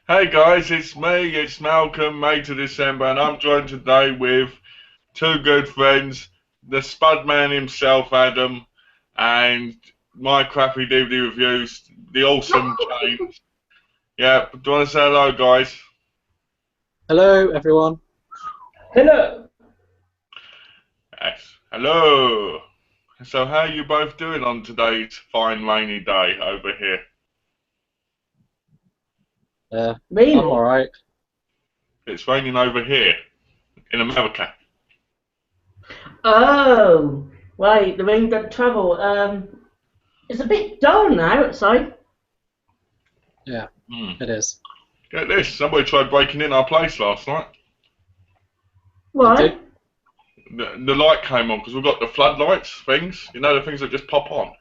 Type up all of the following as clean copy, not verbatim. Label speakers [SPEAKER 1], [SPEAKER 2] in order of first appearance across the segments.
[SPEAKER 1] Hey guys, it's me, it's Malcolm, mate of December, and I'm joined today with two good friends, the Spud Man himself, Adam, and my crappy DVD reviews, the awesome James. Yeah, do you want to say hello, guys?
[SPEAKER 2] Hello, everyone.
[SPEAKER 3] Hello.
[SPEAKER 1] Yes, hello. So how are you both doing on today's fine rainy day over here?
[SPEAKER 2] I'm
[SPEAKER 3] Raining.
[SPEAKER 2] alright.
[SPEAKER 1] It's raining over here, in America.
[SPEAKER 3] Oh, right. The rain doesn't travel. It's a bit dull now outside.
[SPEAKER 2] Yeah,
[SPEAKER 1] Hmm.
[SPEAKER 2] it is.
[SPEAKER 1] Get this, somebody tried breaking in our place last night.
[SPEAKER 2] Did they?
[SPEAKER 3] Why?
[SPEAKER 1] The light came on because we've got the floodlights things, you know, the things that just pop on,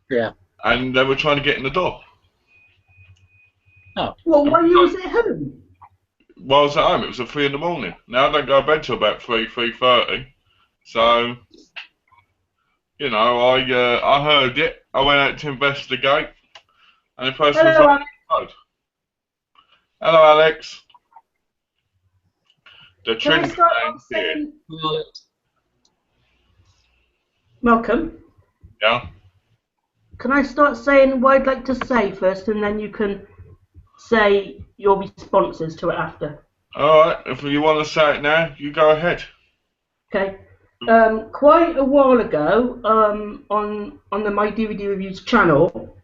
[SPEAKER 2] Yeah.
[SPEAKER 1] and they were trying to get in the door.
[SPEAKER 2] Oh,
[SPEAKER 3] Well,
[SPEAKER 1] And
[SPEAKER 3] why you was at home?
[SPEAKER 1] while I was at home, it was at 3 in the morning. Now I don't go to bed till about 3:30. So I heard it. I went out to investigate, and the person was
[SPEAKER 3] Hello,
[SPEAKER 1] on
[SPEAKER 3] Alex.
[SPEAKER 1] the road. Hello, Alex. The
[SPEAKER 3] Can I
[SPEAKER 1] Trinity
[SPEAKER 3] start
[SPEAKER 1] man's
[SPEAKER 3] off
[SPEAKER 1] here.
[SPEAKER 3] saying,
[SPEAKER 2] well,
[SPEAKER 3] Malcolm?
[SPEAKER 1] Yeah.
[SPEAKER 3] Can I start saying what I'd like to say first, and then you can say your responses to it after?
[SPEAKER 1] All right. If you want to say it now, you go ahead.
[SPEAKER 3] Okay. Quite a while ago, on the My DVD Reviews channel,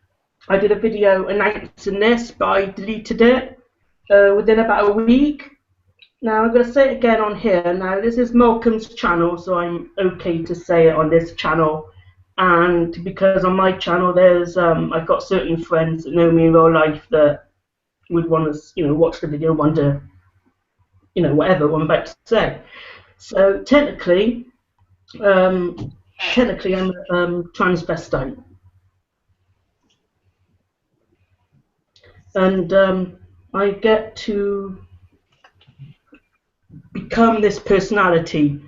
[SPEAKER 3] I did a video announcing this, but I deleted it within about a week. Now I'm going to say it again on here. Now this is Malcolm's channel, so I'm okay to say it on this channel. And because on my channel, there's I've got certain friends that know me in real life that would want to, watch the video, wonder, whatever I'm about to say. So technically, I'm transvestite, and I get to become this personality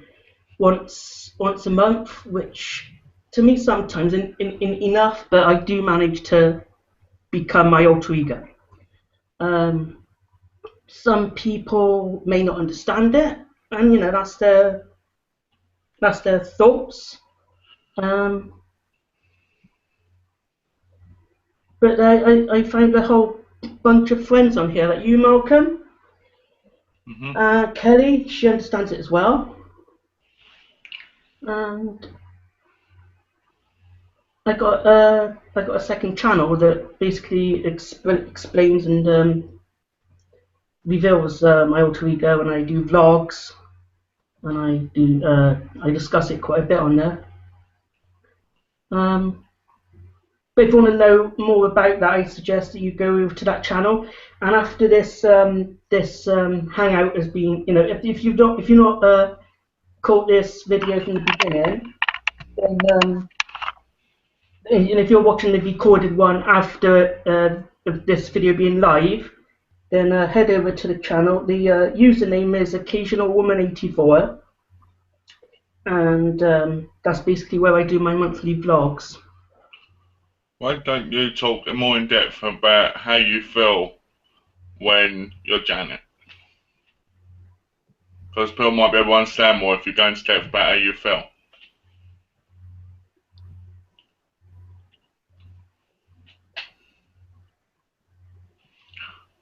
[SPEAKER 3] once a month, which to me sometimes in enough, but I do manage to become my alter ego. Um, some people may not understand it, and that's their thoughts. Um, but I found a whole bunch of friends on here, like you, Malcolm,
[SPEAKER 1] Mhm.
[SPEAKER 3] Kelly. She understands it as well, and I got a second channel that basically explains and reveals my alter ego, and I do vlogs, and I discuss it quite a bit on there. Um, but if you want to know more about that, I suggest that you go over to that channel. And after this hangout has been, if you've not caught this video from the beginning, then and if you're watching the recorded one after this video being live, then head over to the channel. The username is occasionalwoman84, and that's basically where I do my monthly vlogs.
[SPEAKER 1] Why don't you talk more in depth about how you feel when you're Janet? Because people might be able to understand more if you go into depth about how you feel.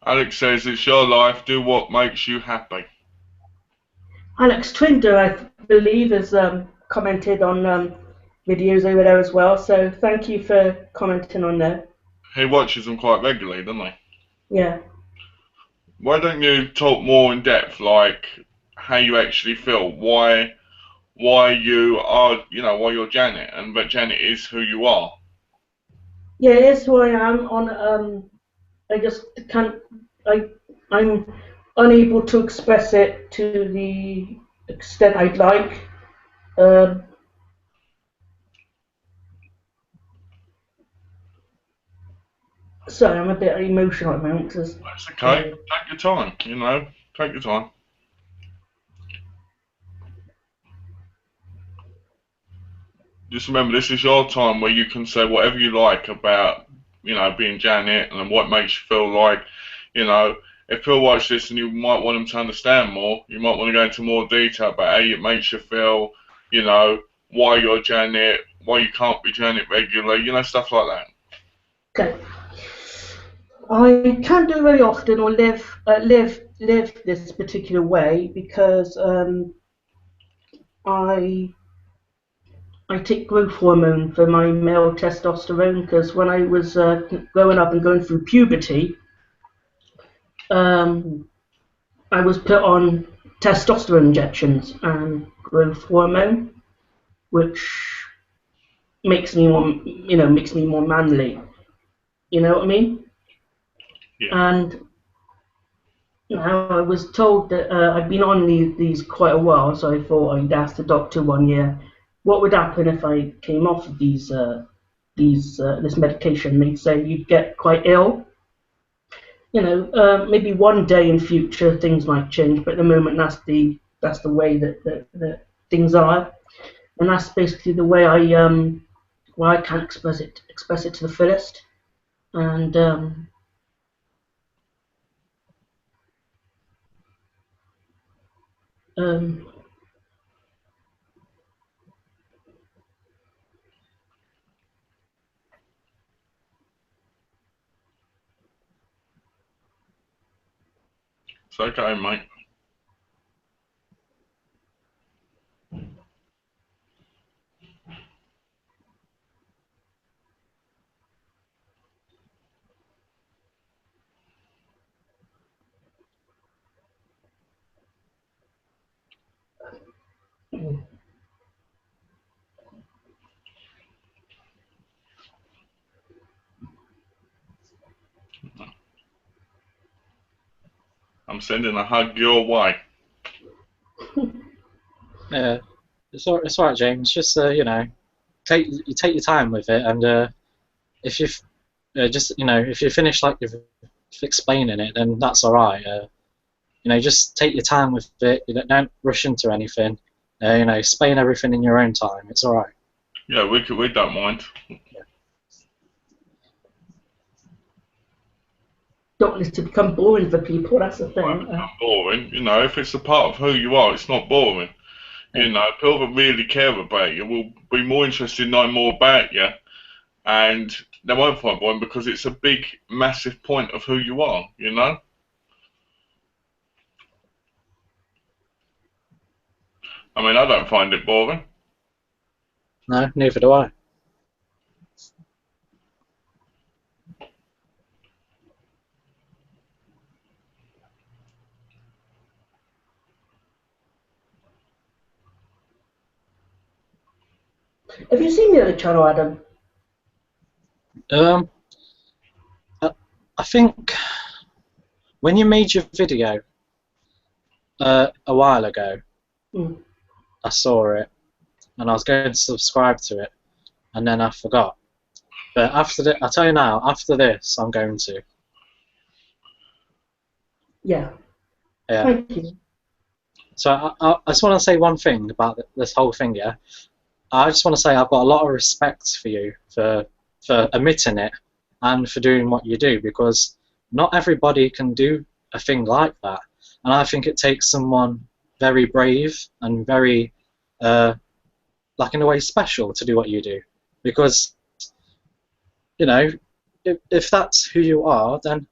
[SPEAKER 1] Alex says it's your life, do what makes you happy.
[SPEAKER 3] Alex Twinder, I believe, has commented on videos over there as well, so thank you for commenting on there.
[SPEAKER 1] He watches them quite regularly, doesn't he?
[SPEAKER 3] Yeah.
[SPEAKER 1] Why don't you talk more in depth, like how you actually feel, why you are, why you're Janet, and that Janet is who you are.
[SPEAKER 3] Yeah, it is who I am. I just can't. I'm unable to express it to the extent I'd like. Um, Sorry, I'm a bit emotional at the moment.
[SPEAKER 1] That's okay. Take your time, take your time. Just remember, this is your time where you can say whatever you like about, being Janet and what makes you feel like you know, if people watch this and you might want them to understand more, you might want to go into more detail about how it makes you feel, you know, why you're doing it, why you can't be doing it regularly, you know, stuff like that.
[SPEAKER 3] Okay. I can't do it very often or live this particular way because I take growth hormone for my male testosterone because when I was growing up and going through puberty, I was put on testosterone injections and growth hormone, which makes me more, makes me more manly. You know what I mean?
[SPEAKER 1] Yeah.
[SPEAKER 3] And I was told that I'd been on these quite a while, so I thought I'd ask the doctor one year what would happen if I came off of this medication. They'd say you'd get quite ill. Maybe one day in future things might change, but at the moment that's the way that things are, and that's basically the way I can't express it to the fullest, and
[SPEAKER 1] It's okay, mate. I'm sending a hug your way.
[SPEAKER 2] Yeah, it's all right, James. Just take your time with it, and if you if you finish like you've explaining it, then that's all right. Just take your time with it. Don't rush into anything. Explain everything in your own time. It's all right.
[SPEAKER 1] Yeah, we don't mind.
[SPEAKER 3] don't want this to become boring for people. That's the thing.
[SPEAKER 1] It's not boring, if it's a part of who you are, it's not boring. People that really care about you will be more interested in knowing more about you, and they won't find boring because it's a big, massive point of who you are, I mean, I don't find it boring.
[SPEAKER 2] No, neither do I.
[SPEAKER 3] Have you seen the other channel, Adam?
[SPEAKER 2] I think when you made your video a while ago, I saw it, and I was going to subscribe to it, and then I forgot. But I tell you now, after this, I'm going to.
[SPEAKER 3] Yeah.
[SPEAKER 2] Yeah.
[SPEAKER 3] Thank you.
[SPEAKER 2] So I just want to say one thing about this whole thing, yeah. I just want to say I've got a lot of respect for you for admitting it and for doing what you do, because not everybody can do a thing like that, and I think it takes someone very brave and very, like in a way, special to do what you do, because if that's who you are, then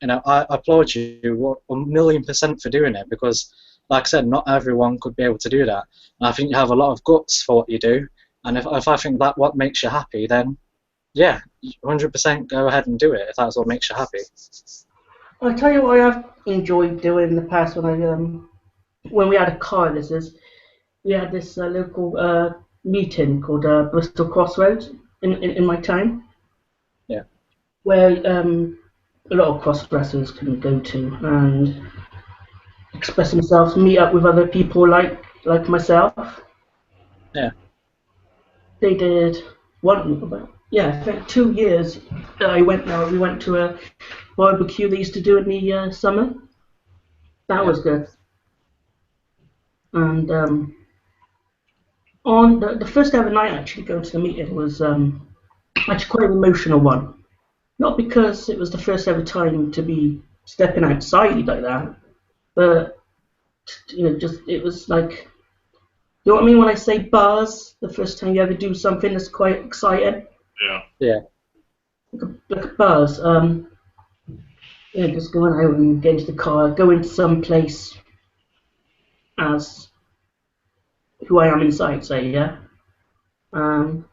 [SPEAKER 2] I applaud you 1,000,000% for doing it, because like I said, not everyone could be able to do that, and I think you have a lot of guts for what you do, and if I think that what makes you happy, then yeah, 100% go ahead and do it if that's what makes you happy.
[SPEAKER 3] I'll tell you what I've enjoyed doing in the past when we had a car. We had this local meeting called Bristol Crossroads in my town.
[SPEAKER 2] Yeah.
[SPEAKER 3] Where a lot of cross dressers can go to and express themselves, meet up with other people like myself.
[SPEAKER 2] Yeah.
[SPEAKER 3] They did I think 2 years we went to a barbecue they used to do in the summer. That was good. And on the first ever night actually going to the meeting was actually quite an emotional one. Not because it was the first ever time to be stepping outside like that. But just it was like, you know what I mean when I say buzz? The first time you ever do something that's quite exciting.
[SPEAKER 1] Yeah.
[SPEAKER 2] Yeah.
[SPEAKER 3] Like a buzz. Just going out and get into the car, go into some place as who I am inside, say, yeah. And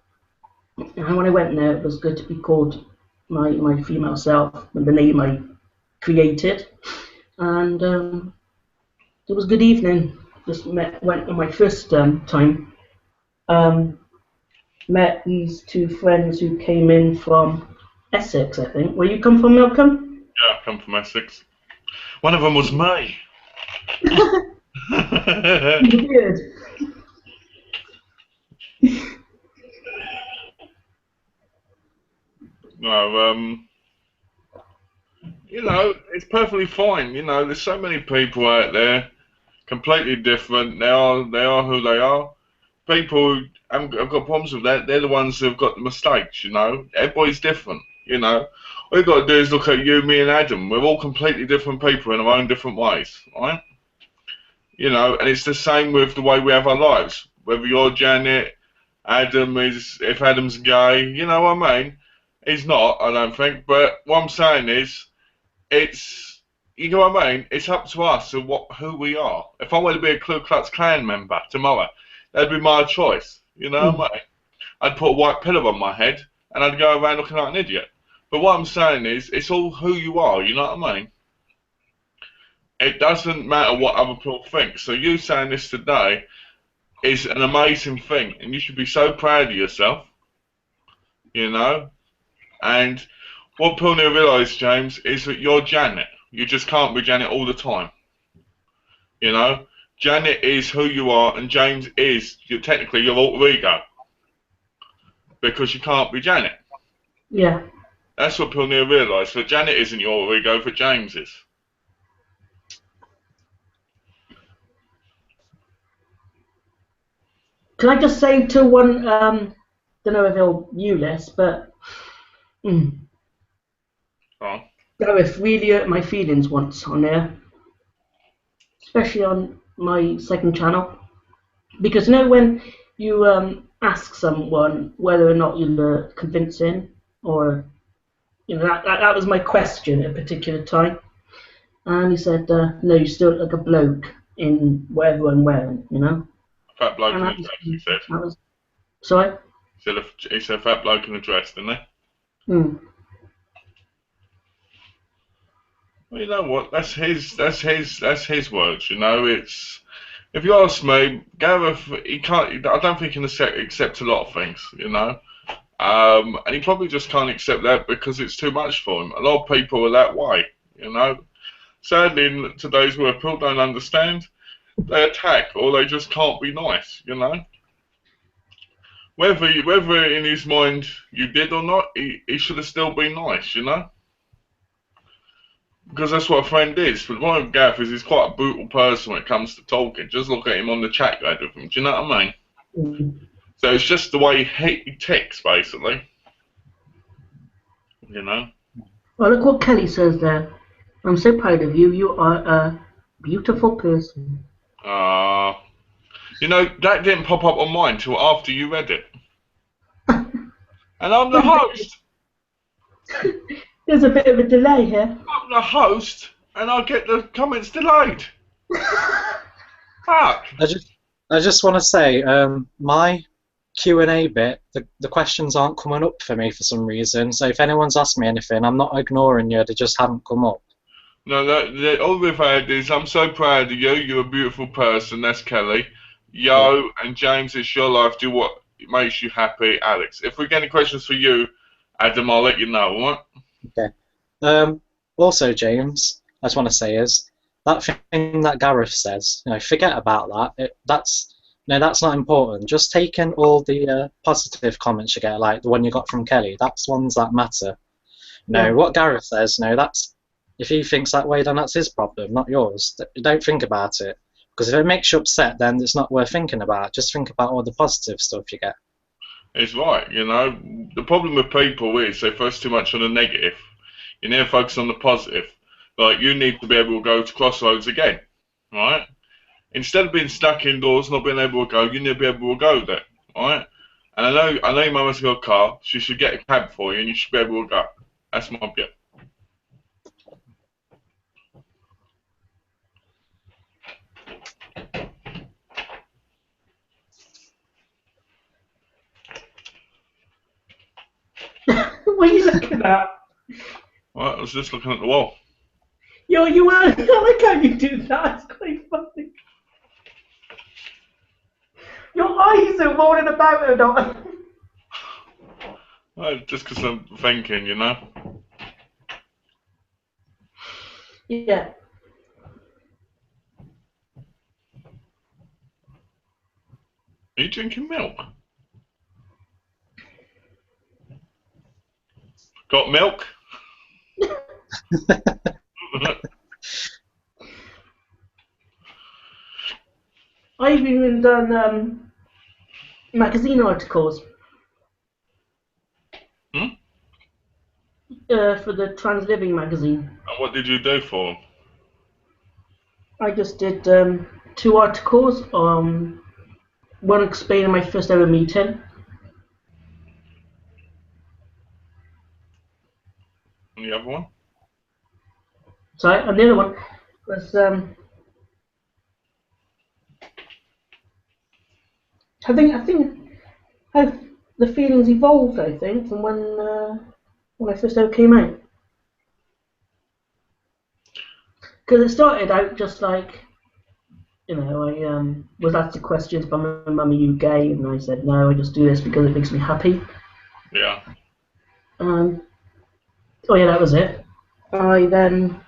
[SPEAKER 3] when I went there, it was good to be called my female self, the name I created. And it was a good evening. Went on my first time. Met these two friends who came in from Essex, I think. Where you come from, Malcolm?
[SPEAKER 1] Yeah, I come from Essex. One of them was me.
[SPEAKER 3] Weird.
[SPEAKER 1] No, it's perfectly fine. There's so many people out there, completely different. They are who they are. People who have got problems with that, they're the ones who've got the mistakes. Everybody's different. All you got to do is look at you, me, and Adam. We're all completely different people in our own different ways, right? And it's the same with the way we have our lives. Whether you're Janet, if Adam's gay, you know what I mean? He's not, I don't think. But what I'm saying is, you know what I mean? It's up to us who we are. If I were to be a Ku Klux Klan member tomorrow, that'd be my choice. You know what I mean? I'd put a white pillow on my head and I'd go around looking like an idiot. But what I'm saying is, it's all who you are. You know what I mean? It doesn't matter what other people think. So you saying this today is an amazing thing, and you should be so proud of yourself. And what people need to realise, James, is that you're Janet. You just can't be Janet all the time. Janet is who you are, and James is technically your alter ego. Because you can't be Janet.
[SPEAKER 3] Yeah.
[SPEAKER 1] That's what people need to realise. That Janet isn't your alter ego, but James is.
[SPEAKER 3] Can I just say to one, don't know if they'll view this, but Gareth really hurt my feelings once on there, especially on my second channel, because when you ask someone whether or not you're convincing, or that was my question at a particular time, and he said, no, you still look like a bloke in whatever I'm wearing,
[SPEAKER 1] Fat bloke in a dress, he said.
[SPEAKER 3] Sorry?
[SPEAKER 1] He said fat bloke in a dress, didn't he? Well, you know what? That's his words. It's, if you ask me, Gareth, he can't. I don't think he can accept a lot of things. And he probably just can't accept that because it's too much for him. A lot of people are that way. Sadly, in today's world, people don't understand. They attack, or they just can't be nice. Whether in his mind you did or not, he should have still been nice. Because that's what a friend is. But the point with Gareth is he's quite a brutal person when it comes to talking. Just look at him on the chat guide with him. Do you know what I mean? So it's just the way he ticks, basically. Well,
[SPEAKER 3] look what Kelly says there. I'm so proud of you. You are a beautiful person.
[SPEAKER 1] That didn't pop up on mine till after you read it. And I'm the host.
[SPEAKER 3] There's a bit of a delay here.
[SPEAKER 1] I'm the host, and I get the comments delayed. Fuck.
[SPEAKER 2] I just want to say, my Q&A bit, the questions aren't coming up for me for some reason. So if anyone's asked me anything, I'm not ignoring you. They just haven't come up.
[SPEAKER 1] No, all we've had is, I'm so proud of you. You're a beautiful person. That's Kelly. Yo, and James, it's your life. Do what makes you happy. Alex. If we get any questions for you, Adam, I'll let you know, alright?
[SPEAKER 2] Okay. Also, James, I just want to say is, that thing that Gareth says, forget about that. That's not important. Just take in all the positive comments you get, like the one you got from Kelly. That's ones that matter. What Gareth says, that's, if he thinks that way, then that's his problem, not yours. Don't think about it. Because if it makes you upset, then it's not worth thinking about. Just think about all the positive stuff you get.
[SPEAKER 1] It's right, The problem with people is they focus too much on the negative. You never focus on the positive. Like, you need to be able to go to Crossroads again, right? Instead of being stuck indoors, not being able to go, you need to be able to go there, right? And I know your mum has got a car. She should get a cab for you, and you should be able to go. That's my view.
[SPEAKER 3] What are you looking at?
[SPEAKER 1] Well, I was just looking at the wall.
[SPEAKER 3] You are. I like how you do that. It's quite funny. Your eyes are rolling about or not.
[SPEAKER 1] Well, just because I'm thinking, you know.
[SPEAKER 3] Yeah.
[SPEAKER 1] Are you drinking milk? Got milk?
[SPEAKER 3] I've even done magazine articles for the Trans Living magazine.
[SPEAKER 1] And what did you do for them?
[SPEAKER 3] I just did 2 articles. One explaining my first ever meeting.
[SPEAKER 1] And the other one?
[SPEAKER 3] Sorry, and the other one was I think how the feelings evolved. I think from when I first ever came out, because it started out just like, you know, I was asked the questions by my mum, are you gay? And I said no, I just do this because it makes me happy.
[SPEAKER 1] Yeah.
[SPEAKER 3] Oh yeah, that was it. I then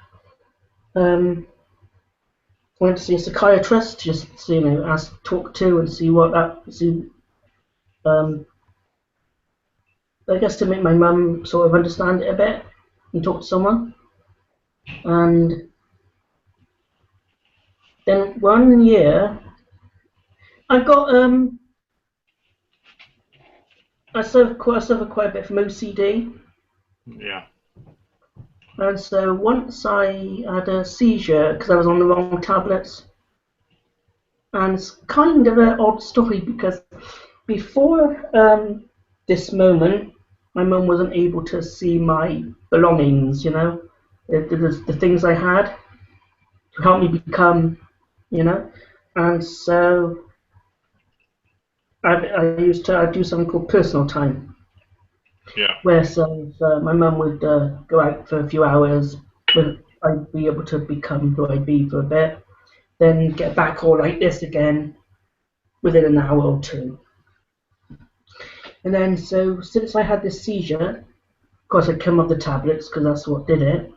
[SPEAKER 3] went to see a psychiatrist, just to, you know, talk to and see what that I guess to make my mum sort of understand it a bit and talk to someone. And then 1 year, I got I suffered quite a bit from OCD.
[SPEAKER 1] Yeah.
[SPEAKER 3] And so once I had a seizure because I was on the wrong tablets. And it's kind of an odd story because before this moment, my mum wasn't able to see my belongings, you know, the things I had to help me become, you know. And so I used to do something called personal time.
[SPEAKER 1] Yeah.
[SPEAKER 3] Where my mum would go out for a few hours, but I'd be able to become who I'd be for a bit, then get back all like this again within an hour or 2. And then so since I had this seizure, of course I'd come off the tablets because that's what did it.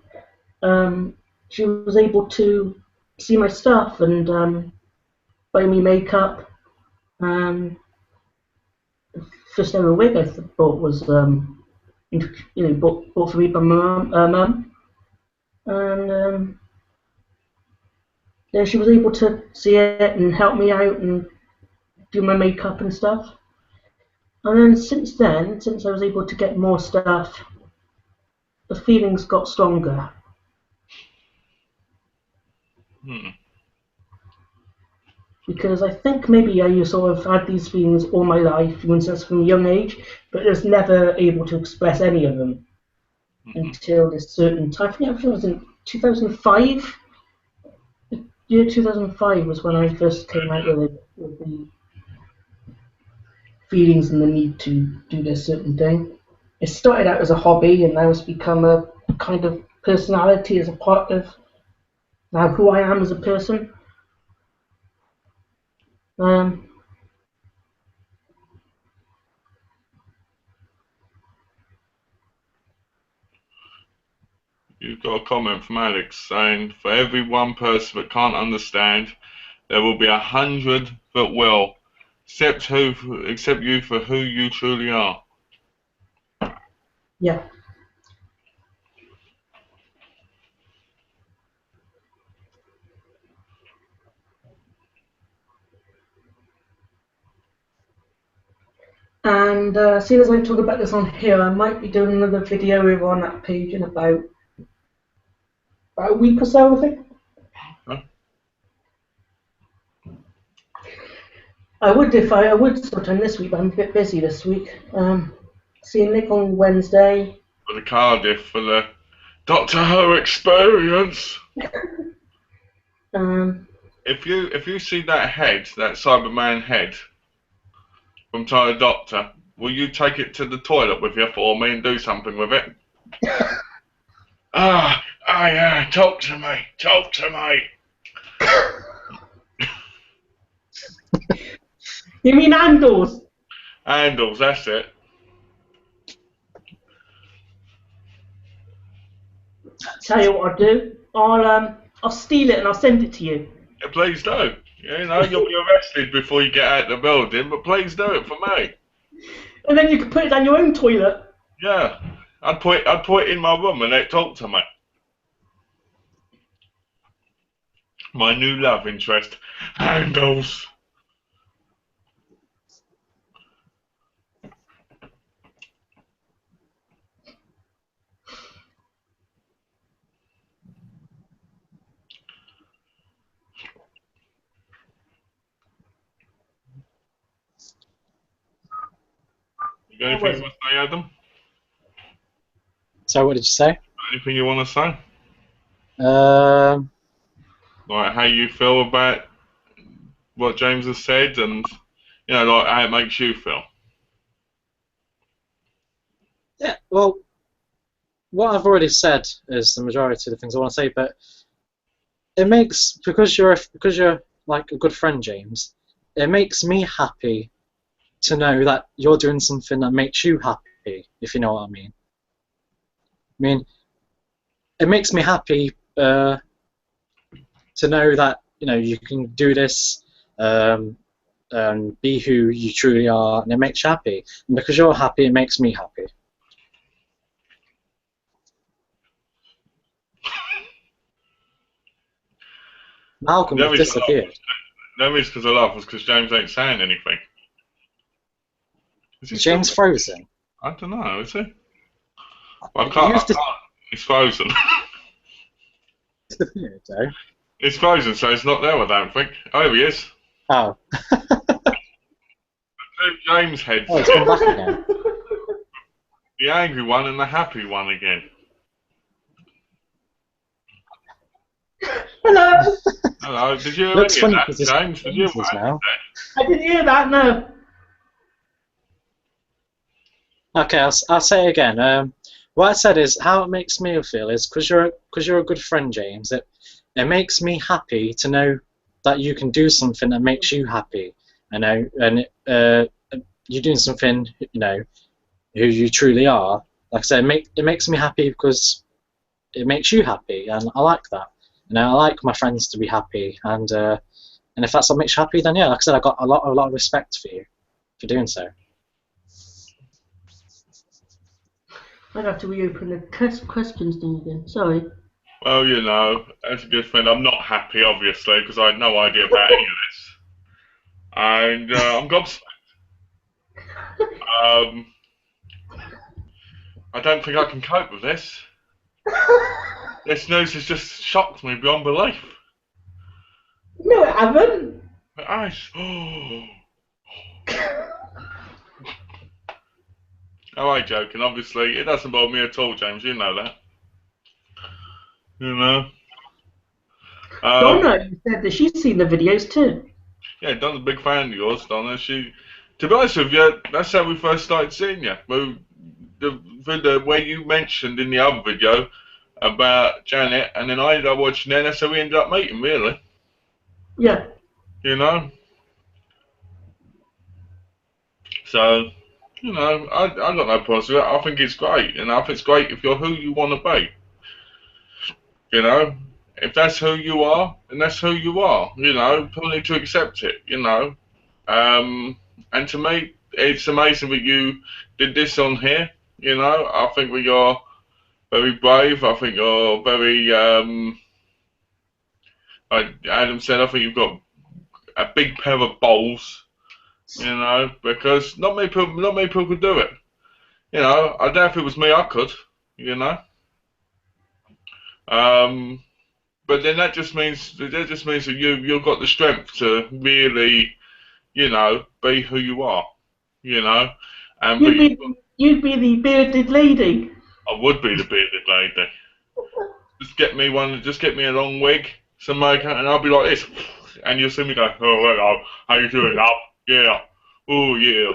[SPEAKER 3] She was able to see my stuff and buy me makeup. The first ever wig I bought was bought for me by my mum, and then she was able to see it and help me out and do my makeup and stuff. And then since I was able to get more stuff, the feelings got stronger. Because I think maybe I sort of had these feelings all my life, even since from a young age, but was never able to express any of them until this certain time. I think it was in 2005. The year 2005 was when I first came out with the feelings and the need to do this certain thing. It started out as a hobby, and now it's become a kind of personality as a part of now who I am as a person.
[SPEAKER 1] You've got a comment from Alex saying, for every one person that can't understand, there will be 100 that will. Accept you for who you truly are.
[SPEAKER 3] Yeah. And seeing as I talk about this on here, I might be doing another video over on that page in about about a week or so, I think.
[SPEAKER 1] Huh?
[SPEAKER 3] I would sometime this week, but I'm a bit busy this week. Seeing Nick on Wednesday.
[SPEAKER 1] For the Cardiff, for the Doctor Who experience.
[SPEAKER 3] Um,
[SPEAKER 1] If you see that head, that Cyberman head from Tyler Doctor, will you take it to the toilet with you for me and do something with it? Yeah, talk to me, talk to me.
[SPEAKER 3] you mean Andals?
[SPEAKER 1] Handles, that's it.
[SPEAKER 3] Tell you what I'll do. I'll steal it and I'll send it to you.
[SPEAKER 1] Yeah, please do. You know, you'll be arrested before you get out of the building, but please do it for me.
[SPEAKER 3] And then you can put it down your own toilet.
[SPEAKER 1] Yeah, I'd put it in my room and they'd talk to me. My new love interest, Handles. You got anything you want to say, Adam?
[SPEAKER 2] So what did you say?
[SPEAKER 1] Anything you want to say?
[SPEAKER 2] Um,
[SPEAKER 1] Like how you feel about what James has said, and you know, like how it makes you feel.
[SPEAKER 2] yeah, well, what I've already said is the majority of the things I want to say, but it makes because you're like a good friend, James. It makes me happy to know that you're doing something that makes you happy, if you know what I mean. I mean, it makes me happy to know that you can do this and be who you truly are, and it makes you happy. And because you're happy, it makes me happy. Malcolm
[SPEAKER 1] No,
[SPEAKER 2] has disappeared.
[SPEAKER 1] no, it's because I laugh. It's because James ain't saying anything. Is he
[SPEAKER 2] Is James
[SPEAKER 1] still...
[SPEAKER 2] frozen?
[SPEAKER 1] I don't know. Is he? Well, I can't. It's frozen.
[SPEAKER 2] Disappeared though.
[SPEAKER 1] It's frozen, so it's not there. I don't think. Oh, here he is.
[SPEAKER 2] Oh.
[SPEAKER 1] James heads.
[SPEAKER 2] Oh, it's come back again.
[SPEAKER 1] The angry one and the happy one again.
[SPEAKER 3] Hello.
[SPEAKER 1] Hello. Did you hear
[SPEAKER 2] Looks
[SPEAKER 1] any of
[SPEAKER 2] funny
[SPEAKER 1] that,
[SPEAKER 2] because
[SPEAKER 1] James? Did you hear
[SPEAKER 2] it's now.
[SPEAKER 3] I didn't hear that. No.
[SPEAKER 2] Okay, I'll say it again. What I said is how it makes me feel is because you're a good friend, James. It makes me happy to know that you can do something that makes you happy. And you're doing something who you truly are. Like I said, it makes me happy because it makes you happy, and I like that. I like my friends to be happy, and if that's what makes you happy, then yeah, like I said, I got a lot of respect for you for doing so.
[SPEAKER 3] I'd have to reopen the questions thing again. Sorry.
[SPEAKER 1] Well, you know, as a good friend, I'm not happy, obviously, because I had no idea about any of this. And I'm gobsmacked. I don't think I can cope with this. This news has just shocked me beyond belief.
[SPEAKER 3] No, it haven't.
[SPEAKER 1] It has. Oh, I'm joking. Obviously, it doesn't bother me at all, James. You know that. You know.
[SPEAKER 3] Donna said that she's seen the videos too.
[SPEAKER 1] Yeah, Donna's a big fan of yours, Donna. To be honest with you, that's how we first started seeing you. The where you mentioned in the other video about Janet, and then I ended up watching her, that's how we ended up meeting, really.
[SPEAKER 3] Yeah.
[SPEAKER 1] You know? So, you know, I got no problems with it. I think it's great, and I think it's great if you're who you want to be. You know? If that's who you are, then that's who you are. You know? People need to accept it, you know? And to me, it's amazing that you did this on here. You know? I think that you're very brave. I think you're very, like Adam said, I think you've got a big pair of balls, you know, because not many people could do it. You know, I doubt if it was me, I could, you know. But then that just means that you've got the strength to really, be who you are, and
[SPEAKER 3] You'd be the bearded lady.
[SPEAKER 1] I would be the bearded lady. Just get me a long wig, some makeup, and I'll be like this, and you'll see me go, oh hello, how you doing, love? Yeah, oh yeah.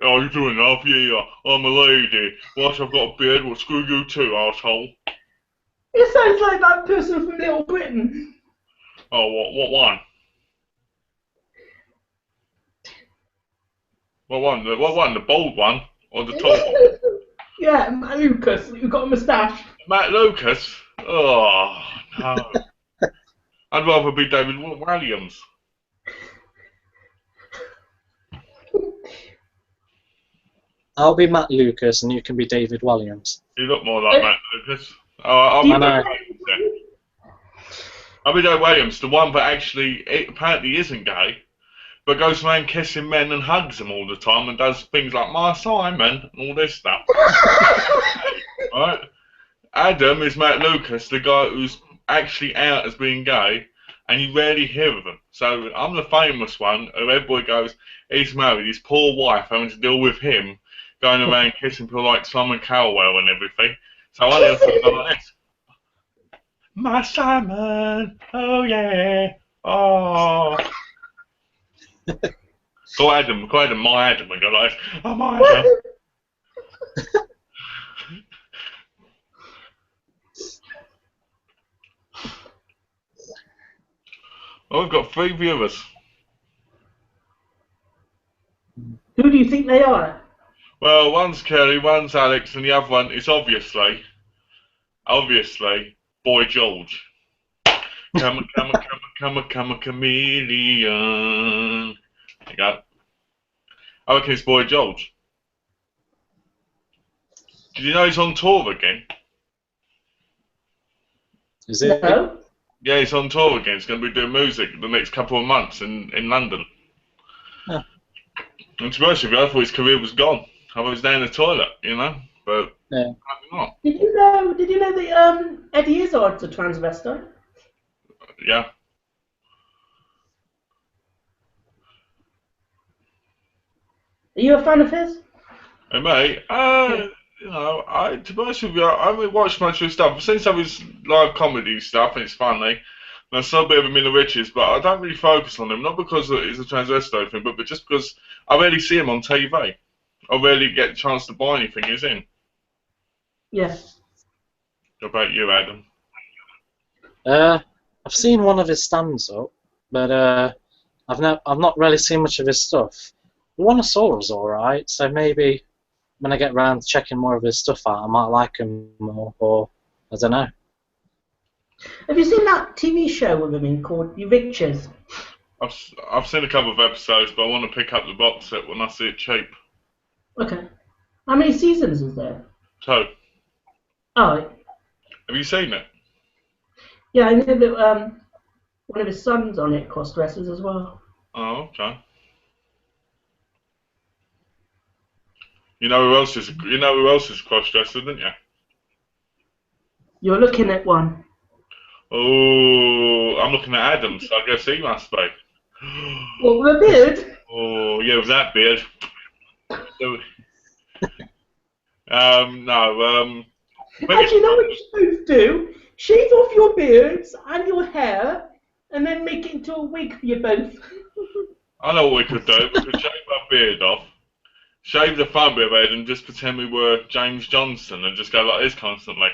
[SPEAKER 1] Oh, you doing, love? Yeah, I'm a lady. Once I've got a beard, well, screw you too, asshole.
[SPEAKER 3] It sounds like that person from Little Britain.
[SPEAKER 1] Oh, what one? What one? What one? The bald one or the tall one?
[SPEAKER 3] Yeah, Matt Lucas, you've got a moustache.
[SPEAKER 1] Matt Lucas? Oh no. I'd rather be David Williams.
[SPEAKER 2] I'll be Matt Lucas and you can be David Williams.
[SPEAKER 1] You look more like Matt Lucas. I'll be David Williams then. I'll be David Williams, the one that actually apparently isn't gay, but goes around kissing men and hugs them all the time and does things like my Simon and all this stuff. Right? Adam is Matt Lucas, the guy who's actually out as being gay, and you rarely hear of him. So I'm the famous one who everybody goes, he's married, his poor wife having to deal with him going around kissing people like Simon Cowell and everything. So I have to go like this. My Simon, oh yeah, oh. Go Adam, my Adam, and go like this. Oh, my Adam. Well, we've got 3 viewers.
[SPEAKER 3] Who do you think they are?
[SPEAKER 1] Well, one's Kelly, one's Alex, and the other one is obviously, Boy George. Come a chameleon. There you go. I reckon it's Boy George. Did you know he's on tour again?
[SPEAKER 2] Is it?
[SPEAKER 3] No.
[SPEAKER 1] Yeah, he's on tour again. He's going to be doing music the next couple of months in London.
[SPEAKER 2] Huh.
[SPEAKER 1] And to be honest with you, I thought his career was gone. I was down the toilet, but
[SPEAKER 2] Yeah.
[SPEAKER 1] maybe not.
[SPEAKER 3] Did you know that Eddie Izzard's a transvestite?
[SPEAKER 1] Yeah.
[SPEAKER 3] Are you a fan of his?
[SPEAKER 1] Hey, mate, to be honest with you, I haven't watched much of his stuff. I've seen some of his live comedy stuff, and it's funny. And I saw a bit of him in the Riches, but I don't really focus on him, not because he's a transvestite thing, but just because I rarely see him on TV. I rarely get a chance to buy anything he's in.
[SPEAKER 3] Yes.
[SPEAKER 1] What about you, Adam?
[SPEAKER 2] I've seen one of his stand-up, but I've not really seen much of his stuff. The one I saw was alright, so maybe when I get round to checking more of his stuff out, I might like him more, or I don't know.
[SPEAKER 3] Have you seen that TV show with him in called The Riches?
[SPEAKER 1] I've seen a couple of episodes, but I want to pick up the box set when I see it cheap.
[SPEAKER 3] Okay. How many seasons is there?
[SPEAKER 1] 2.
[SPEAKER 3] Oh.
[SPEAKER 1] Have you seen it?
[SPEAKER 3] Yeah, I know that one of his sons on it cross-dresses as well.
[SPEAKER 1] Oh, okay. You know who else is cross-dresser, don't you?
[SPEAKER 3] You're looking at one.
[SPEAKER 1] Oh, I'm looking at Adam, so I guess he must be.
[SPEAKER 3] What, with a beard?
[SPEAKER 1] Oh, yeah, with that beard. No.
[SPEAKER 3] Actually, you know what you're supposed to do? Shave off your beards and your hair, and then make it into a wig for you both.
[SPEAKER 1] I know what we could do. We could shave our beard off, shave the front bit of it, and just pretend we were James Johnson and just go like this constantly.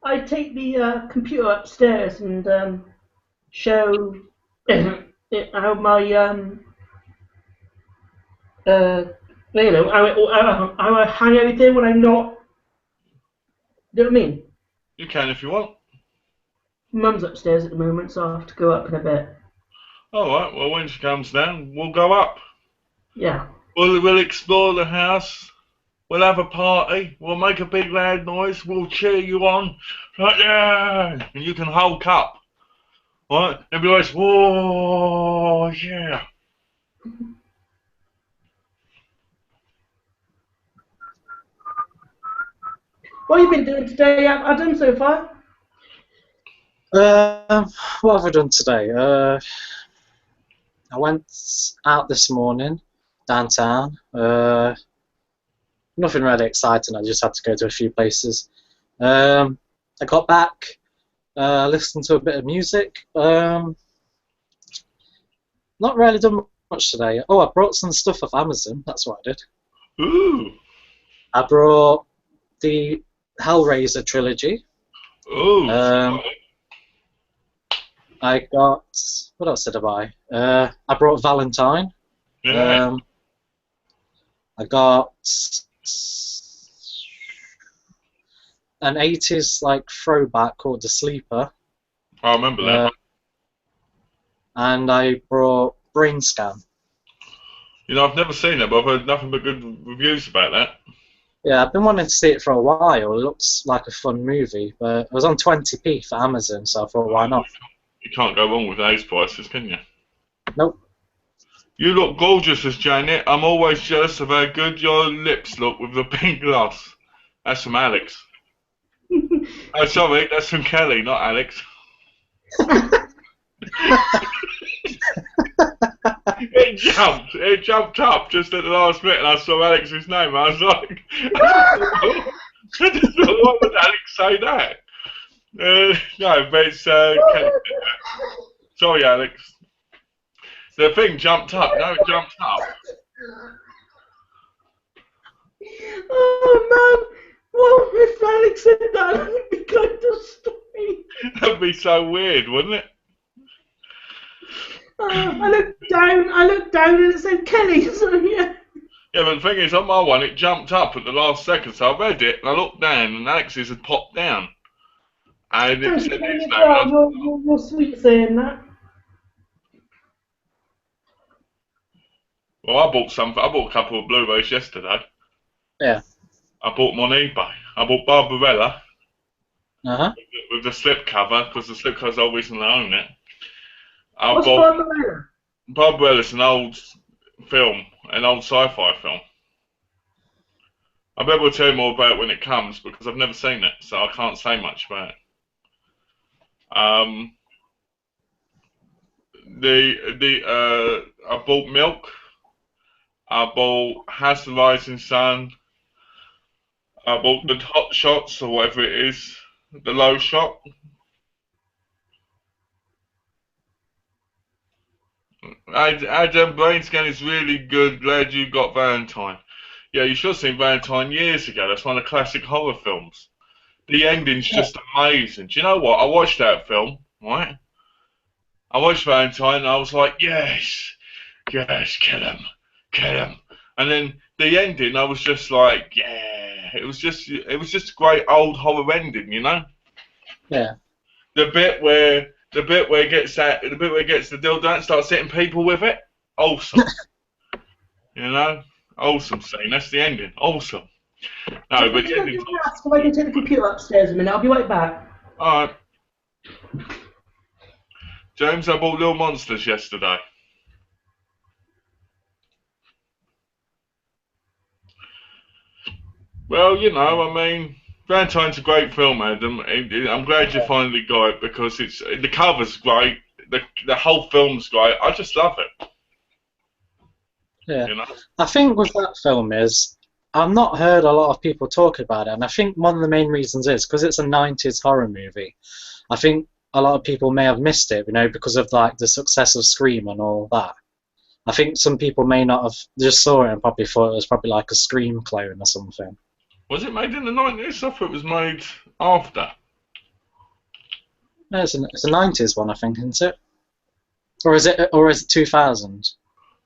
[SPEAKER 3] I take the computer upstairs and show how my how I hang everything when I'm not. Do you know what I mean?
[SPEAKER 1] You can if you want.
[SPEAKER 3] Mum's upstairs at the moment, so I'll have to go up in a bit.
[SPEAKER 1] Alright, well when she comes down, we'll go up.
[SPEAKER 3] Yeah.
[SPEAKER 1] We'll explore the house we'll have a party, we'll make a big loud noise, we'll cheer you on, like, yeah, and you can hulk up, right? Everybody's, whoa, yeah.
[SPEAKER 3] What have you been doing today, Adam, so far?
[SPEAKER 2] What have I done today? I went out this morning, downtown. Nothing really exciting. I just had to go to a few places. I got back, listened to a bit of music. Not really done much today. Oh, I brought some stuff off Amazon. That's what I did.
[SPEAKER 1] Ooh.
[SPEAKER 2] I brought the Hellraiser trilogy.
[SPEAKER 1] Ooh.
[SPEAKER 2] I got, what else did I buy? I brought Valentine.
[SPEAKER 1] Yeah.
[SPEAKER 2] I got an 80s like throwback called The Sleeper.
[SPEAKER 1] I remember that.
[SPEAKER 2] And I brought Brain Scan.
[SPEAKER 1] You know, I've never seen it, but I've heard nothing but good reviews about that.
[SPEAKER 2] Yeah, I've been wanting to see it for a while. It looks like a fun movie, but it was on 20p for Amazon, so I thought, why not?
[SPEAKER 1] You can't go wrong with those prices, can you?
[SPEAKER 2] Nope.
[SPEAKER 1] You look gorgeous as Janet. I'm always jealous of how good your lips look with the pink gloss. That's from Alex. Oh, sorry, that's from Kelly, not Alex. It jumped up just at the last minute and I saw Alex's name. I was like, I just thought, why would Alex say that? No, but it's Kelly. Sorry, Alex. The thing jumped up. No, it jumped up.
[SPEAKER 3] Oh man! Well, if Alex said that, that would be kind of story.
[SPEAKER 1] That'd be so weird, wouldn't it?
[SPEAKER 3] I looked down and it said Kelly, so yeah.
[SPEAKER 1] Yeah, but the thing is, on my one, it jumped up at the last second, so I read it, and I looked down, and Alex's had popped down. And it said his name.
[SPEAKER 3] You're sweet saying that.
[SPEAKER 1] Well, I bought a couple of Blu-rays yesterday.
[SPEAKER 2] Yeah.
[SPEAKER 1] I bought them on eBay. I bought Barbarella.
[SPEAKER 2] Uh-huh.
[SPEAKER 1] With the slipcover, because the slipcover's the reason I own it.
[SPEAKER 3] What's Barbarella?
[SPEAKER 1] Barbarella's an old film, an old sci-fi film. I bet we'll tell you more about it when it comes, because I've never seen it, so I can't say much about it. I bought Milk. I bought Has the Rising Sun. I bought the Hot Shots, or whatever it is, the Low Shot. Adam, Brain Scan is really good. Glad you got Valentine. Yeah, you should have seen Valentine years ago. That's one of the classic horror films. The ending's just amazing. Do you know what? I watched that film, right? I watched Valentine and I was like, yes, yes, kill him, kill him. And then the ending, I was just like, yeah. It was just a great old horror ending, you know?
[SPEAKER 2] Yeah.
[SPEAKER 1] The bit where it gets the dildo and starts hitting people with it, awesome. You know, awesome scene. That's the ending. Awesome. No, but the ending.
[SPEAKER 3] I can take the computer upstairs a minute. I'll be right back.
[SPEAKER 1] All right. James, I bought Little Monsters yesterday. Well, you know, I mean, Valentine's a great film, Adam. I'm glad you finally got it because the cover's great, the whole film's great. I just love it.
[SPEAKER 2] Yeah.
[SPEAKER 1] You know?
[SPEAKER 2] I think with that film is, I've not heard a lot of people talk about it, and I think one of the main reasons is because it's a 90s horror movie. I think a lot of people may have missed it, you know, because of like the success of Scream and all that. I think some people may not have just saw it and probably thought it was probably like a Scream clone or something.
[SPEAKER 1] Was it made in the 90s? I thought it was made after.
[SPEAKER 2] No, it's a 90s one, I think, isn't it? Or is it 2000?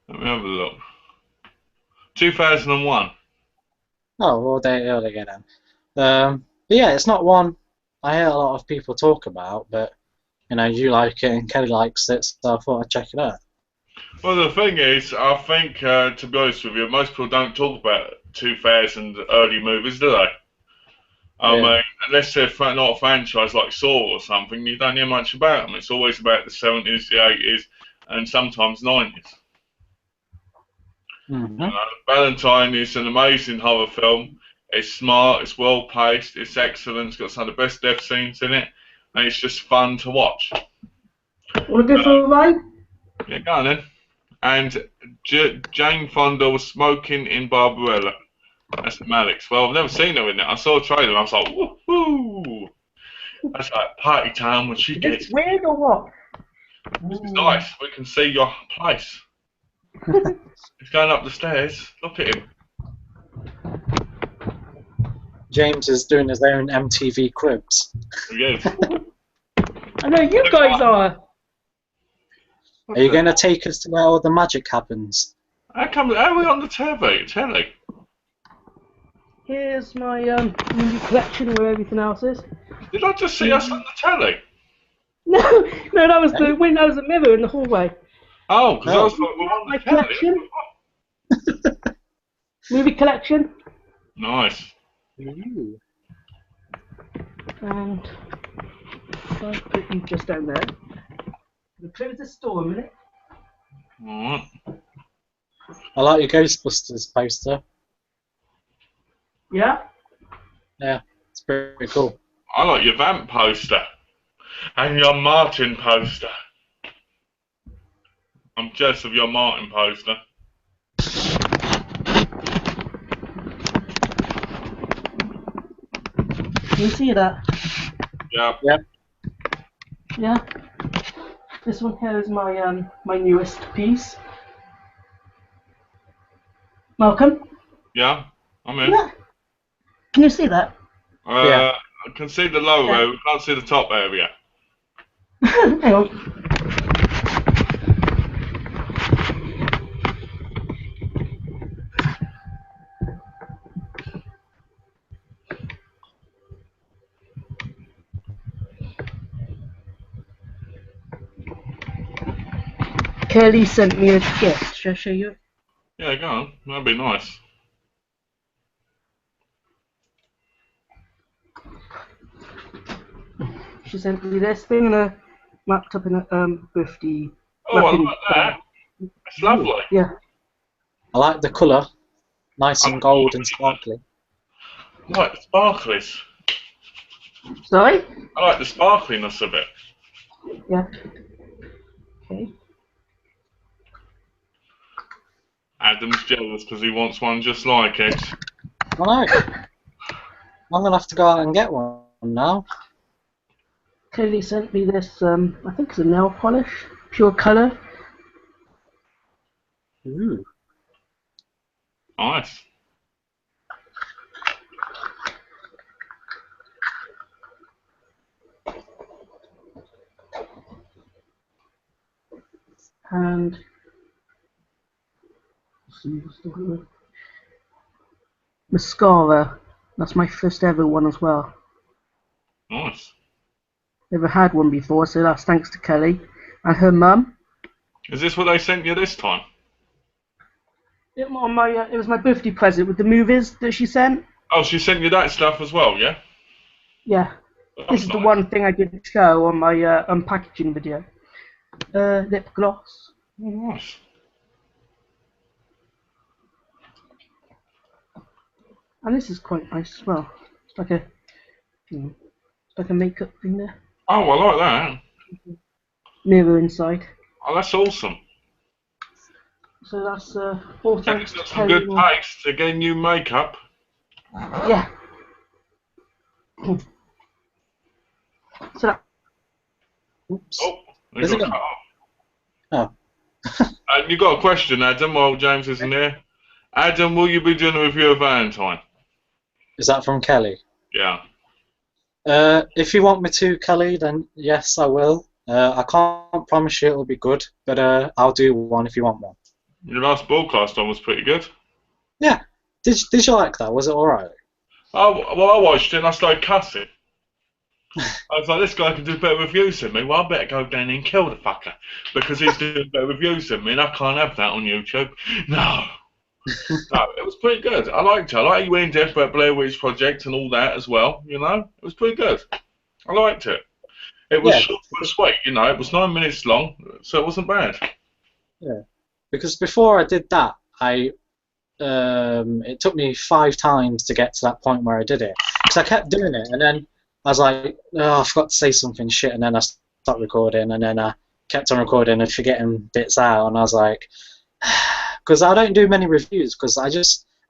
[SPEAKER 1] Let me have a look. 2001.
[SPEAKER 2] Oh, well, there they go then. But yeah, it's not one I hear a lot of people talk about, but you know, you like it and Kelly likes it, so I thought I'd check it out.
[SPEAKER 1] Well, the thing is, I think, to be honest with you, most people don't talk 2000 early movies, do they? I mean, unless they're not a franchise like Saw or something, you don't hear much about them. It's always about the 70s, the 80s, and sometimes 90s. Valentine is an amazing horror film. It's smart, it's well paced, it's excellent, it's got some of the best death scenes in it, and it's just fun to watch.
[SPEAKER 3] Want to go for a ride?
[SPEAKER 1] Yeah, go on then. And Jane Fonda was smoking in Barbarella. That's Malc's. Well, I've never seen her in it. I saw a trailer and I was like, woohoo! That's like party time when she gets.
[SPEAKER 3] Is it weird or what?
[SPEAKER 1] This is nice. We can see your place. He's going up the stairs. Look at him.
[SPEAKER 2] James is doing his own MTV Cribs.
[SPEAKER 1] He is.
[SPEAKER 3] I know you guys are.
[SPEAKER 2] Are you going to take us to where all the magic happens?
[SPEAKER 1] How are we on the telly?
[SPEAKER 3] Here's my movie collection where everything else is.
[SPEAKER 1] Did I just see us on the telly?
[SPEAKER 3] No, that was the window. That was a mirror in the hallway.
[SPEAKER 1] Oh, because I was like, we're on
[SPEAKER 3] My
[SPEAKER 1] the telly.
[SPEAKER 3] collection. Movie collection.
[SPEAKER 1] Nice.
[SPEAKER 2] Ooh.
[SPEAKER 3] And I'll put you just down there. We'll close the store a minute.
[SPEAKER 1] Alright.
[SPEAKER 2] I like your Ghostbusters poster.
[SPEAKER 3] Yeah?
[SPEAKER 2] Yeah, it's pretty cool.
[SPEAKER 1] I like your Vamp poster. And your Martin poster. I'm jealous of your Martin poster.
[SPEAKER 3] Can you see that?
[SPEAKER 1] Yeah.
[SPEAKER 2] Yep.
[SPEAKER 3] Yeah? This one here is my my newest piece. Malcolm?
[SPEAKER 1] Yeah, I'm in.
[SPEAKER 3] Yeah. Can you see that?
[SPEAKER 2] Yeah.
[SPEAKER 1] I can see the logo,
[SPEAKER 3] Yeah.
[SPEAKER 1] we can't see the top area.
[SPEAKER 3] Hang on. Kelly sent me a gift. Shall I show you?
[SPEAKER 1] Yeah, go on. That'd be nice.
[SPEAKER 3] She sent me this thing and wrapped up in a birthday.
[SPEAKER 1] Oh, I like that. It's lovely.
[SPEAKER 3] Yeah.
[SPEAKER 2] I like the colour. Nice and gold and sparkly.
[SPEAKER 1] I like the sparklies.
[SPEAKER 3] Sorry?
[SPEAKER 1] I like the sparkliness of it.
[SPEAKER 3] Yeah. Okay.
[SPEAKER 1] Adam's jealous because he wants one just like it.
[SPEAKER 2] I know. I'm going to have to go out and get one now.
[SPEAKER 3] Kelly sent me this, I think it's a nail polish, pure colour.
[SPEAKER 2] Ooh.
[SPEAKER 1] Nice.
[SPEAKER 3] And let's see what's the word? Mascara. That's my first ever one as well.
[SPEAKER 1] Nice.
[SPEAKER 3] Never had one before, so that's thanks to Kelly and her mum.
[SPEAKER 1] Is this what they sent you this time?
[SPEAKER 3] It was my birthday present with the movies that she sent.
[SPEAKER 1] Oh, she sent you that stuff as well, yeah?
[SPEAKER 3] Yeah.
[SPEAKER 1] That's
[SPEAKER 3] This is the
[SPEAKER 1] nice.
[SPEAKER 3] one thing I didn't show on my unpackaging video. Lip gloss.
[SPEAKER 1] Oh, nice.
[SPEAKER 3] And this is quite nice as well. It's like a makeup thing there.
[SPEAKER 1] Oh, I like that.
[SPEAKER 3] Mirror inside.
[SPEAKER 1] Oh, that's awesome.
[SPEAKER 3] So that's all
[SPEAKER 1] And
[SPEAKER 3] thanks
[SPEAKER 1] it's
[SPEAKER 3] to
[SPEAKER 1] got some
[SPEAKER 3] Kelly.
[SPEAKER 1] good taste to get new makeup.
[SPEAKER 3] Yeah. So that,
[SPEAKER 2] Oops.
[SPEAKER 1] Oh, they
[SPEAKER 2] Is it
[SPEAKER 1] got
[SPEAKER 2] gone?
[SPEAKER 1] cut off.
[SPEAKER 2] Oh.
[SPEAKER 1] And you got a question, Adam, while James isn't here. Adam, will you be doing a review of Valentine?
[SPEAKER 2] Is that from Kelly?
[SPEAKER 1] Yeah.
[SPEAKER 2] If you want me to, Kelly, then yes, I will. I can't promise you it'll be good, but I'll do one if you want one.
[SPEAKER 1] Your last broadcast one was pretty good.
[SPEAKER 2] Yeah. Did you like that? Was it alright?
[SPEAKER 1] Oh, well, I watched it and I started cussing. I was like, this guy can do better reviews than me. Well, I better go down and kill the fucker because he's doing better reviews than me and I can't have that on YouTube. No. No, it was pretty good. I liked it. I like you went in depth about Blair Witch Project and all that as well. You know, it was pretty good. I liked it. It was
[SPEAKER 2] Yeah,
[SPEAKER 1] short but sweet. You know, it was 9 minutes long, so it wasn't bad.
[SPEAKER 2] yeah. Because before I did that, it took me 5 times to get to that point where I did it. Because I kept doing it, and then I was like, oh, I forgot to say something shit, and then I stopped recording, and then I kept on recording and forgetting bits out, and I was like, because I don't do many reviews, because I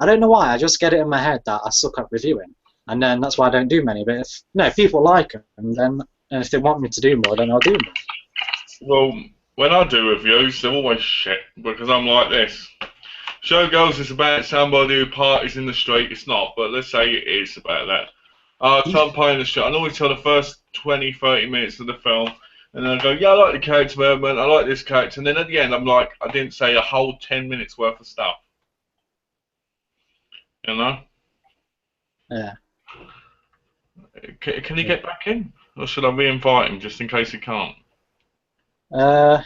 [SPEAKER 2] don't know why, I just get it in my head that I suck at reviewing, and then that's why I don't do many. But if people like them, then and if they want me to do more, then I'll do more.
[SPEAKER 1] Well, when I do reviews, they're always shit because I'm like this. Showgirls is about somebody who parties in the street. It's not, but let's say it is about that. Some party in the street. I always tell the first 20, 30 minutes of the film, and then I go, yeah, I like the character development, I like this character, and then at the end I'm like, I didn't say a whole 10 minutes worth of stuff. You know?
[SPEAKER 2] Yeah.
[SPEAKER 1] Can he get back in? Or should I re-invite him just in case he can't? I'll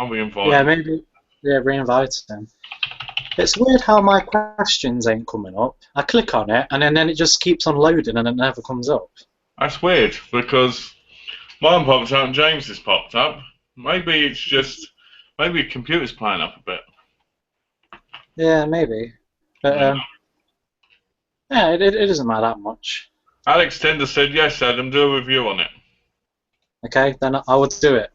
[SPEAKER 1] re-invite him.
[SPEAKER 2] Yeah, maybe. Yeah, re-invite him. It's weird how my questions ain't coming up. I click on it, and then it just keeps on loading, and it never comes up.
[SPEAKER 1] That's weird, because mine pops up and James's popped up. Maybe it's just... Maybe the computer's playing up a bit.
[SPEAKER 2] Yeah, maybe. But, yeah, it doesn't matter that much.
[SPEAKER 1] Alex Tender said, yes, Adam, do a review on it.
[SPEAKER 2] Okay, then I would do it.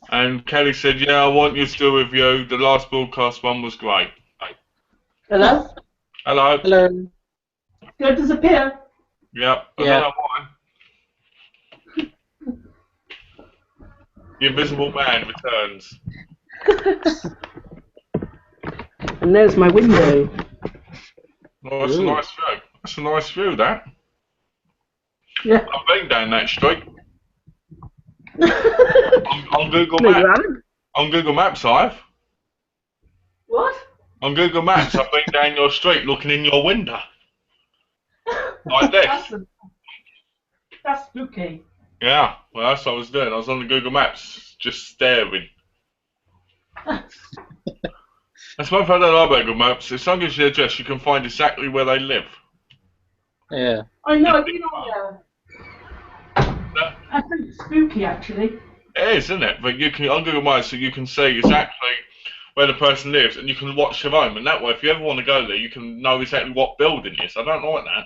[SPEAKER 1] And Kelly said, yeah, I want you to do a review. The last broadcast one was great.
[SPEAKER 3] Hello?
[SPEAKER 1] Hello.
[SPEAKER 2] Hello.
[SPEAKER 3] Did I disappear?
[SPEAKER 1] Yep. I
[SPEAKER 2] Yeah.
[SPEAKER 1] don't know why. The Invisible Man returns.
[SPEAKER 3] And there's my window.
[SPEAKER 1] Oh, that's a nice view. That's a nice view, that.
[SPEAKER 3] Yeah.
[SPEAKER 1] I've been down that street. on Google
[SPEAKER 3] No, you
[SPEAKER 1] Maps.
[SPEAKER 3] haven't.
[SPEAKER 1] On Google Maps, I've.
[SPEAKER 3] What?
[SPEAKER 1] On Google Maps, I've been down your street looking in your window. Like this.
[SPEAKER 3] That's spooky.
[SPEAKER 1] Yeah, well, that's what I was doing. I was on the Google Maps, just staring. That's one thing I don't like about Google Maps. If someone gives you the address, you can find exactly where they live.
[SPEAKER 2] Yeah.
[SPEAKER 3] I know, you know, that's pretty spooky, actually.
[SPEAKER 1] It is, isn't it? But you can on Google Maps, so you can see exactly where the person lives, and you can watch their home. And that way, if you ever want to go there, you can know exactly what building it is. I don't like that.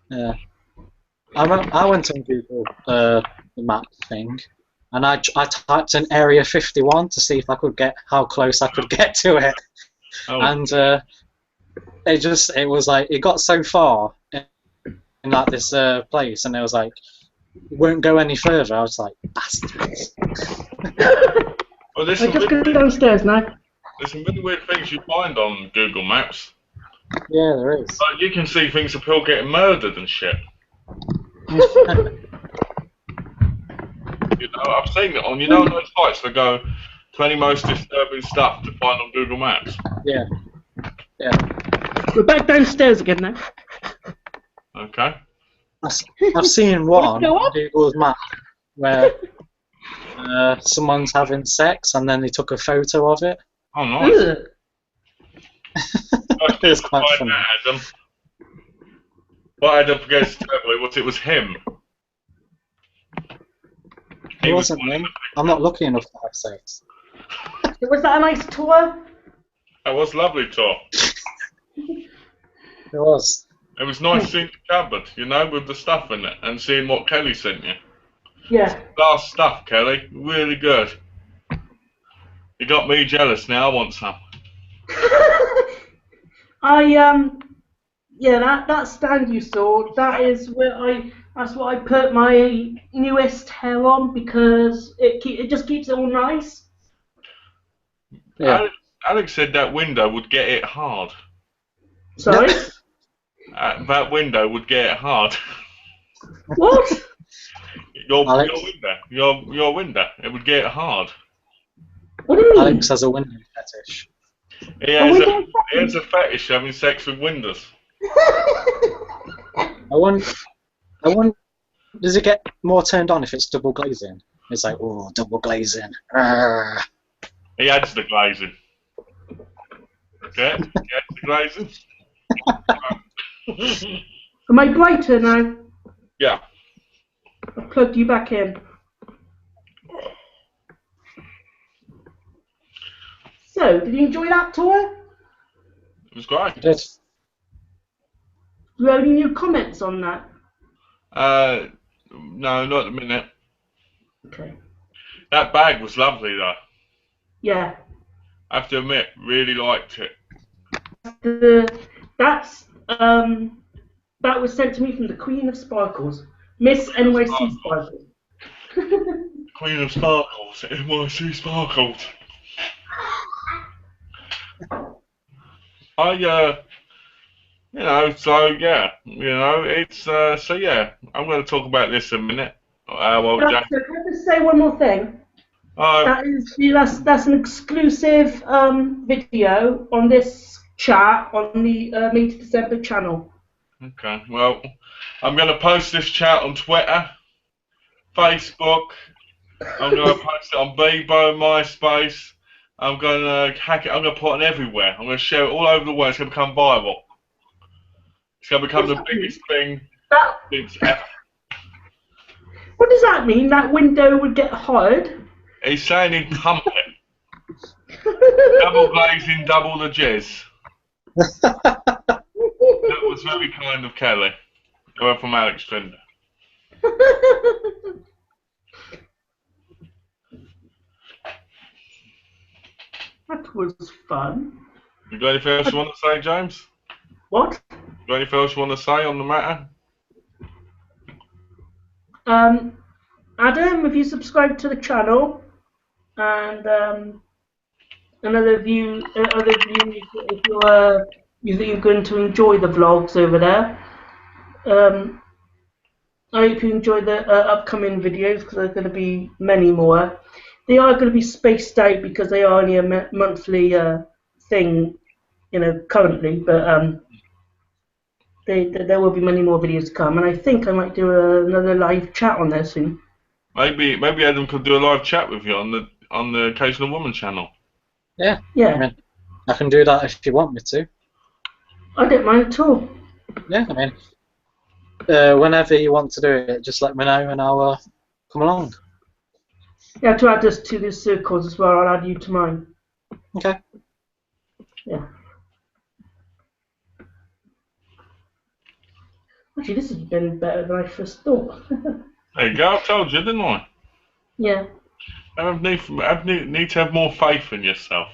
[SPEAKER 2] Yeah. I went on Google the map thing, and I typed in Area 51 to see if I could get how close I could get to it, and it was like it got so far in like this place, and it was like it won't go any further. I was like, bastards.
[SPEAKER 1] Well,
[SPEAKER 3] I just go downstairs now.
[SPEAKER 1] There's some really weird things you find on Google Maps.
[SPEAKER 2] Yeah, there is.
[SPEAKER 1] Like you can see things of people getting murdered and shit. You know, I've seen it on, on those sites that go 20 most disturbing stuff to find on Google Maps.
[SPEAKER 2] Yeah. Yeah.
[SPEAKER 3] We're back downstairs again now.
[SPEAKER 1] Okay.
[SPEAKER 2] I've seen one
[SPEAKER 3] Go
[SPEAKER 2] on
[SPEAKER 3] up?
[SPEAKER 2] Google's map where someone's having sex and then they took a photo of it.
[SPEAKER 1] Oh, nice.
[SPEAKER 3] Ugh.
[SPEAKER 2] It was quite funny.
[SPEAKER 1] Adam. What Adam forgets to tell me was it was him.
[SPEAKER 2] It wasn't me. I'm not lucky enough to have sex.
[SPEAKER 3] Was that a nice tour?
[SPEAKER 1] That was lovely, Tom.
[SPEAKER 2] It was.
[SPEAKER 1] It was nice seeing the cupboard, with the stuff in it, and seeing what Kelly sent you.
[SPEAKER 3] Yeah.
[SPEAKER 1] Last stuff, Kelly. Really good. You got me jealous now. I want some.
[SPEAKER 3] That stand you saw, that's what I put my newest hair on because it just keeps it all nice.
[SPEAKER 2] Yeah.
[SPEAKER 1] Alex said that window would get it hard.
[SPEAKER 3] Sorry?
[SPEAKER 1] That window would get it hard.
[SPEAKER 3] What?
[SPEAKER 1] Your
[SPEAKER 2] Alex?
[SPEAKER 1] window. Your window. It would get it hard.
[SPEAKER 3] What do you mean?
[SPEAKER 2] Alex has a window fetish.
[SPEAKER 1] He has a fetish having sex with windows.
[SPEAKER 2] I wonder, does it get more turned on if it's double glazing? It's like, oh, double glazing. Arrgh.
[SPEAKER 1] He adds the glazing. Okay, he adds the glazing.
[SPEAKER 3] Am I brighter now?
[SPEAKER 1] Yeah.
[SPEAKER 3] I've plugged you back in. So, did you enjoy that tour?
[SPEAKER 1] It was great.
[SPEAKER 2] I did.
[SPEAKER 3] Do you have any new comments on that?
[SPEAKER 1] No, not at the minute.
[SPEAKER 3] Okay.
[SPEAKER 1] That bag was lovely though.
[SPEAKER 3] Yeah.
[SPEAKER 1] I have to admit, really liked it.
[SPEAKER 3] That was sent to me from the Queen of Sparkles, Miss NYC Sparkles.
[SPEAKER 1] Queen of Sparkles, NYC Sparkles. It's so yeah. I'm going to talk about this in a minute. Well,
[SPEAKER 3] Can
[SPEAKER 1] Jack.
[SPEAKER 3] I just say one more thing? That's an exclusive video on this chat on the May to December channel.
[SPEAKER 1] Okay. Well, I'm going to post this chat on Twitter, Facebook. I'm going to post it on Bebo, MySpace. I'm going to hack it. I'm going to put it everywhere. I'm going to share it all over the world. It's going to become viral. It's going to become the biggest thing since ever.
[SPEAKER 3] What does that mean? That window would get hard?
[SPEAKER 1] He's saying he'd pump it. Double glazing, double the jizz. That was very kind of Kelly. Or from Alex Trinder.
[SPEAKER 3] That was fun.
[SPEAKER 1] You got anything else you want to say, James?
[SPEAKER 3] What?
[SPEAKER 1] Got anything else you want to say on the matter?
[SPEAKER 3] Adam, have you subscribed to the channel? And another view, if you think you're going to enjoy the vlogs over there. I hope you enjoy the upcoming videos because there's going to be many more. They are going to be spaced out because they are only a monthly thing, currently. But there will be many more videos to come, and I think I might do another live chat on there soon.
[SPEAKER 1] Maybe Adam could do a live chat with you on the Occasional Woman channel.
[SPEAKER 2] Yeah.
[SPEAKER 3] Yeah.
[SPEAKER 2] I mean, I can do that if you want me to.
[SPEAKER 3] I don't mind at all.
[SPEAKER 2] Yeah, I mean, whenever you want to do it, just let me know and I'll come along.
[SPEAKER 3] You have to add us to the circles as well. I'll add you to mine.
[SPEAKER 2] Okay.
[SPEAKER 3] Yeah. Actually, this has been better than I first thought.
[SPEAKER 1] There you go. I told you, didn't I?
[SPEAKER 3] Yeah.
[SPEAKER 1] I need to have more faith in yourself.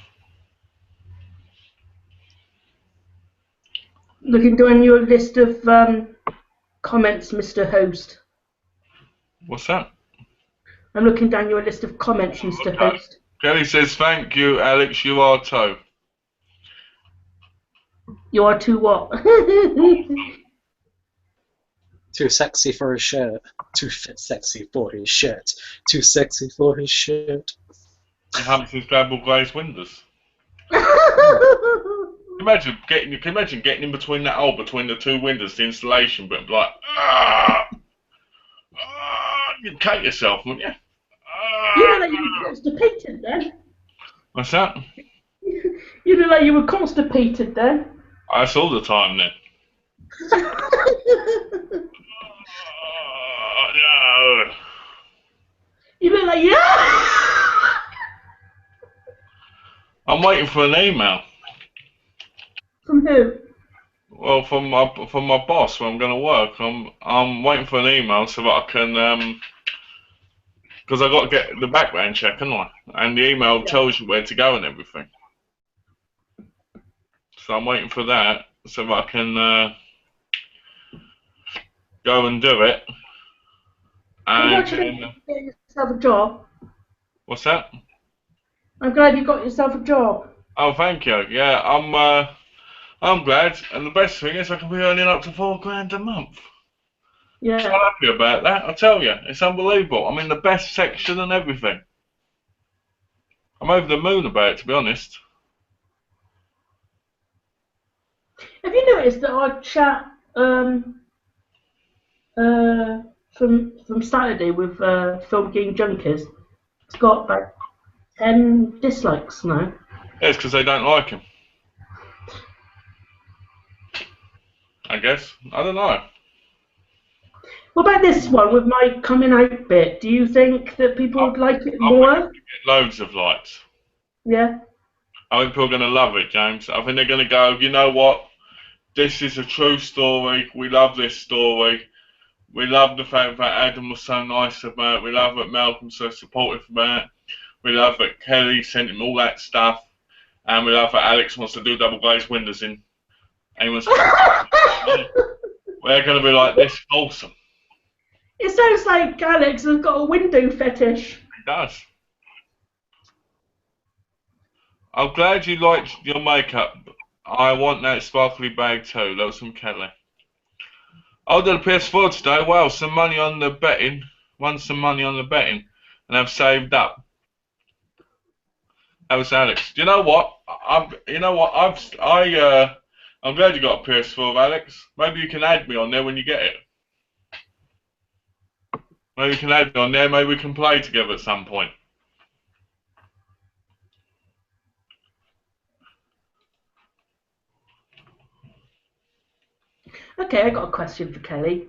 [SPEAKER 3] Looking down your list of comments, Mr. Host.
[SPEAKER 1] What's that?
[SPEAKER 3] I'm looking down your list of comments, Mr. Host.
[SPEAKER 1] Kelly says, "Thank you, Alex. You are too."
[SPEAKER 3] You are too what?
[SPEAKER 2] Too sexy for his shirt. Too sexy for his shirt. Too sexy for his shirt.
[SPEAKER 1] He humps his double glazed windows. Imagine getting in between that hole between the two windows, the installation, but like, you'd cut yourself, wouldn't you?
[SPEAKER 3] You look like you were constipated then.
[SPEAKER 1] What's that?
[SPEAKER 3] You look like you were constipated then.
[SPEAKER 1] That's all the time then. No.
[SPEAKER 3] You look like
[SPEAKER 1] I'm waiting for an email.
[SPEAKER 3] From who?
[SPEAKER 1] Well, from my boss where I'm going to work. I'm waiting for an email so that I can because I got to get the background check, haven't I? And the email tells you where to go and everything. So I'm waiting for that so that I can go and do it. And
[SPEAKER 3] Congratulations, you got yourself a job.
[SPEAKER 1] What's that?
[SPEAKER 3] I'm glad you got yourself a job.
[SPEAKER 1] Oh, thank you. Yeah, I'm glad. And the best thing is I can be earning up to £4 a month.
[SPEAKER 3] Yeah.
[SPEAKER 1] I'm happy about that. I tell you, it's unbelievable. I'm in the best section and everything. I'm over the moon about it, to be honest.
[SPEAKER 3] Have you noticed that our chat from Saturday with Film Game Junkies, it's got like 10 dislikes now.
[SPEAKER 1] Yeah, it's because they don't like him. I guess. I don't know.
[SPEAKER 3] What about this one with my coming out bit? Do you think that people would like it
[SPEAKER 1] I think
[SPEAKER 3] more?
[SPEAKER 1] it's gonna get loads of likes.
[SPEAKER 3] Yeah.
[SPEAKER 1] I think people are going to love it, James. I think they're going to go, you know what? This is a true story. We love this story. We love the fact that Adam was so nice about it. We love that Malcolm's so supportive about it. We love that Kelly sent him all that stuff. And we love that Alex wants to do double glazed windows in. And he wants to we're going to be like, this is awesome.
[SPEAKER 3] It sounds like Alex has got a window fetish.
[SPEAKER 1] It does. I'm glad you liked your makeup. I want that sparkly bag too. That was from Kelly. I did a PS4 today. Wow, some money on the betting. Won some money on the betting, and I've saved up. That was Alex. Do you know what? I'm glad you got a PS4, Alex. Maybe you can add me on there when you get it. Maybe you can add me on there. Maybe we can play together at some point.
[SPEAKER 3] Okay, I got a question for Kelly.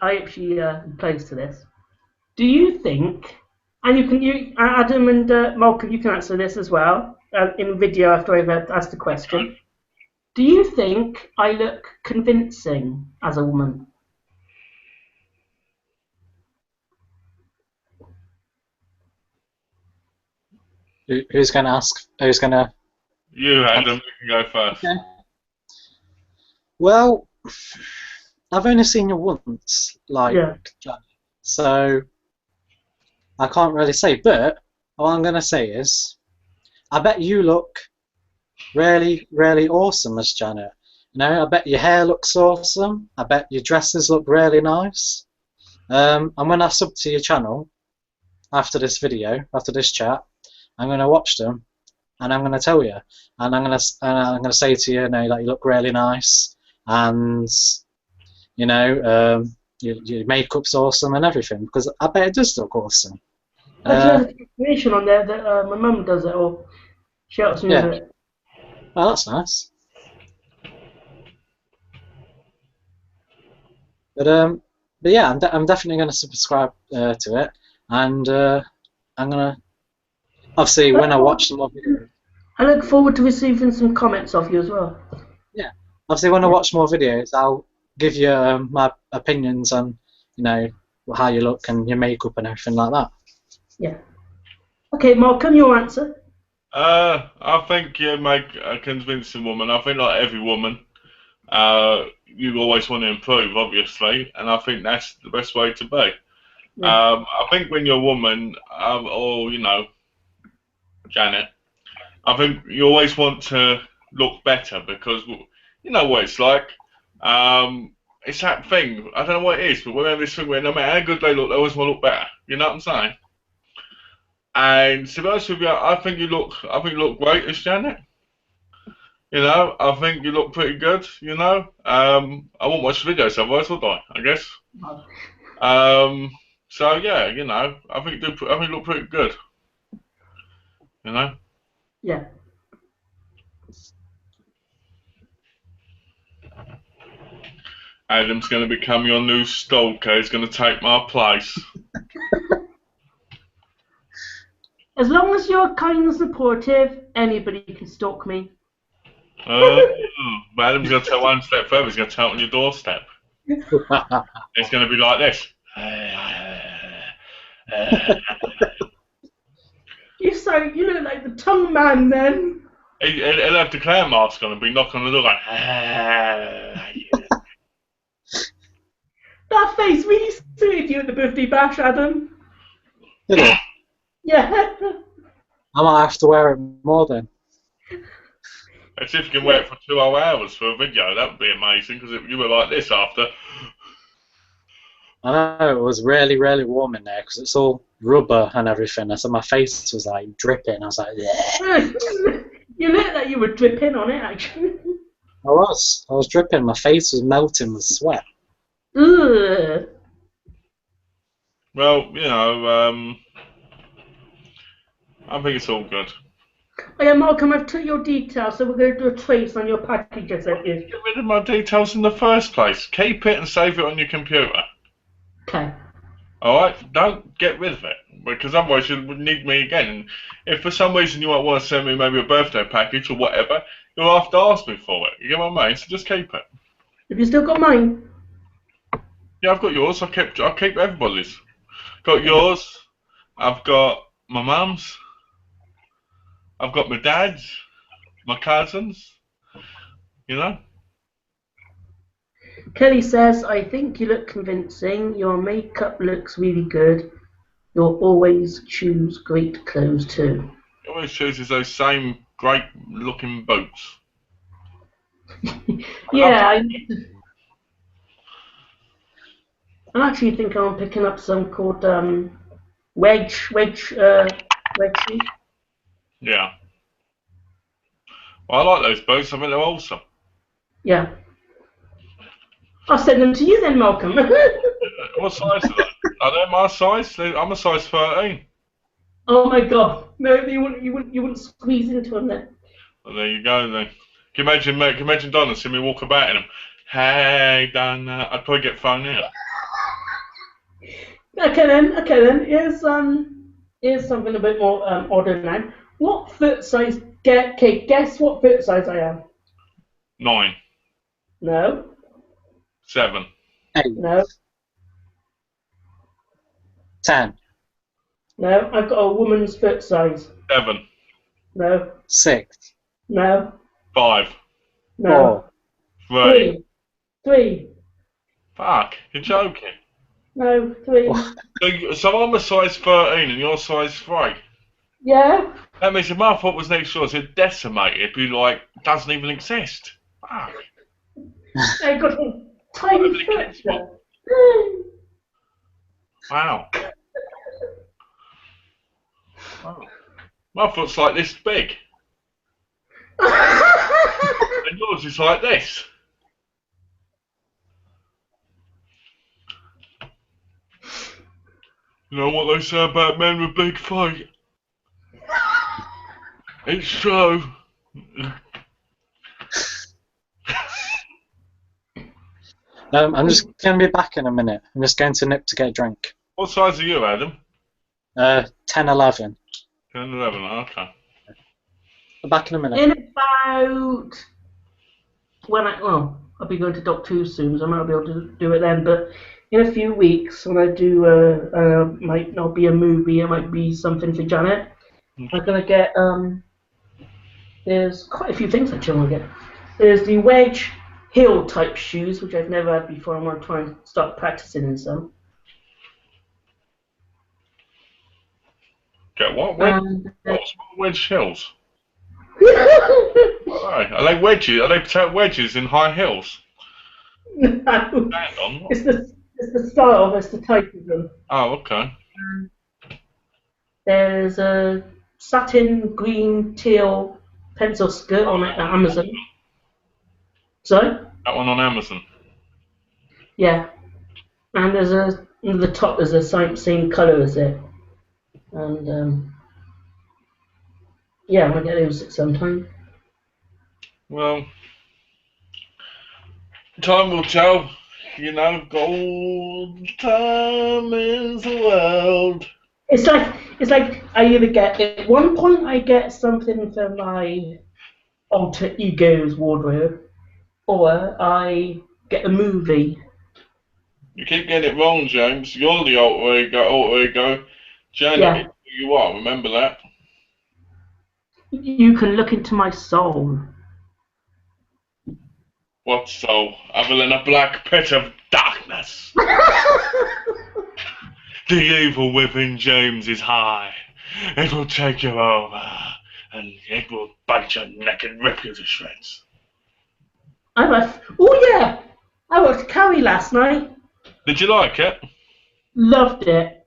[SPEAKER 3] I hope she plays to this. Do you think, and Adam and Malcolm, you can answer this as well in video after I've asked the question. Do you think I look convincing as a woman?
[SPEAKER 2] Who's going to ask? Who's going to?
[SPEAKER 1] You, Adam, you can go first.
[SPEAKER 2] Okay. Well, I've only seen you once, so I can't really say. But what I'm going to say is, I bet you look really, really awesome as Janet. You know, I bet your hair looks awesome. I bet your dresses look really nice. And when I sub to your channel after this video, after this chat, I'm going to watch them, and I'm going to tell you, and I'm going to say to you, that you look really nice, and your makeup's awesome and everything, because I bet it does look awesome.
[SPEAKER 3] There's information on there that my mum does it, or she helps me with it.
[SPEAKER 2] Well, that's nice. But yeah, I'm definitely going to subscribe to it, and I'm going to, obviously, when I watch some more videos.
[SPEAKER 3] I look forward to receiving some comments off you as well.
[SPEAKER 2] Yeah, obviously, when I watch more videos, I'll give you my opinions on, how you look and your makeup and everything like that.
[SPEAKER 3] Yeah. Okay, Malcolm, your answer.
[SPEAKER 1] I think you make a convincing woman. I think like every woman, you always want to improve, obviously, and I think that's the best way to be. Yeah. I think when you're a woman, or Janet, I think you always want to look better because you know what it's like. It's that thing. I don't know what it is, but we have this thing where no matter how good they look, they always want to look better. You know what I'm saying? And to be honest with you, I think you look great as Janet. I think you look pretty good. I won't watch the videos otherwise, would I guess. So yeah, I think you look pretty good.
[SPEAKER 3] Yeah.
[SPEAKER 1] Adam's going to become your new stalker. He's going to take my place.
[SPEAKER 3] As long as you're kind and supportive, anybody can stalk me.
[SPEAKER 1] Adam's going to take one step further. He's going to take on your doorstep. It's going to be like this.
[SPEAKER 3] You look like the tongue man then.
[SPEAKER 1] He'll have the clown mask on and be knocking on the door going,
[SPEAKER 3] That face really suited you at the birthday bash, Adam.
[SPEAKER 2] Did it?
[SPEAKER 3] Yeah.
[SPEAKER 2] I might have to wear it more then.
[SPEAKER 1] Let's see if you can wear it for 2 hours for a video. That would be amazing because you were like this after.
[SPEAKER 2] I know, it was really, really warm in there because it's all rubber and everything. So my face was like dripping. I was like, yeah.
[SPEAKER 3] You looked like you were dripping on it, actually.
[SPEAKER 2] I was dripping. My face was melting with sweat.
[SPEAKER 3] Ugh.
[SPEAKER 1] Well, I think it's all good.
[SPEAKER 3] Oh yeah, Malcolm, I've took your details, so we're going to do a trace on your package I sent you.
[SPEAKER 1] Get rid of my details in the first place. Keep it and save it on your computer.
[SPEAKER 3] Okay.
[SPEAKER 1] Alright? Don't get rid of it. Because otherwise you would need me again. And if for some reason you might want to send me maybe a birthday package or whatever, you'll have to ask me for it. You get what I mean? So just keep it.
[SPEAKER 3] Have you still got mine?
[SPEAKER 1] Yeah, I've got yours. I keep everybody's. Got yours. I've got my mum's. I've got my dad's. My cousins. You know?
[SPEAKER 3] Kelly says, I think you look convincing. Your makeup looks really good. You'll always choose great clothes too.
[SPEAKER 1] He always chooses those same great looking boots.
[SPEAKER 3] Yeah, I actually think I'm picking up some called wedge shoes.
[SPEAKER 1] Yeah. Well, I like those boots. I think they're awesome.
[SPEAKER 3] Yeah. I'll send them to you then, Malcolm.
[SPEAKER 1] What size are they? Are they my size? I'm a size 13.
[SPEAKER 3] Oh my God! No, you wouldn't squeeze into them then.
[SPEAKER 1] Well, there you go then. Can you imagine Donna see me walk about in them? Hey, Donna. I'd probably get phoned out.
[SPEAKER 3] Okay then. Here's something a bit more odder now. What foot size? Okay, guess what foot size I am.
[SPEAKER 1] 9.
[SPEAKER 3] No.
[SPEAKER 1] 7.
[SPEAKER 2] 8.
[SPEAKER 3] No.
[SPEAKER 2] 10.
[SPEAKER 3] No. I've got a woman's foot size.
[SPEAKER 1] 7.
[SPEAKER 3] No.
[SPEAKER 2] 6.
[SPEAKER 3] No.
[SPEAKER 1] 5.
[SPEAKER 3] No.
[SPEAKER 2] 4.
[SPEAKER 1] 3.
[SPEAKER 3] 3.
[SPEAKER 1] Fuck, you're joking.
[SPEAKER 3] No. 3.
[SPEAKER 1] So I'm a size 13 and you're size 3.
[SPEAKER 3] Yeah.
[SPEAKER 1] That means if my foot was next to yours, it'd decimate. It'd be like, doesn't even exist. Fuck.
[SPEAKER 3] I've got a tiny foot.
[SPEAKER 1] Wow. Wow. My foot's like this big. And yours is like this. You know what they say about men with big feet? It's true.
[SPEAKER 2] I'm just going to be back in a minute. I'm just going to nip to get a drink.
[SPEAKER 1] What size are you, Adam?
[SPEAKER 2] 10, 11.
[SPEAKER 1] 10, 11, okay.
[SPEAKER 2] I'm back in a minute.
[SPEAKER 3] In about I'll be going to Doc 2 soon, so I might not be able to do it then. But in a few weeks, when I do, might not be a movie, it might be something for Janet. I'm gonna get there's quite a few things actually I want to get. There's the wedge heel type shoes, which I've never had before. I want to try and start practicing in some.
[SPEAKER 1] Get what? Wedge heels?
[SPEAKER 3] No.
[SPEAKER 1] Are they wedges? Are they potato wedges in high heels? Stand on.
[SPEAKER 3] It's the style, it's the type of them.
[SPEAKER 1] Oh, okay.
[SPEAKER 3] There's a satin green teal pencil skirt on it at Amazon. Sorry?
[SPEAKER 1] That one on Amazon.
[SPEAKER 3] Yeah. And there's the top is the same colour as it. And yeah, I'm gonna get those at some time.
[SPEAKER 1] Well, time will tell. You know, gold time is the world.
[SPEAKER 3] It's like I either get at one point I get something for my alter ego's wardrobe, or I get a movie.
[SPEAKER 1] You keep getting it wrong, James. You're the alter ego. Janet,
[SPEAKER 3] Yeah.
[SPEAKER 1] is who you are. Remember that.
[SPEAKER 3] You can look into my soul.
[SPEAKER 1] What soul? Other than a black pit of darkness. The evil within James is high. It will take you over, and it will bite your neck and rip you to shreds.
[SPEAKER 3] Oh yeah, I watched Carrie last night.
[SPEAKER 1] Did you like it?
[SPEAKER 3] Loved it.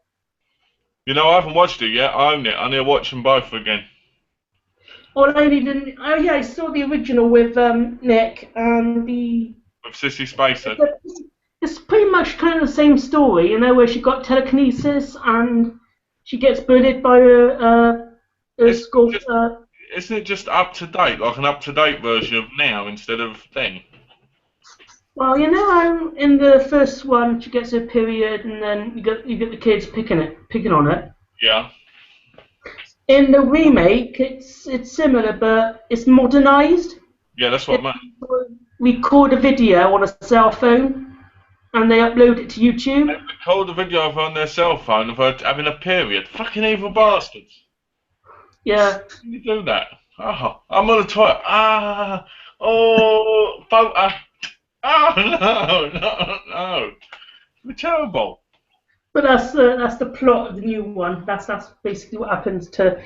[SPEAKER 1] You know, I haven't watched it yet. I own it. I need to watch them both again.
[SPEAKER 3] Oh, I saw the original with Nick and the.
[SPEAKER 1] With Sissy Spacek.
[SPEAKER 3] It's pretty much kind of the same story, you know, where she got telekinesis and she gets bullied by It's called.
[SPEAKER 1] Isn't it just up to date, like an up to date version of now instead of then?
[SPEAKER 3] Well, you know, in the first one, she gets her period, and then you get the kids picking on it.
[SPEAKER 1] Yeah.
[SPEAKER 3] In the remake, it's similar, but it's modernized.
[SPEAKER 1] Yeah, that's what I meant.
[SPEAKER 3] Record a video on a cell phone, and they upload it to YouTube.
[SPEAKER 1] They record a video of her on their cell phone of her having a period. Fucking evil bastards.
[SPEAKER 3] Yeah.
[SPEAKER 1] How can you do that? Oh, I'm on the toilet. Photo. Oh no. They're terrible.
[SPEAKER 3] But that's the plot of the new one. That's basically what happens to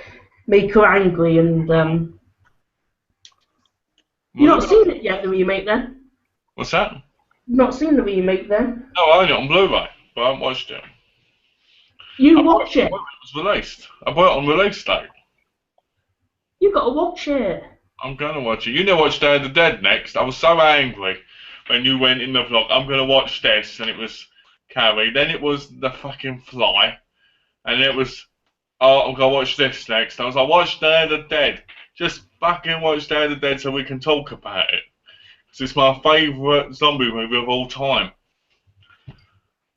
[SPEAKER 3] make her angry, and you've not seen it yet, the remake, then?
[SPEAKER 1] What's that?
[SPEAKER 3] You've not seen the remake, then?
[SPEAKER 1] No, I own it on Blu-ray, but I haven't watched it.
[SPEAKER 3] You watch it.
[SPEAKER 1] When it was released. I bought it on release day.
[SPEAKER 3] You got to watch it.
[SPEAKER 1] I'm gonna watch it. You know, watch Day of the Dead next. I was so angry when you went in the vlog. I'm gonna watch this, and it was Carrie. Then it was The fucking Fly, and it was, oh, I'm gonna watch this next. I was like, watch Day of the Dead. Just fucking watch Day of the Dead so we can talk about it. Because it's my favourite zombie movie of all time.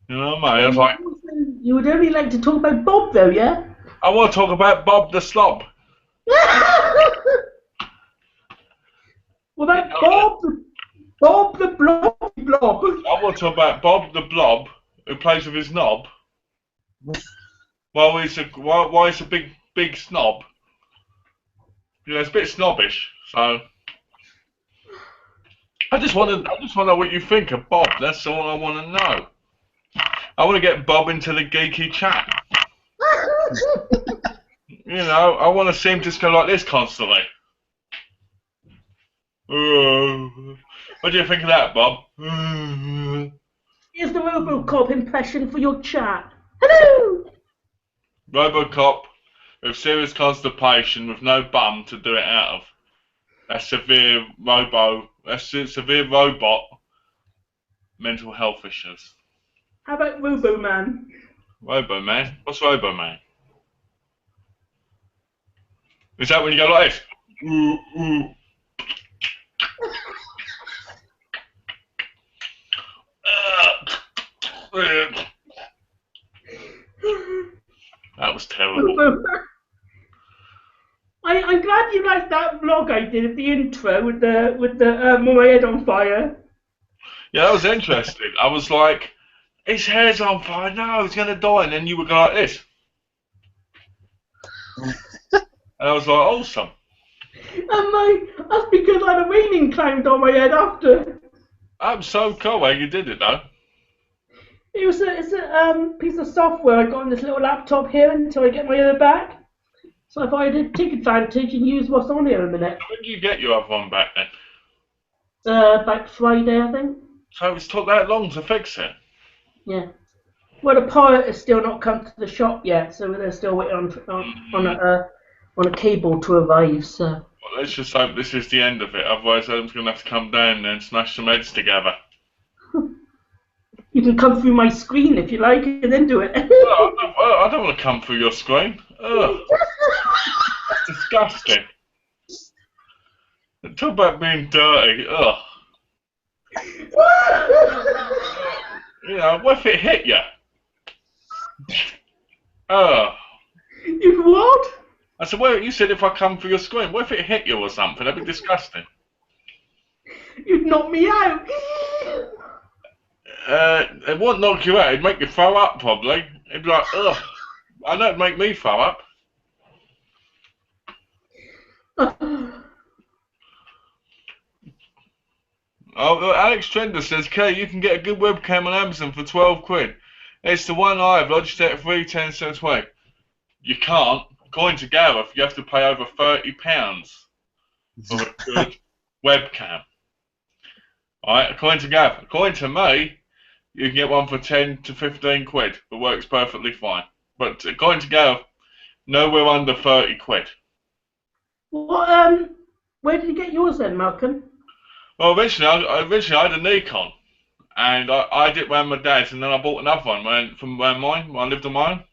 [SPEAKER 1] You know, mate. I was like,
[SPEAKER 3] you would only like to talk about Bob, though, yeah?
[SPEAKER 1] I want to talk about Bob the Slob.
[SPEAKER 3] What about Bob the Blob?
[SPEAKER 1] I want to talk about Bob the Blob, who plays with his knob. Why he's a big snob. You know, it's a bit snobbish. So I just want to know what you think of Bob. That's all I want to know. I want to get Bob into the geeky chat. You know, I want to see him just go like this constantly. What do you think of that, Bob?
[SPEAKER 3] Here's the Robocop impression for your chat. Hello!
[SPEAKER 1] Robocop with serious constipation with no bum to do it out of. That's severe robot mental health issues.
[SPEAKER 3] How about Roboman?
[SPEAKER 1] Roboman? What's Roboman? Is that when you go like this? That was terrible.
[SPEAKER 3] I'm glad you liked that vlog I did at the intro with my head on fire.
[SPEAKER 1] Yeah, that was interesting. I was like, his hair's on fire. No, he's gonna die. And then you were going like this. And I was like, awesome.
[SPEAKER 3] And that's because I had a raining cloud on my head after.
[SPEAKER 1] I'm so cool how you did it though.
[SPEAKER 3] It's a piece of software I got on this little laptop here until I get my other back. So I thought I'd take advantage and use what's on here a minute.
[SPEAKER 1] When did you get your other one back then?
[SPEAKER 3] About Friday, I think.
[SPEAKER 1] So it's took that long to fix it?
[SPEAKER 3] Yeah. Well, the part has still not come to the shop yet, so they're still waiting on a cable to arrive. So.
[SPEAKER 1] Well, let's just hope this is the end of it. Otherwise, Adam's gonna have to come down and smash some heads together.
[SPEAKER 3] You can come through my screen if you like, and then do it.
[SPEAKER 1] I don't want to come through your screen. Ugh. That's disgusting. Talk about being dirty. Ugh. You know, what if it hit you? Ugh.
[SPEAKER 3] You what?
[SPEAKER 1] I said, well, you said if I come through your screen, what if it hit you or something? That'd be disgusting.
[SPEAKER 3] You'd knock me out.
[SPEAKER 1] It won't knock you out. It'd make you throw up, probably. It'd be like, ugh. I know it'd make me throw up. Oh, Alex Trender says, Kay, you can get a good webcam on Amazon for 12 quid. It's the one I have, Logitech 310 away. You can't. According to Gareth, you have to pay over £30 for a good webcam. Alright, according to Gareth. According to me, you can get one for 10 to 15 quid. It works perfectly fine. But according to Gareth, nowhere under 30 quid.
[SPEAKER 3] What, where did you get yours then, Malcolm?
[SPEAKER 1] Well, originally I had a Nikon, and I did it around my dad's, and then I bought another one from around mine, when I lived on my own.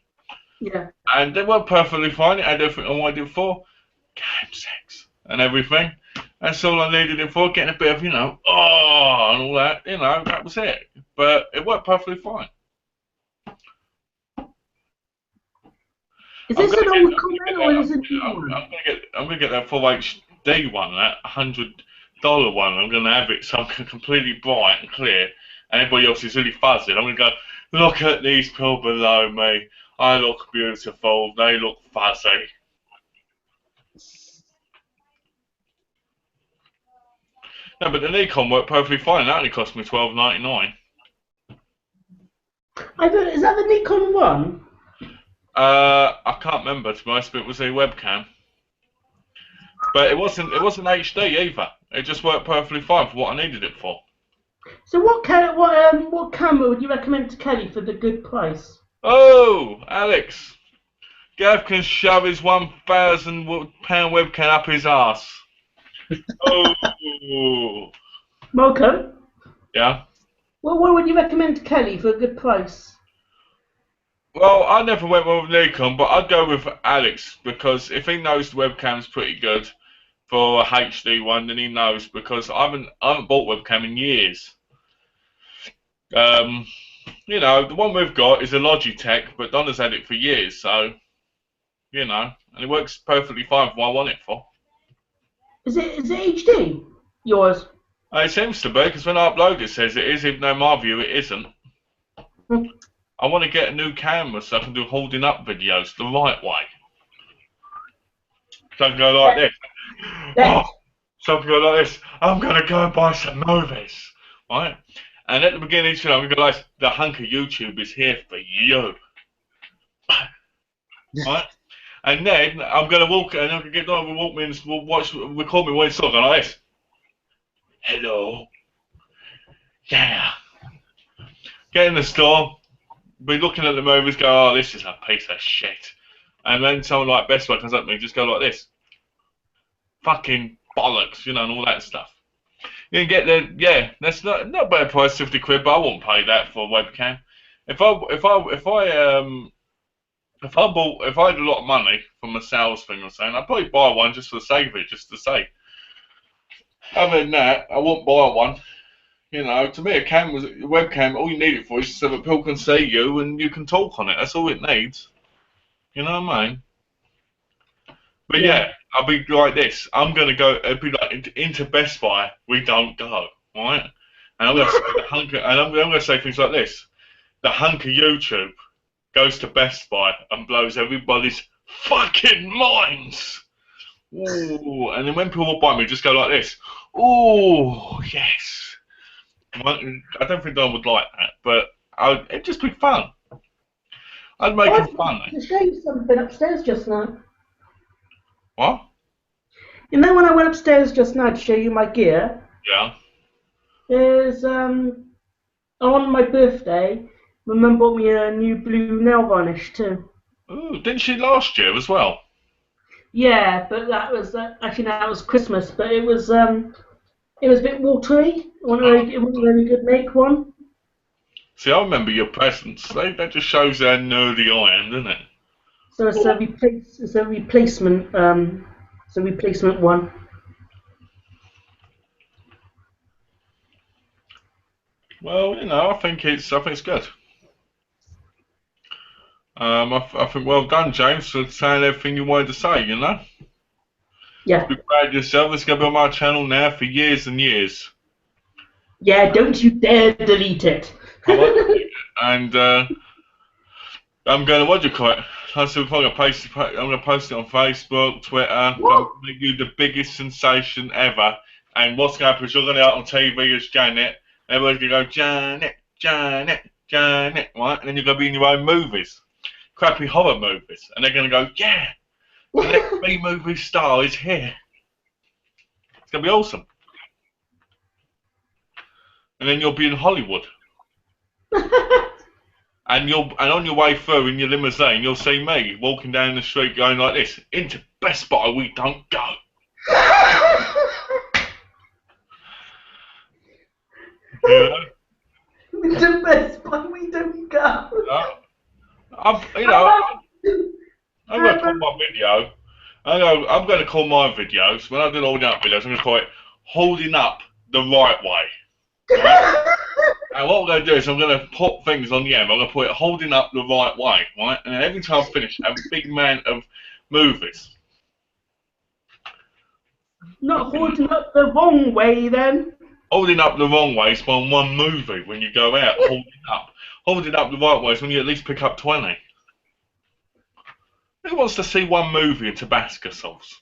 [SPEAKER 3] Yeah.
[SPEAKER 1] And they were perfectly fine. It had everything I wanted it for. Game sex and everything. That's all I needed it for. Getting a bit of, and all that. That was it. But it worked perfectly fine.
[SPEAKER 3] Is
[SPEAKER 1] I'm
[SPEAKER 3] this
[SPEAKER 1] gonna
[SPEAKER 3] an
[SPEAKER 1] get,
[SPEAKER 3] old
[SPEAKER 1] I'm gonna get
[SPEAKER 3] comment or
[SPEAKER 1] that.
[SPEAKER 3] is it a new one?
[SPEAKER 1] I'm gonna get that full HD one, that $100 one. I'm gonna have it so I'm completely bright and clear, and everybody else is really fuzzy. I'm gonna go, look at these people below me. I look beautiful. They look fuzzy. No, but the Nikon worked perfectly fine. That only cost me $12.99.
[SPEAKER 3] Is that the Nikon one?
[SPEAKER 1] I can't remember to be honest, but it was a webcam. But it wasn't HD either. It just worked perfectly fine for what I needed it for.
[SPEAKER 3] So what camera would you recommend to Kelly for the good price?
[SPEAKER 1] Oh, Alex, Gav can shove his £1,000 webcam up his ass. Oh,
[SPEAKER 3] Malcolm,
[SPEAKER 1] yeah.
[SPEAKER 3] what would you recommend to Kelly for a good price?
[SPEAKER 1] Well, I never went with Nikon, but I'd go with Alex because if he knows the webcam's pretty good for a HD one, then he knows because I haven't bought webcam in years. Um, the one we've got is a Logitech, but Donna's had it for years, so and it works perfectly fine for what I want it for.
[SPEAKER 3] Is it HD? Yours?
[SPEAKER 1] It seems to be because when I upload it says it is, even though my view it isn't.
[SPEAKER 3] Hmm.
[SPEAKER 1] I want to get a new camera so I can do holding up videos the right way. So I can go like this. Oh,
[SPEAKER 3] Left.
[SPEAKER 1] so I can go like this. I'm gonna go and buy some movies, right? And at the beginning, I'm gonna go like, the hunk of YouTube is here for you, right? And then I'm gonna walk, and I'm gonna get down and walk me and record me when it's talking like this. Hello, yeah. Get in the store, be looking at the movies, go, oh, this is a piece of shit. And then someone like Best Buy comes up to me, just go like this. Fucking bollocks, and all that stuff. You can get the, yeah, that's not a bad price, 50 quid, but I won't pay that for a webcam. If I had a lot of money from a sales thing or something, I'd probably buy one just for the sake of it, just to say. Other than that, I won't buy one. To me, a webcam, all you need it for is so that people can see you and you can talk on it. That's all it needs. You know what I mean? But yeah, I'll be like this. I'm gonna go. It'll be like into Best Buy. We don't go, right? And I'm gonna say I'm gonna say things like this. The hunk of YouTube goes to Best Buy and blows everybody's fucking minds. Ooh, and then when people walk by me, just go like this. Ooh, yes. I don't think I would like that, but it'd just be fun. I'd make it funny.
[SPEAKER 3] To show you something upstairs just now.
[SPEAKER 1] What?
[SPEAKER 3] You know when I went upstairs just now to show you my gear,
[SPEAKER 1] Yeah.
[SPEAKER 3] there's on my birthday, my mum bought me a new blue nail varnish too.
[SPEAKER 1] Ooh, didn't she last year as well?
[SPEAKER 3] Yeah, but that was actually that was Christmas, but it was a bit watery. It wasn't a very good make one.
[SPEAKER 1] See, I remember your presents. That just shows how nerdy I am, doesn't it?
[SPEAKER 3] So it's a replacement one.
[SPEAKER 1] Well, I think it's good. I think well done, James, for saying everything you wanted to say.
[SPEAKER 3] Yeah.
[SPEAKER 1] Be proud of yourself. It's going to be on my channel now for years and years.
[SPEAKER 3] Yeah, don't you dare delete it.
[SPEAKER 1] And I'm going to, what do you call it? I'm going to post it on Facebook, Twitter. I'm going to make you the biggest sensation ever. And what's going to happen is you're going to be out on TV as Janet. Everybody's going to go, Janet, Janet, Janet, right? And then you're going to be in your own movies. Crappy horror movies. And they're going to go, yeah, the next B-movie star is here. It's going to be awesome. And then you'll be in Hollywood. And on your way through in your limousine, you'll see me walking down the street going like this. Into Best Buy we don't go.
[SPEAKER 3] Into Best Buy we don't go.
[SPEAKER 1] I'm I'm going to call my video. I'm going to call my videos, when I do holding up videos, I'm going to call it Holding Up the Right Way. Right? And what I'm going to do is I'm going to put things on the end. I'm going to put it Holding Up the Right Way, right? And every time I finish, I have a big amount of movies.
[SPEAKER 3] Not holding up the wrong way, then.
[SPEAKER 1] Holding up the wrong way is on one movie when you go out, holding up. Holding up the right way is when you at least pick up 20. Who wants to see one movie in Tabasco sauce?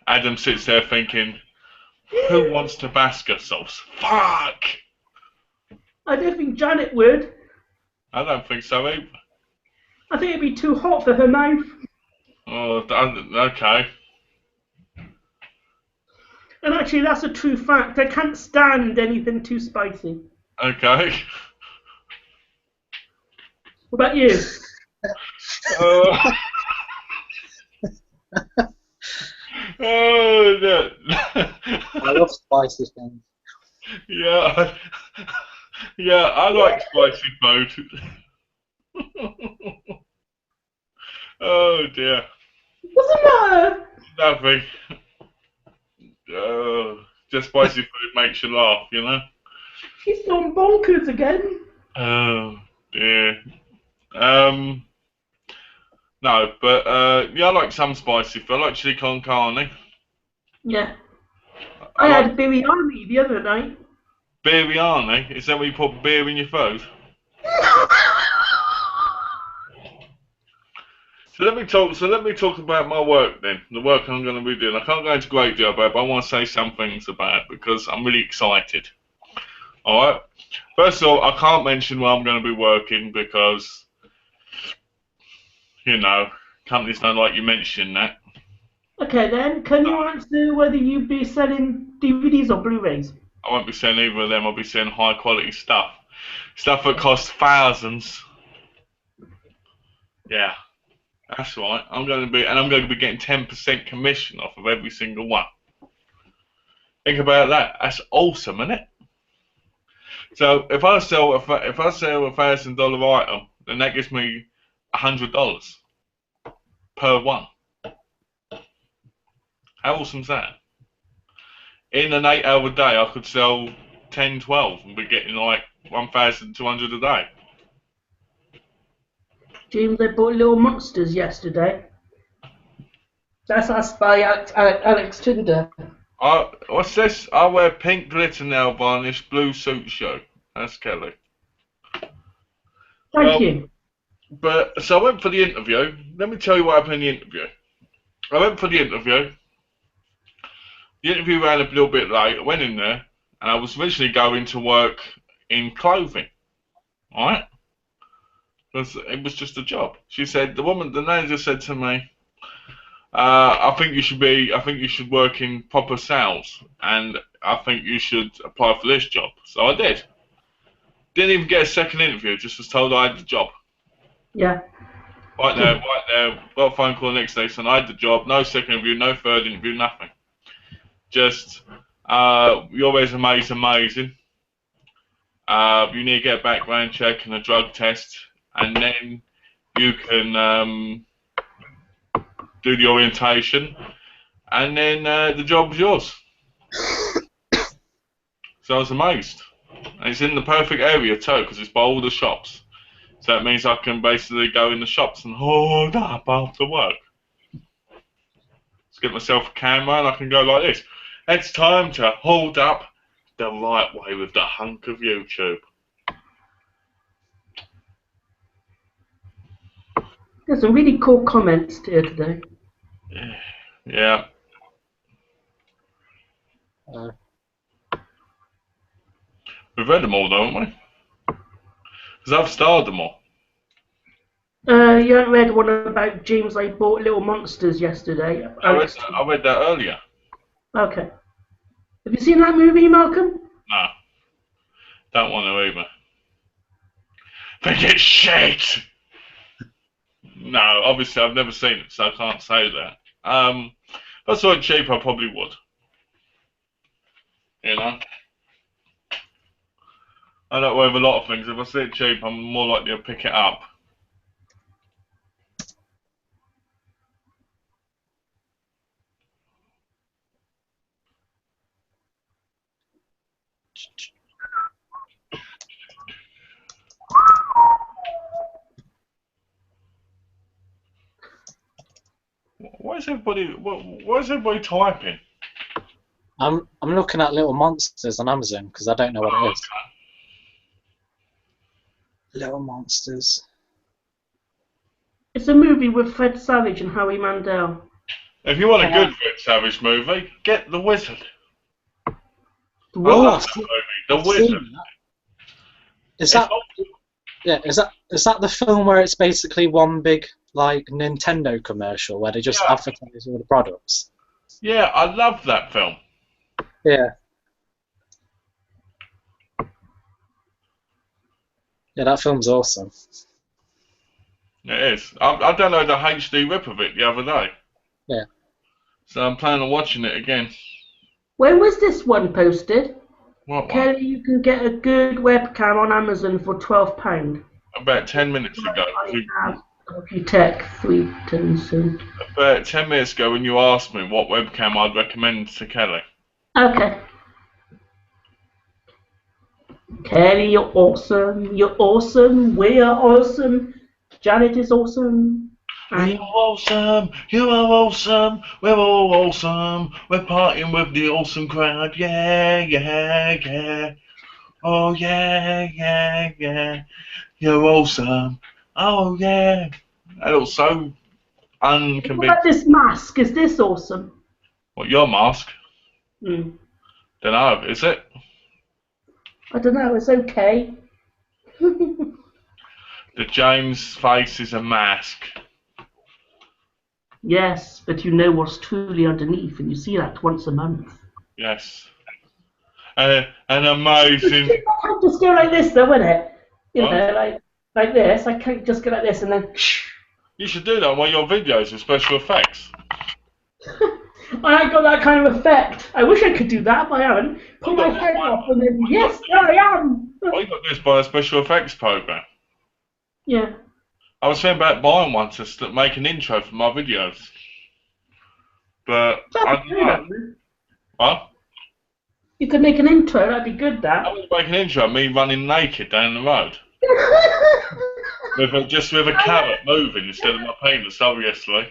[SPEAKER 1] Adam sits there thinking, who wants Tabasco sauce? Fuck!
[SPEAKER 3] I don't think Janet would.
[SPEAKER 1] I don't think so either.
[SPEAKER 3] I think it'd be too hot for her mouth.
[SPEAKER 1] Oh, okay.
[SPEAKER 3] And actually, that's a true fact. I can't stand anything too spicy.
[SPEAKER 1] Okay.
[SPEAKER 3] What about you?
[SPEAKER 1] Oh, no.
[SPEAKER 2] I love spicy things.
[SPEAKER 1] Yeah, yeah, I like spicy food. Oh dear.
[SPEAKER 3] What's the matter?
[SPEAKER 1] Nothing. Just spicy food makes you laugh, you know?
[SPEAKER 3] She's gone bonkers again.
[SPEAKER 1] Oh dear. No, but yeah, I like some spicy food. I like chili con carne.
[SPEAKER 3] Yeah. I had biryani the other night.
[SPEAKER 1] Biryani? Is that where you put beer in your food? So let me talk about my work then. The work I'm going to be doing. I can't go into great deal about it, but I want to say some things about it because I'm really excited. All right. First of all, I can't mention where I'm going to be working because, you know, companies don't like you mentioning that.
[SPEAKER 3] Okay then, can you answer whether you'd be selling DVDs or Blu-rays?
[SPEAKER 1] I won't be selling either of them. I'll be selling high quality stuff. Stuff that costs thousands. Yeah. That's right. I'm going to be getting 10% commission off of every single one. Think about that. That's awesome, isn't it? So if I sell a $1,000 item, then that gives me $100 per one. How awesome is that? In an 8-hour day, I could sell 10, 12 and be getting like 1,200 a day.
[SPEAKER 3] James, they bought Little Monsters yesterday. That's us by Alex Tinder.
[SPEAKER 1] What's this? I wear pink glitter nail varnish, blue suit shirt. That's Kelly.
[SPEAKER 3] Thank you.
[SPEAKER 1] But so I went for the interview. Let me tell you what happened in the interview. I went for the interview. The interview ran a little bit late. I went in there, and I was originally going to work in clothing. All right? Because it was just a job. She said, the manager said to me, I think you should work in proper sales, and I think you should apply for this job. So I did. Didn't even get a second interview, just was told I had the job.
[SPEAKER 3] Yeah.
[SPEAKER 1] Right there. Got a phone call the next day saying I had the job, no second interview, no third interview, nothing. Just, your resume is amazing. You need to get a background check and a drug test, and then you can do the orientation, and then the job's yours. So I was amazed. And it's in the perfect area too, because it's by all the shops. So that means I can basically go in the shops and hold up after work. Let's get myself a camera and I can go like this. It's time to hold up the right way with the hunk of YouTube.
[SPEAKER 3] There's some really cool comments here today.
[SPEAKER 1] Yeah. We've read them all, don't we? Because I've starred them all.
[SPEAKER 3] You haven't read one about James I bought Little Monsters yesterday.
[SPEAKER 1] I read that earlier.
[SPEAKER 3] Okay. Have you seen that movie, Malcolm?
[SPEAKER 1] No. Don't want to either. Think it's shit! No, obviously I've never seen it, so I can't say that. If I saw it cheap, I probably would. You know? I don't with a lot of things. If I see it cheap, I'm more likely to pick it up. Why is everybody typing?
[SPEAKER 2] I'm looking at Little Monsters on Amazon because I don't know what it is. Little Monsters.
[SPEAKER 3] It's a movie with Fred Savage and Howie Mandel.
[SPEAKER 1] If you want a good Fred Savage movie, get The Wizard.
[SPEAKER 3] What?
[SPEAKER 1] The Wizard.
[SPEAKER 2] Is that? Yeah, is that the film where it's basically one big like Nintendo commercial where they just advertise all the products?
[SPEAKER 1] Yeah, I love that film.
[SPEAKER 2] Yeah. Yeah, that film's awesome.
[SPEAKER 1] It is. I downloaded the HD rip of it the other day.
[SPEAKER 2] Yeah.
[SPEAKER 1] So I'm planning on watching it again.
[SPEAKER 3] When was this one posted?
[SPEAKER 1] What one?
[SPEAKER 3] Kelly, you can get a good webcam on Amazon for £12.
[SPEAKER 1] About 10 minutes ago.
[SPEAKER 3] If you take 3 tons soon.
[SPEAKER 1] About 10 minutes ago when you asked me what webcam I'd recommend to Kelly.
[SPEAKER 3] Okay. Kelly, you're awesome. You're awesome. We are awesome. Janet is awesome.
[SPEAKER 1] We are awesome. You are awesome. We're all awesome. We're partying with the awesome crowd. Yeah, yeah, yeah. Oh, yeah, yeah, yeah. You're awesome. Oh, yeah. That looks so unconvincing.
[SPEAKER 3] What about this mask? Is this awesome?
[SPEAKER 1] What, your mask?
[SPEAKER 3] Mm.
[SPEAKER 1] Dunno, is it?
[SPEAKER 3] I don't know. It's okay.
[SPEAKER 1] The James face is a mask.
[SPEAKER 3] Yes, but you know what's truly underneath, and you see that once a month.
[SPEAKER 1] Yes. An amazing.
[SPEAKER 3] I can't just go like this, though, wouldn't it? You know, like this. I can't just go like this and then.
[SPEAKER 1] You should do that on one of your videos with special effects.
[SPEAKER 3] I ain't got that kind of effect. I wish I could do that, but I haven't. Pull my head off and then, yes, there I am!
[SPEAKER 1] I got this by a special effects program.
[SPEAKER 3] Yeah.
[SPEAKER 1] I was thinking about buying one to make an intro for my videos. But I don't know. What?
[SPEAKER 3] You could make an intro, that'd be good, that.
[SPEAKER 1] I would make an intro of me running naked down the road. Just with a carrot moving instead of my penis, obviously.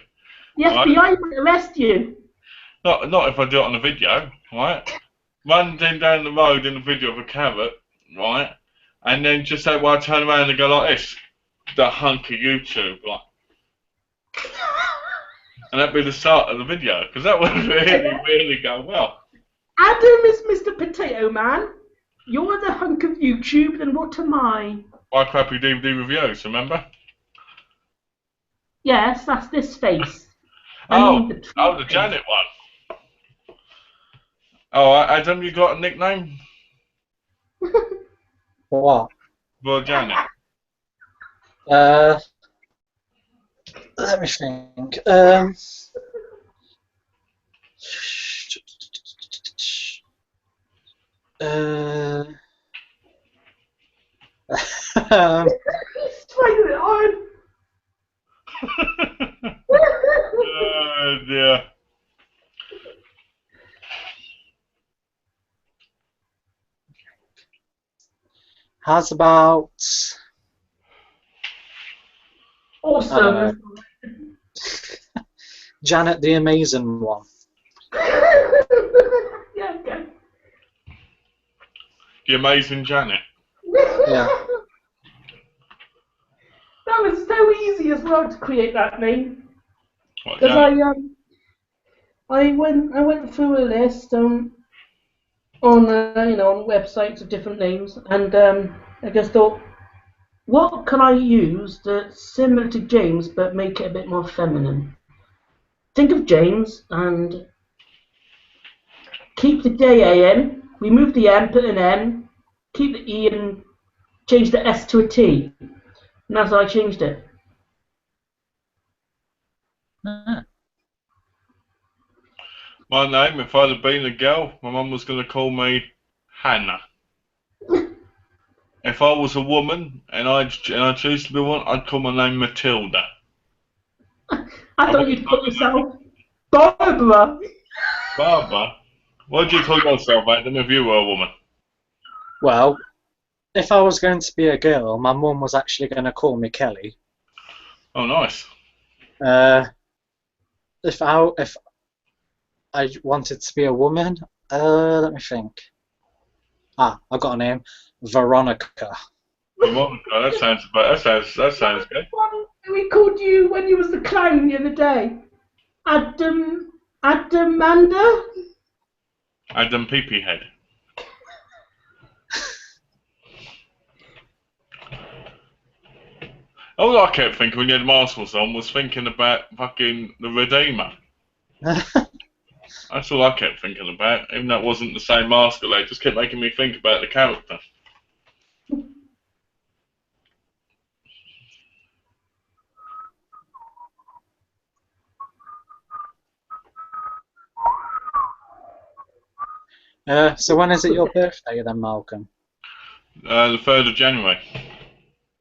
[SPEAKER 3] The FBI might arrest you.
[SPEAKER 1] Not if I do it on a video, right? Running down the road in a video of a carrot, right? And then just say, well, I turn around and go like this. The hunk of YouTube, like. And that'd be the start of the video, because that would really go well.
[SPEAKER 3] Adam is Mr. Potato Man. You're the hunk of YouTube, then what am I?
[SPEAKER 1] My crappy DVD reviews, remember?
[SPEAKER 3] Yes, that's this face.
[SPEAKER 1] The Janet one. Oh, Adam, you got a nickname?
[SPEAKER 2] What?
[SPEAKER 1] For Janet.
[SPEAKER 2] Let me think.
[SPEAKER 3] Trying it on.
[SPEAKER 1] Oh dear.
[SPEAKER 2] How's about
[SPEAKER 3] Awesome.
[SPEAKER 2] Janet the Amazing one?
[SPEAKER 3] Yeah, okay.
[SPEAKER 1] The Amazing Janet.
[SPEAKER 2] Yeah.
[SPEAKER 3] That was so easy as well to create that name.
[SPEAKER 1] What,
[SPEAKER 3] Because
[SPEAKER 1] Janet?
[SPEAKER 3] I went through a list on websites of different names, and I just thought, what can I use that's similar to James but make it a bit more feminine? Think of James and keep the J-A in, remove the M, put an N, keep the E and change the S to a T. And that's how I changed it.
[SPEAKER 1] My name, if I'd have been a girl, my mum was going to call me Hannah. If I was a woman and I choose to be one, I'd call my name Matilda.
[SPEAKER 3] I thought you'd call yourself Barbara.
[SPEAKER 1] Barbara? What'd you call yourself, Adam, if you were a woman?
[SPEAKER 2] Well, if I was going to be a girl, my mum was actually going to call me Kelly.
[SPEAKER 1] Oh, nice.
[SPEAKER 2] If I wanted to be a woman, let me think. I got a name, Veronica.
[SPEAKER 1] Veronica, that sounds good.
[SPEAKER 3] We called you when you was the clown the other day. Adamanda?
[SPEAKER 1] Adam Peepee Head. All I kept thinking when you had Marshall's on was thinking about fucking the Redeemer. That's all I kept thinking about, even though it wasn't the same mask, it just kept making me think about the character.
[SPEAKER 2] So when is it your birthday then, Malcolm?
[SPEAKER 1] The 3rd of January.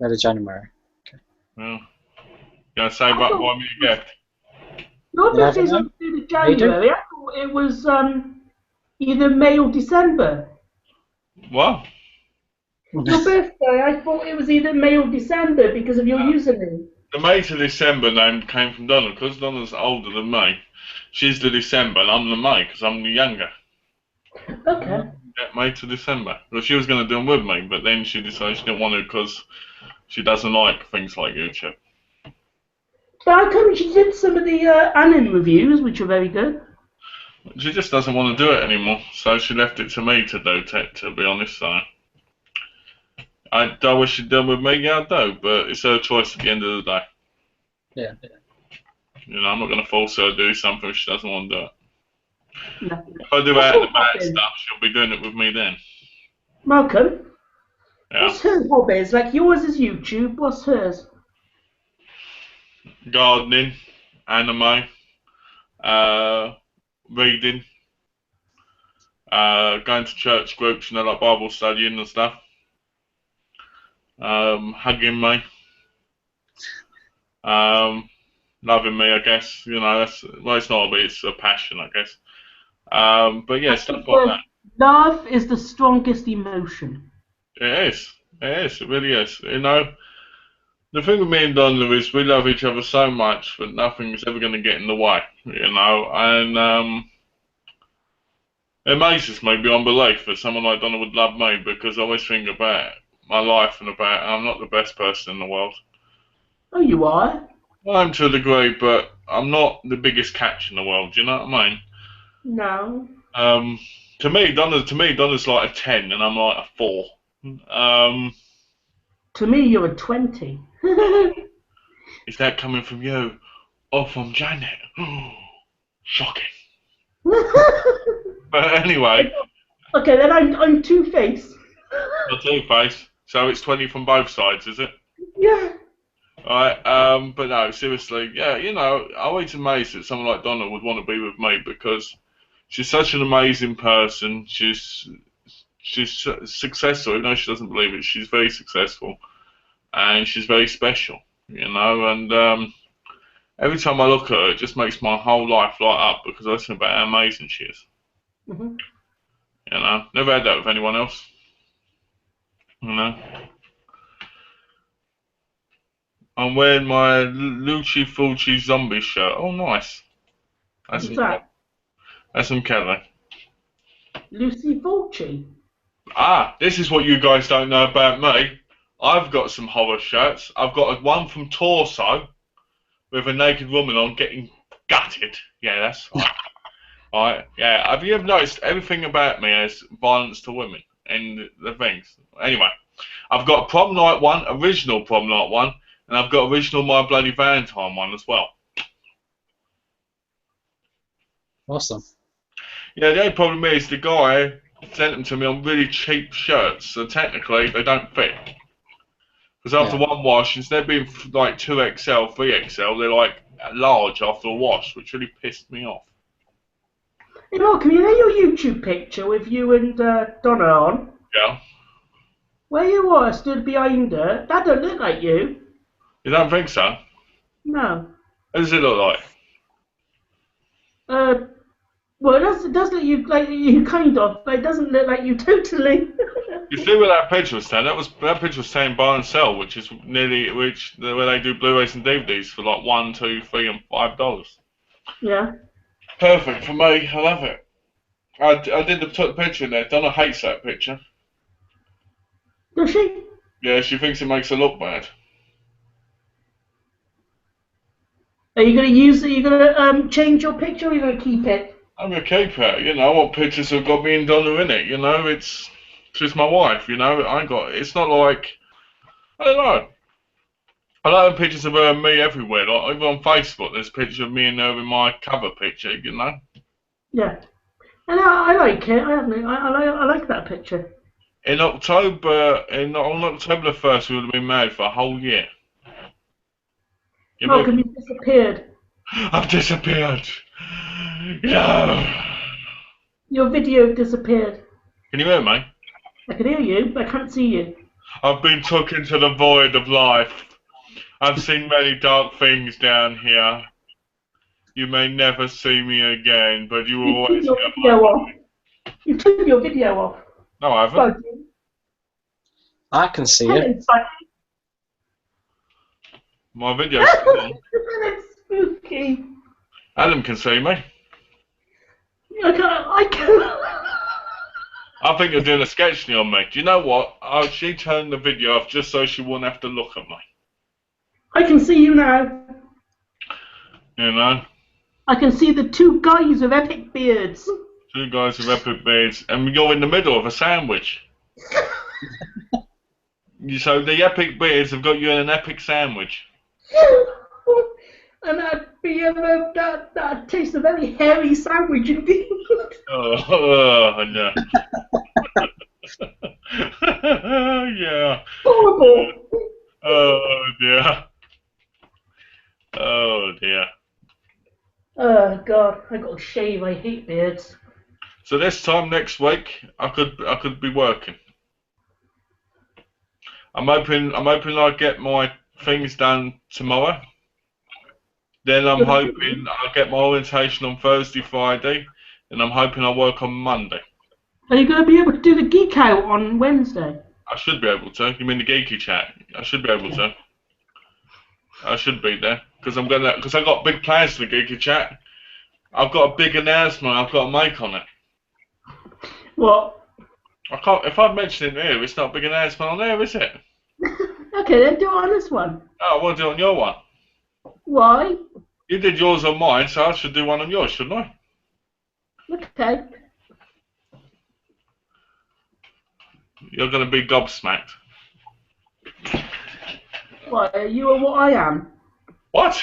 [SPEAKER 2] 3rd of January. Okay.
[SPEAKER 1] Well, gonna save up and buy me a gift.
[SPEAKER 3] Your birthday's on the 3rd of January. I thought it was either May or December.
[SPEAKER 1] What?
[SPEAKER 3] Your birthday, I thought it was either May or December because of your username.
[SPEAKER 1] The May to December name came from Donna, because Donna's older than me. She's the December and I'm the May, because I'm the younger.
[SPEAKER 3] Okay.
[SPEAKER 1] Yeah, May to December. Well, she was going to do them with me, but then she decided she didn't want to because she doesn't like things like YouTube.
[SPEAKER 3] But how come she did some of the anime reviews, which were very good?
[SPEAKER 1] She just doesn't want to do it anymore, so she left it to me to do, to be honest. So I wish she'd done with me, yeah, I do, but it's her choice at the end of the day.
[SPEAKER 2] Yeah.
[SPEAKER 1] You know, I'm not going to force her to do something if she doesn't want to do it.
[SPEAKER 3] No.
[SPEAKER 1] If I do out and about stuff, she'll be doing it with me then.
[SPEAKER 3] Malcolm,
[SPEAKER 1] Yeah.
[SPEAKER 3] what's her hobbies? Like yours is YouTube, what's hers?
[SPEAKER 1] Gardening, anime, reading, going to church groups, you know, like Bible studying and stuff. Hugging me. Loving me, I guess. You know, well, it's not a hobby, it's a passion, I guess. But yeah, stuff like that.
[SPEAKER 3] Love is the strongest emotion.
[SPEAKER 1] It is. It really is. You know, the thing with me and Donna is we love each other so much that nothing's ever going to get in the way. You know, and it amazes me beyond belief that someone like Donna would love me, because I always think about my life and about I'm not the best person in the world.
[SPEAKER 3] Oh, you are?
[SPEAKER 1] I'm to a degree, but I'm not the biggest catch in the world. Do you know what I mean?
[SPEAKER 3] No.
[SPEAKER 1] To me, Donna's like a 10, and I'm like a 4.
[SPEAKER 3] To me, you're a 20.
[SPEAKER 1] Is that coming from you or from Janet? Shocking. But anyway.
[SPEAKER 3] Okay, then I'm Two-Face.
[SPEAKER 1] A Two-Face. So it's 20 from both sides, is it?
[SPEAKER 3] Yeah.
[SPEAKER 1] Alright, but no, seriously, yeah, you know, I'm always amazed that someone like Donna would want to be with me, because she's such an amazing person. She's successful, even though she doesn't believe it. She's very successful, and she's very special, you know. And every time I look at her, it just makes my whole life light up, because I think about how amazing she is.
[SPEAKER 3] Mm-hmm.
[SPEAKER 1] You know, never had that with anyone else. You know. I'm wearing my Luci Fulci zombie shirt. Oh, nice.
[SPEAKER 3] What's that?
[SPEAKER 1] That's from Kelly.
[SPEAKER 3] Lucy Fulci.
[SPEAKER 1] Ah, this is what you guys don't know about me. I've got some horror shirts. I've got one from Torso with a naked woman on getting gutted. Yeah, that's right. Alright, yeah. Have you ever noticed everything about me has violence to women and the things? Anyway, I've got a prom night one, original prom night one, and I've got original My Bloody Valentine one as well.
[SPEAKER 2] Awesome.
[SPEAKER 1] Yeah, the only problem is the guy sent them to me on really cheap shirts, so technically they don't fit. Because after one wash, instead of being like 2XL, 3XL, they're like large after a wash, which really pissed me off.
[SPEAKER 3] Hey, Malcolm, you know your YouTube picture with you and Donna on?
[SPEAKER 1] Yeah.
[SPEAKER 3] Where you are stood behind her, that don't look like you.
[SPEAKER 1] You don't think so?
[SPEAKER 3] No.
[SPEAKER 1] What does it look like?
[SPEAKER 3] Well, it does look like you kind of, but it doesn't look like you totally.
[SPEAKER 1] You see where that picture was saying? That picture was saying buy and sell, which is nearly where they do Blu-rays and DVDs for like $1, $2, $3, and $5.
[SPEAKER 3] Yeah.
[SPEAKER 1] Perfect for me. I love it. I did took the picture in there. Donna hates that picture.
[SPEAKER 3] Does she?
[SPEAKER 1] Yeah, she thinks it makes her look bad.
[SPEAKER 3] Are you going to use it? Are you going to change your picture, or are you going to keep it?
[SPEAKER 1] I'm gonna keep her. You know, I want pictures have got me and Donna in it. You know, she's my wife. You know, it's not like, I don't know. I like pictures of her and me everywhere. Like even on Facebook, there's a picture of me and her in my cover picture. You know.
[SPEAKER 3] Yeah. And I like it. I like that picture.
[SPEAKER 1] On October the 1st, we would have been married for a whole year.
[SPEAKER 3] Malcolm, you disappeared.
[SPEAKER 1] I've disappeared. No.
[SPEAKER 3] Your video disappeared.
[SPEAKER 1] Can you hear me?
[SPEAKER 3] I can hear you, but I can't see you.
[SPEAKER 1] I've been took into the void of life. I've seen many dark things down here. You may never see me again, but you will always
[SPEAKER 3] took
[SPEAKER 1] get
[SPEAKER 3] your video
[SPEAKER 1] my
[SPEAKER 3] off. You took your video off.
[SPEAKER 1] No, I haven't.
[SPEAKER 2] I can see
[SPEAKER 3] Hello,
[SPEAKER 2] it.
[SPEAKER 3] Spudgy.
[SPEAKER 1] My video's still on.
[SPEAKER 3] That's spooky.
[SPEAKER 1] Adam can see me.
[SPEAKER 3] I can't.
[SPEAKER 1] I think you're doing a sketch on me. Do you know what? She turned the video off just so she wouldn't have to look at me.
[SPEAKER 3] I can see you now.
[SPEAKER 1] You know?
[SPEAKER 3] I can see the two guys with epic beards.
[SPEAKER 1] Two guys with epic beards, and you're in the middle of a sandwich. So the epic beards have got you in an epic sandwich.
[SPEAKER 3] And that tastes a very hairy sandwich indeed.
[SPEAKER 1] Oh no. Yeah.
[SPEAKER 3] Horrible.
[SPEAKER 1] Oh dear. Oh dear.
[SPEAKER 3] Oh God, I got to shave. I hate beards.
[SPEAKER 1] So this time next week, I could be working. I'm hoping I get my things done tomorrow. Then I'm hoping I'll get my orientation on Thursday, Friday, and I'm hoping I'll work on Monday.
[SPEAKER 3] Are you going to be able to do the geek out on Wednesday?
[SPEAKER 1] I should be able to. You mean the geeky chat? I should be able to. I should be there because I've got big plans for the geeky chat. I've got a big announcement I've got to make on it.
[SPEAKER 3] What?
[SPEAKER 1] I can't. If I mention it here, it's not a big announcement on there, is it?
[SPEAKER 3] Okay, then do it on this one.
[SPEAKER 1] Oh, I want to do it on your one.
[SPEAKER 3] Why?
[SPEAKER 1] You did yours on mine, so I should do one on yours, shouldn't I?
[SPEAKER 3] Okay.
[SPEAKER 1] You're going to be gobsmacked.
[SPEAKER 3] Why, are you are what I am?
[SPEAKER 1] What?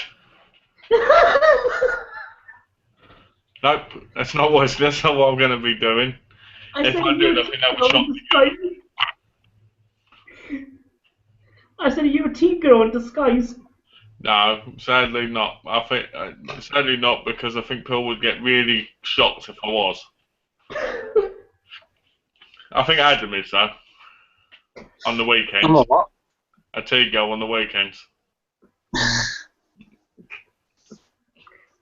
[SPEAKER 1] Nope, that's not what I'm going to be doing. If I do, I think that would shock you.
[SPEAKER 3] I said, are you a teen girl in disguise?
[SPEAKER 1] No, sadly not. I think sadly not because I think people would get really shocked if I was. I think Adam is though. On the weekends.
[SPEAKER 2] I'm a what?
[SPEAKER 1] A tea-girl on the weekends.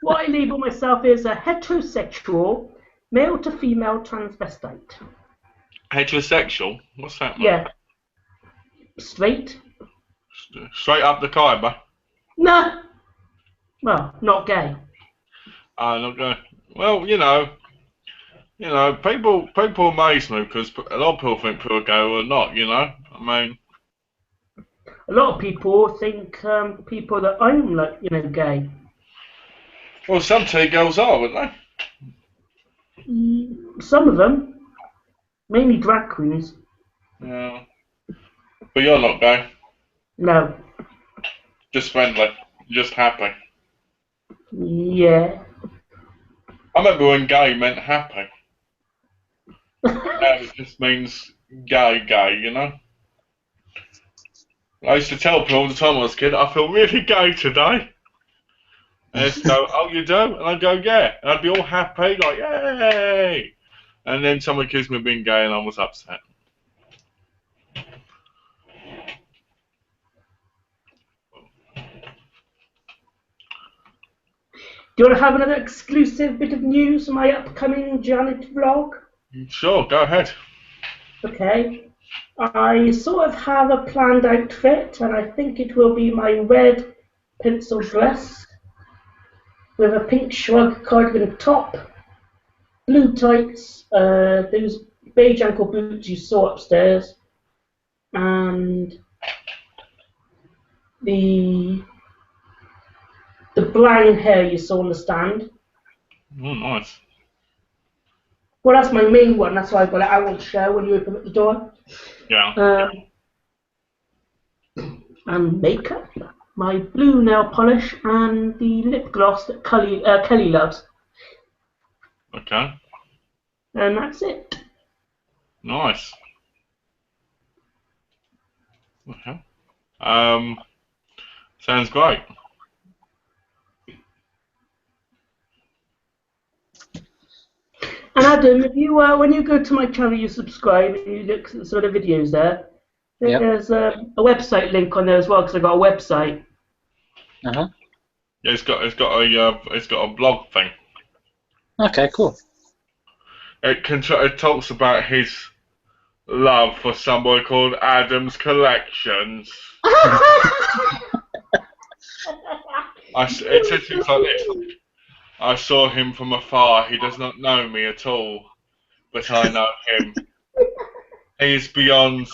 [SPEAKER 3] What I label myself is a heterosexual, male to female transvestite.
[SPEAKER 1] Heterosexual? What's that? Man?
[SPEAKER 3] Yeah. Straight?
[SPEAKER 1] Straight up the Khyber.
[SPEAKER 3] Nah. Well, not gay.
[SPEAKER 1] Not going. Well, you know, people amaze me because a lot of people think people are gay or not. You know, I mean.
[SPEAKER 3] A lot of people think people that I'm like, gay.
[SPEAKER 1] Well, some tea-girls are, aren't they?
[SPEAKER 3] Some of them, mainly drag queens.
[SPEAKER 1] Yeah. But you're not gay.
[SPEAKER 3] No.
[SPEAKER 1] Just friendly. Just happy.
[SPEAKER 3] Yeah.
[SPEAKER 1] I remember when gay meant happy. Now it just means gay, you know? I used to tell people all the time when I was a kid, I feel really gay today. And they'd go, oh, you do? And I'd go, yeah. And I'd be all happy, like, yay! And then someone accused me of being gay and I was upset.
[SPEAKER 3] Do you want to have another exclusive bit of news for my upcoming Janet vlog?
[SPEAKER 1] Sure, go ahead.
[SPEAKER 3] Okay. I sort of have a planned outfit, and I think it will be my red pencil dress with a pink shrug cardigan top, blue tights, those beige ankle boots you saw upstairs, and the brown hair you saw on the stand.
[SPEAKER 1] Oh, nice.
[SPEAKER 3] Well, that's my main one. That's why I got it out on show when you open up the door.
[SPEAKER 1] Yeah.
[SPEAKER 3] And makeup, my blue nail polish, and the lip gloss that Kelly loves.
[SPEAKER 1] Okay.
[SPEAKER 3] And that's it.
[SPEAKER 1] Nice. Okay. Sounds great.
[SPEAKER 3] And Adam, if you when you go to my channel, you subscribe and you look at the sort of videos there. There's a website link on there as well because I got a website.
[SPEAKER 2] Uh-huh.
[SPEAKER 1] Yeah, it's got a blog thing.
[SPEAKER 2] Okay, cool.
[SPEAKER 1] It talks about his love for somebody called Adam's Collections. It says things like this. I saw him from afar. He does not know me at all, but I know him. He is beyond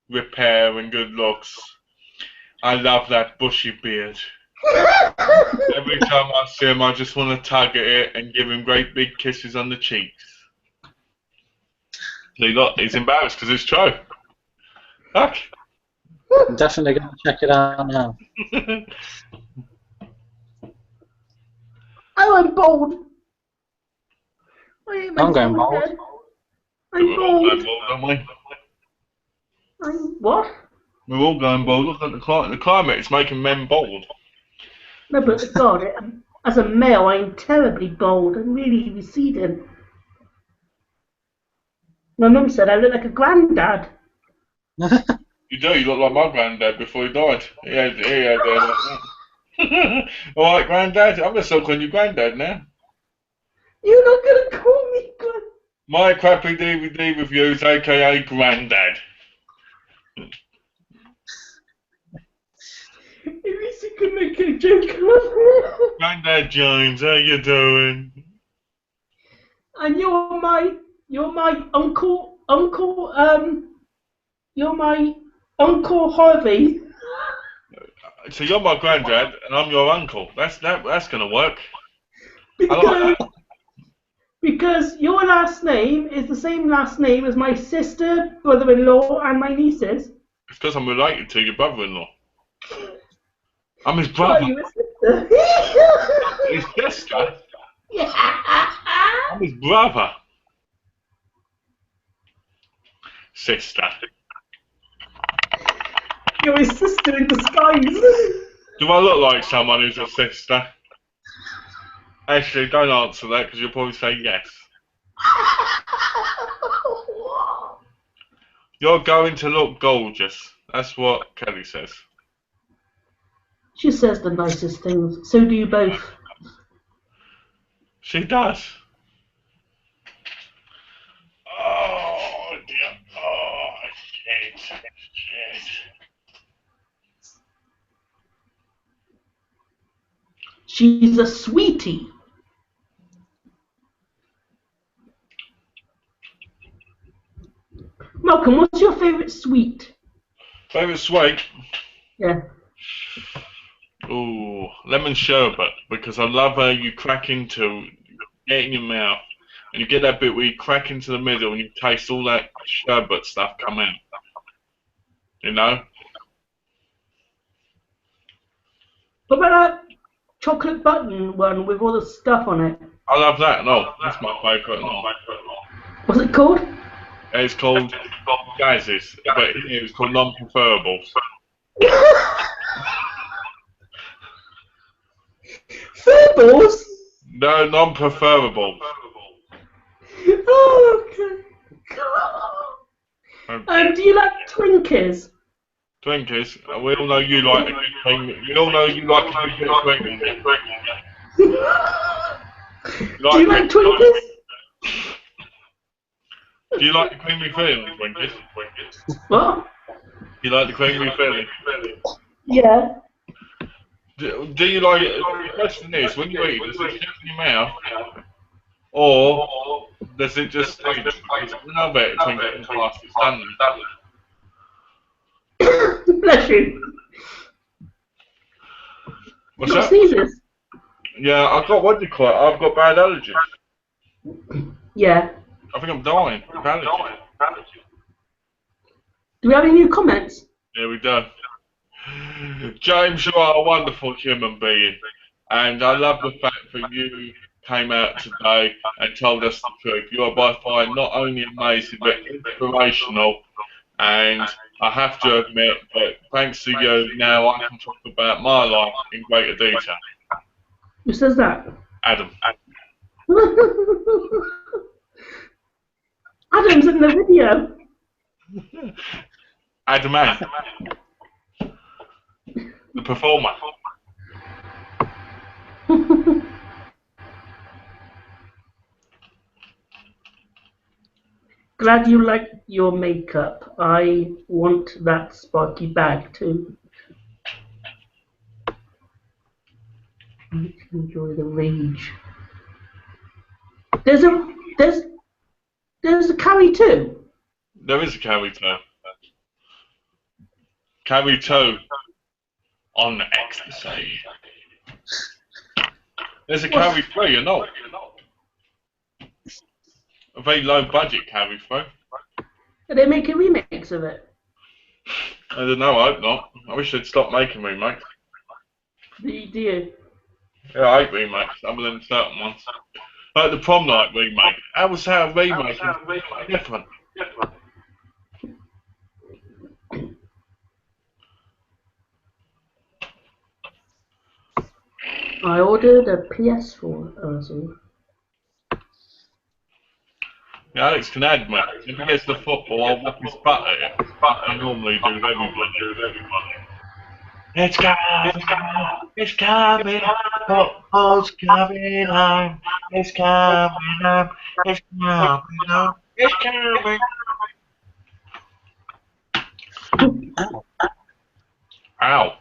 [SPEAKER 1] repair and good looks. I love that bushy beard. Every time I see him, I just want to tug at it and give him great big kisses on the cheeks. So he's embarrassed because it's true. Look.
[SPEAKER 2] I'm definitely going to check it out now.
[SPEAKER 3] Oh, I'm bold.
[SPEAKER 2] I'm going bold.
[SPEAKER 3] I'm
[SPEAKER 1] We're all
[SPEAKER 3] bold.
[SPEAKER 1] going bold, aren't we?
[SPEAKER 3] I'm what?
[SPEAKER 1] We're all going bold. Look at the climate. It's making men bold.
[SPEAKER 3] No, but God, as a male, I'm terribly bold. I'm really receding. My mum said I look like a granddad.
[SPEAKER 1] You do. You look like my granddad before he died. He had like that. All right, granddad. I'm gonna start calling you granddad now.
[SPEAKER 3] You're not gonna call me granddad.
[SPEAKER 1] My crappy DVD reviews, aka granddad.
[SPEAKER 3] At least you could make a joke.
[SPEAKER 1] Granddad Jones, how you doing?
[SPEAKER 3] And you're my uncle. You're my Uncle Harvey.
[SPEAKER 1] So you're my granddad, and I'm your uncle. That's gonna work.
[SPEAKER 3] Because,
[SPEAKER 1] I like that.
[SPEAKER 3] because your last name is the same last name as my sister, brother-in-law, and my nieces.
[SPEAKER 1] It's because I'm related to your brother-in-law. I'm his brother.
[SPEAKER 3] Oh, you're a sister.
[SPEAKER 1] His sister.
[SPEAKER 3] Yeah.
[SPEAKER 1] I'm his brother. Sister.
[SPEAKER 3] You're his sister in disguise.
[SPEAKER 1] Do I look like someone who's a sister? Actually, don't answer that because you'll probably say yes. You're going to look gorgeous. That's what Kelly says.
[SPEAKER 3] She says the nicest things. So do you both.
[SPEAKER 1] She does. Oh dear. Oh shit.
[SPEAKER 3] She's a sweetie. Malcolm, what's your favourite sweet?
[SPEAKER 1] Favourite sweet?
[SPEAKER 3] Yeah.
[SPEAKER 1] Ooh, lemon sherbet, because I love how you crack into, get in your mouth, and you get that bit where you crack into the middle and you taste all that sherbet stuff come out. You know?
[SPEAKER 3] What about that chocolate button one with all the stuff on it?
[SPEAKER 1] I love that. No, that's my favourite. No.
[SPEAKER 3] What's it called?
[SPEAKER 1] It's called Gazes, but here it's called non-preferables.
[SPEAKER 3] Furballs?
[SPEAKER 1] No, non-preferables.
[SPEAKER 3] Oh, okay. Do you like Twinkies?
[SPEAKER 1] Twinkies. We all know you like a good thing. We all know you like a good Twinkie.
[SPEAKER 3] Do you like Twinkies?
[SPEAKER 1] Do you like the creamy filling, Twinkies?
[SPEAKER 3] What?
[SPEAKER 1] Do you like the creamy filling?
[SPEAKER 3] Yeah.
[SPEAKER 1] Do you like it? The question is, when you eat, does it sit in your mouth, or does it just stay? Because I bet Twinkies and plastic standard.
[SPEAKER 3] Bless you.
[SPEAKER 1] What's
[SPEAKER 3] Got
[SPEAKER 1] that?
[SPEAKER 3] sneezes?
[SPEAKER 1] Yeah, I've got what do you call it? I've got bad allergies.
[SPEAKER 3] Yeah.
[SPEAKER 1] I think I'm dying of allergies.
[SPEAKER 3] Do we have any new comments?
[SPEAKER 1] There we go. James, you are a wonderful human being, and I love the fact that you came out today and told us the truth. You are by far not only amazing but inspirational, and I have to admit that thanks to you, now I can talk about my life in greater detail.
[SPEAKER 3] Who says that?
[SPEAKER 1] Adam.
[SPEAKER 3] Adam's in the video.
[SPEAKER 1] Adam, the performer.
[SPEAKER 3] Glad you like your makeup. I want that Sparky bag too. Let's enjoy the rage. There's a carry too.
[SPEAKER 1] There is a carry toe. Carry toe on ecstasy. There's a carry through, you know. A very low budget carry through.
[SPEAKER 3] Did they make a remix of it?
[SPEAKER 1] I don't know, I hope not. I wish they'd stop making remakes.
[SPEAKER 3] Do you?
[SPEAKER 1] Yeah, I hate remakes, other than certain ones. Like the prom night remake. How was that a remake? Different.
[SPEAKER 3] I ordered a PS4. Oh, sorry.
[SPEAKER 1] Yeah, Alex can add me. If he gets the football, I'll whoop his butt at it. I normally do with everybody. It's coming, football's coming home. It's coming home. It's coming home. It's coming. Ow.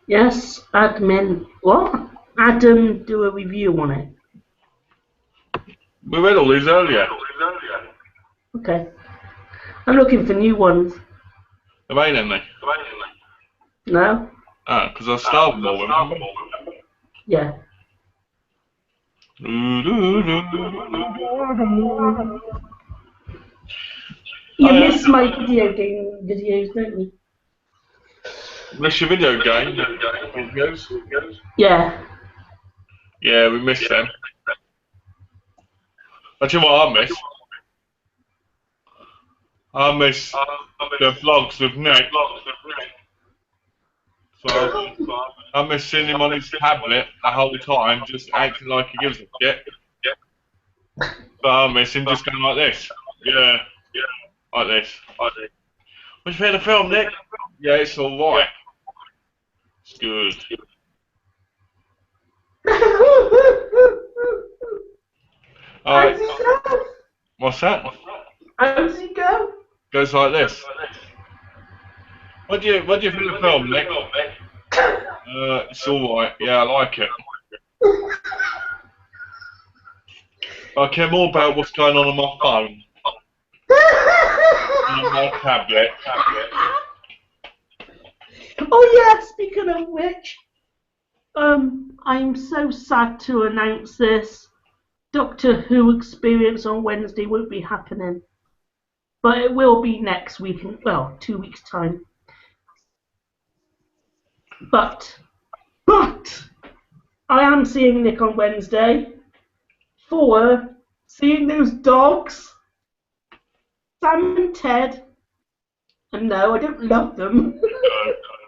[SPEAKER 3] Yes, admin. What? Adam, do a review on it.
[SPEAKER 1] We read all these earlier.
[SPEAKER 3] Okay. I'm looking for new ones.
[SPEAKER 1] There ain't any.
[SPEAKER 3] No?
[SPEAKER 1] Ah, because I starved them all, remember?
[SPEAKER 3] Yeah. You miss my video game videos, don't you?
[SPEAKER 1] Miss your video game videos?
[SPEAKER 3] Yeah.
[SPEAKER 1] Yeah, we miss them. I tell you what I miss. I miss the vlogs with Nick. So I miss seeing him on his tablet the whole time, just acting like he gives a shit. But I miss him just going like this. Yeah, like this. What do you think of the film, Nick? Yeah, it's alright. It's good. Alright. What's that?
[SPEAKER 3] How does he go?
[SPEAKER 1] Goes like this. What do you think of the film, Nick? It's alright. Yeah, I like it. I care more about what's going on my phone than on my tablet.
[SPEAKER 3] Oh yeah, speaking of which, I'm so sad to announce this. Doctor Who experience on Wednesday won't be happening. But it will be next week, well, 2 weeks' time. But I am seeing Nick on Wednesday for seeing those dogs, Sam and Ted. And no, I don't love them.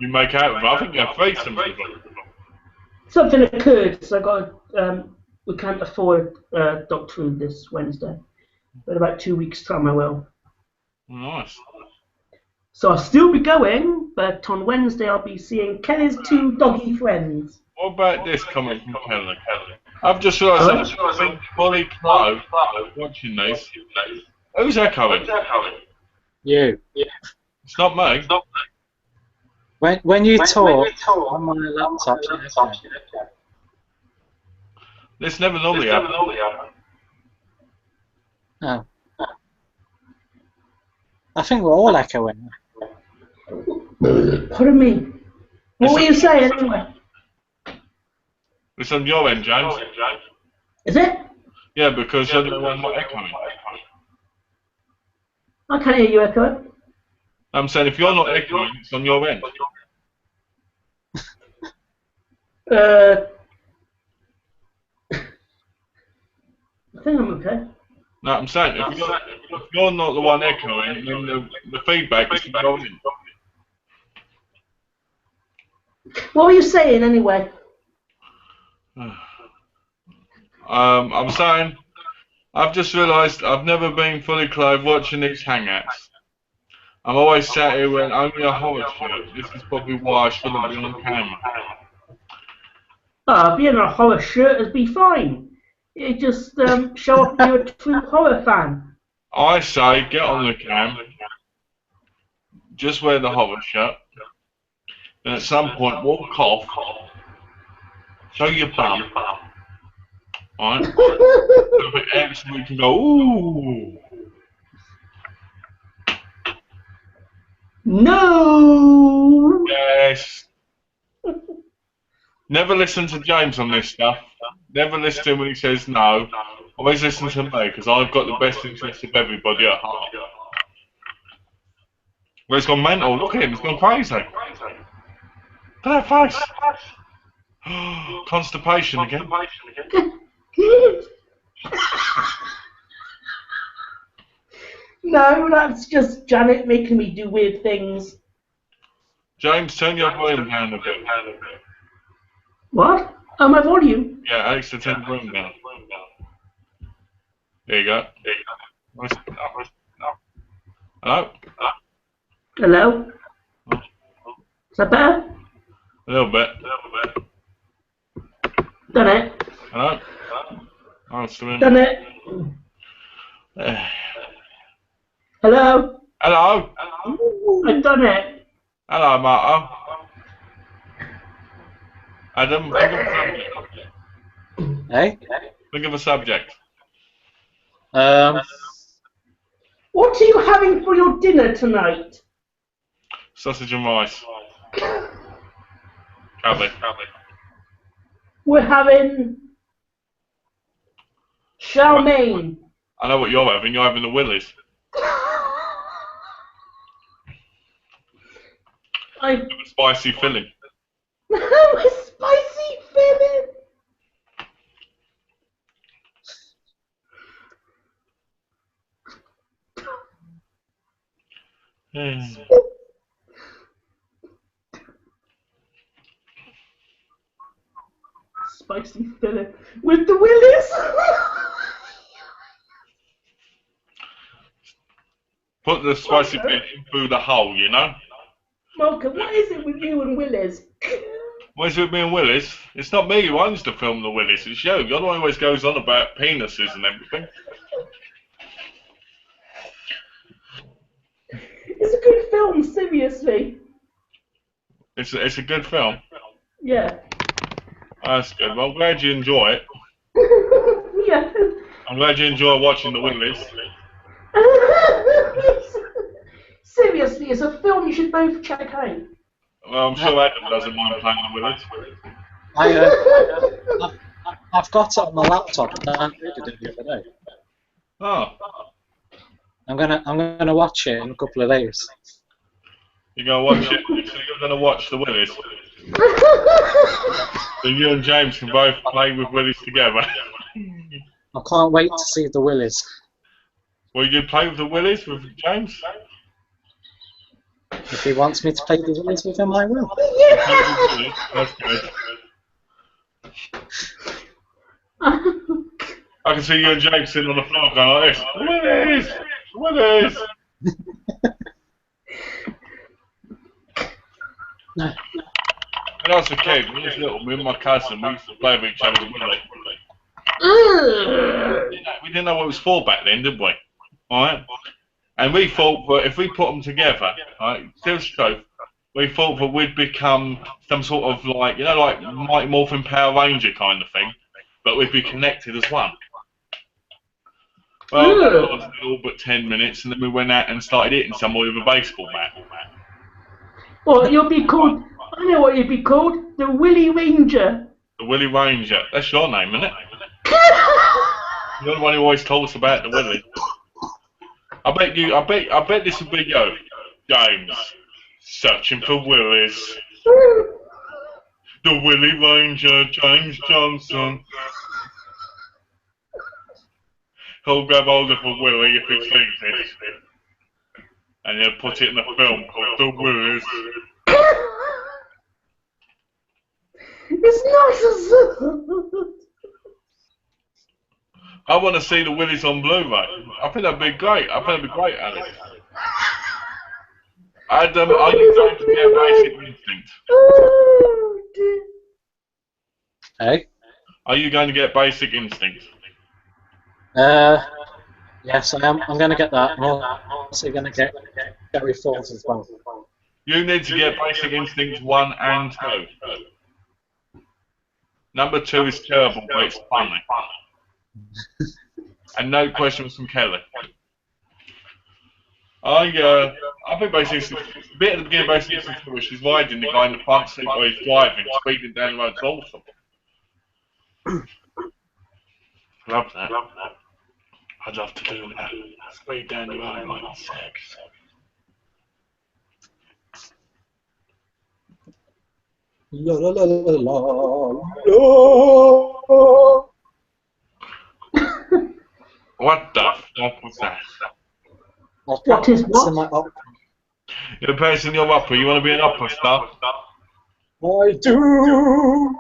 [SPEAKER 1] You make out with them. I think they're threesomes with them.
[SPEAKER 3] Something occurred, so I got we can't afford Doctor Who this Wednesday. But about 2 weeks' time I will.
[SPEAKER 1] Nice.
[SPEAKER 3] So I'll still be going, but on Wednesday I'll be seeing Kelly's two doggy friends.
[SPEAKER 1] What about this comment from Kelly? I've just realised I've been fully clothed watching these. Who's echoing?
[SPEAKER 2] You.
[SPEAKER 1] It's not me.
[SPEAKER 2] When you talk on my laptop, you echo.
[SPEAKER 1] This never normally happens.
[SPEAKER 2] Oh. I think we're all echoing.
[SPEAKER 3] Pardon me. What were you saying anyway?
[SPEAKER 1] It's on your end, James.
[SPEAKER 3] Is it?
[SPEAKER 1] Yeah, because you're the one not echoing.
[SPEAKER 3] I can't hear you echoing.
[SPEAKER 1] I'm saying if you're not echoing, it's on your end.
[SPEAKER 3] I think I'm okay.
[SPEAKER 1] No, I'm saying if you're not the one echoing, then the feedback is going in.
[SPEAKER 3] What were you saying anyway?
[SPEAKER 1] I'm saying I've just realised I've never been fully clothed watching these hangouts. I'm always sat here wearing only a horror shirt. This is probably why I shouldn't be on camera.
[SPEAKER 3] Being a horror shirt would be fine. You just show off you're a true horror fan.
[SPEAKER 1] I say get on the cam, just wear the horror shirt, and at some point walk off, show your bum, alright? So it actually can go, ooh.
[SPEAKER 3] No!
[SPEAKER 1] Yes. Never listen to James on this stuff. Never listen to him when he says no. Always listen to me, because I've got the best interest of everybody at heart. Well, he's gone mental. Look at him, he's gone crazy. Look at that face. Constipation again.
[SPEAKER 3] No, that's just Janet making me do weird things.
[SPEAKER 1] James, turn your volume down a bit.
[SPEAKER 3] What? Oh, my volume?
[SPEAKER 1] Yeah, Alex, turn the volume down. There you go. Hello?
[SPEAKER 3] Hello? Is that better?
[SPEAKER 1] A little bit.
[SPEAKER 3] Done it.
[SPEAKER 1] Hello? Oh, it's still in.
[SPEAKER 3] Done it. Hello?
[SPEAKER 1] Hello?
[SPEAKER 3] I've done it.
[SPEAKER 1] Hello, Marto. Adam, think of a subject.
[SPEAKER 2] Hey?
[SPEAKER 1] Think of a subject.
[SPEAKER 3] What are you having for your dinner tonight?
[SPEAKER 1] Sausage and rice. Curry.
[SPEAKER 3] We're having chow mein.
[SPEAKER 1] I know what you're having. You're having the Willies. Spicy filling.
[SPEAKER 3] A spicy filling. Spicy filling with the Willies.
[SPEAKER 1] Put the spicy bit through the hole, you know?
[SPEAKER 3] Malcolm, what is it with you and Willies?
[SPEAKER 1] What is it with me and Willis? It's not me who owns the film The Willis, it's you. You're the one who always goes on about penises and everything.
[SPEAKER 3] It's a good film, seriously.
[SPEAKER 1] It's a good film.
[SPEAKER 3] Yeah.
[SPEAKER 1] That's good. Well, I'm glad you enjoy it.
[SPEAKER 3] Yeah.
[SPEAKER 1] I'm glad you enjoy watching The Willis.
[SPEAKER 3] Seriously, it's a film you should both check out.
[SPEAKER 1] Well, I'm sure Adam doesn't mind playing The Willis.
[SPEAKER 2] I've got it on my laptop. I downloaded it the other day.
[SPEAKER 1] Oh.
[SPEAKER 2] I'm gonna watch it in a couple of days.
[SPEAKER 1] You're gonna watch it. So you're gonna watch The Willis. So you and James can both play with Willis together.
[SPEAKER 2] I can't wait to see the Willies.
[SPEAKER 1] Will you play with the Willis with James?
[SPEAKER 2] If he wants me to play the Willies with him, I will.
[SPEAKER 1] That's good. I can see you and James sitting on the floor going like this. Willis! Willis! when I was a kid, when I was little, me and my cousin, we used to play with each other. We didn't know what it was for back then, did we? Alright? And we thought that if we put them together, right, serious truth, we thought that we'd become some sort of like, you know, like Mighty Morphin Power Ranger kind of thing, but we'd be connected as one. Well, that lasted all but 10 minutes, and then we went out and started hitting someone with a baseball bat.
[SPEAKER 3] Well, you'll be called, I know what you'd be called, the Willy Ranger.
[SPEAKER 1] The Willy Ranger. That's your name, isn't it? You're the one who always told us about the Willy. I bet this would be you, James, searching for Willies. The Willy Ranger, James Johnson. He'll grab hold of a Willy if he sees it, and he'll put it in a film called The Willies.
[SPEAKER 3] It's nice as
[SPEAKER 1] I want to see the Willies on Blu-ray. I think that'd be great. I think that'd be great, Alex. Adam, are you going to get Basic Instinct?
[SPEAKER 3] Oh, dear.
[SPEAKER 2] Hey?
[SPEAKER 1] Are you going to get Basic Instinct?
[SPEAKER 2] Yes, I am. I'm going to get that. I'm also going to get Gary Falls as well.
[SPEAKER 1] You need to get Basic Instinct 1 and 2. Number 2 is terrible, but it's funny. And no questions from Kelly. I think basically a bit at the beginning of Basic Instinct 2 where she's riding the guy in the front seat while he's driving, speeding down the road. It's awesome. Love that. I'd love to do that. Speed down the road like sex.
[SPEAKER 2] La la la la la la.
[SPEAKER 1] What the fuck was that?
[SPEAKER 3] What is what?
[SPEAKER 1] You're a person in your opera. You want to be an opera star?
[SPEAKER 2] I do.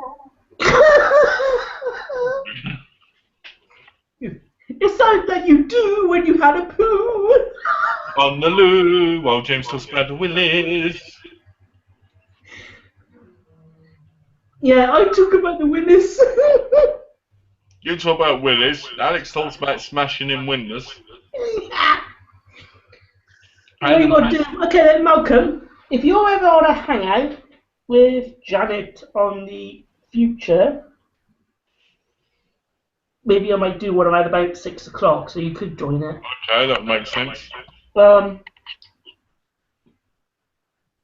[SPEAKER 3] It sounds like you do when you had a poo.
[SPEAKER 1] On the loo, while James talks about the Willies.
[SPEAKER 3] Yeah, I talk about the Willis.
[SPEAKER 1] You talk about Willies. Alex talks about smashing in windows.
[SPEAKER 3] What you got to do? Okay then, Malcolm, if you're ever on a hangout with Janet on the future, maybe I might do one around about 6 o'clock, so you could join it.
[SPEAKER 1] Okay, that makes sense.
[SPEAKER 3] Don't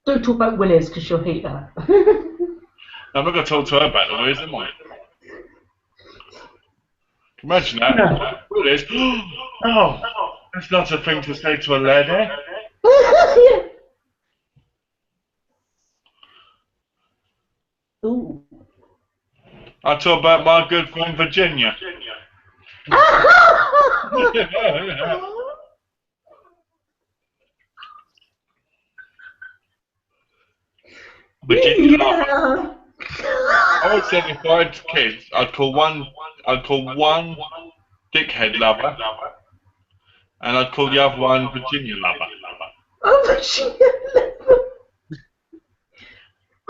[SPEAKER 3] talk about Willis because she'll hate that.
[SPEAKER 1] I'm not going to talk to her about the Willies, am I? Imagine that.
[SPEAKER 3] No.
[SPEAKER 1] Willies. Oh, that's not a thing to say to a lady.
[SPEAKER 3] Yeah. Ooh.
[SPEAKER 1] I talk about my good friend Virginia. Virginia.
[SPEAKER 3] Yeah.
[SPEAKER 1] I would say if I had kids, I'd call one dickhead lover, and I'd call the other one Virginia lover.
[SPEAKER 3] Oh, Virginia.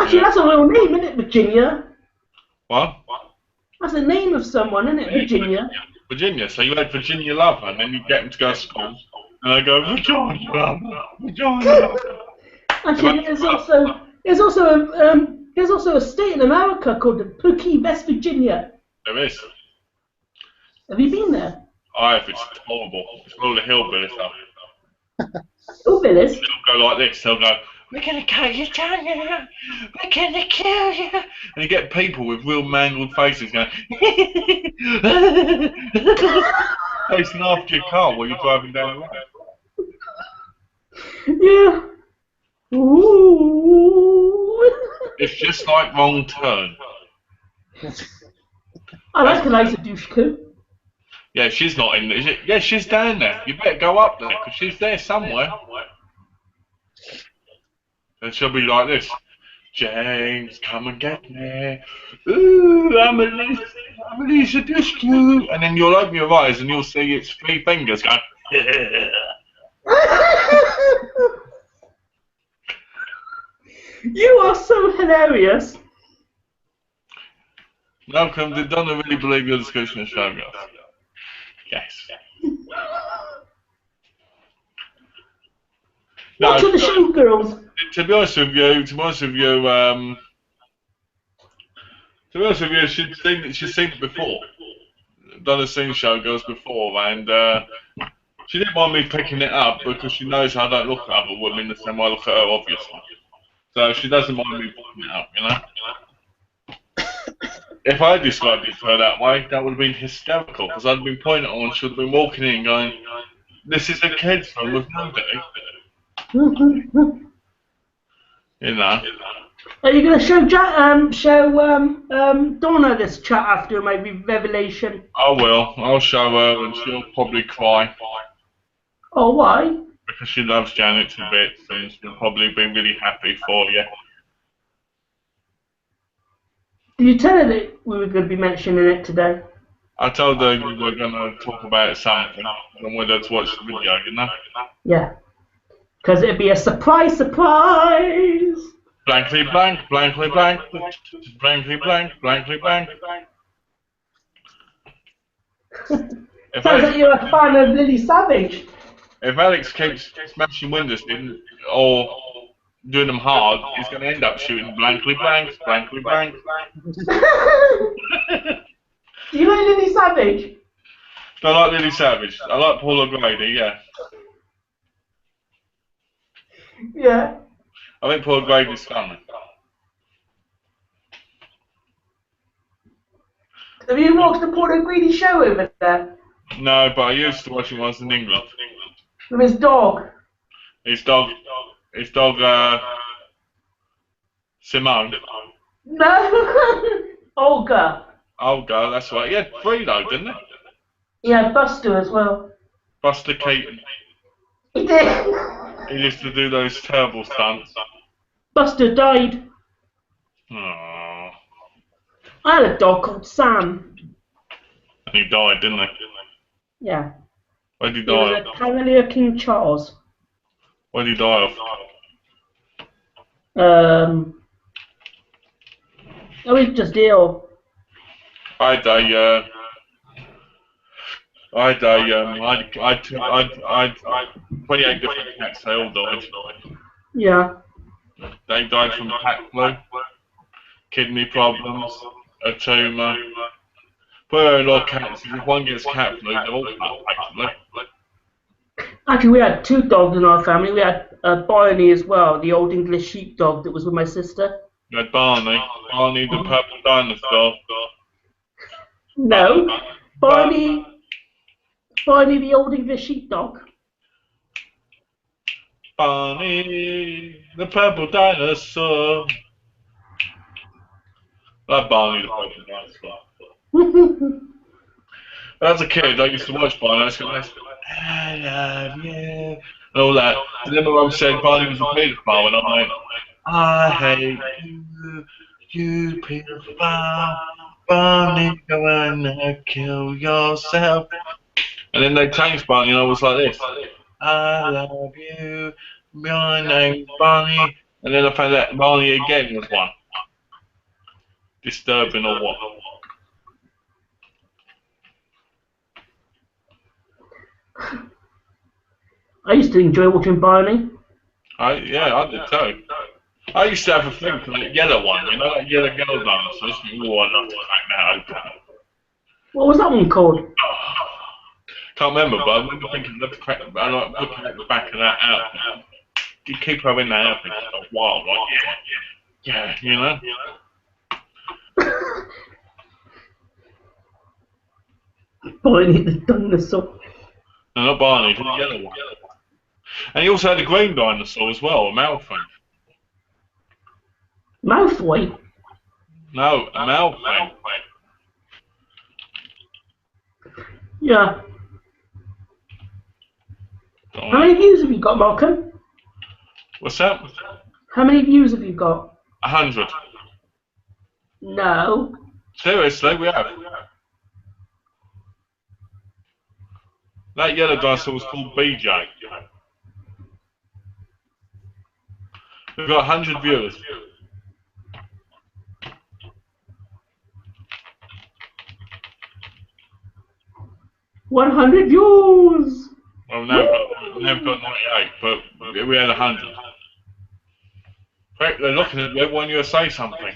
[SPEAKER 3] Actually, that's a real name, isn't it, Virginia?
[SPEAKER 1] What?
[SPEAKER 3] That's the name of someone, isn't it, Virginia?
[SPEAKER 1] Virginia. So you had Virginia lover, and then you get them to go to school, and they go Virginia lover, Virginia lover.
[SPEAKER 3] Actually, there's also a state in America called the Pookie, West Virginia.
[SPEAKER 1] There is.
[SPEAKER 3] Have you been there?
[SPEAKER 1] I have. It's horrible. It's all the hillbillies stuff.
[SPEAKER 3] Hillbillies?
[SPEAKER 1] They'll go like this. They'll go, "We're gonna cut you down, we're gonna kill you," and you get people with real mangled faces going, chasing after your car while you're driving down the road.
[SPEAKER 3] Yeah. Ooh.
[SPEAKER 1] It's just like Wrong Turn.
[SPEAKER 3] I like Eliza Dushku.
[SPEAKER 1] Yeah, she's not in. Is it? Yeah, she's down there. You better go up there because she's there somewhere. And she'll be like this. James, come and get me. Ooh, I'm Elisa Dushku. And then you'll open your eyes and you'll see its 3 fingers going.
[SPEAKER 3] You are so hilarious.
[SPEAKER 1] Malcolm, did Donna really believe your description of showgirls? Yes.
[SPEAKER 3] What are the showgirls?
[SPEAKER 1] To be honest with you, she's seen it before. Donna's seen showgirls before, and she didn't mind me picking it up because she knows I don't look at other women the same way I look at her, obviously. So she doesn't mind me picking it up, you know. If I described it to her that way, that would have been hysterical, because I'd have been pointing it on, she would have been walking in going, "This is a kid's film with nudity." You know.
[SPEAKER 3] Are you going to show Donna this chat after my revelation?
[SPEAKER 1] I will. I'll show her, and she'll probably cry.
[SPEAKER 3] Oh, why?
[SPEAKER 1] Because she loves Janet to bits, and she'll probably be really happy for you.
[SPEAKER 3] Did you tell her that we were going to be mentioning it today?
[SPEAKER 1] I told her we were going to talk about something. I wanted her to watch the video, you know?
[SPEAKER 3] Yeah. Because it'd be a surprise!
[SPEAKER 1] Blankly blank, blankly blank, blankly blank, blankly blank.
[SPEAKER 3] Sounds like you're a fan of Lily Savage.
[SPEAKER 1] If Alex keeps smashing windows in, or doing them hard, he's going to end up shooting blankly blank, blankly blank.
[SPEAKER 3] Do you like Lily Savage?
[SPEAKER 1] I like Lily Savage. I like Paula Grady, yeah.
[SPEAKER 3] Yeah.
[SPEAKER 1] I think Paula Grady's funny.
[SPEAKER 3] Have you watched the Paula Grady show over there?
[SPEAKER 1] No, but I used to watch it once in England.
[SPEAKER 3] With his dog?
[SPEAKER 1] His dog, Simone.
[SPEAKER 3] No! Olga.
[SPEAKER 1] Olga, that's right. He had 3 though, didn't he?
[SPEAKER 3] Yeah, Buster as well.
[SPEAKER 1] Buster Keaton.
[SPEAKER 3] He did.
[SPEAKER 1] He used to do those terrible stunts.
[SPEAKER 3] Buster died.
[SPEAKER 1] Aww.
[SPEAKER 3] I had a dog called Sam.
[SPEAKER 1] And he died, didn't he?
[SPEAKER 3] Yeah.
[SPEAKER 1] Where did he
[SPEAKER 3] He was
[SPEAKER 1] die
[SPEAKER 3] a Cavalier King Charles.
[SPEAKER 1] Where did he die of?
[SPEAKER 3] Oh, he's just ill.
[SPEAKER 1] I had 28 different cats, they all died.
[SPEAKER 3] Yeah.
[SPEAKER 1] They died from cat flu, kidney problems, a tumour. But a lot of cats, if one gets cat flu, they're all cut, basically.
[SPEAKER 3] Actually, we had 2 dogs in our family. We had Barney as well, the old English sheepdog that was with my sister.
[SPEAKER 1] You had Barney the purple dinosaur.
[SPEAKER 3] No, Barney the old English sheepdog.
[SPEAKER 1] Barney the purple dinosaur. I love Barney the purple dinosaur. As a kid, I used to watch Barney. I was going, "I love you," and all that. And then my mum said Barney was a paedophile, and I'm like, "I hate you paedophile. Barney, go and kill yourself." And then they changed Barney, and I was like this: "I love you, my name's Barney." And then I found out Barney again was one. Disturbing or what?
[SPEAKER 3] I used to enjoy watching Barney.
[SPEAKER 1] Yeah, I did too. I used to have a thing for that yellow one, you know, that yellow girl dinosaur. Oh, I love to crack that open.
[SPEAKER 3] What was that one called?
[SPEAKER 1] Can't remember, but I remember thinking, I like looking at the back of that outfit. You keep her in that outfit for a while, like, yeah, you know?
[SPEAKER 3] Barney the dinosaur.
[SPEAKER 1] No, not Barney, the yellow one. And he also had a green dinosaur as well, a Malfoy.
[SPEAKER 3] Malfoy?
[SPEAKER 1] No, a Malfoy.
[SPEAKER 3] Yeah. How many views have you got, Malcolm?
[SPEAKER 1] What's that?
[SPEAKER 3] How many views have you got?
[SPEAKER 1] 100.
[SPEAKER 3] No.
[SPEAKER 1] Seriously, we have. That yellow dinosaur was called BJ. We've got 100 viewers.
[SPEAKER 3] 100 views!
[SPEAKER 1] Well, we've never got 98, but we had 100. In fact, they're looking at you when you say something.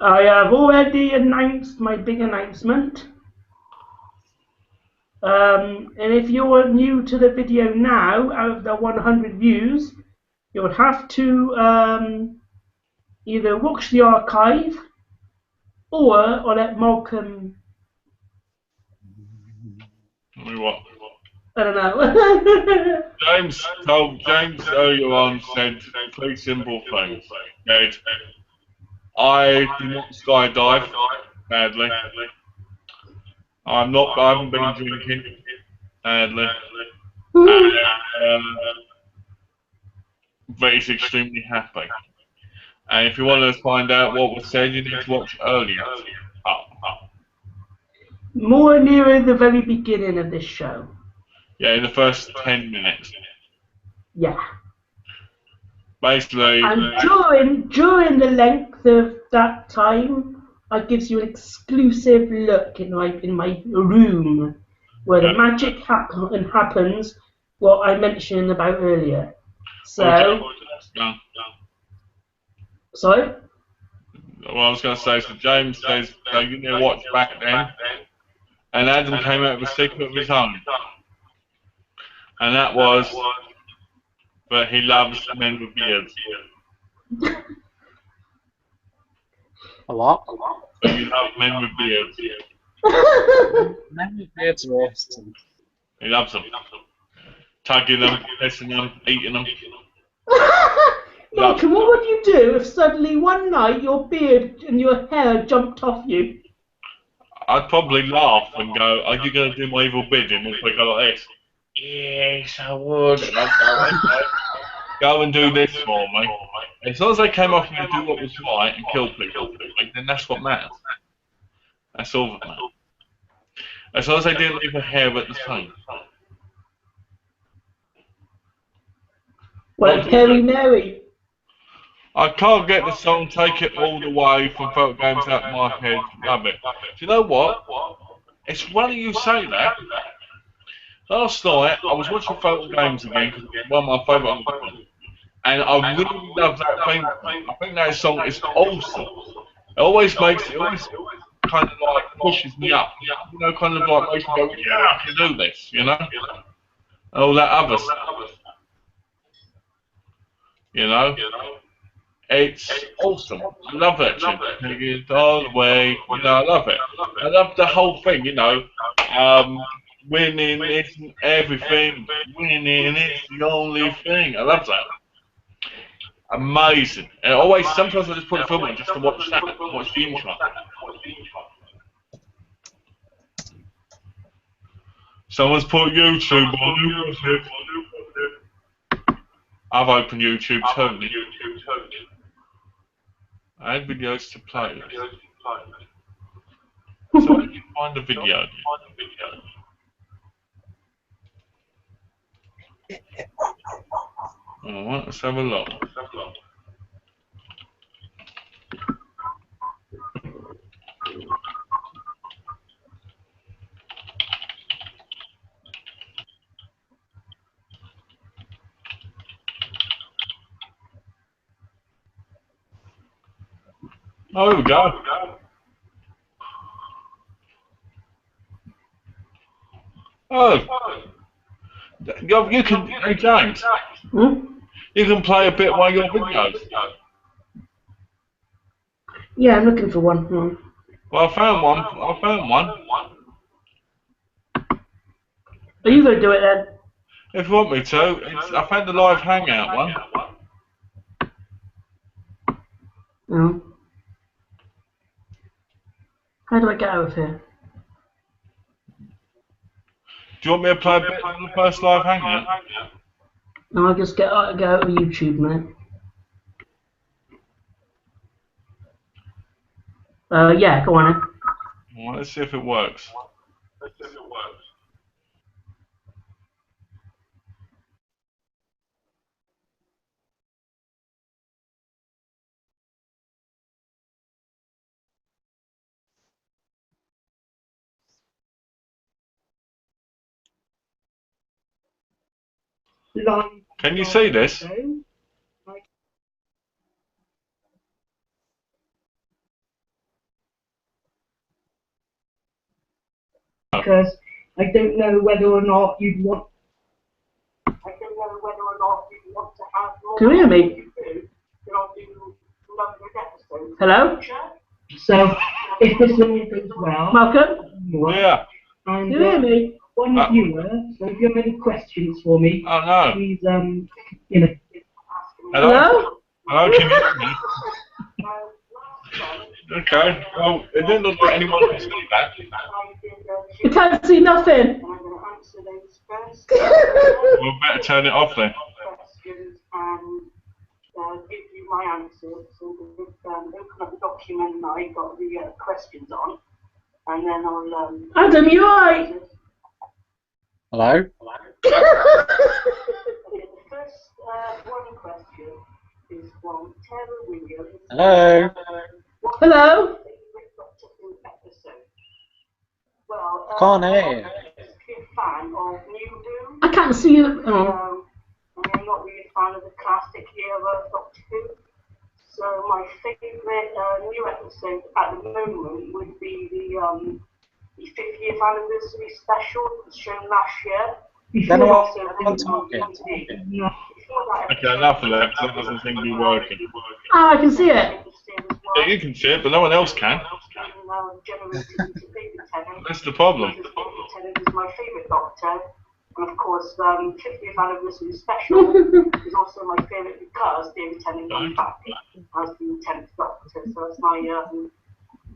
[SPEAKER 3] I have already announced my big announcement. And if you're new to the video now, out of the 100 views, you'll have to either watch the archive or let Malcolm.
[SPEAKER 1] What?
[SPEAKER 3] I don't know.
[SPEAKER 1] James earlier on said three simple things. Said, I do not skydive badly. I haven't been drinking badly. But he's extremely happy. And if you want to find out what was said, you need to watch earlier.
[SPEAKER 3] More nearer the very beginning of this show.
[SPEAKER 1] Yeah, in the first 10 minutes.
[SPEAKER 3] Yeah.
[SPEAKER 1] Basically.
[SPEAKER 3] And during the length of that time, I gives you an exclusive look in my room where the magic happens. What I mentioned about earlier. So. Sorry.
[SPEAKER 1] Well, I was going to say, so James says, so you need to watch back then. And Adam came out with a secret of his own. And that was that he loves men with beards.
[SPEAKER 2] A what?
[SPEAKER 1] So you love men with beards.
[SPEAKER 2] Men with beards are awesome.
[SPEAKER 1] He loves them. Tugging them, kissing them, eating them.
[SPEAKER 3] Malcolm, what would you do if suddenly one night your beard and your hair jumped off you?
[SPEAKER 1] I'd probably laugh and go, are you going to do my evil bidding? And we go like this. Yes, I would. And I'd go and do this for me. As long as they came off and do what was right and kill people, then that's what matters. That's all that matters. As long as they didn't leave her hair at the same.
[SPEAKER 3] Well, Harry Mary.
[SPEAKER 1] I can't get the song Take It All the Way from Folk Games out of my head. Love it. Do you know what? It's funny you say that. Last night, I was watching Folk Games again because it's one of my favourite songs. And I really love that thing. I think that song is awesome. It always kind of like pushes me up. You know, kind of like makes me go, yeah, I can do this, you know? And all that other stuff. You know? It's awesome. I love that tune. Take it all the way. You know, I love it. I love the whole thing, you know. Winning isn't everything. Winning is the only thing. I love that. Amazing. And sometimes I just put the film on just to watch that, watch the intro. Someone's put YouTube on. I've opened YouTube too. I had videos to play. So I can find the video. Alright, let's have a look. Oh, here we go. Oh, you can, hey James, you can play a bit while your videos.
[SPEAKER 3] Yeah, I'm looking for one.
[SPEAKER 1] Well, I found one.
[SPEAKER 3] Are you going to do it then?
[SPEAKER 1] If you want me to, I found the live hangout one.
[SPEAKER 3] No. How do I get out of here?
[SPEAKER 1] Do you want me to play a bit of the first live hangout?
[SPEAKER 3] No, I'll just get out of YouTube, mate. Yeah, go on then.
[SPEAKER 1] Well, let's see if it works.
[SPEAKER 3] live.
[SPEAKER 1] Can you see this?
[SPEAKER 3] Because I don't know whether or not you'd want. I don't know whether or not you'd want to have more. Can you hear me? Hello? So, if this all goes well, Malcolm?
[SPEAKER 1] Yeah.
[SPEAKER 3] And, you hear me? One viewer, so if you have any questions for me,
[SPEAKER 1] Oh no.
[SPEAKER 3] please, you know.
[SPEAKER 1] Hello? Hello, can you hear me? Okay. Well, it didn't look like anyone could see that.
[SPEAKER 3] You can't see nothing.
[SPEAKER 1] We'll better turn it off then.
[SPEAKER 3] Give you my answers. So open up the document that I got the questions on, and then I'll. Adam, you alright?
[SPEAKER 2] Hello?
[SPEAKER 3] The first one question is from Tara Williams.
[SPEAKER 2] Hello?
[SPEAKER 3] Hello?
[SPEAKER 2] I can't hear.
[SPEAKER 3] I can't see you. Oh. I'm not really a fan of the classic era of Doctor Who. So my favourite new episode at the moment would be the 50th anniversary special that was shown last year.
[SPEAKER 2] Then
[SPEAKER 3] I'm
[SPEAKER 2] talking.
[SPEAKER 1] Okay, enough of that, 'cause that doesn't seem to be working.
[SPEAKER 3] Oh, I can see it.
[SPEAKER 1] Yeah, you can see it, but no one else can. That's the problem.
[SPEAKER 3] Tennant is my favourite Doctor. And of course, 50th anniversary special is also my favourite because David Tennant went back as the 10th Doctor. So it's my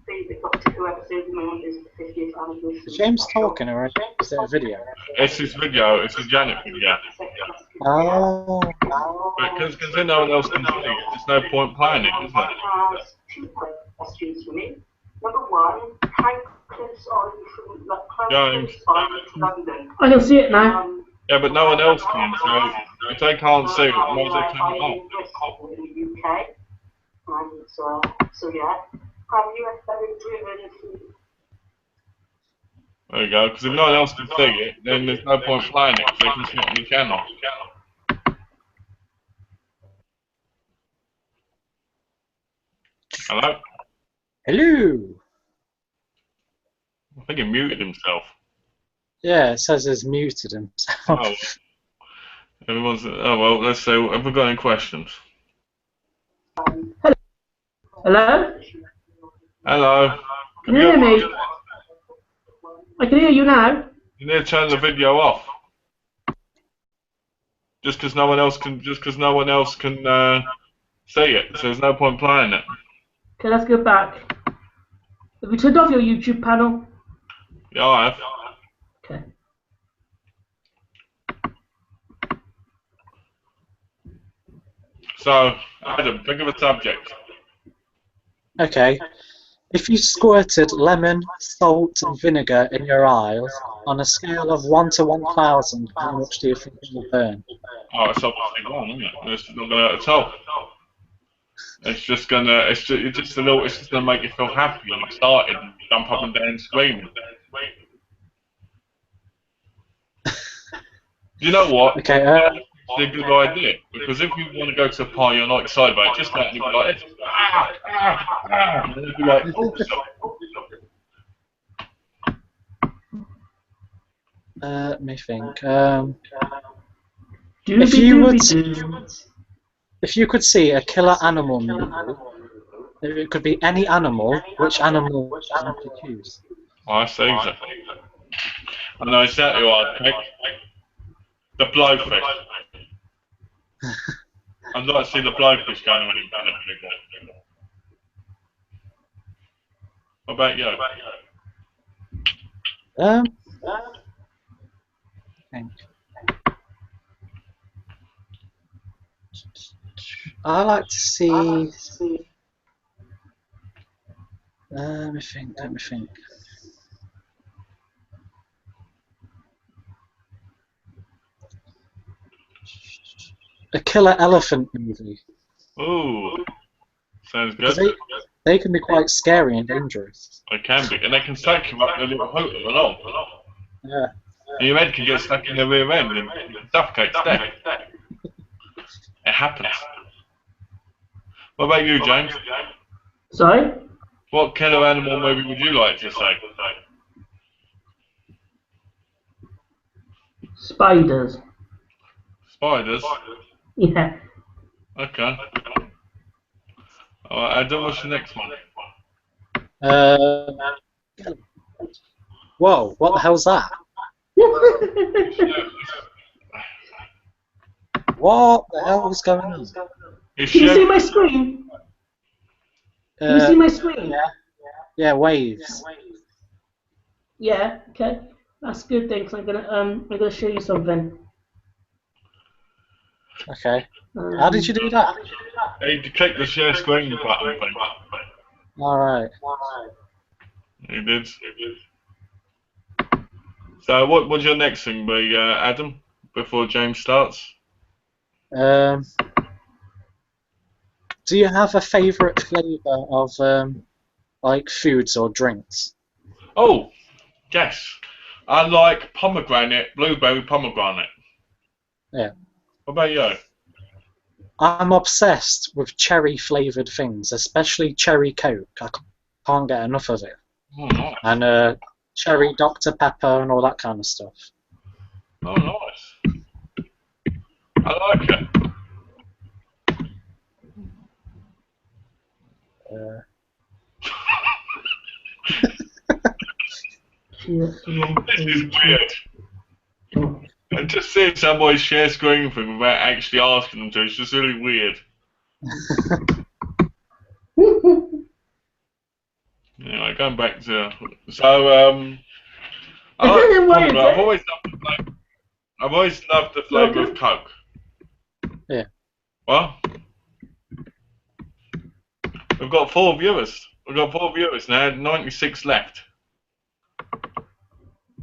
[SPEAKER 3] favourite Doctor Who episode at the moment is the 50th anniversary.
[SPEAKER 2] Is James talking or is it a video?
[SPEAKER 1] It's his video, it's a Janet video.
[SPEAKER 2] Oh.
[SPEAKER 1] Because no one else can see it, there's no point playing it, is there?
[SPEAKER 3] Two questions for me. Number one, how close are you from London? I can see it now.
[SPEAKER 1] Yeah, but no one else can, so if they can't see it, why they turn it on?
[SPEAKER 3] In the UK. And so yeah. Have you ever driven through?
[SPEAKER 1] There you go, because if no one else can see it, then there's no point playing it, because they can see it on the channel. Hello?
[SPEAKER 2] Hello?
[SPEAKER 1] I think he muted himself.
[SPEAKER 2] Yeah, it says he's muted himself.
[SPEAKER 1] Oh. Oh well, let's see, have we got any questions?
[SPEAKER 3] Hello?
[SPEAKER 1] Hello?
[SPEAKER 3] Can you hear me? I can hear you now.
[SPEAKER 1] You need to turn the video off. Just because no one else can see it, so there's no point playing it.
[SPEAKER 3] Okay, let's go back. Have you turned off your YouTube panel?
[SPEAKER 1] Yeah, I have.
[SPEAKER 3] Okay.
[SPEAKER 1] So, Adam, think of a subject.
[SPEAKER 2] Okay. If you squirted lemon, salt and vinegar in your eyes, on a scale of 1 to 1,000, how much do you think it will burn?
[SPEAKER 1] Oh, it's obviously 1, isn't it? It's not going to hurt at all. It's just gonna make you feel happy and excited and jump up and down screaming. You know what?
[SPEAKER 2] Okay,
[SPEAKER 1] It's a good idea, because if you want to go to a party you're not excited about it, just let me be like this. And then be like, oh,
[SPEAKER 2] let me think. If you could see a killer animal movie, it could be any animal, which animal would you choose?
[SPEAKER 1] Oh, I see that. I know exactly what I'd pick. The blowfish. I'd like to see the blowfish going on in Canada. What about you?
[SPEAKER 2] I think. I like to see. Let me think. A killer elephant movie.
[SPEAKER 1] Ooh, sounds good.
[SPEAKER 2] They can be quite scary and dangerous.
[SPEAKER 1] They can be, and they can take you up the little hooter and all.
[SPEAKER 2] Yeah.
[SPEAKER 1] And your head can get stuck in the rear end and suffocates death. It happens. What about you, James?
[SPEAKER 3] Sorry?
[SPEAKER 1] What killer animal movie would you like to say?
[SPEAKER 3] Spiders.
[SPEAKER 1] Spiders?
[SPEAKER 3] Yeah.
[SPEAKER 1] Okay. Alright, Adam, what's the next one?
[SPEAKER 2] Whoa, what the hell's that? What the hell's going on?
[SPEAKER 3] Can you see my screen? Can you see my screen?
[SPEAKER 2] Yeah, waves.
[SPEAKER 3] Yeah, okay. That's good then, because I'm gonna show you something.
[SPEAKER 2] Okay. How did you do that?
[SPEAKER 1] You click the share screen button thing.
[SPEAKER 2] Alright.
[SPEAKER 1] You did. So what would your next thing be, Adam, before James starts?
[SPEAKER 2] Do you have a favourite flavour of like foods or drinks?
[SPEAKER 1] Oh, yes. I like pomegranate, blueberry pomegranate.
[SPEAKER 2] Yeah.
[SPEAKER 1] What about you?
[SPEAKER 2] I'm obsessed with cherry flavoured things, especially cherry Coke. I can't get enough of it.
[SPEAKER 1] Oh, nice.
[SPEAKER 2] And cherry Dr Pepper and all that kind of stuff.
[SPEAKER 1] Oh, nice. I like it. This is weird. And just seeing somebody share screen with them without actually asking them to, it's just really weird. Anyway, going back to I like pomegranate. I've always loved the flavour of Coke.
[SPEAKER 2] Yeah.
[SPEAKER 1] What? We've got 4 viewers. We've got 4 viewers now. 96 left.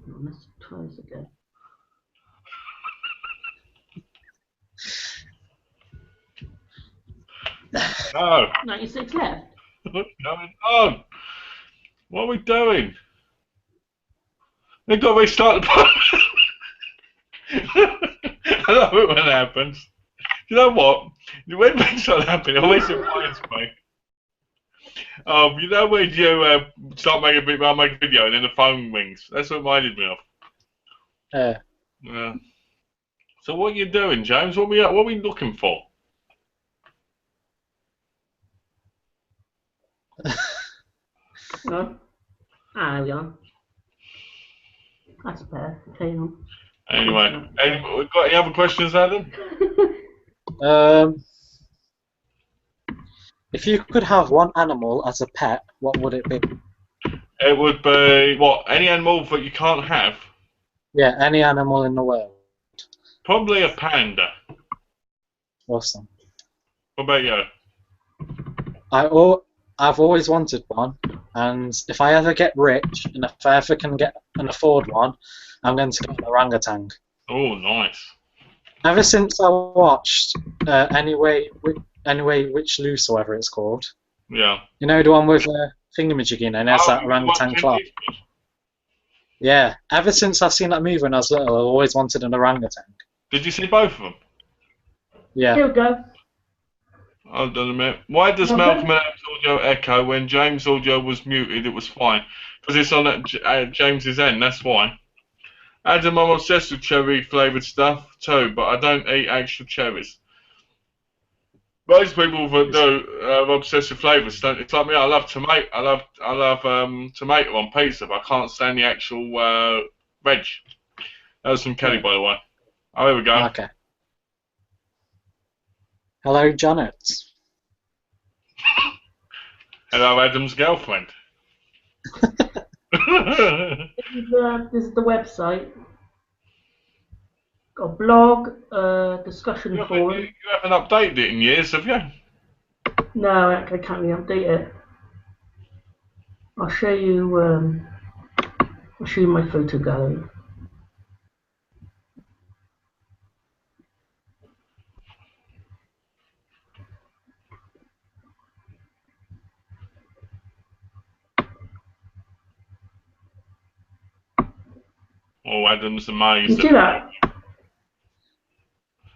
[SPEAKER 3] Let's try this again.
[SPEAKER 1] No.
[SPEAKER 3] 96 left.
[SPEAKER 1] What's going on? What are we doing? We've got to restart the podcast. I love it when it happens. You know what? When things start happening, it always reminds me. You know when you start making a video and then the phone rings? That's what it reminded me of. Yeah. So what are you doing, James? What are we looking for?
[SPEAKER 3] No. There we are. That's better. Okay, on.
[SPEAKER 1] Anyway, we've got any other questions, Adam?
[SPEAKER 2] If you could have one animal as a pet, what would it be?
[SPEAKER 1] It would be what? Any animal that you can't have?
[SPEAKER 2] Yeah, any animal in the world.
[SPEAKER 1] Probably a panda.
[SPEAKER 2] Awesome.
[SPEAKER 1] What about you?
[SPEAKER 2] I've always wanted one, and if I ever get rich and if I ever can get and afford one, I'm going to get an orangutan.
[SPEAKER 1] Oh, nice.
[SPEAKER 2] Ever since I watched Anyway Which Loose or whatever it's called.
[SPEAKER 1] Yeah.
[SPEAKER 2] You know the one with thingamajig in and there's that orangutan club. Yeah. Ever since I've seen that movie when I was little, I've always wanted an orangutan.
[SPEAKER 1] Did you see both of them?
[SPEAKER 2] Yeah.
[SPEAKER 3] Here we go.
[SPEAKER 1] Hold on a minute. Why does Malcolm and Adam's audio echo when James' audio was muted? It was fine. Because it's on at James's end, that's why. Adam, I'm obsessed with cherry flavoured stuff too, but I don't eat actual cherries. Most people that do are obsessed with flavours. It's like me. I love tomato. I love tomato on pizza, but I can't stand the actual veg. That was from Kelly, by the way. Oh, here we go.
[SPEAKER 2] Okay. Hello, Janet.
[SPEAKER 1] Hello, Adam's girlfriend.
[SPEAKER 3] This is the website. Got a blog, discussion forum.
[SPEAKER 1] You haven't updated it in years, have you?
[SPEAKER 3] No, I can't really update it. I'll show you. I'll show you my photo gallery.
[SPEAKER 1] Oh, Adam's
[SPEAKER 3] You
[SPEAKER 1] amazed.
[SPEAKER 3] see that?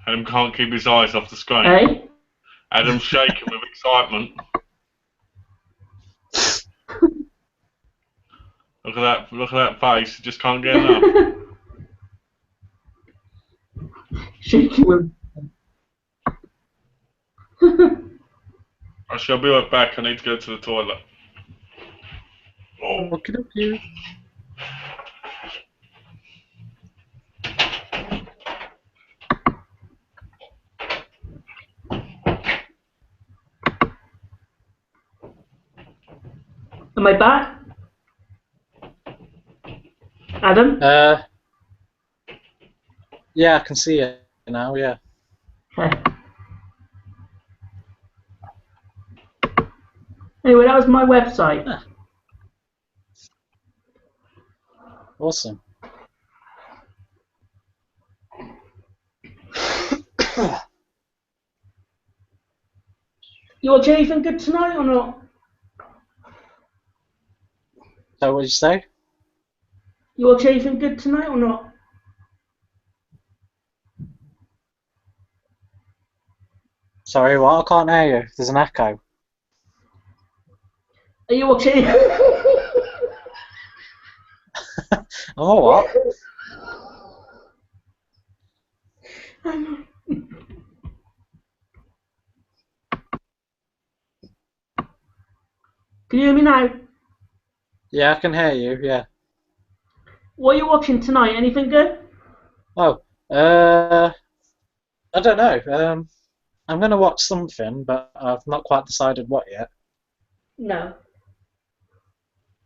[SPEAKER 1] Adam can't keep his eyes off the screen.
[SPEAKER 3] Eh?
[SPEAKER 1] Adam's shaking with excitement. Look at that face. He just can't get enough.
[SPEAKER 3] Shaking with.
[SPEAKER 1] I shall be right back. I need to go to the toilet. Oh.
[SPEAKER 2] Okie dokie.
[SPEAKER 3] Am I back? Adam?
[SPEAKER 2] Yeah, I can see it now, yeah.
[SPEAKER 3] Okay. Anyway, that was my website.
[SPEAKER 2] Ah. Awesome.
[SPEAKER 3] You watch anything good tonight or not?
[SPEAKER 2] So what did you say?
[SPEAKER 3] You watch anything good tonight or not?
[SPEAKER 2] Sorry, what? I can't hear you. There's an echo.
[SPEAKER 3] Are you watching?
[SPEAKER 2] Oh, what?
[SPEAKER 3] Can you hear me now?
[SPEAKER 2] Yeah, I can hear you, yeah.
[SPEAKER 3] What are you watching tonight? Anything good?
[SPEAKER 2] Oh, I don't know. I'm going to watch something, but I've not quite decided what yet.
[SPEAKER 3] No.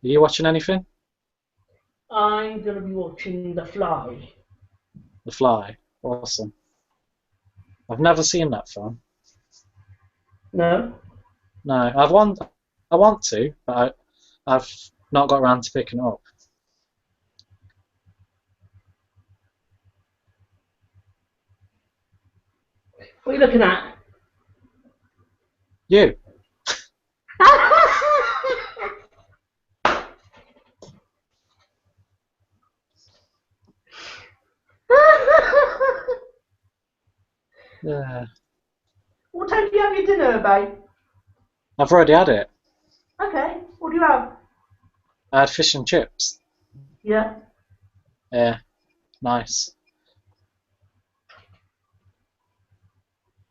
[SPEAKER 2] Are you watching anything?
[SPEAKER 3] I'm going to be watching The Fly.
[SPEAKER 2] The Fly. Awesome. I've never seen that film.
[SPEAKER 3] No?
[SPEAKER 2] No, I want to, but I've not got around to picking it up.
[SPEAKER 3] What are you looking at?
[SPEAKER 2] You? Yeah.
[SPEAKER 3] What time do you have your dinner, babe?
[SPEAKER 2] I've already had it.
[SPEAKER 3] Okay. What do you have?
[SPEAKER 2] I had fish and chips.
[SPEAKER 3] Yeah.
[SPEAKER 2] Yeah, nice.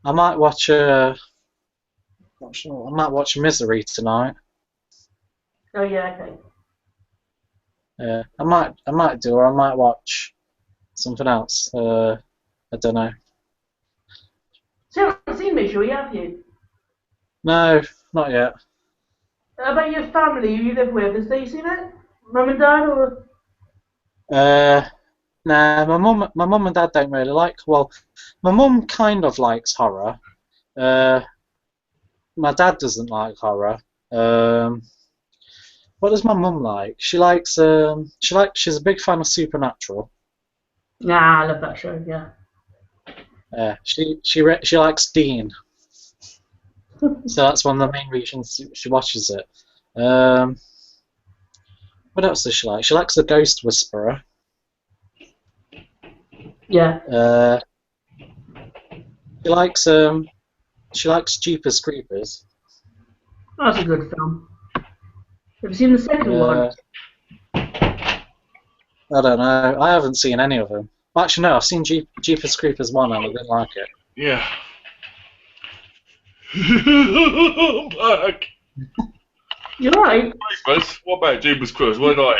[SPEAKER 2] I might watch not sure. I might watch Misery tonight.
[SPEAKER 3] Oh yeah. Okay.
[SPEAKER 2] Yeah, I might do, or I might watch something else. I don't know.
[SPEAKER 3] So you haven't seen Misery, have you?
[SPEAKER 2] No, not yet.
[SPEAKER 3] How about your family who you live with? Has they seen it? Mum and Dad or?
[SPEAKER 2] Nah, my mum and dad don't really like. Well, my mum kind of likes horror. My dad doesn't like horror. What does my mum like? She's a big fan of Supernatural.
[SPEAKER 3] Nah, I love that show. Yeah.
[SPEAKER 2] She likes Dean, so that's one of the main reasons she watches it. What else does she like? She likes The Ghost Whisperer.
[SPEAKER 3] Yeah.
[SPEAKER 2] She likes Jeepers Creepers.
[SPEAKER 3] That's a good film. Have you seen the second one?
[SPEAKER 2] I don't know. I haven't seen any of them. Well, actually, no. I've seen Jeepers Creepers 1 and I didn't like it.
[SPEAKER 1] Yeah. Back.
[SPEAKER 3] You're right.
[SPEAKER 1] Creepers? What about Jeepers Creepers? What did I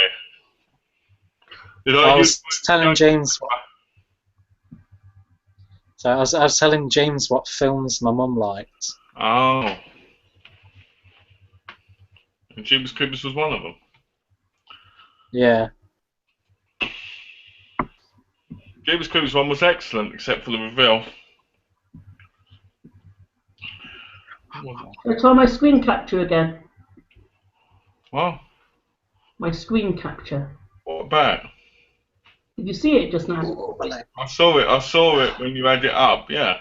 [SPEAKER 1] hear?
[SPEAKER 2] I was telling James. So I was telling James what films my mum liked.
[SPEAKER 1] Oh. And Jeepers Creepers was one of them.
[SPEAKER 2] Yeah.
[SPEAKER 1] Jeepers Creepers 1 was excellent, except for the reveal.
[SPEAKER 3] Let's try my screen capture again.
[SPEAKER 1] What?
[SPEAKER 3] My screen capture.
[SPEAKER 1] What about?
[SPEAKER 3] Did you see it just now?
[SPEAKER 1] I saw it when you had it up, yeah.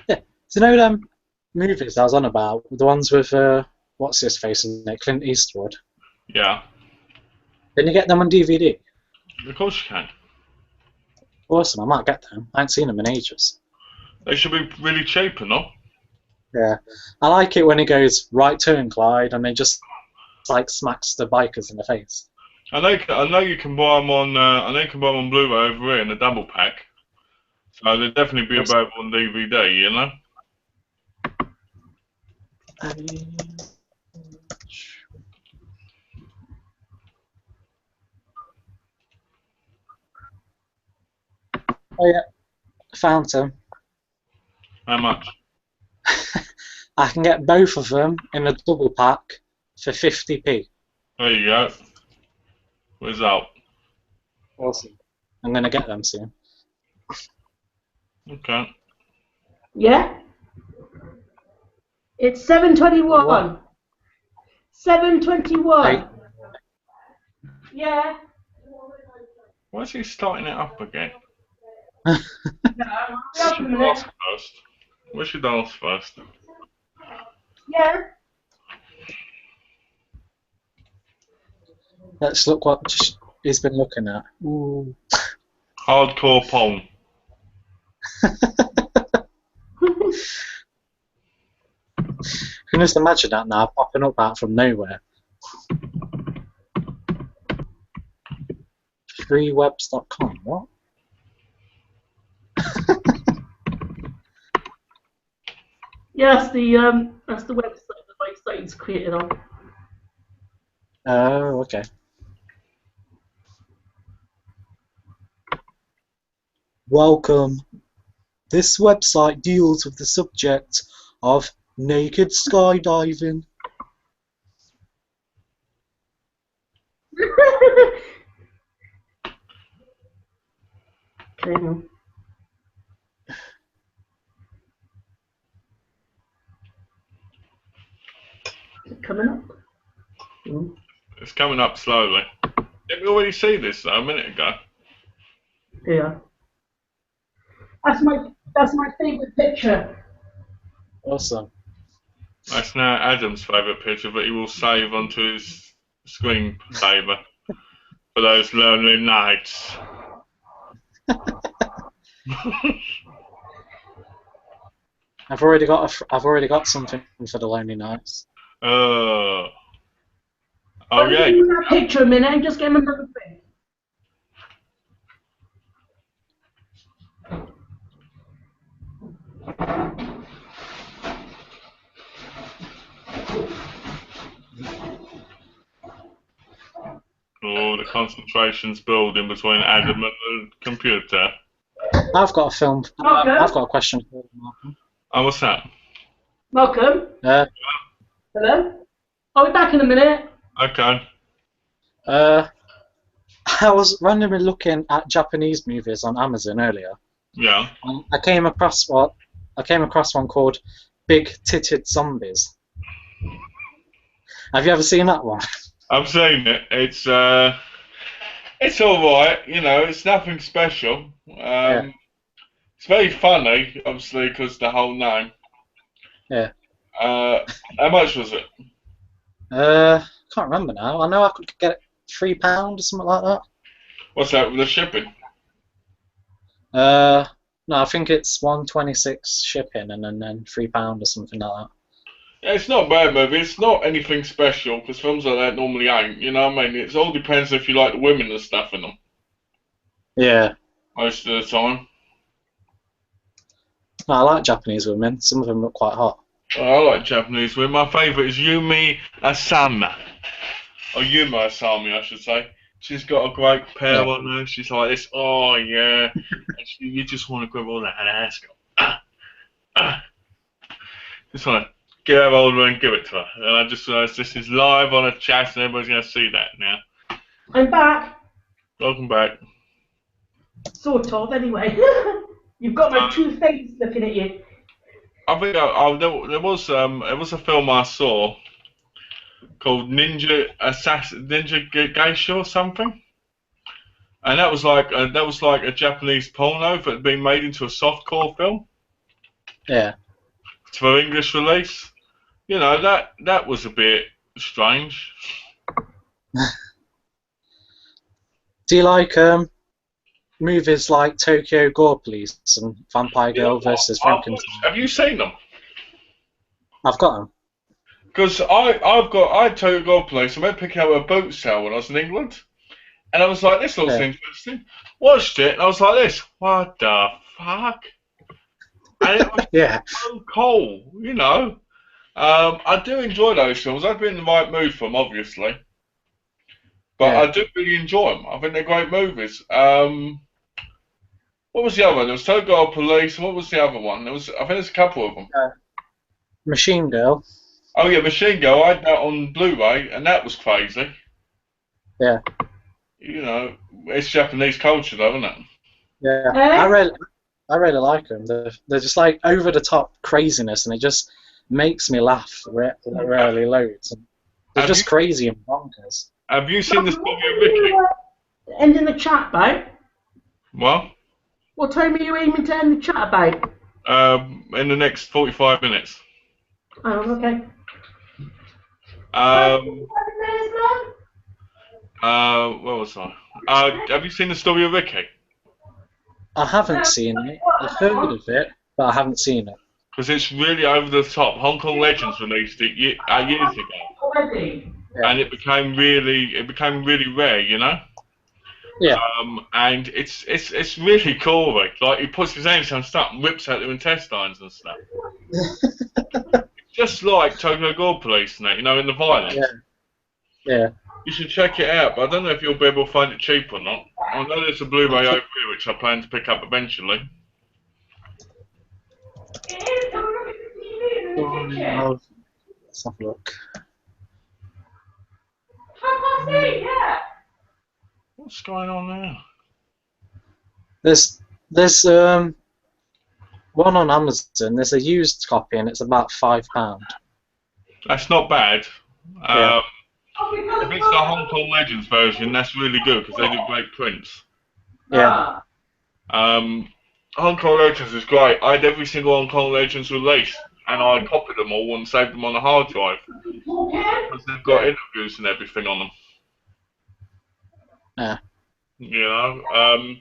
[SPEAKER 2] Yeah. Do you know them movies I was on about? The ones with what's his face in it, Clint Eastwood.
[SPEAKER 1] Yeah.
[SPEAKER 2] Can you get them on DVD?
[SPEAKER 1] Of course you can.
[SPEAKER 2] Awesome, I might get them. I haven't seen them in ages.
[SPEAKER 1] They should be really cheap, no?
[SPEAKER 2] Yeah, I like it when he goes right turn, Clyde, and then just like smacks the bikers in the face.
[SPEAKER 1] I know you can buy them on. I know you can buy them on Blu-ray over here in a double pack. So they'll definitely be available on DVD. You know.
[SPEAKER 2] Oh yeah, found them.
[SPEAKER 1] How much?
[SPEAKER 2] I can get both of them in a double pack for 50p.
[SPEAKER 1] There you go. Result.
[SPEAKER 2] Awesome. I'm gonna get them soon.
[SPEAKER 1] Okay.
[SPEAKER 3] Yeah? It's 7:21.
[SPEAKER 2] What?
[SPEAKER 3] 7:21.
[SPEAKER 2] Hey.
[SPEAKER 3] Yeah.
[SPEAKER 1] Why is he starting it up again?
[SPEAKER 3] No,
[SPEAKER 1] We should ask first. We should ask first.
[SPEAKER 3] Yeah.
[SPEAKER 2] Let's look what he's been looking at. Ooh.
[SPEAKER 1] Hardcore porn.
[SPEAKER 2] Can you just imagine that now popping up out from nowhere? Freewebs.com, what?
[SPEAKER 3] Yeah, that's the website that my site's created on.
[SPEAKER 2] Oh, okay. Welcome. This website deals with the subject of naked skydiving.
[SPEAKER 3] Okay. Is it coming up? Mm.
[SPEAKER 1] It's coming up slowly. Didn't we already see this though a minute ago?
[SPEAKER 3] Yeah. That's my favourite picture.
[SPEAKER 2] Awesome.
[SPEAKER 1] That's now Adam's favourite picture that he will save onto his screensaver for those lonely nights.
[SPEAKER 2] I've already got something for the lonely nights.
[SPEAKER 1] Oh
[SPEAKER 3] Let me
[SPEAKER 1] yeah.
[SPEAKER 3] give you that picture a minute and just get him another thing.
[SPEAKER 1] Oh, the concentration's building between Adam and the computer.
[SPEAKER 2] I've got a film.
[SPEAKER 3] Okay.
[SPEAKER 2] I've got a question for you, Malcolm.
[SPEAKER 1] Oh, what's that?
[SPEAKER 3] Malcolm?
[SPEAKER 2] Uh,
[SPEAKER 3] Hello? I'll be back in a minute.
[SPEAKER 1] Okay.
[SPEAKER 2] I was randomly looking at Japanese movies on Amazon earlier.
[SPEAKER 1] Yeah.
[SPEAKER 2] And I came across one called Big Titted Zombies. Have you ever seen that one?
[SPEAKER 1] I've seen it. It's all right. You know, it's nothing special.
[SPEAKER 2] Yeah.
[SPEAKER 1] It's very funny, obviously, because the whole name.
[SPEAKER 2] Yeah.
[SPEAKER 1] How much was it?
[SPEAKER 2] Can't remember now. I know I could get it £3 or something like that.
[SPEAKER 1] What's that with the shipping?
[SPEAKER 2] No, I think it's $1.26 shipping and then £3 or something like that.
[SPEAKER 1] Yeah, it's not a bad movie. It's not anything special because films like that normally ain't. You know what I mean? It all depends if you like the women and stuff in them.
[SPEAKER 2] Yeah.
[SPEAKER 1] Most of the time.
[SPEAKER 2] No, I like Japanese women. Some of them look quite hot.
[SPEAKER 1] Oh, I like Japanese women. My favourite is Yumi Asama. Or Yuma Asami, I should say. She's got a great pair on her. She's like this. Oh, yeah. And you just want to grab all that ass. Just want to get her hold of her and give it to her. And I just realised this is live on a chat and everybody's going to see that now.
[SPEAKER 3] I'm back.
[SPEAKER 1] Welcome back.
[SPEAKER 3] Sort of, anyway. You've got my true face looking at you.
[SPEAKER 1] I think there was a film I saw called Ninja Geisha or something, and that was like a Japanese porno that had been made into a softcore film.
[SPEAKER 2] Yeah.
[SPEAKER 1] For English release, you know, that was a bit strange.
[SPEAKER 2] Do you like movies like Tokyo Gore Police and Vampire
[SPEAKER 1] You know
[SPEAKER 2] Girl
[SPEAKER 1] what?
[SPEAKER 2] versus Frankenstein?
[SPEAKER 1] Have you seen them?
[SPEAKER 2] I've got them.
[SPEAKER 1] Because I had Tokyo Gold Police. I went picking up a boot sale when I was in England, and I was like, this looks
[SPEAKER 2] Yeah.
[SPEAKER 1] interesting. Watched it, and I was like, this, what the fuck? And it was
[SPEAKER 2] Yeah.
[SPEAKER 1] so cool, you know. I do enjoy those films. I've been in the right mood for them, obviously, but
[SPEAKER 2] Yeah.
[SPEAKER 1] I do really enjoy them. I think they're great movies. What was the other one? There was Tokyo Gold Police, and what was the other one? I think there's a couple of them.
[SPEAKER 2] Machine Girl.
[SPEAKER 1] Oh yeah, Machine Girl. I had that on Blu-ray, and that was crazy.
[SPEAKER 2] Yeah.
[SPEAKER 1] You know, it's Japanese culture, though, isn't it?
[SPEAKER 2] Yeah. I really like them. They're just like over the top craziness, and it just makes me laugh really loads. And they're
[SPEAKER 1] Have
[SPEAKER 2] just
[SPEAKER 1] you-
[SPEAKER 2] crazy and bonkers.
[SPEAKER 1] Have you seen the story of Ricky?
[SPEAKER 3] End in the chat about?
[SPEAKER 1] What?
[SPEAKER 3] What time are you aiming to end the chat about?
[SPEAKER 1] In the next 45 minutes.
[SPEAKER 3] Oh, okay.
[SPEAKER 1] Where was I? Have you seen the story of Ricky?
[SPEAKER 2] I haven't seen it. I've heard of it, but I haven't seen it.
[SPEAKER 1] Because it's really over the top. Hong Kong Legends released it years ago,
[SPEAKER 3] Already?
[SPEAKER 2] Yeah.
[SPEAKER 1] and it became really rare, you know.
[SPEAKER 2] Yeah.
[SPEAKER 1] And it's really cool. Like he puts his hands on stuff and whips out their intestines and stuff. Just like Tokyo Gore Police and that, you know, in the violence.
[SPEAKER 2] Yeah. Yeah.
[SPEAKER 1] You should check it out, but I don't know if you'll be able to find it cheap or not. I know there's a Blu-ray over here which I plan to pick up eventually.
[SPEAKER 2] Let's have a look.
[SPEAKER 1] What's going on now?
[SPEAKER 2] There's one on Amazon. There's a used copy, and it's about £5.
[SPEAKER 1] That's not bad.
[SPEAKER 2] Yeah.
[SPEAKER 1] If it's the Hong Kong Legends version, that's really good because they do great prints.
[SPEAKER 2] Yeah.
[SPEAKER 1] Hong Kong Legends is great. I had every single Hong Kong Legends release, and I copied them all and saved them on a hard drive because they've got interviews and everything on them.
[SPEAKER 2] Yeah.
[SPEAKER 1] You know,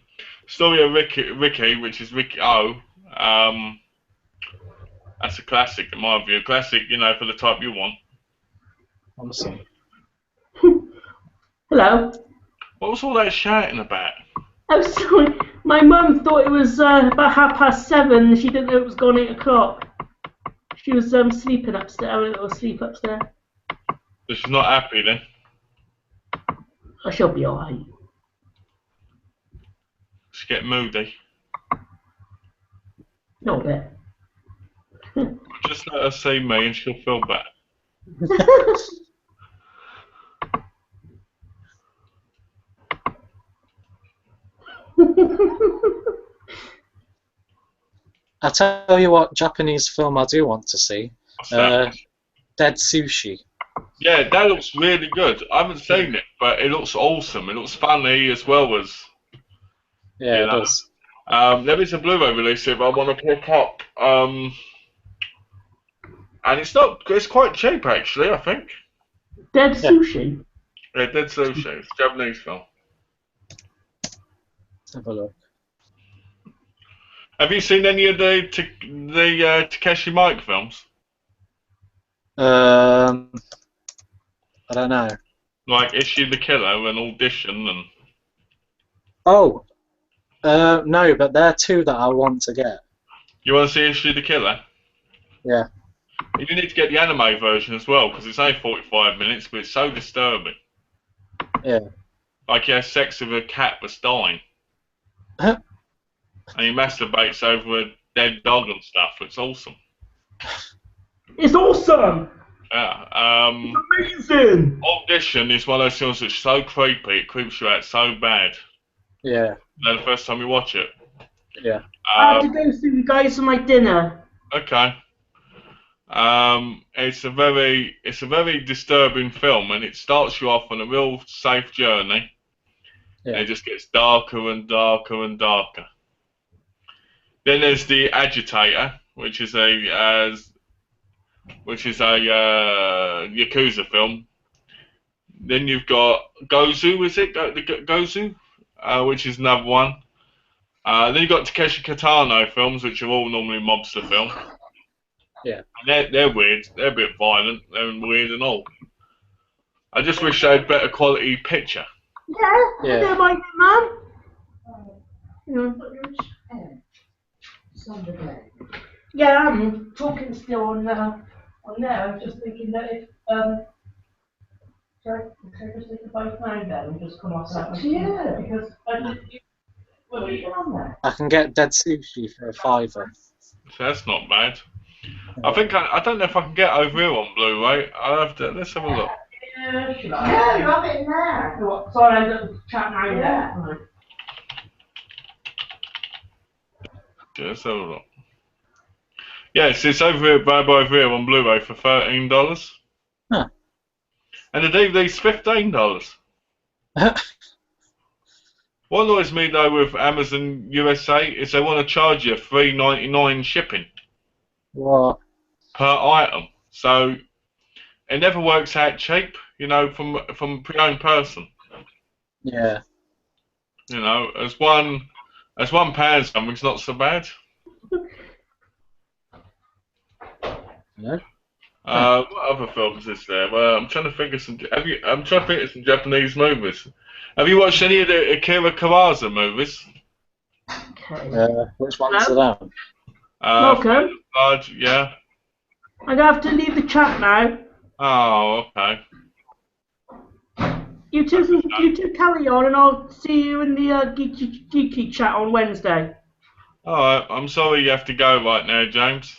[SPEAKER 1] story of Ricky, which is Ricky O. That's a classic in my view. A classic, you know, for the type you want.
[SPEAKER 2] Awesome.
[SPEAKER 3] Hello.
[SPEAKER 1] What was all that shouting about?
[SPEAKER 3] Oh, sorry. My mum thought it was about 7:30. She didn't know it was gone 8 o'clock. She was sleeping upstairs, having a little sleep upstairs.
[SPEAKER 1] So she's not happy then?
[SPEAKER 3] I shall be alright.
[SPEAKER 1] She get moody.
[SPEAKER 3] Not a bit.
[SPEAKER 1] Just let her see me and she'll feel better.
[SPEAKER 2] I tell you what Japanese film I do want to see.
[SPEAKER 1] What's that?
[SPEAKER 2] Dead Sushi.
[SPEAKER 1] Yeah, that looks really good. I haven't seen it, but it looks awesome. It looks funny as well as...
[SPEAKER 2] Yeah,
[SPEAKER 1] You
[SPEAKER 2] it
[SPEAKER 1] know?
[SPEAKER 2] does.
[SPEAKER 1] There is a Blu-ray release if I want to pick up. And it's quite cheap actually, I think.
[SPEAKER 3] Dead Sushi.
[SPEAKER 1] Yeah, Dead Sushi. It's a Japanese film.
[SPEAKER 2] Let's have a look.
[SPEAKER 1] Have you seen any of the Takeshi Mike films?
[SPEAKER 2] I don't know.
[SPEAKER 1] Like Issue the Killer and Audition and...
[SPEAKER 2] Oh, no, but there are two that I want to get.
[SPEAKER 1] You want to see Issue the Killer?
[SPEAKER 2] Yeah.
[SPEAKER 1] You need to get the anime version as well, because it's only 45 minutes, but it's so disturbing.
[SPEAKER 2] Yeah.
[SPEAKER 1] Like he has sex with a cat that's dying. And he masturbates over a dead dog and stuff. It's awesome.
[SPEAKER 3] It's awesome!
[SPEAKER 1] Yeah.
[SPEAKER 3] It's amazing!
[SPEAKER 1] Audition is one of those films that's so creepy, it creeps you out so bad.
[SPEAKER 2] Yeah.
[SPEAKER 1] You know, the first time you watch it.
[SPEAKER 2] Yeah.
[SPEAKER 3] I have to go see you guys for my dinner.
[SPEAKER 1] Okay. It's a very disturbing film, and it starts you off on a real safe journey.
[SPEAKER 2] Yeah.
[SPEAKER 1] And it just gets darker and darker and darker. Then there's The Agitator, which is which is a Yakuza film. Then you've got Gozu, is it? Gozu, which is another one. Then you've got Takeshi Kitano films, which are all normally mobster films.
[SPEAKER 2] Yeah.
[SPEAKER 1] And they're weird. They're a bit violent. They're weird and all. I just wish they had better quality picture.
[SPEAKER 3] Yeah, I don't mind it, man. Yeah, I'm talking still on there. I'm just thinking that if should I just take the both name down and just come off that? Yeah, because what are you on there?
[SPEAKER 2] I can get dead sushi for $5.
[SPEAKER 1] So that's not bad. I think I don't know if I can get over here on Blu-ray. I'll have to. Let's have a look.
[SPEAKER 3] Yeah, should I? Yeah, you have it in there. What? So I end up chatting out there.
[SPEAKER 1] Let's have a look. Yes, it's over here, over here on Blu-ray for $13.
[SPEAKER 2] Huh.
[SPEAKER 1] And the DVD's $15. What annoys me though with Amazon USA is they want to charge you $3.99 shipping.
[SPEAKER 2] What?
[SPEAKER 1] Per item. So it never works out cheap, you know, from your own person.
[SPEAKER 2] Yeah.
[SPEAKER 1] You know, as £1 something's not so bad.
[SPEAKER 2] No.
[SPEAKER 1] What other films is there? Well, I'm trying to think of some. I'm trying to think of some Japanese movies. Have you watched any of the Akira Kurosawa movies?
[SPEAKER 3] Okay.
[SPEAKER 2] Which ones are that?
[SPEAKER 3] Welcome.
[SPEAKER 1] Blood, yeah.
[SPEAKER 3] I'm gonna have to leave the chat now.
[SPEAKER 1] Oh, okay.
[SPEAKER 3] You two carry on, and I'll see you in the geeky chat on Wednesday.
[SPEAKER 1] Alright, I'm sorry you have to go right now, James.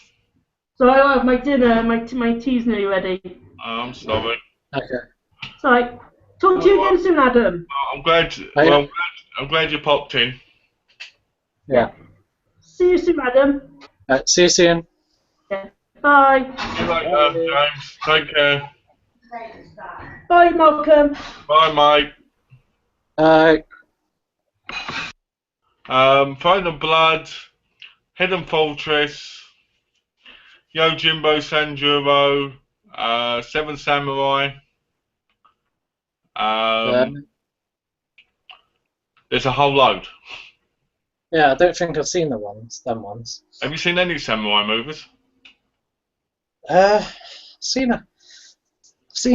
[SPEAKER 3] So I have my dinner, my tea's nearly ready.
[SPEAKER 1] Oh, I'm sorry.
[SPEAKER 2] Okay.
[SPEAKER 3] So, talk to you again soon, Adam.
[SPEAKER 1] I'm glad. Well, I'm glad you popped in.
[SPEAKER 2] Yeah.
[SPEAKER 3] See you soon, Adam.
[SPEAKER 2] See you soon.
[SPEAKER 3] Yeah. Bye.
[SPEAKER 1] See you later, James. Take care.
[SPEAKER 3] Bye, Malcolm.
[SPEAKER 1] Bye, mate. Throne of Blood, Hidden Fortress, Yojimbo Sanjuro, Seven Samurai. There's a whole load.
[SPEAKER 2] Yeah, I don't think I've seen them ones.
[SPEAKER 1] Have you seen any samurai movies?
[SPEAKER 2] Seen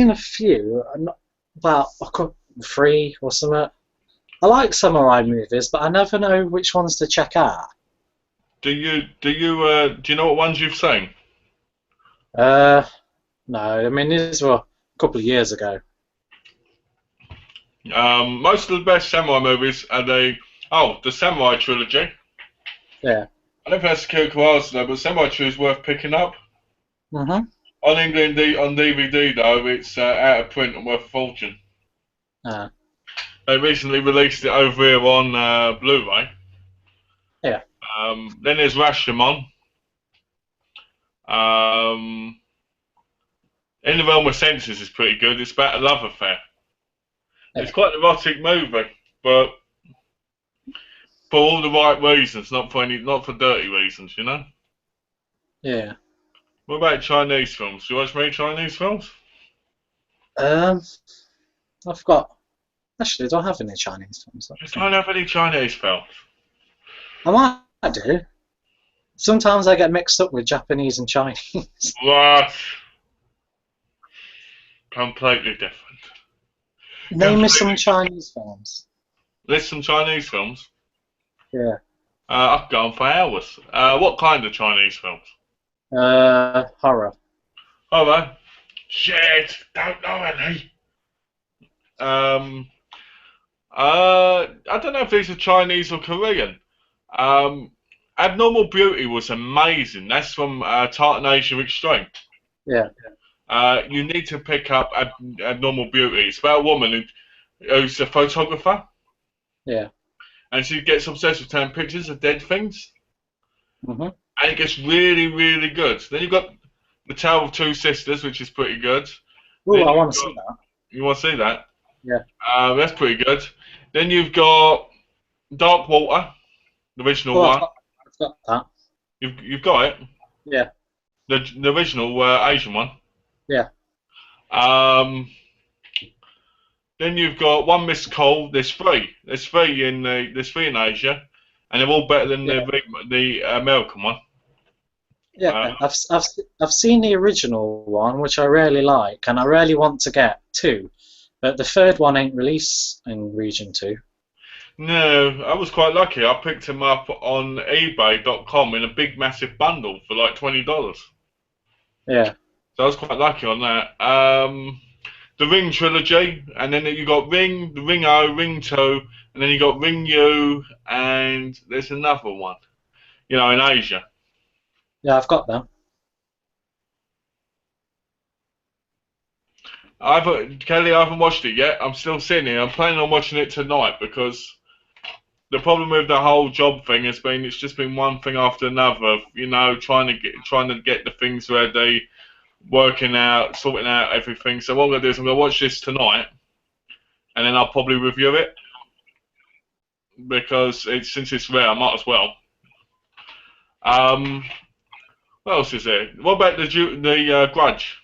[SPEAKER 2] a few. Not about 3 or something. I like samurai movies, but I never know which ones to check out.
[SPEAKER 1] Do you know what ones you've seen?
[SPEAKER 2] No. I mean, these were a couple of years ago.
[SPEAKER 1] Most of the best samurai movies are the Samurai trilogy.
[SPEAKER 2] Yeah.
[SPEAKER 1] I don't think that's Akira Kurosawa, but Samurai Trilogy is worth picking up.
[SPEAKER 2] Mhm.
[SPEAKER 1] On England, on DVD though, it's out of print and worth a fortune. They recently released it over here on Blu-ray.
[SPEAKER 2] Yeah.
[SPEAKER 1] Then there's Rashomon. In the Realm of Senses is pretty good. It's about a love affair.
[SPEAKER 2] Yeah.
[SPEAKER 1] It's quite an erotic movie, but for all the right reasons, not for dirty reasons, you know.
[SPEAKER 2] Yeah.
[SPEAKER 1] What about Chinese films? Do you watch many Chinese films?
[SPEAKER 2] I've got. Actually, I don't have any Chinese films.
[SPEAKER 1] You don't have any Chinese films?
[SPEAKER 2] I might do. Sometimes I get mixed up with Japanese and Chinese.
[SPEAKER 1] What? Completely different.
[SPEAKER 2] Name me some Chinese films.
[SPEAKER 1] List some Chinese films?
[SPEAKER 2] Yeah.
[SPEAKER 1] I could go on for hours. What kind of Chinese films?
[SPEAKER 2] Horror.
[SPEAKER 1] Alright. Shit, don't know any. I don't know if these are Chinese or Korean. Abnormal Beauty was amazing. That's from Tartan Asia Extreme.
[SPEAKER 2] Yeah.
[SPEAKER 1] You need to pick up Abnormal Beauty. It's about a woman who's a photographer.
[SPEAKER 2] Yeah.
[SPEAKER 1] And she gets obsessed with taking pictures of dead things.
[SPEAKER 2] Mhm.
[SPEAKER 1] And it gets really, really good. Then you've got The Tale of Two Sisters, which is pretty good.
[SPEAKER 2] Oh, I want to see that.
[SPEAKER 1] You want to see that?
[SPEAKER 2] Yeah.
[SPEAKER 1] That's pretty good. Then you've got Dark Water, the original one.
[SPEAKER 2] I've got that.
[SPEAKER 1] You've got it?
[SPEAKER 2] Yeah.
[SPEAKER 1] The The original Asian one.
[SPEAKER 2] Yeah.
[SPEAKER 1] Then you've got One Missed Call. There's three. There's three in Asia, and they're all better than
[SPEAKER 2] Yeah.
[SPEAKER 1] the American one.
[SPEAKER 2] Yeah, I've seen the original one, which I really like, and I really want to get two, but the third one ain't released in Region 2.
[SPEAKER 1] No, I was quite lucky. I picked them up on eBay.com in a big, massive bundle for like $20.
[SPEAKER 2] Yeah.
[SPEAKER 1] So I was quite lucky on that. The Ring trilogy, and then you got Ring, the Ring O, Ring 2, and then you got Ring U, and there's another one, in Asia.
[SPEAKER 2] Yeah, I've got them.
[SPEAKER 1] Kelly, I haven't watched it yet. I'm still sitting here. I'm planning on watching it tonight because the problem with the whole job thing has been it's just been one thing after another. Trying to get the things ready, working out, sorting out everything. So what I'm gonna do is I'm gonna watch this tonight, and then I'll probably review it because since it's rare, I might as well. What else is there? What about the Grudge?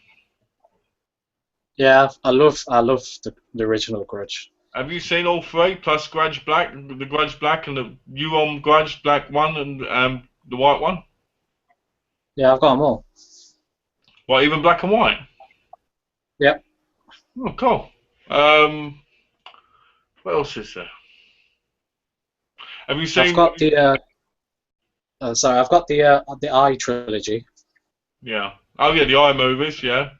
[SPEAKER 2] Yeah, I love the original Grudge.
[SPEAKER 1] Have you seen all three plus Grudge Black, the Grudge Black, and the Yuon Grudge Black one, and the white one?
[SPEAKER 2] Yeah, I've got them all.
[SPEAKER 1] What, even black and white?
[SPEAKER 2] Yep.
[SPEAKER 1] Oh, cool. What else is there? Have you seen?
[SPEAKER 2] I've got the I've got the I trilogy.
[SPEAKER 1] Yeah. Oh yeah, the I movies. Yeah.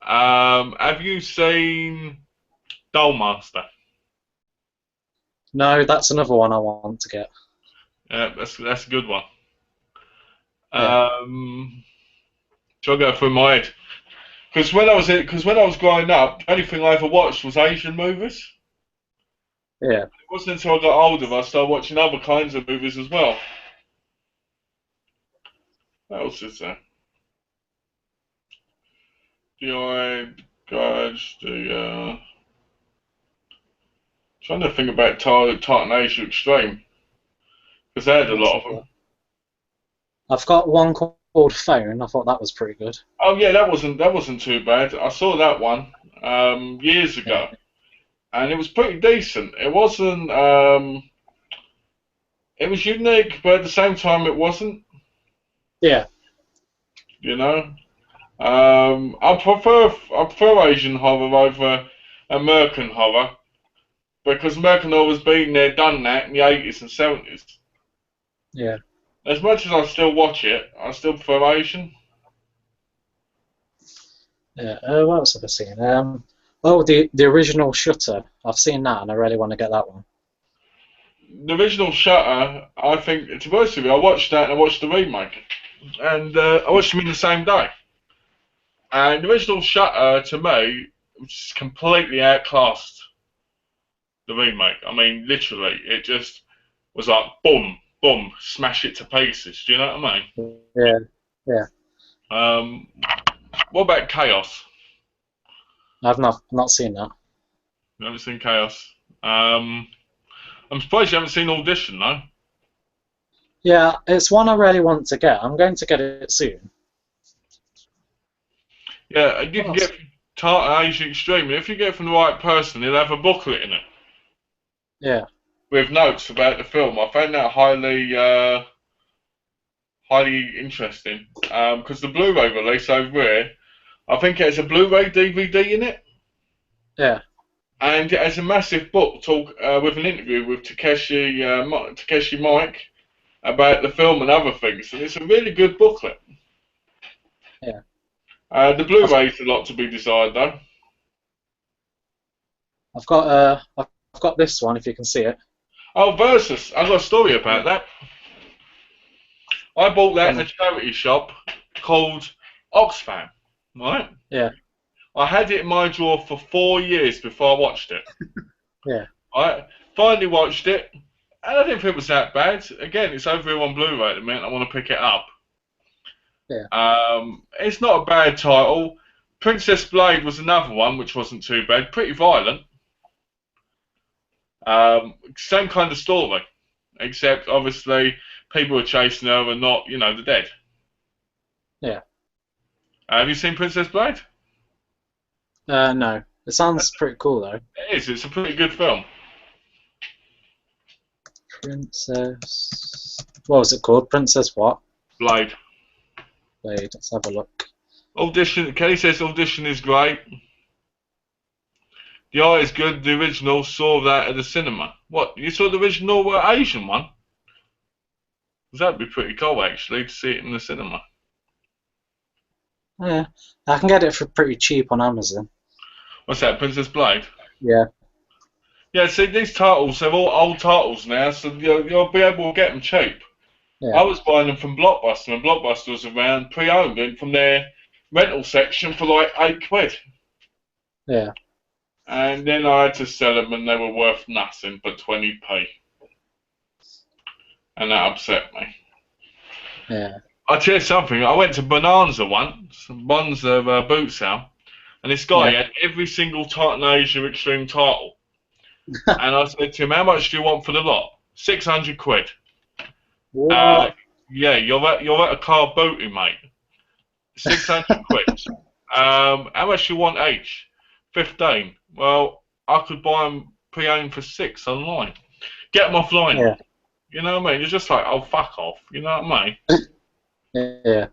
[SPEAKER 1] Have you seen Dollmaster?
[SPEAKER 2] No, that's another one I want to get.
[SPEAKER 1] Yeah, that's a good one.
[SPEAKER 2] Yeah.
[SPEAKER 1] Shall I go through my head? Because when I was growing up, the only thing I ever watched was Asian movies.
[SPEAKER 2] Yeah.
[SPEAKER 1] It wasn't until I got older I started watching other kinds of movies as well. What else is there? The Grudge, trying to think about Titan Asia Extreme because they had a lot of them.
[SPEAKER 2] I've got one called Phone. I thought that was pretty good.
[SPEAKER 1] Oh yeah, that wasn't too bad. I saw that one years ago, and it was pretty decent. It wasn't. It was unique, but at the same time, it wasn't.
[SPEAKER 2] Yeah.
[SPEAKER 1] I prefer Asian horror over American horror because American horror's been there, done that in the 80s and 70s.
[SPEAKER 2] Yeah.
[SPEAKER 1] As much as I still watch it, I still prefer Asian.
[SPEAKER 2] Yeah. What else have I seen? Oh, the original Shutter. I've seen that, and I really want to get that one.
[SPEAKER 1] The original Shutter, I think, to be honest with you, I watched that and I watched the remake, and I watched them in the same day. And the original Shutter, to me, was completely outclassed the remake. I mean, literally, it just was like boom, boom, smash it to pieces. Do you know what I mean?
[SPEAKER 2] Yeah. Yeah.
[SPEAKER 1] What about Chaos?
[SPEAKER 2] I've not seen that.
[SPEAKER 1] You haven't seen Chaos? I'm surprised you haven't seen Audition, though.
[SPEAKER 2] Yeah, it's one I really want to get. I'm going to get it soon.
[SPEAKER 1] Yeah, you can get Titan Asia Extreme, and if you get it from the right person, he'll have a booklet in it.
[SPEAKER 2] Yeah.
[SPEAKER 1] With notes about the film. I found that highly interesting. Because the Blu-ray release over here, I think it has a Blu-ray DVD in it.
[SPEAKER 2] Yeah.
[SPEAKER 1] And it has a massive book with an interview with Takeshi Mike about the film and other things, and it's a really good booklet.
[SPEAKER 2] Yeah.
[SPEAKER 1] The Blu-ray's a lot to be desired, though.
[SPEAKER 2] I've got this one if you can see it.
[SPEAKER 1] Oh, Versus! I've got a story about that. I bought that in a charity shop called Oxfam, right?
[SPEAKER 2] Yeah.
[SPEAKER 1] I had it in my drawer for 4 years before I watched it.
[SPEAKER 2] Yeah.
[SPEAKER 1] I finally watched it, and I didn't think it was that bad. Again, it's over here on Blu-ray at the minute. I want to pick it up.
[SPEAKER 2] Yeah.
[SPEAKER 1] It's not a bad title. Princess Blade was another one which wasn't too bad. Pretty violent. Same kind of story, except obviously people are chasing her and not, the dead.
[SPEAKER 2] Yeah.
[SPEAKER 1] Have you seen Princess Bride?
[SPEAKER 2] No. It sounds pretty cool though.
[SPEAKER 1] It is. It's a pretty good film.
[SPEAKER 2] Princess. What was it called? Princess what?
[SPEAKER 1] Blade.
[SPEAKER 2] Blade. Let's have a look.
[SPEAKER 1] Audition. Kelly says audition is great. The art is good. The original, saw that at the cinema. What? You saw the original Asian one? That'd be pretty cool actually to see it in the cinema.
[SPEAKER 2] Yeah, I can get it for pretty cheap on Amazon.
[SPEAKER 1] What's that? Princess Blade?
[SPEAKER 2] Yeah.
[SPEAKER 1] Yeah. See, these titles, they're all old titles now, so you'll be able to get them cheap.
[SPEAKER 2] Yeah.
[SPEAKER 1] I was buying them from Blockbuster, and Blockbuster was around pre-owned and from their rental section for like £8.
[SPEAKER 2] Yeah.
[SPEAKER 1] And then I had to sell them, and they were worth nothing but 20p. And that upset me.
[SPEAKER 2] Yeah.
[SPEAKER 1] I'll tell you something. I went to Bonanza once, Bonanza boot sale, and this guy had every single Titan Asia Extreme title. And I said to him, "How much do you want for the lot?" 600 quid.
[SPEAKER 2] What?
[SPEAKER 1] Yeah, you're at a car booting, mate. 600 quid. How much do you want each? 15. Well, I could buy them pre-owned for 6 online. Get them offline.
[SPEAKER 2] Yeah.
[SPEAKER 1] You know what I mean? You're just like, oh, fuck off. You know what I mean?
[SPEAKER 2] Yeah.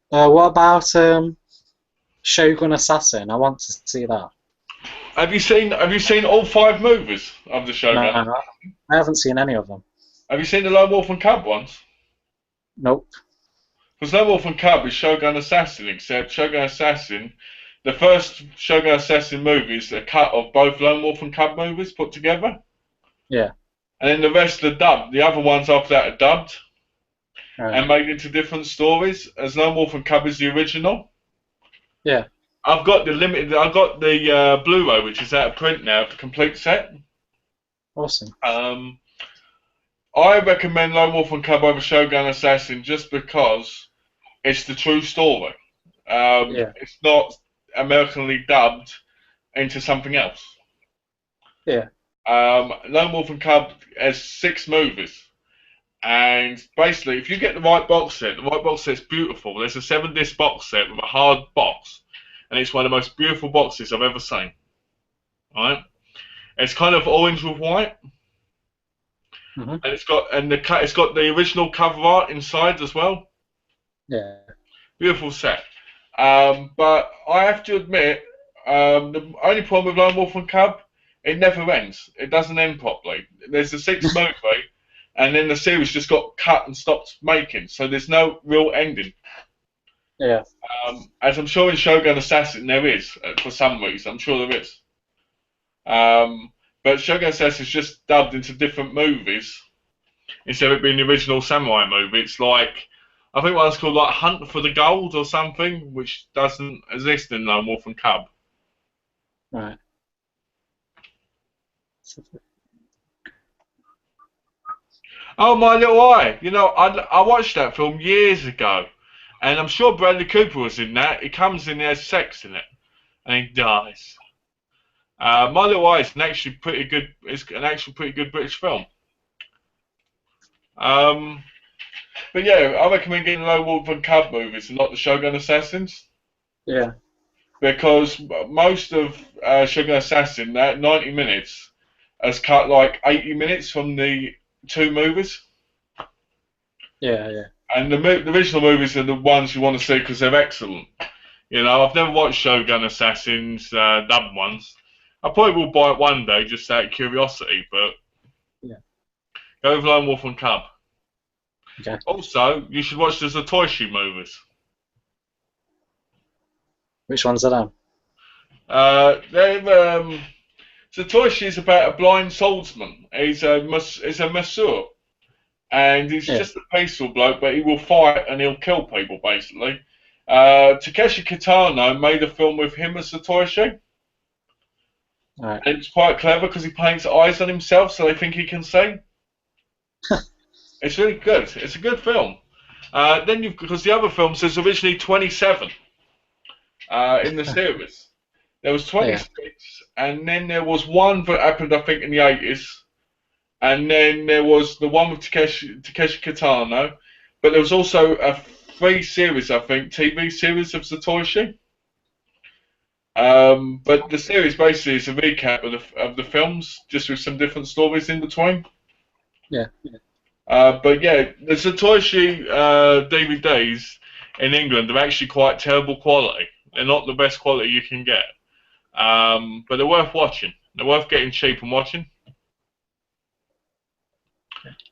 [SPEAKER 2] What about Shogun Assassin? I want to see that.
[SPEAKER 1] Have you seen all 5 movies of the Shogun?
[SPEAKER 2] No, I haven't seen any of them.
[SPEAKER 1] Have you seen the Lone Wolf and Cub ones?
[SPEAKER 2] Nope.
[SPEAKER 1] Because Lone Wolf and Cub is Shogun Assassin, except Shogun Assassin, the first Shogun Assassin movie is a cut of both Lone Wolf and Cub movies put together.
[SPEAKER 2] Yeah.
[SPEAKER 1] And then the rest are dubbed. The other ones after that are dubbed
[SPEAKER 2] Right.
[SPEAKER 1] and made into different stories. As Lone Wolf and Cub is the original.
[SPEAKER 2] Yeah.
[SPEAKER 1] I've got the Blu-ray, which is out of print now, the complete set.
[SPEAKER 2] Awesome.
[SPEAKER 1] I recommend Lone Wolf and Cub over Shogun Assassin just because it's the true story. It's not Americanly dubbed into something else.
[SPEAKER 2] Yeah.
[SPEAKER 1] Lone Wolf and Cub has 6 movies. And basically, if you get the right box set's beautiful. There's a 7-disc box set with a hard box. And it's one of the most beautiful boxes I've ever seen. Right? It's kind of orange with white.
[SPEAKER 2] Mm-hmm.
[SPEAKER 1] And it's got the original cover art inside as well.
[SPEAKER 2] Yeah.
[SPEAKER 1] Beautiful set. But I have to admit, the only problem with Lone Wolf and Cub, it never ends. It doesn't end properly. There's a 6th movie, and then the series just got cut and stopped making, so there's no real ending.
[SPEAKER 2] Yeah.
[SPEAKER 1] As I'm sure in Shogun Assassin there is, for some reason. I'm sure there is. But Shogun Assassin is just dubbed into different movies instead of it being the original samurai movie. It's like, I think one's called like Hunt for the Gold or something, which doesn't exist in Lone Wolf and Cub.
[SPEAKER 2] Right.
[SPEAKER 1] Oh, My Little Eye. You know, I watched that film years ago, and I'm sure Bradley Cooper was in that. He comes in, he has sex in it, and he dies. My Little Eye is an actually pretty good. It's an actually pretty good British film. But yeah, I recommend getting Lone Wolf and Cub movies and not the Shogun Assassins.
[SPEAKER 2] Yeah.
[SPEAKER 1] Because most of Shogun Assassin, that 90 minutes, has cut like 80 minutes from the 2 movies.
[SPEAKER 2] Yeah, yeah.
[SPEAKER 1] And the original movies are the ones you want to see because they're excellent. You know, I've never watched Shogun Assassins dubbed ones. I probably will buy it one day just out of curiosity, but
[SPEAKER 2] yeah.
[SPEAKER 1] Go with Lone Wolf and Cub.
[SPEAKER 2] Okay.
[SPEAKER 1] Also, you should watch the Zatoichi movies.
[SPEAKER 2] Which ones are them?
[SPEAKER 1] Zatoichi is about a blind swordsman. He's a masseur. And he's just a peaceful bloke, but he will fight and he'll kill people, basically. Takeshi Kitano made a film with him as Zatoichi.
[SPEAKER 2] Right.
[SPEAKER 1] And it's quite clever because he paints eyes on himself so they think he can see. It's really good. It's a good film. Because the other films, there's originally 27 in the series. There was 26, and then there was one that happened, I think, in the 80s. And then there was the one with Takeshi Kitano. But there was also a 3 series, I think, TV series of Satoshi. But the series basically is a recap of the films, just with some different stories in between.
[SPEAKER 2] Yeah.
[SPEAKER 1] But yeah, the Satoshi DVDs in England are actually quite terrible quality. They're not the best quality you can get. But they're worth watching. They're worth getting cheap and watching.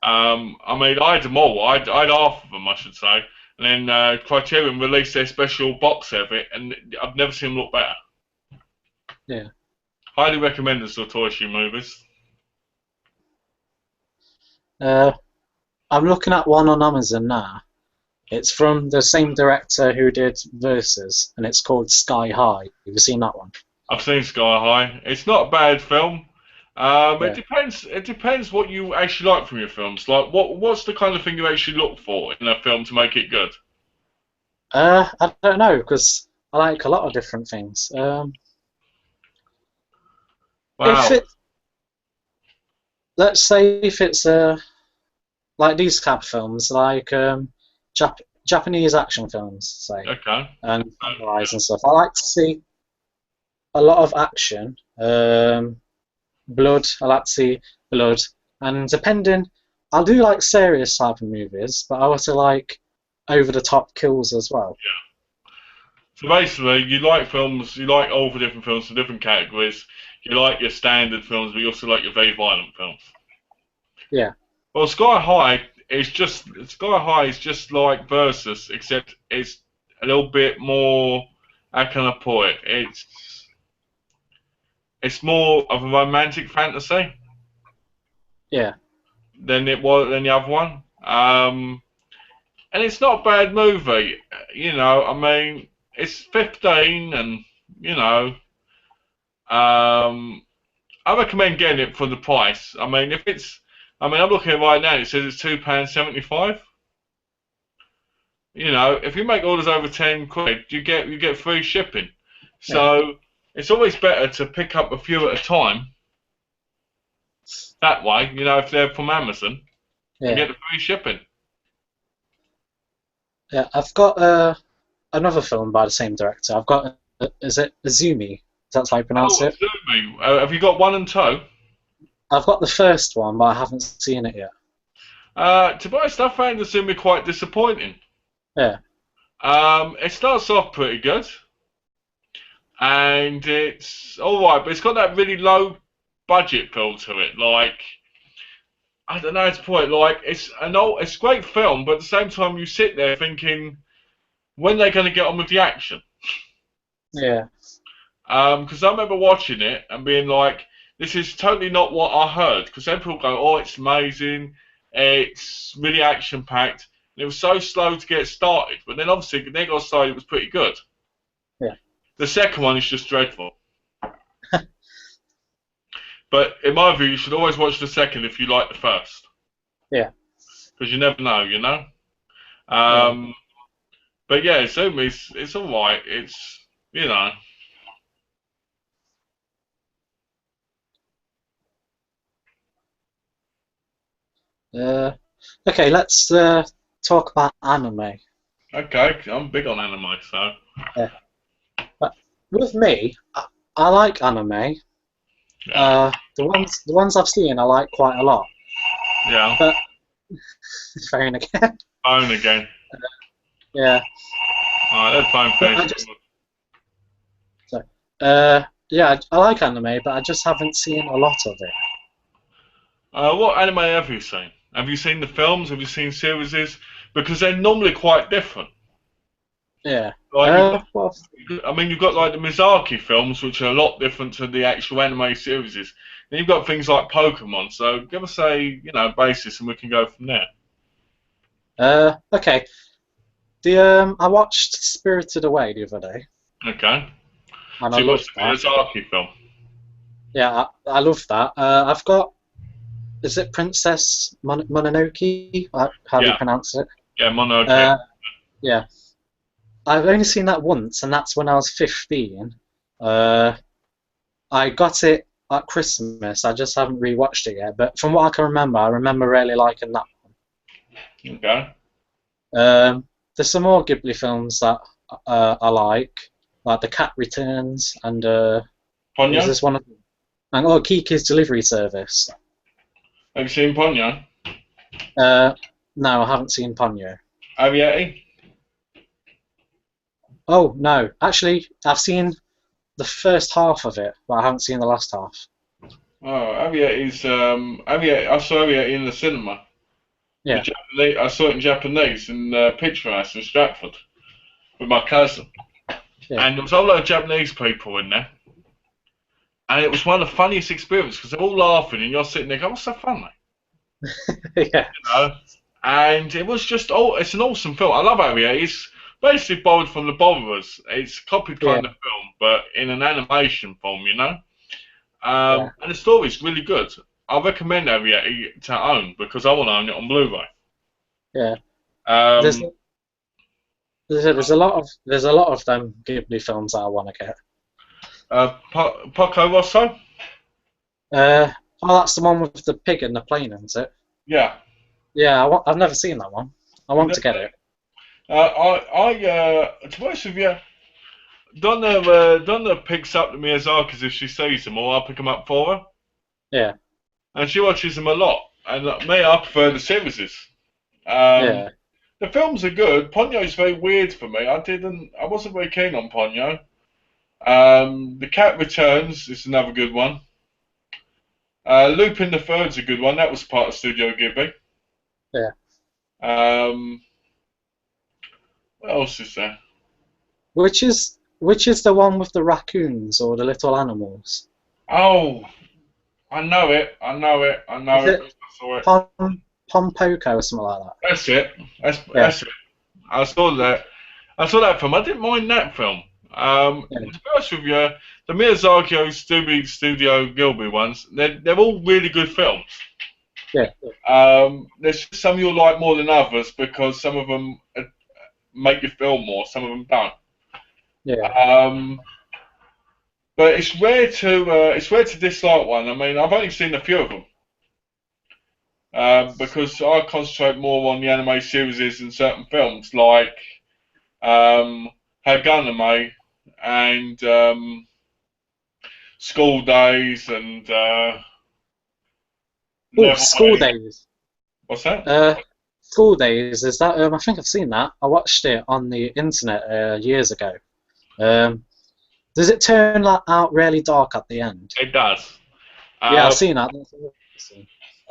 [SPEAKER 1] I mean, I had them all. I had half of them, I should say. And then Criterion released their special box set of it, and I've never seen them look better.
[SPEAKER 2] Yeah.
[SPEAKER 1] Highly recommend the Satoshi movies.
[SPEAKER 2] I'm looking at one on Amazon now. It's from the same director who did Versus, and it's called Sky High. Have you seen that one?
[SPEAKER 1] I've seen Sky High. It's not a bad film.
[SPEAKER 2] Yeah.
[SPEAKER 1] It depends. It depends what you actually like from your films. Like, what's the kind of thing you actually look for in a film to make it good?
[SPEAKER 2] I don't know, because I like a lot of different things.
[SPEAKER 1] Wow.
[SPEAKER 2] Let's say if it's like these type of films, like Japanese action films, say,
[SPEAKER 1] Okay.
[SPEAKER 2] and samurais and stuff. I like to see a lot of action, blood. I like to see blood, and depending, I do like serious type of movies, but I also like over-the-top kills as well.
[SPEAKER 1] Yeah. So basically, you like films. You like all the different films for different categories. You like your standard films, but you also like your very violent films.
[SPEAKER 2] Yeah.
[SPEAKER 1] Well, Sky High is just like Versus, except it's a little bit more. How can I put it? It's more of a romantic fantasy.
[SPEAKER 2] Yeah.
[SPEAKER 1] Than the other one. And it's not a bad movie. You know, I mean, it's 15, and you know, I recommend getting it for the price. I mean, I'm looking at it right now. It says it's £2.75. You know, if you make orders over 10 quid, you get free shipping. So it's always better to pick up a few at a time. That way, you know, if they're from Amazon, you get the free shipping.
[SPEAKER 2] Yeah, I've got another film by the same director. I've got, is it Azumi? That's how you pronounce it?
[SPEAKER 1] Azumi. Have you got 1 and 2?
[SPEAKER 2] I've got the first one, but I haven't seen it yet.
[SPEAKER 1] To be honest, I found Azumi quite disappointing.
[SPEAKER 2] Yeah.
[SPEAKER 1] It starts off pretty good, and it's alright, but it's got that really low budget feel to it. Like, I don't know how to put it. Like, it's a great film, but at the same time, you sit there thinking, when are they going to get on with the action?
[SPEAKER 2] Yeah.
[SPEAKER 1] Because I remember watching it and being like, this is totally not what I heard. Because then people go, oh, it's amazing, it's really action-packed. And it was so slow to get started. But then obviously, when they got started, it was pretty good.
[SPEAKER 2] Yeah.
[SPEAKER 1] The second one is just dreadful. But in my view, you should always watch the second if you like the first.
[SPEAKER 2] Yeah.
[SPEAKER 1] Because you never know, you know? But yeah, it's alright. It's, you know.
[SPEAKER 2] Okay, let's talk about anime.
[SPEAKER 1] Okay, I'm big on anime, so.
[SPEAKER 2] Yeah. But with me, I like anime.
[SPEAKER 1] Yeah.
[SPEAKER 2] The ones I've seen I like quite a lot.
[SPEAKER 1] Yeah.
[SPEAKER 2] But phone again.
[SPEAKER 1] Phone again.
[SPEAKER 2] Yeah.
[SPEAKER 1] Alright, that phone face.
[SPEAKER 2] Yeah, I like anime, but I just haven't seen a lot of it.
[SPEAKER 1] What anime have you seen? Have you seen the films? Have you seen series? Because they're normally quite different.
[SPEAKER 2] Yeah.
[SPEAKER 1] Like, you've got like the Miyazaki films, which are a lot different to the actual anime series. Then you've got things like Pokemon. So give us a basis, and we can go from there.
[SPEAKER 2] Okay. I watched Spirited Away the other day.
[SPEAKER 1] Okay.
[SPEAKER 2] And
[SPEAKER 1] so
[SPEAKER 2] I
[SPEAKER 1] you
[SPEAKER 2] loved
[SPEAKER 1] watched the Miyazaki film.
[SPEAKER 2] Yeah, I love that. I've got. Is it Princess Mononoke? How do you pronounce it?
[SPEAKER 1] Yeah, Mononoke.
[SPEAKER 2] Yeah. I've only seen that once, and that's when I was 15. I got it at Christmas. I just haven't rewatched it yet. But from what I can remember, I remember really liking that one.
[SPEAKER 1] Okay.
[SPEAKER 2] there's some more Ghibli films that I like The Cat Returns and there's
[SPEAKER 1] Ponyo?
[SPEAKER 2] this one, and Kiki's Delivery Service.
[SPEAKER 1] Have you seen Ponyo?
[SPEAKER 2] No, I haven't seen Ponyo.
[SPEAKER 1] Arrietty?
[SPEAKER 2] Oh no, actually, I've seen the first half of it, but I haven't seen the last half.
[SPEAKER 1] Oh, Arrietty's I saw Arrietty in the cinema.
[SPEAKER 2] Yeah.
[SPEAKER 1] Japanese, I saw it in Japanese in Picture House in Stratford with my cousin.
[SPEAKER 2] Yeah.
[SPEAKER 1] And there was a whole lot of Japanese people in there. And it was one of the funniest experiences because they're all laughing and you're sitting there going, what's so funny?
[SPEAKER 2] Yeah.
[SPEAKER 1] You know? And it was just, it's an awesome film. I love Arrietty. It's basically borrowed from The Borrowers. It's a copied kind of film, but in an animation form, you know? And the story's really good. I recommend Arrietty to own because I want to own it on Blu-ray.
[SPEAKER 2] Yeah. There's a lot of them Ghibli films that I want to get.
[SPEAKER 1] Poco Rosso?
[SPEAKER 2] That's the one with the pig in the plane, isn't it?
[SPEAKER 1] Yeah.
[SPEAKER 2] Yeah, I've never seen that one. I want to get it.
[SPEAKER 1] To be honest with you, Donna picks up the Miyazaki's if she sees them, or I'll pick them up for her.
[SPEAKER 2] Yeah.
[SPEAKER 1] And she watches them a lot. And me, I prefer the series.
[SPEAKER 2] Yeah.
[SPEAKER 1] The films are good. Ponyo's very weird for me. I wasn't very keen on Ponyo. The Cat Returns is another good one. Lupin the Third's a good one. That was part of Studio Ghibli.
[SPEAKER 2] Yeah.
[SPEAKER 1] What else is there?
[SPEAKER 2] Which is the one with the raccoons or the little animals?
[SPEAKER 1] Oh, I know it. I saw it.
[SPEAKER 2] Pompoko or something like that.
[SPEAKER 1] That's it. That's it. I saw that film. I didn't mind that film. To be honest with you, the Miyazaki Studio Ghibli ones, they're all really good films.
[SPEAKER 2] Yeah.
[SPEAKER 1] There's some you'll like more than others because some of them make you feel more, some of them don't.
[SPEAKER 2] Yeah.
[SPEAKER 1] But it's rare to dislike one. I mean, I've only seen a few of them. Because I concentrate more on the anime series and certain films like Haganame and School Days and
[SPEAKER 2] School Days.
[SPEAKER 1] What's that?
[SPEAKER 2] School Days, is that? I think I've seen that. I watched it on the internet years ago. Does it turn out really dark at the end?
[SPEAKER 1] It does.
[SPEAKER 2] Yeah, I've seen that.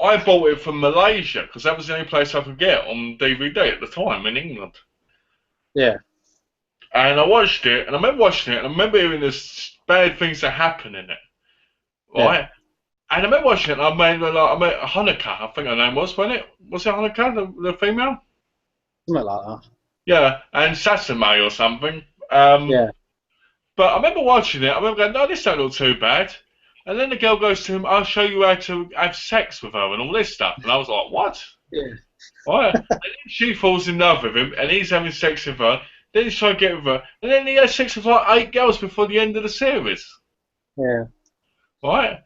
[SPEAKER 1] I bought it from Malaysia because that was the only place I could get on DVD at the time in England.
[SPEAKER 2] Yeah.
[SPEAKER 1] And I watched it, and I remember watching it, and I remember hearing there's bad things that happen in it, right? Yeah. And I remember watching it, and I met Hanukkah, I think her name was, wasn't it? Was it Hanukkah, the female?
[SPEAKER 2] Something like that.
[SPEAKER 1] Yeah, and Sasame or something.
[SPEAKER 2] Yeah.
[SPEAKER 1] But I remember watching it, I remember going, no, this don't look too bad. And then the girl goes to him, I'll show you how to have sex with her and all this stuff. And I was like, what?
[SPEAKER 2] Yeah.
[SPEAKER 1] Right. And then she falls in love with him, and he's having sex with her. Then he's trying to get with her. And then he has sex with like 8 girls before the end of the series.
[SPEAKER 2] Yeah.
[SPEAKER 1] Right?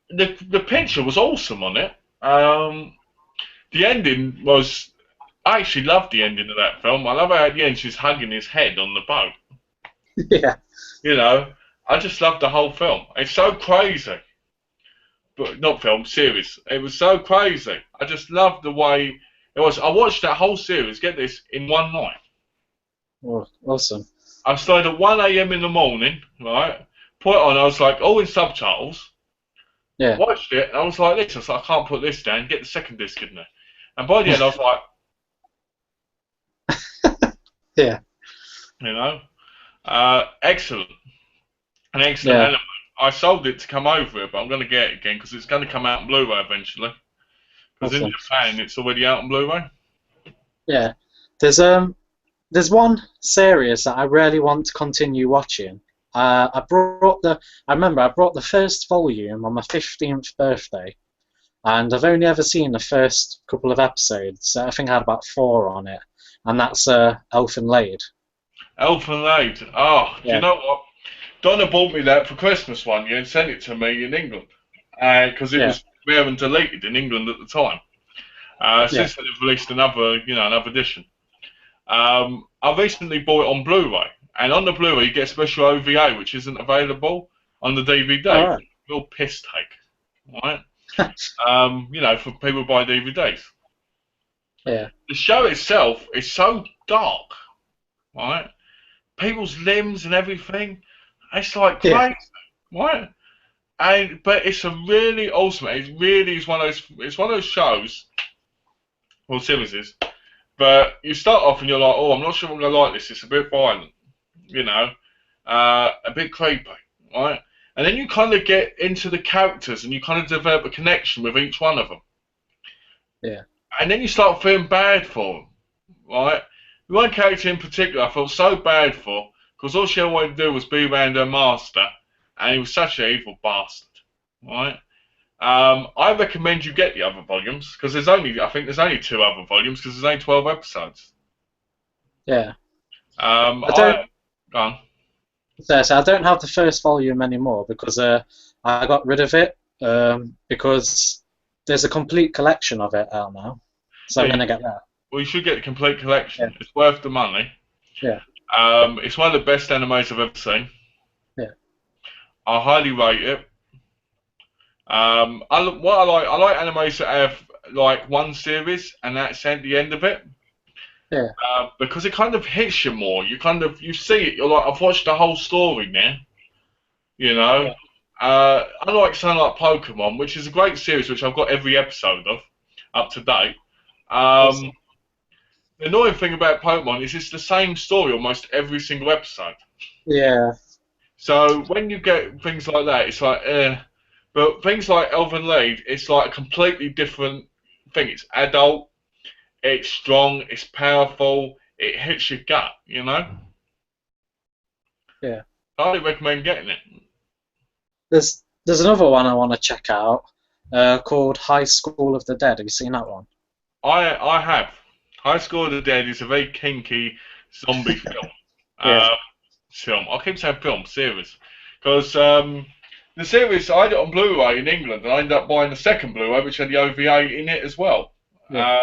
[SPEAKER 1] The picture was awesome on it. The ending was... I actually loved the ending of that film. I love how at the end she's hugging his head on the boat.
[SPEAKER 2] Yeah.
[SPEAKER 1] You know, I just loved the whole film. It's so crazy. But not film, series. It was so crazy. I just loved the way it was. I watched that whole series, get this, in one night.
[SPEAKER 2] Oh, awesome.
[SPEAKER 1] I started at 1 AM in the morning, right? Put it on, I was like, all in subtitles.
[SPEAKER 2] Yeah.
[SPEAKER 1] Watched it, and I was like this. I was like, I can't put this down, get the second disc in there. And by the end, I was like...
[SPEAKER 2] Yeah.
[SPEAKER 1] You know? Excellent. An excellent anime. I sold it to come over it, but I'm going to get it again because it's going to come out on Blu-ray eventually. Because in Japan, it's already out on Blu-ray.
[SPEAKER 2] Yeah. There's one series that I really want to continue watching. I remember I brought the first volume on my 15th birthday, and I've only ever seen the first couple of episodes. I think I had about 4 on it, and that's Elfen Lied.
[SPEAKER 1] Elfen Lied. Oh, do you know what? Donna bought me that for Christmas one year and sent it to me in England because it was rare and deleted in England at the time. Since then, they've released another edition. I recently bought it on Blu-ray, and on the Blu-ray you get a special OVA which isn't available on the DVD.
[SPEAKER 2] All right.
[SPEAKER 1] Real piss take, right? You know, for people who buy DVDs.
[SPEAKER 2] Yeah.
[SPEAKER 1] The show itself is so dark, right? People's limbs and everything, it's like crazy, right? But it's a really awesome. It really is one of those. It's one of those shows, or series, but you start off and you're like, oh, I'm not sure I'm gonna like this. It's a bit violent, you know, a bit creepy, right? And then you kind of get into the characters and you kind of develop a connection with each one of them.
[SPEAKER 2] Yeah.
[SPEAKER 1] And then you start feeling bad for them, right? One character in particular I felt so bad for because all she wanted to do was be around her master, and he was such an evil bastard, right? I recommend you get the other volumes because I think there's only 2 other volumes because there's only 12 episodes.
[SPEAKER 2] Yeah.
[SPEAKER 1] Go on.
[SPEAKER 2] So I don't have the first volume anymore because I got rid of it because there's a complete collection of it out now. So I'm going to get that.
[SPEAKER 1] Well, you should get the complete collection. Yeah. It's worth the money.
[SPEAKER 2] Yeah.
[SPEAKER 1] It's one of the best animes I've ever seen.
[SPEAKER 2] Yeah.
[SPEAKER 1] I highly rate it. I like animes that have like one series and that's at the end of it.
[SPEAKER 2] Yeah.
[SPEAKER 1] Because it kind of hits you more. You see it. You're like, I've watched the whole story now. You know. Yeah. Unlike something like Pokemon, which is a great series, which I've got every episode of up to date.
[SPEAKER 2] Awesome.
[SPEAKER 1] The annoying thing about Pokemon is it's the same story almost every single episode.
[SPEAKER 2] Yeah.
[SPEAKER 1] So when you get things like that, it's like, But things like Elven Lied, it's like a completely different thing. It's adult, it's strong, it's powerful, it hits your gut, you know?
[SPEAKER 2] Yeah.
[SPEAKER 1] I highly recommend getting it.
[SPEAKER 2] There's another one I want to check out called High School of the Dead. Have you seen that one?
[SPEAKER 1] I have. High School of the Dead is a very kinky zombie film. Film. I keep saying film, series. Because the series, I had it on Blu-ray in England, and I ended up buying the second Blu-ray, which had the OVA in it as well. Yeah.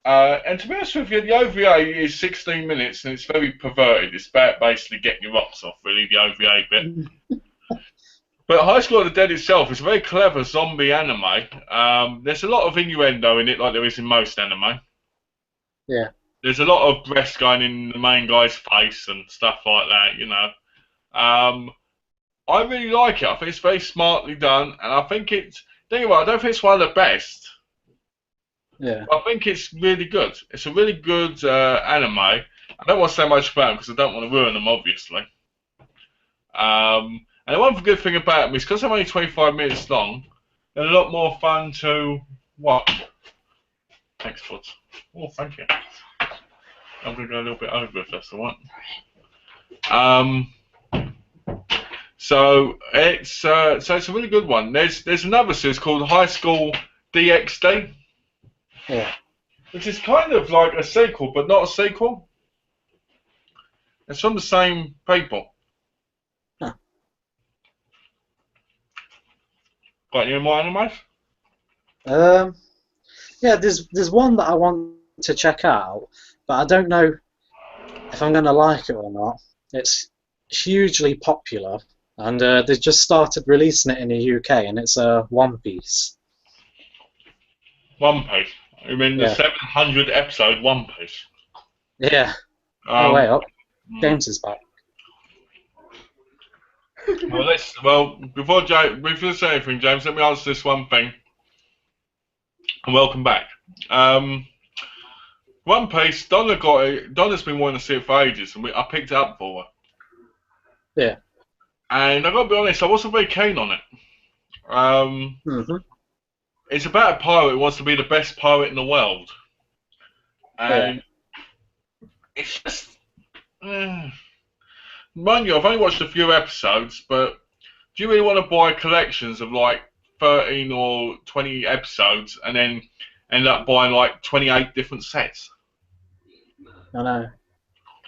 [SPEAKER 1] And to be honest with you, the OVA is 16 minutes, and it's very perverted. It's about basically getting your rocks off, really, the OVA bit. But High School of the Dead itself is a very clever zombie anime. There's a lot of innuendo in it, like there is in most anime.
[SPEAKER 2] Yeah.
[SPEAKER 1] There's a lot of breast going in the main guy's face and stuff like that, you know. I really like it. I think it's very smartly done, and I think it's. Think about it, I don't think it's one of the best.
[SPEAKER 2] Yeah.
[SPEAKER 1] I think it's really good. It's a really good anime. I don't want to say much about them because I don't want to ruin them, obviously. And the one good thing about them is because they're only 25 minutes long, they're a lot more fun to watch. Thanks, Bud. Oh, thank you. I'm going to go a little bit over if that's all right. So it's a really good one. There's another series called High School DxD.
[SPEAKER 2] Yeah.
[SPEAKER 1] Which is kind of like a sequel, but not a sequel. It's from the same people.
[SPEAKER 2] Huh.
[SPEAKER 1] Got any more animes?
[SPEAKER 2] Yeah, there's one that I want to check out, but I don't know if I'm going to like it or not. It's hugely popular, and they just started releasing it in the UK, and it's One Piece.
[SPEAKER 1] One Piece? You mean the 700 episode One Piece?
[SPEAKER 2] Yeah. Oh, wait up. James is back.
[SPEAKER 1] Well, before you say anything, James, let me answer this one thing. And welcome back. One Piece, Donna got it. Donna's been wanting to see it for ages, and I picked it up for her.
[SPEAKER 2] Yeah.
[SPEAKER 1] And I got to be honest, I wasn't very keen on it. It's about a pirate who wants to be the best pirate in the world. And it's just... mind you, I've only watched a few episodes, but do you really want to buy collections of like 13 or 20 episodes and then end up buying like 28 different sets?
[SPEAKER 2] I know.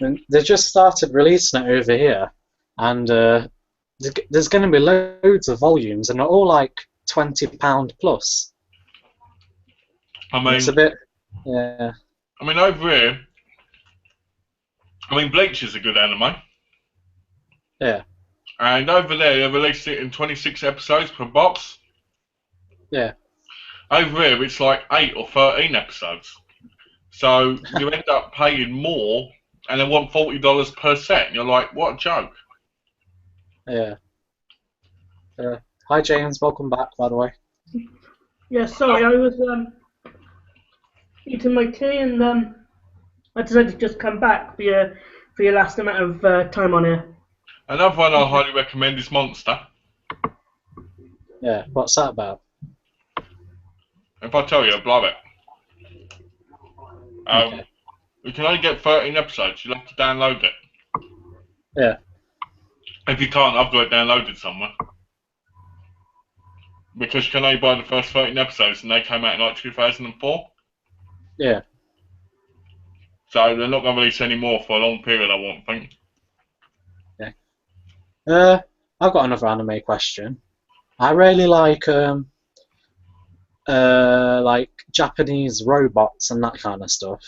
[SPEAKER 2] And they just started releasing it over here, and there's going to be loads of volumes, and they're all like £20 plus.
[SPEAKER 1] I mean,
[SPEAKER 2] it's a bit, yeah.
[SPEAKER 1] I mean, over here, I mean, Bleach is a good anime.
[SPEAKER 2] Yeah.
[SPEAKER 1] And over there, they released it in 26 episodes per box.
[SPEAKER 2] Yeah.
[SPEAKER 1] Over here, it's like 8 or 13 episodes. So you end up paying more, and they want $40 per set. And you're like, what a joke.
[SPEAKER 2] Yeah. Hi, James. Welcome back, by the way.
[SPEAKER 3] Yeah, sorry, I was eating my tea and I decided to just come back for your last amount of time on here.
[SPEAKER 1] Another one I highly recommend is Monster.
[SPEAKER 2] Yeah. What's that about?
[SPEAKER 1] If I tell you, I'll blow it.
[SPEAKER 2] Okay.
[SPEAKER 1] You can only get 13 episodes. You'll have to download it.
[SPEAKER 2] Yeah.
[SPEAKER 1] If you can't, I've got it downloaded somewhere. Because you can only buy the first 13 episodes, and they came out in like 2004.
[SPEAKER 2] Yeah.
[SPEAKER 1] So they're not going to release any more for a long period, I won't think.
[SPEAKER 2] Okay. I've got another anime question. I really like Japanese robots and that kind of stuff.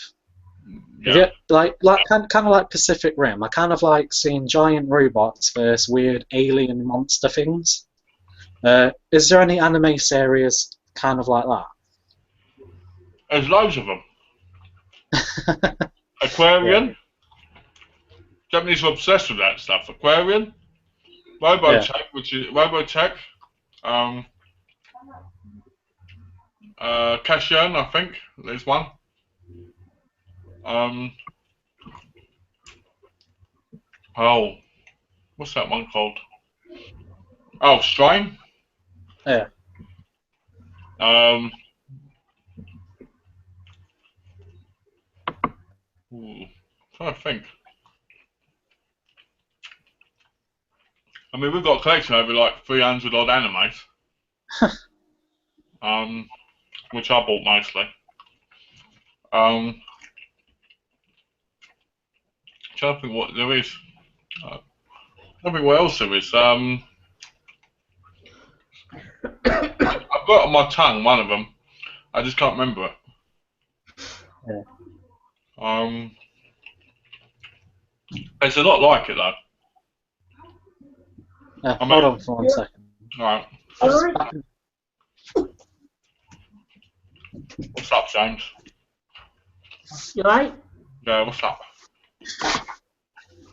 [SPEAKER 1] Yeah.
[SPEAKER 2] Like kind of like Pacific Rim. I kind of like seeing giant robots versus weird alien monster things. Is there any anime series kind of like that?
[SPEAKER 1] There's loads of them. Aquarian.
[SPEAKER 2] Yeah.
[SPEAKER 1] Japanese are obsessed with that stuff. Aquarian. Robotech, which is Robotech. Cashion, I think. There's one. Oh, what's that one called? Oh, Strain.
[SPEAKER 2] Yeah.
[SPEAKER 1] Trying to think. I mean, we've got a collection over like 300 odd animes. Which I bought mostly. Trying to think what there is. I don't think what else there is. I've got on my tongue one of them. I just can't remember it.
[SPEAKER 2] Yeah.
[SPEAKER 1] There's a lot like it though.
[SPEAKER 2] Hold on for 1 second.
[SPEAKER 1] Alright.
[SPEAKER 3] Alright.
[SPEAKER 1] What's up, James?
[SPEAKER 3] You alright?
[SPEAKER 1] Yeah, what's up?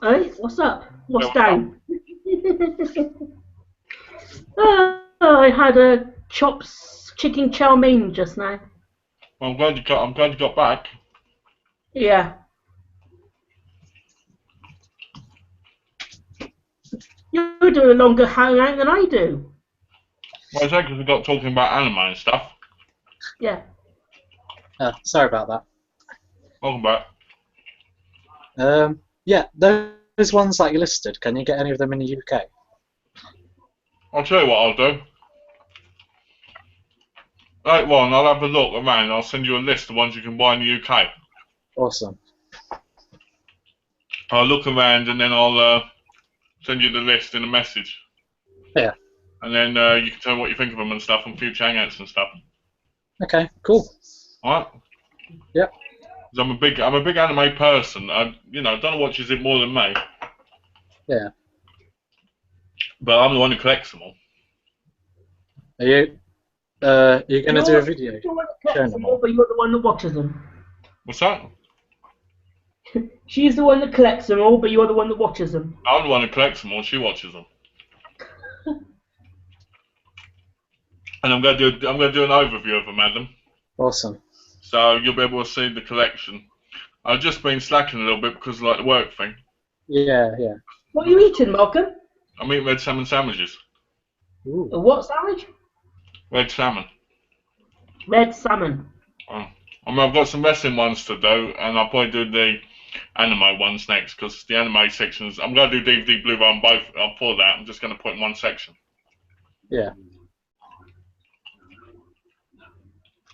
[SPEAKER 3] Hey, what's up? What's
[SPEAKER 1] Yeah,
[SPEAKER 3] down? I had a chops chicken chow mein just now.
[SPEAKER 1] Well, I'm glad you got back.
[SPEAKER 3] Yeah. You do a longer hangout than I do.
[SPEAKER 1] Well, it's because we got talking about anime and stuff.
[SPEAKER 3] Yeah.
[SPEAKER 2] Sorry about that.
[SPEAKER 1] Welcome back.
[SPEAKER 2] Yeah, those ones that you listed, can you get any of them in the UK?
[SPEAKER 1] I'll tell you what I'll do. Later on, I'll have a look around. I'll send you a list of ones you can buy in the UK.
[SPEAKER 2] Awesome.
[SPEAKER 1] I'll look around and then I'll send you the list in a message.
[SPEAKER 2] Yeah.
[SPEAKER 1] And then you can tell me what you think of them and stuff on future hangouts and stuff.
[SPEAKER 2] Okay, cool.
[SPEAKER 1] Alright?
[SPEAKER 2] Yep.
[SPEAKER 1] I'm a big anime person. Donna watches it more than me.
[SPEAKER 2] Yeah.
[SPEAKER 1] But I'm the one who collects them all.
[SPEAKER 2] Are you going to do a video?
[SPEAKER 3] You're the one that
[SPEAKER 2] showing
[SPEAKER 3] collects
[SPEAKER 2] them
[SPEAKER 3] them all,
[SPEAKER 2] all?
[SPEAKER 3] but you're the one that watches them.
[SPEAKER 1] What's that?
[SPEAKER 3] She's the one that collects them all, but you're the one that watches them.
[SPEAKER 1] I'm the one who collects them all. She watches them. And I'm going to do an overview of them, Adam.
[SPEAKER 2] Awesome.
[SPEAKER 1] So you'll be able to see the collection. I've just been slacking a little bit because of like the work thing.
[SPEAKER 2] Yeah, yeah.
[SPEAKER 3] What are you eating, Malcolm?
[SPEAKER 1] I'm eating red salmon sandwiches.
[SPEAKER 2] Ooh.
[SPEAKER 3] A what sandwich?
[SPEAKER 1] Red salmon.
[SPEAKER 3] Red salmon.
[SPEAKER 1] Oh. I mean, I've got some wrestling ones to do, and I'll probably do the anime ones next because the anime sections. I'm going to do DVD, Blu-ray on both. For that, I'm just going to put in one section.
[SPEAKER 2] Yeah.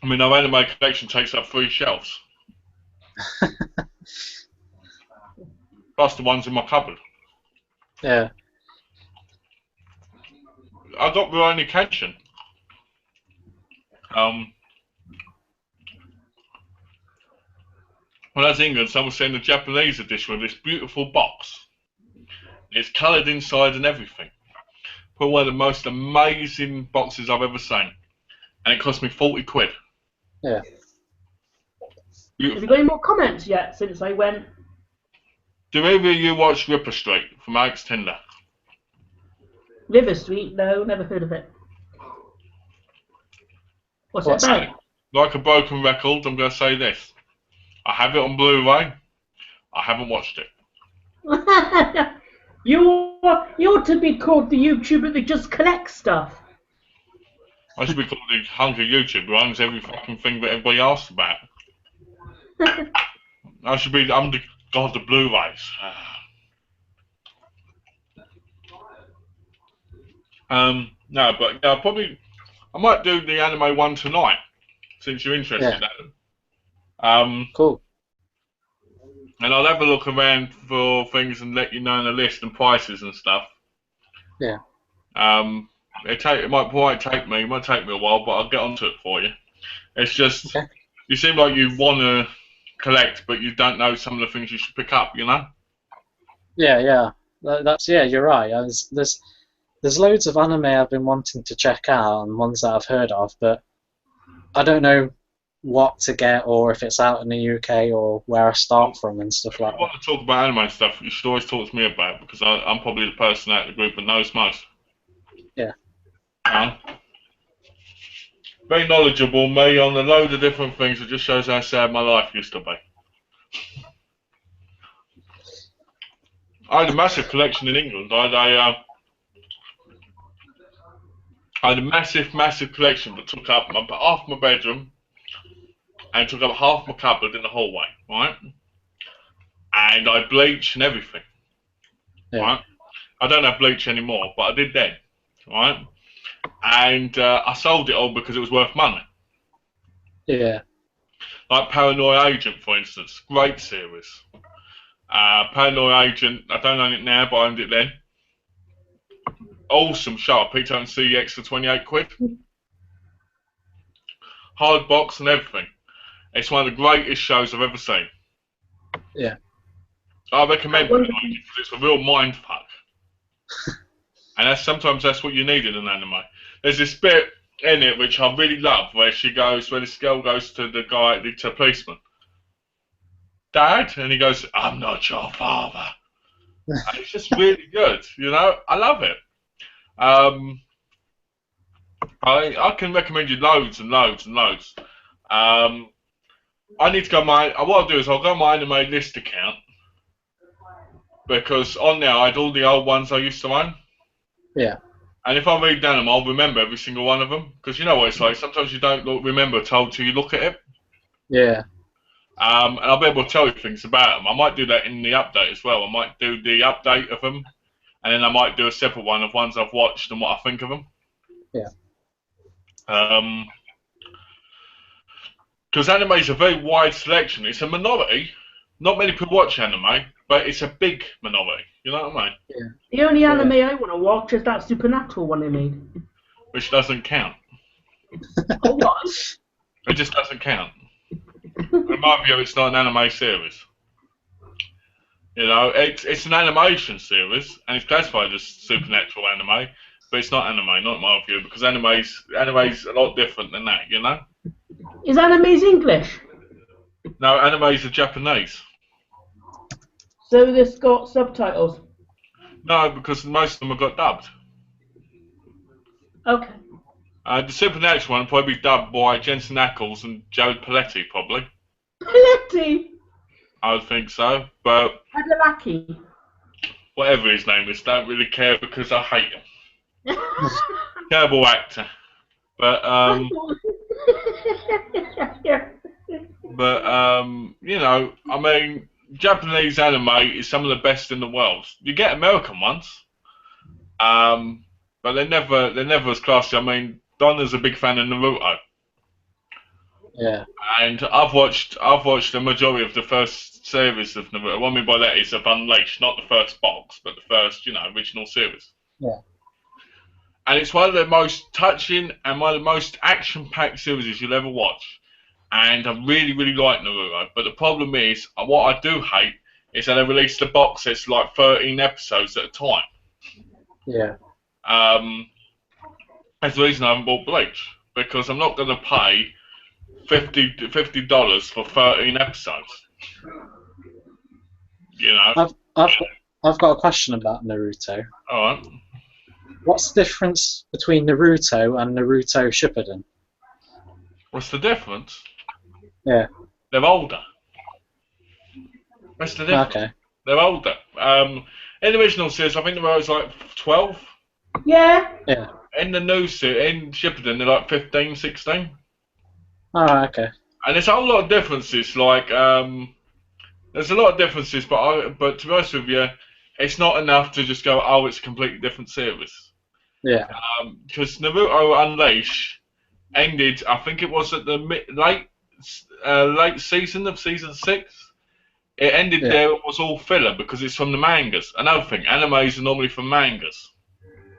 [SPEAKER 1] I mean, our anime collection takes up 3 shelves. Plus the ones in my cupboard.
[SPEAKER 2] Yeah.
[SPEAKER 1] I got Rurouni Kenshin. Well, that's England. Someone sent the Japanese edition with this beautiful box. It's coloured inside and everything. Probably one of the most amazing boxes I've ever seen. And it cost me 40 quid.
[SPEAKER 2] Yeah.
[SPEAKER 1] Beautiful.
[SPEAKER 3] Have you got any more comments yet since I went?
[SPEAKER 1] Do either of you watch Ripper Street from Alex Tinder?
[SPEAKER 3] River Street? No, never heard of it. What's it about?
[SPEAKER 1] Like a broken record, I'm going to say this. I have it on Blu-ray. I haven't watched it.
[SPEAKER 3] You ought to be called the YouTuber that just collects stuff.
[SPEAKER 1] I should be called the hunker YouTuber who owns every fucking thing that everybody asks about. I'm the god of Blu-rays. No, but I might do the anime one tonight, since you're interested, Adam.
[SPEAKER 2] Cool.
[SPEAKER 1] And I'll have a look around for things and let you know in the list and prices and stuff.
[SPEAKER 2] Yeah.
[SPEAKER 1] It might take me a while, but I'll get onto it for you. It's just, you seem like you want to collect, but you don't know some of the things you should pick up, you know?
[SPEAKER 2] Yeah. You're right. There's loads of anime I've been wanting to check out and ones that I've heard of, but I don't know what to get or if it's out in the UK or where I start from and stuff like that.
[SPEAKER 1] If you want to talk about anime stuff, you should always talk to me about it because I'm probably the person out of the group that knows most.
[SPEAKER 2] Yeah.
[SPEAKER 1] Very knowledgeable, me, on a load of different things. It just shows how sad my life used to be. I had a massive collection in England. I had a massive collection that took up half my bedroom and took up half my cupboard in the hallway, right? And I bleached and everything, right? I don't have bleach anymore, but I did then, right? And I sold it all because it was worth money.
[SPEAKER 2] Yeah.
[SPEAKER 1] Like Paranoia Agent, for instance, great series. Paranoia Agent, I don't own it now, but I owned it then. Awesome show. I picked up in CX for 28 quid. Hard box and everything. It's one of the greatest shows I've ever seen.
[SPEAKER 2] Yeah.
[SPEAKER 1] I recommend it because it's a real mind fuck. And sometimes that's what you need in an anime. There's this bit in it which I really love where this girl goes to the policeman. Dad? And he goes, I'm not your father. And it's just really good, you know? I love it. I can recommend you loads and loads and loads. I need to go what I'll do is I'll go on my anime list account because on there I had all the old ones I used to own.
[SPEAKER 2] Yeah.
[SPEAKER 1] And if I read down them, I'll remember every single one of them because you know what it's like. Sometimes you don't remember till you look at it.
[SPEAKER 2] Yeah.
[SPEAKER 1] And I'll be able to tell you things about them. I might do that in the update as well. I might do the update of them, and then I might do a separate one of ones I've watched and what I think of them.
[SPEAKER 2] Yeah.
[SPEAKER 1] Because anime is a very wide selection. It's a minority. Not many people watch anime, but it's a big minority. You know what I mean?
[SPEAKER 2] Yeah.
[SPEAKER 3] The only anime I want to watch is that Supernatural one they made.
[SPEAKER 1] Which doesn't count.
[SPEAKER 3] Oh, what?
[SPEAKER 1] It just doesn't count. In my view, it's not an anime series. You know, it's an animation series, and it's classified as supernatural anime, but it's not anime, not in my view, because anime's a lot different than that, you know?
[SPEAKER 3] Is anime's English?
[SPEAKER 1] No, animes are Japanese.
[SPEAKER 3] So this got subtitles?
[SPEAKER 1] No, because most of them have got dubbed.
[SPEAKER 3] Okay.
[SPEAKER 1] The supernatural one will probably be dubbed by Jensen Ackles and Jared Paletti, probably.
[SPEAKER 3] Paletti?
[SPEAKER 1] I would think so, but
[SPEAKER 3] Adalaki.
[SPEAKER 1] whatever his name is, don't really care because I hate him. Terrible actor. But you know, I mean, Japanese anime is some of the best in the world. You get American ones, but they're never as classy. I mean, Donna's a big fan of Naruto.
[SPEAKER 2] Yeah.
[SPEAKER 1] And I've watched the majority of the first series of Naruto. What I mean by that is of Unleashed, not the first box, but the first, original series.
[SPEAKER 2] Yeah.
[SPEAKER 1] And it's one of the most touching and one of the most action-packed series you'll ever watch. and I really, really like Naruto. But the problem is, what I do hate is that they release the box sets like 13 episodes at a time.
[SPEAKER 2] Yeah.
[SPEAKER 1] That's the reason I haven't bought Bleach, because I'm not going to pay $50 for 13 episodes. You know.
[SPEAKER 2] I've got a question about Naruto.
[SPEAKER 1] All right.
[SPEAKER 2] What's the difference between Naruto and Naruto Shippuden?
[SPEAKER 1] What's the difference?
[SPEAKER 2] Yeah.
[SPEAKER 1] They're older. That's the difference.
[SPEAKER 2] Okay.
[SPEAKER 1] They're older. In the original series, I think they were like 12.
[SPEAKER 3] Yeah.
[SPEAKER 2] Yeah.
[SPEAKER 1] In the new series, in Shippuden, they're like 15, 16.
[SPEAKER 2] Alright, okay.
[SPEAKER 1] And there's a whole lot of differences. Like, there's a lot of differences, but to be honest with you, it's not enough to just go, oh, it's a completely different series.
[SPEAKER 2] Yeah.
[SPEAKER 1] Because Naruto Unleashed ended, I think it was at the late season of season 6. It ended there. It was all filler because it's from the mangas. Another thing, animes are normally from mangas.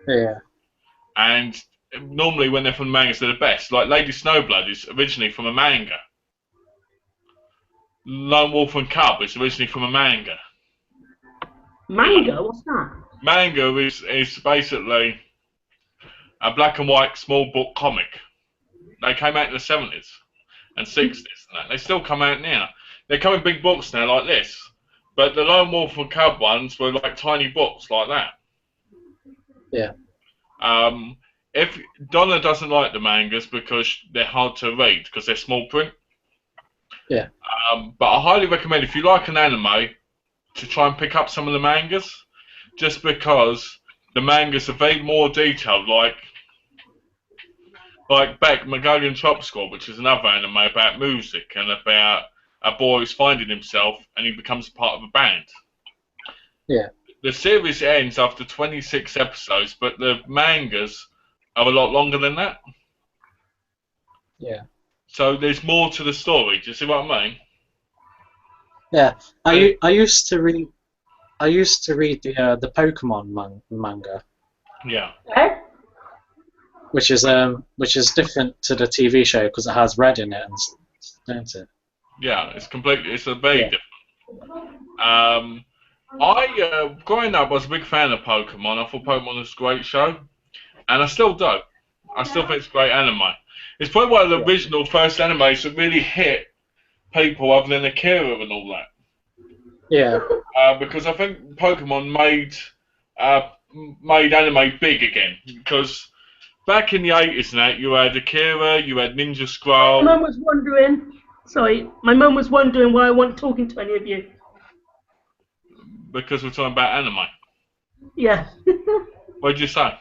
[SPEAKER 2] Yeah.
[SPEAKER 1] And normally when they're from mangas, they're the best. Like Lady Snowblood is originally from a manga. Lone Wolf and Cub is originally from a manga.
[SPEAKER 3] Manga? What's that?
[SPEAKER 1] Manga is basically a black and white small book comic. They came out in the 70s and 60s. And they still come out now. They come in big books now like this. But the Lone Wolf and Cub ones were like tiny books like that.
[SPEAKER 2] Yeah.
[SPEAKER 1] If Donna doesn't like the mangas because they're hard to read because they're small print.
[SPEAKER 2] Yeah.
[SPEAKER 1] But I highly recommend if you like an anime to try and pick up some of the mangas, just because the mangas are very more detailed, like Beck Mongolian Chop Squad, which is another anime about music and about a boy who's finding himself and he becomes part of a band.
[SPEAKER 2] Yeah.
[SPEAKER 1] The series ends after 26 episodes, but the mangas are a lot longer than that.
[SPEAKER 2] Yeah.
[SPEAKER 1] So there's more to the story. Do you see what I mean?
[SPEAKER 2] Yeah. I used to read the Pokemon manga.
[SPEAKER 1] Yeah.
[SPEAKER 3] Eh?
[SPEAKER 2] Which is different to the TV show because it has red in it, don't it?
[SPEAKER 1] Yeah, it's a very different. Growing up, I was a big fan of Pokemon. I thought Pokemon was a great show, and I still do. I still think it's a great anime. It's probably one of the original first animes that really hit people other than Akira and all that.
[SPEAKER 2] Yeah.
[SPEAKER 1] Because I think Pokemon made anime big again. Because back in the 80s and that, you had Akira, you had Ninja Scroll.
[SPEAKER 3] My mum was wondering. Sorry, my mum was wondering why I wasn't talking to any of you.
[SPEAKER 1] Because we're talking about anime.
[SPEAKER 3] Yeah.
[SPEAKER 1] What did you say?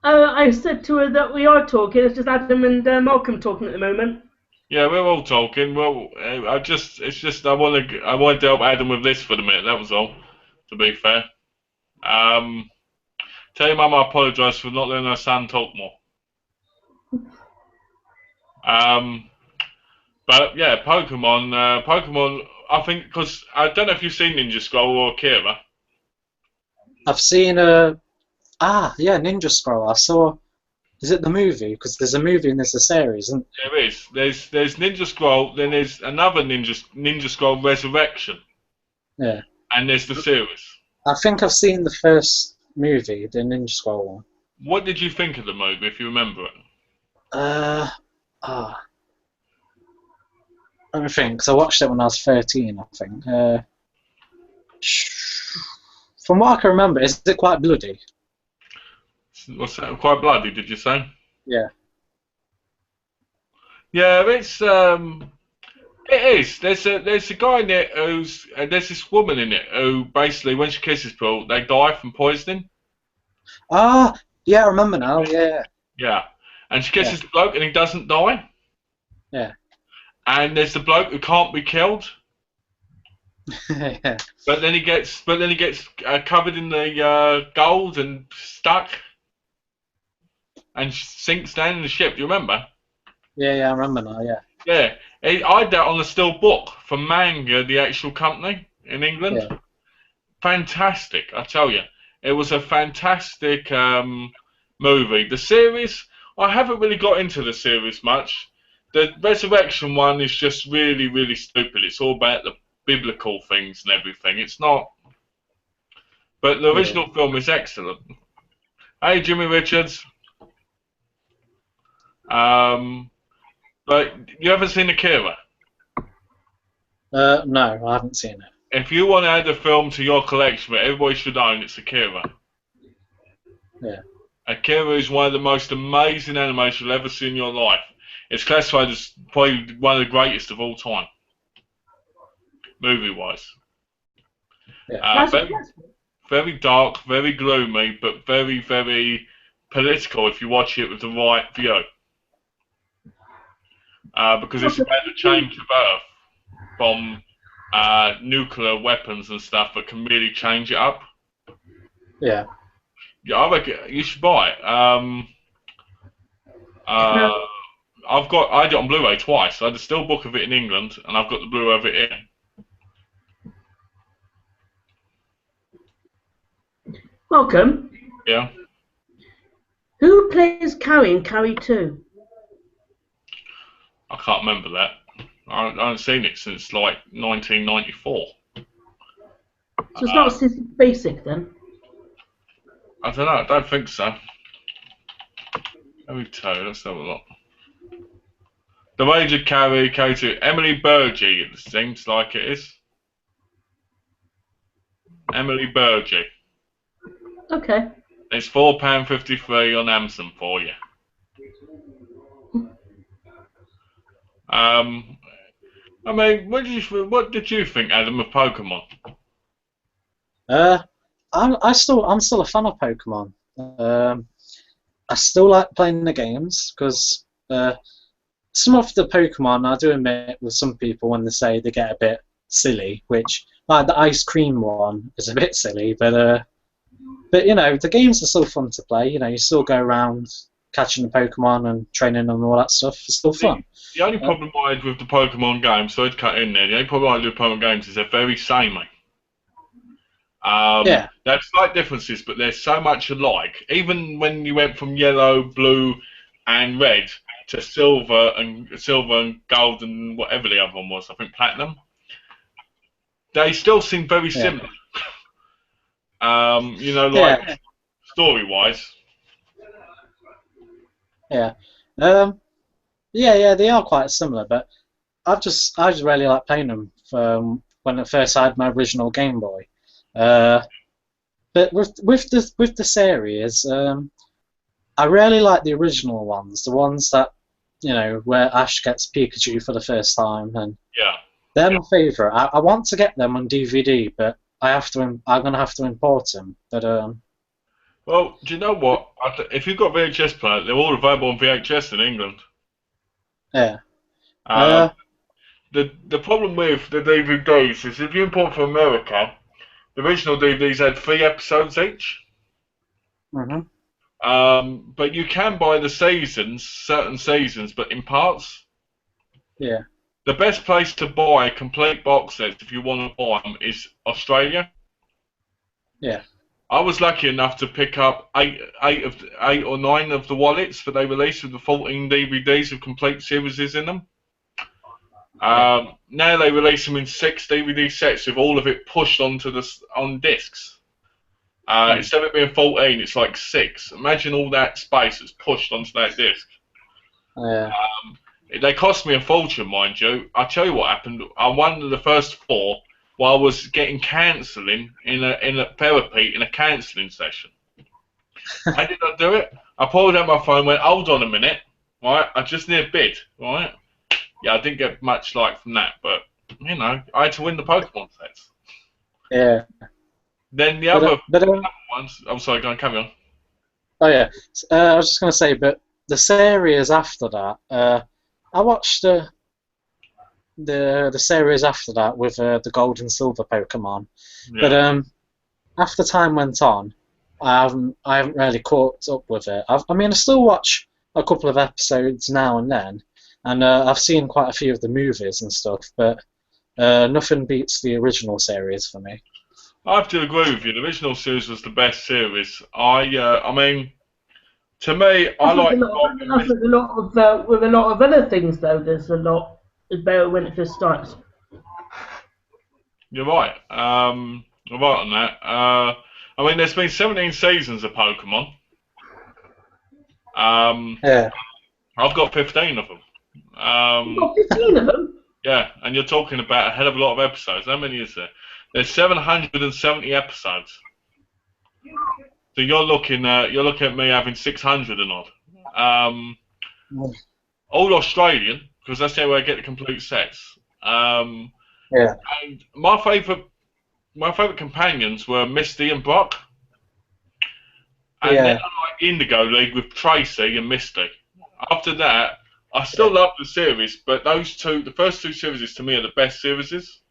[SPEAKER 3] I said to her that we are talking. It's just Adam and Malcolm talking at the moment.
[SPEAKER 1] Yeah, we're all talking. Well, I wanted to help Adam with this for the minute. That was all. To be fair, tell your mum I apologise for not letting her son talk more. But yeah, Pokemon. I think because I don't know if you've seen Ninja Scroll or Akira.
[SPEAKER 2] I've seen Ninja Scroll. I saw. Is it the movie? Because there's a movie and there's a series, isn't
[SPEAKER 1] there? There is. There's Ninja Scroll. Then there's another Ninja Scroll Resurrection.
[SPEAKER 2] Yeah.
[SPEAKER 1] And there's the series.
[SPEAKER 2] I think I've seen the first movie, the Ninja Scroll one.
[SPEAKER 1] What did you think of the movie, if you remember it?
[SPEAKER 2] Let me think, because I watched it when I was 13, I think. From what I can remember, is it quite bloody?
[SPEAKER 1] What's that? Quite bloody, did you say?
[SPEAKER 2] Yeah.
[SPEAKER 1] Yeah, it is. There's a guy in it there's this woman in it who basically, when she kisses people, they die from poisoning.
[SPEAKER 2] Ah, yeah, I remember now. Yeah.
[SPEAKER 1] Yeah, and she kisses the bloke and he doesn't die.
[SPEAKER 2] Yeah.
[SPEAKER 1] And there's the bloke who can't be killed.
[SPEAKER 2] Yeah.
[SPEAKER 1] But then he gets covered in the gold and stuck, and sinks down in the ship. Do you remember?
[SPEAKER 2] Yeah, I remember now. Yeah.
[SPEAKER 1] Yeah, I had that on a still book from Manga, the actual company in England.
[SPEAKER 2] Yeah.
[SPEAKER 1] Fantastic, I tell you. It was a fantastic movie. The series, I haven't really got into the series much. The Resurrection one is just really, really stupid. It's all about the biblical things and everything. It's not. But the original film is excellent. Hey, Jimmy Richards. But you haven't seen Akira?
[SPEAKER 2] No, I haven't seen it.
[SPEAKER 1] If you want to add a film to your collection that everybody should own, it's Akira.
[SPEAKER 2] Yeah.
[SPEAKER 1] Akira is one of the most amazing animation you'll ever see in your life. It's classified as probably one of the greatest of all time, movie-wise.
[SPEAKER 2] Yeah.
[SPEAKER 1] Very dark, very gloomy, but very, very political if you watch it with the right view. Because it's about the change of Earth from nuclear weapons and stuff that can really change it up.
[SPEAKER 2] Yeah.
[SPEAKER 1] Yeah, I reckon you should buy it. I had it on Blu-ray twice. I had the steelbook of it in England, and I've got the Blu-ray of it here.
[SPEAKER 3] Welcome.
[SPEAKER 1] Yeah.
[SPEAKER 3] Who plays Carrie in Carrie 2?
[SPEAKER 1] I can't remember that. I haven't seen it since like 1994.
[SPEAKER 3] So it's not Sissy Basic then?
[SPEAKER 1] I don't know. I don't think so. Let me tell you. Let's have a look. The Rage of Carrie, Carrie 2. Emily Burgee, it seems like it is. Emily Burgee.
[SPEAKER 3] Okay.
[SPEAKER 1] It's £4.53 on Amazon for you. I mean, what did you think, Adam, of Pokemon?
[SPEAKER 2] I'm still a fan of Pokemon. I still like playing the games because some of the Pokemon, I do admit, with some people when they say they get a bit silly, which like the ice cream one is a bit silly, but you know the games are still fun to play. You know, you still go around catching the Pokemon and training them and all that stuff. It's still fun.
[SPEAKER 1] The only problem I had with the Pokemon games, so I'd cut in there. The only problem I had with Pokemon games is they're very samey.
[SPEAKER 2] Yeah.
[SPEAKER 1] There's slight differences, but they're so much alike. Even when you went from yellow, blue, and red to silver and gold and whatever the other one was, I think platinum, they still seem very similar. You know, like story-wise.
[SPEAKER 2] Yeah. Yeah, they are quite similar, but I just really like playing them from when I first had my original Game Boy. But with the series, I really like the original ones, the ones that where Ash gets Pikachu for the first time, and they're my favourite. I want to get them on DVD, but I'm gonna have to import them. But
[SPEAKER 1] well, do you know what? If you've got VHS players, they're all available on VHS in England.
[SPEAKER 2] Yeah.
[SPEAKER 1] The problem with the DVDs is if you import from America, the original DVDs had 3 episodes each. But you can buy the seasons, certain seasons, but in parts.
[SPEAKER 2] Yeah.
[SPEAKER 1] The best place to buy complete box sets if you want to buy them is Australia.
[SPEAKER 2] Yeah.
[SPEAKER 1] I was lucky enough to pick up 8 or 9 of the wallets that they released with the 14 DVDs with complete series in them. Now they release them in 6 DVD sets with all of it pushed on discs. Instead of it being 14, it's like 6. Imagine all that space that's pushed onto that disc. They cost me a fortune, mind you. I'll tell you what happened. I won the first 4 while I was getting counselling in a therapy in a counselling session. How did I do it? I pulled out my phone and went, hold on a minute, right? I just need a bid, right? Yeah, I didn't get much like from that, but you know, I had to win the Pokemon sets.
[SPEAKER 2] Yeah.
[SPEAKER 1] Then the other ones. I'm sorry, go on, carry on.
[SPEAKER 2] Oh yeah, I was just gonna say, but the series after that, I watched the series after that with the Gold and Silver Pokemon, but after time went on, I haven't really caught up with it. I still watch a couple of episodes now and then, and I've seen quite a few of the movies and stuff, but nothing beats the original series for me.
[SPEAKER 1] I have to agree with you. The original series was the best series. I mean, To me, I like.
[SPEAKER 3] That's with a lot of with a lot of other things though. There's a lot. It's better when it first starts.
[SPEAKER 1] You're right. You're right on that. I mean, there's been 17 seasons of Pokemon.
[SPEAKER 2] Yeah.
[SPEAKER 1] I've got 15 of them.
[SPEAKER 3] You've got 15 of them.
[SPEAKER 1] Yeah, and you're talking about a hell of a lot of episodes. How many is there? There's 770 episodes. So you're looking at me having 600 and odd. All Australian, because that's how I get the complete sets.
[SPEAKER 2] Yeah.
[SPEAKER 1] And my favourite companions were Misty and Brock. And then I like Indigo League with Tracy and Misty. After that, I still love the series, but the first two series to me are the best series.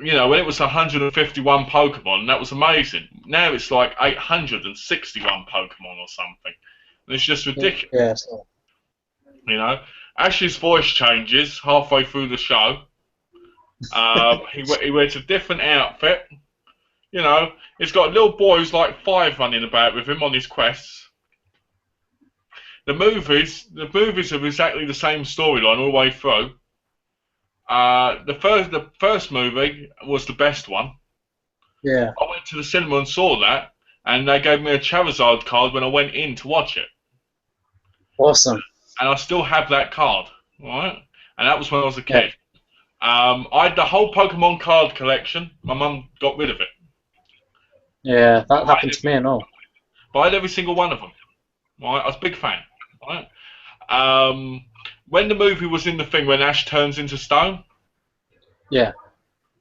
[SPEAKER 1] You know, when it was 151 Pokemon, that was amazing. Now it's like 861 Pokemon or something. And it's just ridiculous.
[SPEAKER 2] Yeah.
[SPEAKER 1] You know, Ash's voice changes halfway through the show. He wears a different outfit. You know, he's got little boys like 5 running about with him on his quests. The movies are exactly the same storyline all the way through. The first movie was the best one.
[SPEAKER 2] Yeah.
[SPEAKER 1] I went to the cinema and saw that, and they gave me a Charizard card when I went in to watch it.
[SPEAKER 2] Awesome.
[SPEAKER 1] And I still have that card, right? And that was when I was a kid. I had the whole Pokemon card collection. My mum got rid of it.
[SPEAKER 2] Yeah, that happened to me and all.
[SPEAKER 1] But I had every single one of them. Right? I was a big fan. Right? When the movie was in the thing when Ash turns into stone,
[SPEAKER 2] yeah,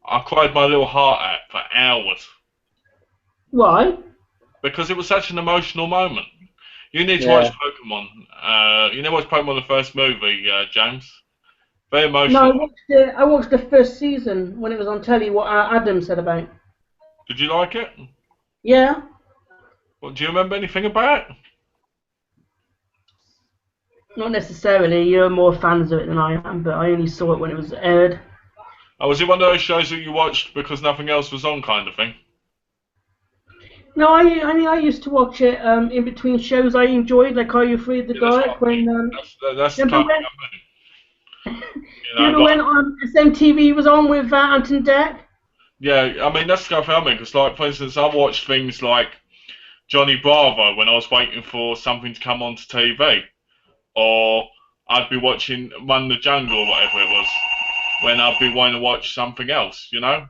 [SPEAKER 1] I cried my little heart out for hours.
[SPEAKER 3] Why?
[SPEAKER 1] Because it was such an emotional moment. You need to watch Pokemon. You need to watch Pokemon the first movie, James. Very emotional.
[SPEAKER 3] No, I watched the first season when it was on telly. What Adam said about.
[SPEAKER 1] Did you like it?
[SPEAKER 3] Yeah.
[SPEAKER 1] Well, do you remember anything about it?
[SPEAKER 3] Not necessarily. You're more fans of it than I am, but I only saw it when it was aired.
[SPEAKER 1] Oh, was it one of those shows that you watched because nothing else was on, kind of thing?
[SPEAKER 3] No, I mean I used to watch it in between shows I enjoyed, like Are You Free of the Dark? When
[SPEAKER 1] that's the kind of
[SPEAKER 3] thing. Remember when SMTV was on with Anton Deck?
[SPEAKER 1] Yeah, I mean that's the kind of thing I mean, because like for instance, I watched things like Johnny Bravo when I was waiting for something to come onto TV, or I'd be watching Run the Jungle or whatever it was when I'd be wanting to watch something else, you know.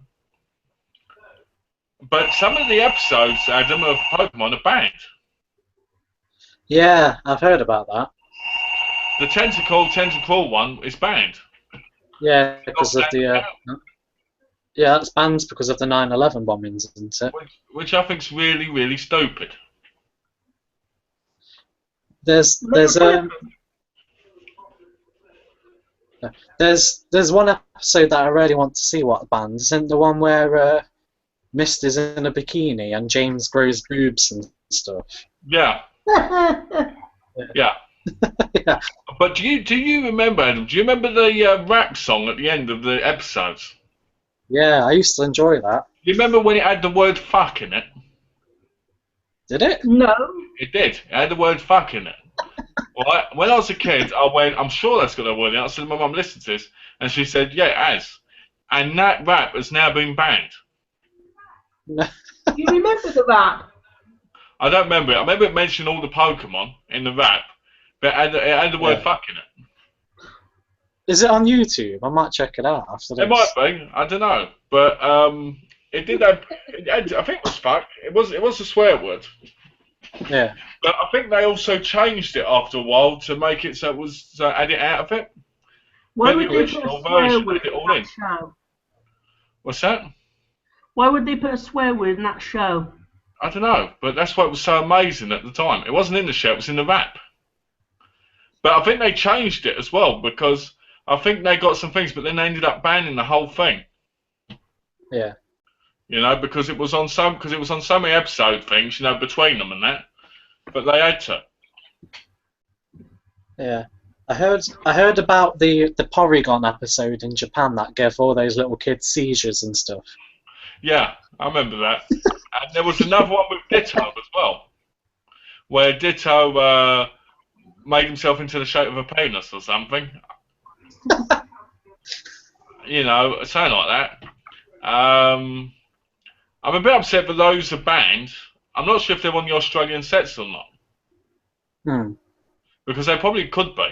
[SPEAKER 1] But some of the episodes, Adam, of Pokemon are banned.
[SPEAKER 2] Yeah, I've heard about that.
[SPEAKER 1] The Tentacle one is banned.
[SPEAKER 2] Yeah, because of the. Yeah, that's banned because of the 9/11 bombings, isn't it?
[SPEAKER 1] Which I think's really, really stupid.
[SPEAKER 2] There's one episode that I really want to see what banned. Isn't the one where Mist is in a bikini and James grows boobs and stuff?
[SPEAKER 1] Yeah. Yeah.
[SPEAKER 2] Yeah.
[SPEAKER 1] But do you remember, Adam? Do you remember the rap song at the end of the episodes?
[SPEAKER 2] Yeah, I used to enjoy that.
[SPEAKER 1] Do you remember when it had the word "fuck" in it?
[SPEAKER 2] Did it?
[SPEAKER 3] No.
[SPEAKER 1] It did. It had the word "fuck" in it. Well, when I was a kid, I went, I'm sure that's got a word in it. I said to my mum, listen to this. And she said, yeah, it has. And that rap has now been banned.
[SPEAKER 3] You remember the rap?
[SPEAKER 1] I don't remember it. I remember it mentioned all the Pokemon in the rap, but it had the word "fuck" in it.
[SPEAKER 2] Is it on YouTube? I might check it out after this.
[SPEAKER 1] It might be. I don't know. But it did have. I think it was "fuck." It was a swear word.
[SPEAKER 2] Yeah.
[SPEAKER 1] But I think they also changed it after a while to make it so it was add it out of it.
[SPEAKER 3] Why would they put a swear word in that show?
[SPEAKER 1] What's that?
[SPEAKER 3] Why would they put a swear word in that show?
[SPEAKER 1] I don't know, but that's why it was so amazing at the time. It wasn't in the show, it was in the rap. But I think they changed it as well, because I think they got some things, but then they ended up banning the whole thing.
[SPEAKER 2] Yeah.
[SPEAKER 1] You know, because it was on so many episode things, you know, between them and that. But they had to.
[SPEAKER 2] Yeah. I heard about the Porygon episode in Japan that gave all those little kids seizures and stuff.
[SPEAKER 1] Yeah, I remember that. And there was another one with Ditto as well, where Ditto made himself into the shape of a penis or something. You know, something like that. I'm a bit upset that those are banned. I'm not sure if they're on the Australian sets or not. Because they probably could be.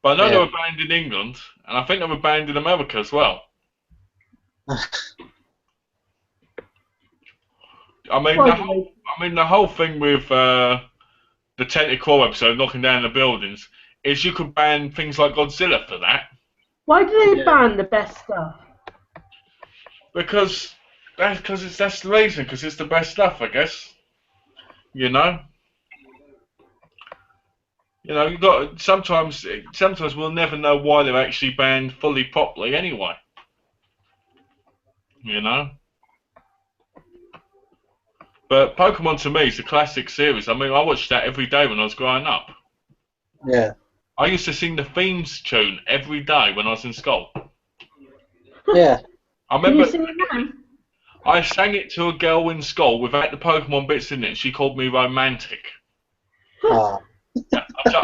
[SPEAKER 1] But I know they were banned in England, and I think they were banned in America as well. I mean, the whole thing with the Tentacle episode, knocking down the buildings, is you could ban things like Godzilla for that.
[SPEAKER 3] Why do they ban the best stuff?
[SPEAKER 1] Because that's the reason. Because it's the best stuff, I guess. You know. You know, you got sometimes we'll never know why they're actually banned fully properly anyway. You know. But Pokemon to me is a classic series. I mean, I watched that every day when I was growing up.
[SPEAKER 2] Yeah.
[SPEAKER 1] I used to sing the themes tune every day when I was in school.
[SPEAKER 2] Yeah.
[SPEAKER 1] I remember.
[SPEAKER 3] Can you sing it now?
[SPEAKER 1] I sang it to a girl in school without the Pokemon bits in it, and she called me romantic.
[SPEAKER 2] Oh.
[SPEAKER 1] Yeah, I said,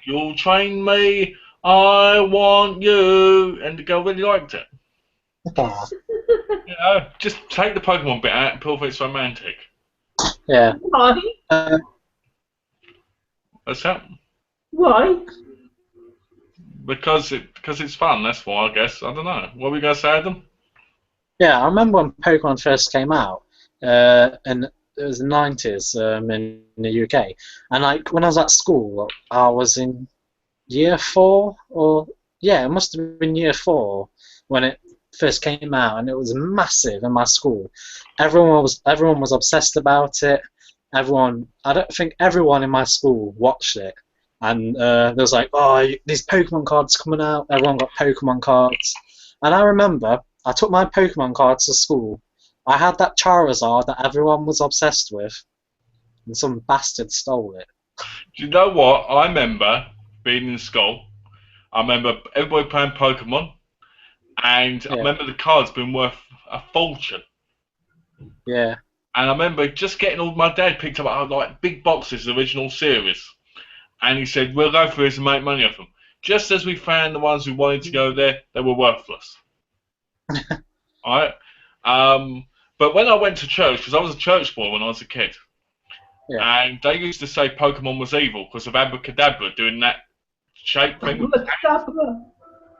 [SPEAKER 1] you'll train me, I want you, and the girl really liked it.
[SPEAKER 2] Oh.
[SPEAKER 1] You know, just take the Pokemon bit out and prove it's romantic.
[SPEAKER 2] Yeah.
[SPEAKER 3] Why?
[SPEAKER 1] What's that?
[SPEAKER 3] Why?
[SPEAKER 1] Because it's fun, that's why, I guess. I don't know. What were we going to say, Adam?
[SPEAKER 2] Yeah, I remember when Pokemon first came out, and it was the 90s in the UK. And like when I was at school, I was in year 4, it must have been year 4 when it first came out, and it was massive in my school. Everyone was obsessed about it. I don't think everyone in my school watched it. And there was like, oh, these Pokemon cards coming out. Everyone got Pokemon cards. And I remember I took my Pokemon cards to school. I had that Charizard that everyone was obsessed with, and some bastard stole it.
[SPEAKER 1] Do you know what? I remember being in school. I remember everybody playing Pokemon, and I remember the cards being worth a fortune.
[SPEAKER 2] Yeah.
[SPEAKER 1] And I remember just getting all. My dad picked up like big boxes of the original series, and he said, "We'll go for this and make money off them." Just as we found the ones who wanted to go there, they were worthless. All right. But when I went to church, because I was a church boy when I was a kid, and they used to say Pokemon was evil because of Abracadabra doing that shape thing.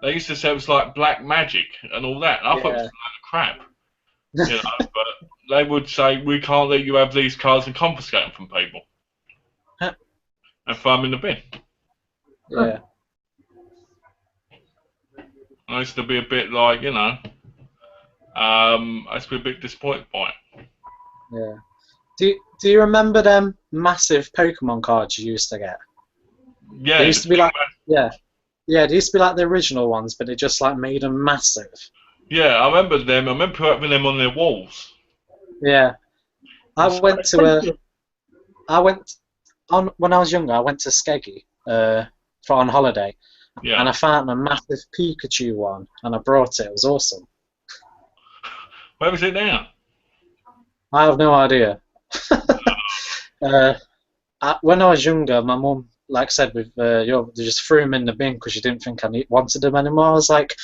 [SPEAKER 1] They used to say it was like black magic and all that, and I thought it was like crap. You know, but they would say, we can't let you have these cards and confiscate them from people. And throw them in the bin.
[SPEAKER 2] Yeah.
[SPEAKER 1] I used to be a bit like, you know, I used to be a bit disappointed by it.
[SPEAKER 2] Yeah. Do you remember them massive Pokemon cards you used to get?
[SPEAKER 1] Yeah.
[SPEAKER 2] They used to be like, they used to be like the original ones, but they just like made them massive.
[SPEAKER 1] Yeah, I remember them. I remember having them on their walls.
[SPEAKER 2] Yeah. When I was younger, I went to Skeggy on holiday, and I found a massive Pikachu one, and I brought it. It was awesome.
[SPEAKER 1] Where was it now?
[SPEAKER 2] I have no idea. When I was younger, my mum, like I said, they just threw them in the bin because she didn't think I wanted them anymore. I was like,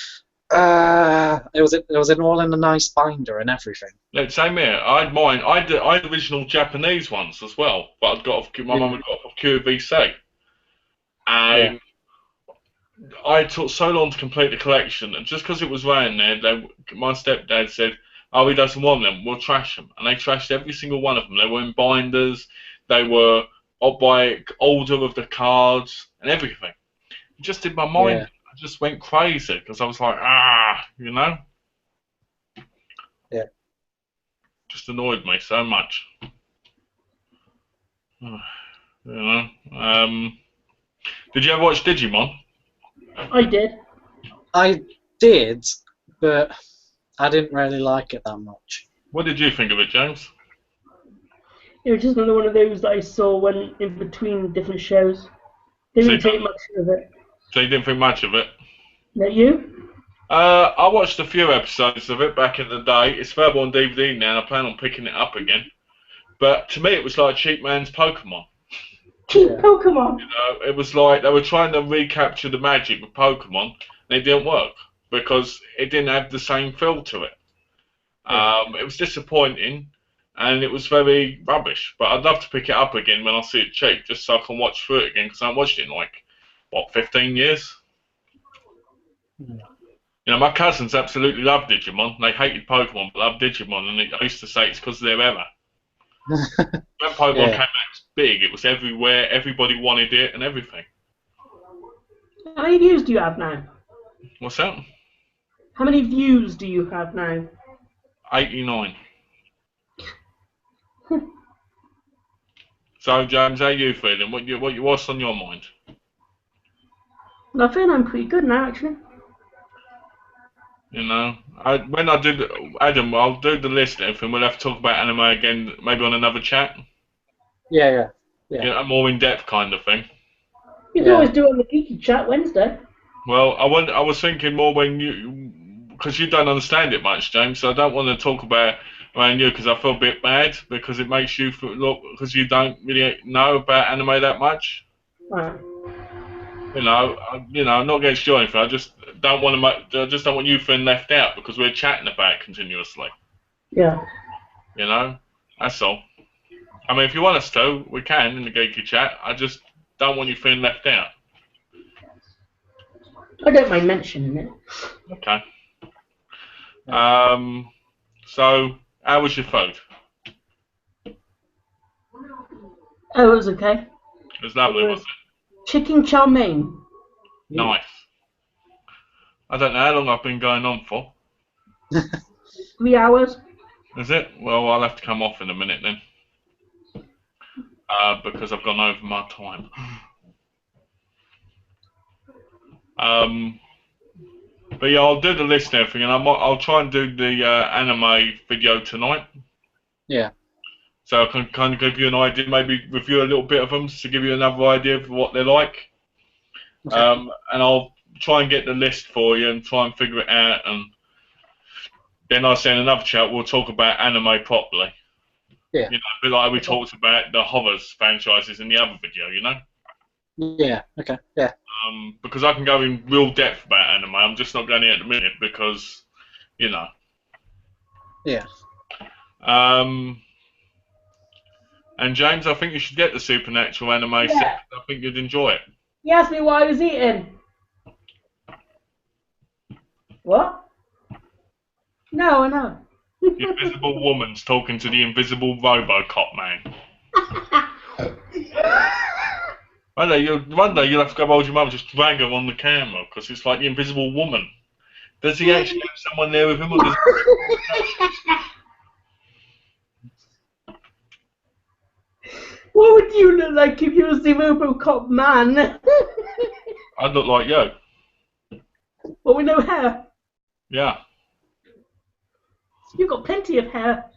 [SPEAKER 2] it was all in a nice binder and everything.
[SPEAKER 1] Yeah, same here. I had mine. I had original Japanese ones as well, but my mum had got off QVC, and I took so long to complete the collection, and just because it was around there, my stepdad said, "Oh, he doesn't want them. We'll trash them," and they trashed every single one of them. They were in binders. They were by order of the cards and everything. It just did my mind.
[SPEAKER 2] Yeah.
[SPEAKER 1] I just went crazy because I was like, you know.
[SPEAKER 2] Yeah.
[SPEAKER 1] Just annoyed me so much. You know. Did you ever watch Digimon?
[SPEAKER 3] I did.
[SPEAKER 2] I did, but I didn't really like it that much.
[SPEAKER 1] What did you think of it, James?
[SPEAKER 3] It was just another one of those that I saw when in between different shows. Didn't take much of it.
[SPEAKER 1] So you didn't think much of it?
[SPEAKER 3] No, you?
[SPEAKER 1] I watched a few episodes of it back in the day. It's available on DVD now, and I plan on picking it up again. But to me, it was like cheap man's Pokemon.
[SPEAKER 3] Cheap Pokemon.
[SPEAKER 1] It was like they were trying to recapture the magic with Pokemon, and it didn't work because it didn't have the same feel to it. It was disappointing, and it was very rubbish. But I'd love to pick it up again when I see it cheap, just so I can watch through it again, because I haven't watched it in like, what, 15 years? You know, my cousins absolutely loved Digimon. They hated Pokemon, but loved Digimon, and I used to say it's because of their error. When Pokemon came out, it was big. It was everywhere. Everybody wanted it and everything.
[SPEAKER 3] How many views do you have now?
[SPEAKER 1] What's that?
[SPEAKER 3] How many views do you have now?
[SPEAKER 1] 89. So, James, how are you feeling? What's on your mind?
[SPEAKER 3] Nothing. I'm pretty good now, actually.
[SPEAKER 1] You know, when I do, Adam, I'll do the list and everything. We'll have to talk about anime again, maybe on another chat.
[SPEAKER 2] Yeah.
[SPEAKER 1] A more in-depth kind of thing.
[SPEAKER 3] You can always do it on the Geeky Chat Wednesday.
[SPEAKER 1] Well, I was thinking more when because you don't understand it much, James. So I don't want to talk about around you because I feel a bit bad because it makes you look because you don't really know about anime that much.
[SPEAKER 3] Right.
[SPEAKER 1] You know, I'm not against you or anything. I just don't want you feeling left out because we're chatting about it continuously.
[SPEAKER 3] Yeah.
[SPEAKER 1] You know, that's all. I mean, if you want us to, we can in the Geeky Chat. I just don't want you feeling left out.
[SPEAKER 3] I don't mind mentioning it.
[SPEAKER 1] Okay. So, how was your food?
[SPEAKER 3] Oh, it was okay.
[SPEAKER 1] It was lovely, wasn't it?
[SPEAKER 3] Chicken chow mein.
[SPEAKER 1] Nice. I don't know how long I've been going on for.
[SPEAKER 3] 3 hours.
[SPEAKER 1] Is it? Well, I'll have to come off in a minute then. Because I've gone over my time. But yeah, I'll do the list and everything, and I'll try and do the anime video tonight.
[SPEAKER 2] Yeah.
[SPEAKER 1] So I can kind of give you an idea, maybe review a little bit of them to give you another idea of what they're like.
[SPEAKER 2] Okay.
[SPEAKER 1] And I'll try and get the list for you and try and figure it out, and then I'll say in another chat we'll talk about anime properly.
[SPEAKER 2] Yeah.
[SPEAKER 1] You know, a bit like we talked about the horrors franchises in the other video, you know?
[SPEAKER 2] Yeah, okay, yeah.
[SPEAKER 1] Because I can go in real depth about anime, I'm just not going in at the minute because, you know.
[SPEAKER 2] Yeah.
[SPEAKER 1] And James, I think you should get the Supernatural anime set. I think you'd enjoy it.
[SPEAKER 3] He asked me what I was eating. What? No, I know.
[SPEAKER 1] The Invisible Woman's talking to the Invisible Robocop man. One day you'll have to go hold your mum, just drag her on the camera because it's like the Invisible Woman. Does he actually have someone there with him, or does?
[SPEAKER 3] What would you look like if you was the Robocop man?
[SPEAKER 1] I'd look like you.
[SPEAKER 3] Well, with no hair.
[SPEAKER 1] Yeah.
[SPEAKER 3] You've got plenty of hair.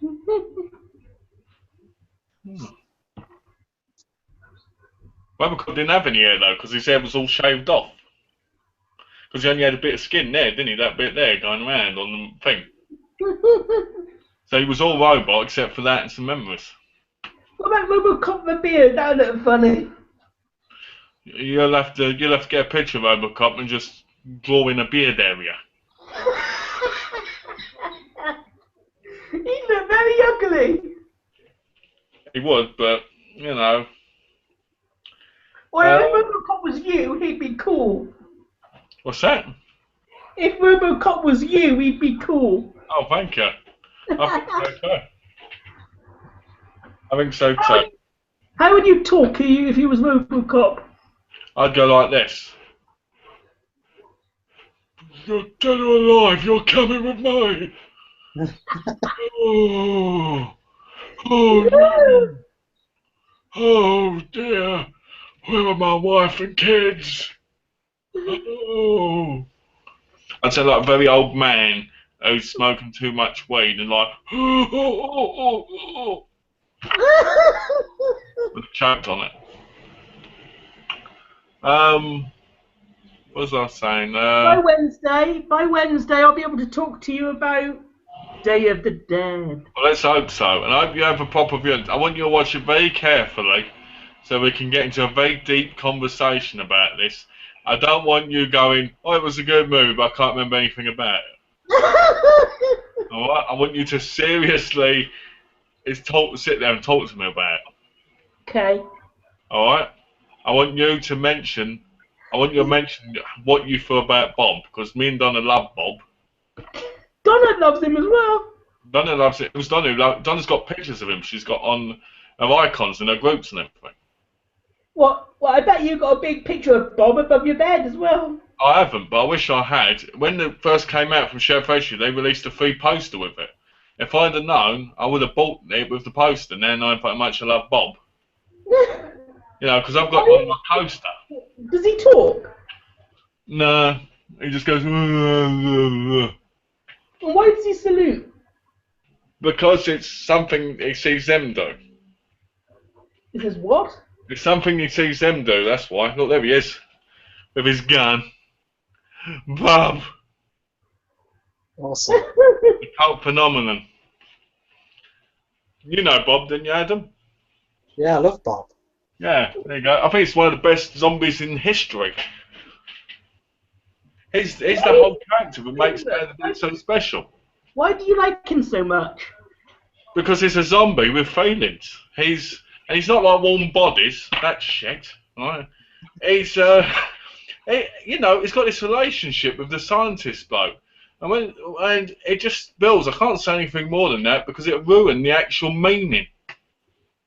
[SPEAKER 1] Robocop didn't have any hair though, because his hair was all shaved off. Because he only had a bit of skin there, didn't he? That bit there going around on the thing. So he was all robot except for that and some memories.
[SPEAKER 3] What about Robocop the beard? That would look funny.
[SPEAKER 1] You'll have to get a picture of Robocop and just draw in a beard area.
[SPEAKER 3] He looked very ugly.
[SPEAKER 1] He would, but you know.
[SPEAKER 3] Well, if Robocop was you, he'd be cool.
[SPEAKER 1] What's that?
[SPEAKER 3] If Robocop was you, he'd be cool.
[SPEAKER 1] Oh, thank you. I think so too. I think so too.
[SPEAKER 3] How would you talk if you was Robocop?
[SPEAKER 1] I'd go like this. You're dead or alive, you're coming with me. Oh no. Oh dear. Where are my wife and kids? Oh. I'd say like a very old man who's smoking too much weed and like with a choked on it. What was I saying?
[SPEAKER 3] By Wednesday, I'll be able to talk to you about Day of the Dead.
[SPEAKER 1] Well, let's hope so. And I hope you have a proper view. I want you to watch it very carefully so we can get into a very deep conversation about this. I don't want you going, oh, it was a good movie, but I can't remember anything about it. All right? I want you to seriously sit there and talk to me about it.
[SPEAKER 3] Okay.
[SPEAKER 1] All right? I want you to mention what you feel about Bob, because me and Donna love Bob.
[SPEAKER 3] Donna loves him as well.
[SPEAKER 1] Donna loves it. It was Donna. Donna's got pictures of him. She's got on her icons and her groups and everything.
[SPEAKER 3] What? Well, I bet you got a big picture of Bob above your bed as well.
[SPEAKER 1] I haven't, but I wish I had. When it first came out from Chef Issue, they released a free poster with it. If I'd have known, I would have bought it with the poster. Now I know how much I love Bob. You know, because I've got one on my coaster.
[SPEAKER 3] Does he talk?
[SPEAKER 1] No, he just goes.
[SPEAKER 3] And why does he salute?
[SPEAKER 1] Because it's something he sees them do.
[SPEAKER 3] He says what?
[SPEAKER 1] It's something he sees them do. That's why. Look, there he is, with his gun. Bob.
[SPEAKER 2] Awesome.
[SPEAKER 1] The cult phenomenon. You know Bob, didn't you, Adam?
[SPEAKER 2] Yeah, I love Bob.
[SPEAKER 1] Yeah, there you go. I think it's one of the best zombies in history. He's the whole character that makes it so special.
[SPEAKER 3] Why do you like him so much?
[SPEAKER 1] Because he's a zombie with feelings. He's not like warm bodies. That's shit, right? He's he's got this relationship with the scientist bloke, and it just builds. I can't say anything more than that because it'll ruin the actual meaning.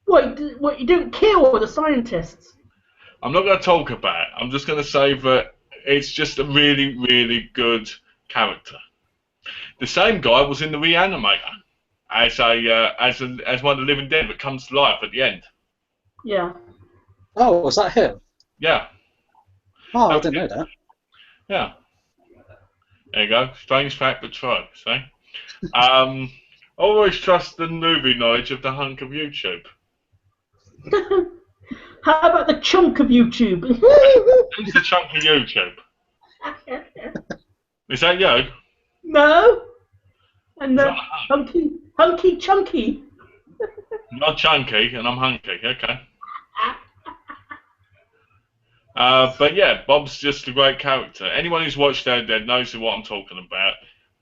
[SPEAKER 3] What, you don't kill the scientists?
[SPEAKER 1] I'm not going to talk about it. I'm just going to say that it's just a really, really good character. The same guy was in the Reanimator as one of the living dead that comes to life at the end.
[SPEAKER 3] Yeah.
[SPEAKER 2] Oh, was that him?
[SPEAKER 1] Yeah.
[SPEAKER 2] Oh, I didn't know that.
[SPEAKER 1] Yeah. There you go. Strange fact but true. See? Always trust the movie knowledge of the hunk of YouTube.
[SPEAKER 3] How about the chunk of YouTube?
[SPEAKER 1] Who's the chunk of YouTube? Is that you?
[SPEAKER 3] No. And the hunky chunky.
[SPEAKER 1] Not chunky, and I'm hunky. Okay. But yeah, Bob's just a great character. Anyone who's watched Dead Dead knows what I'm talking about.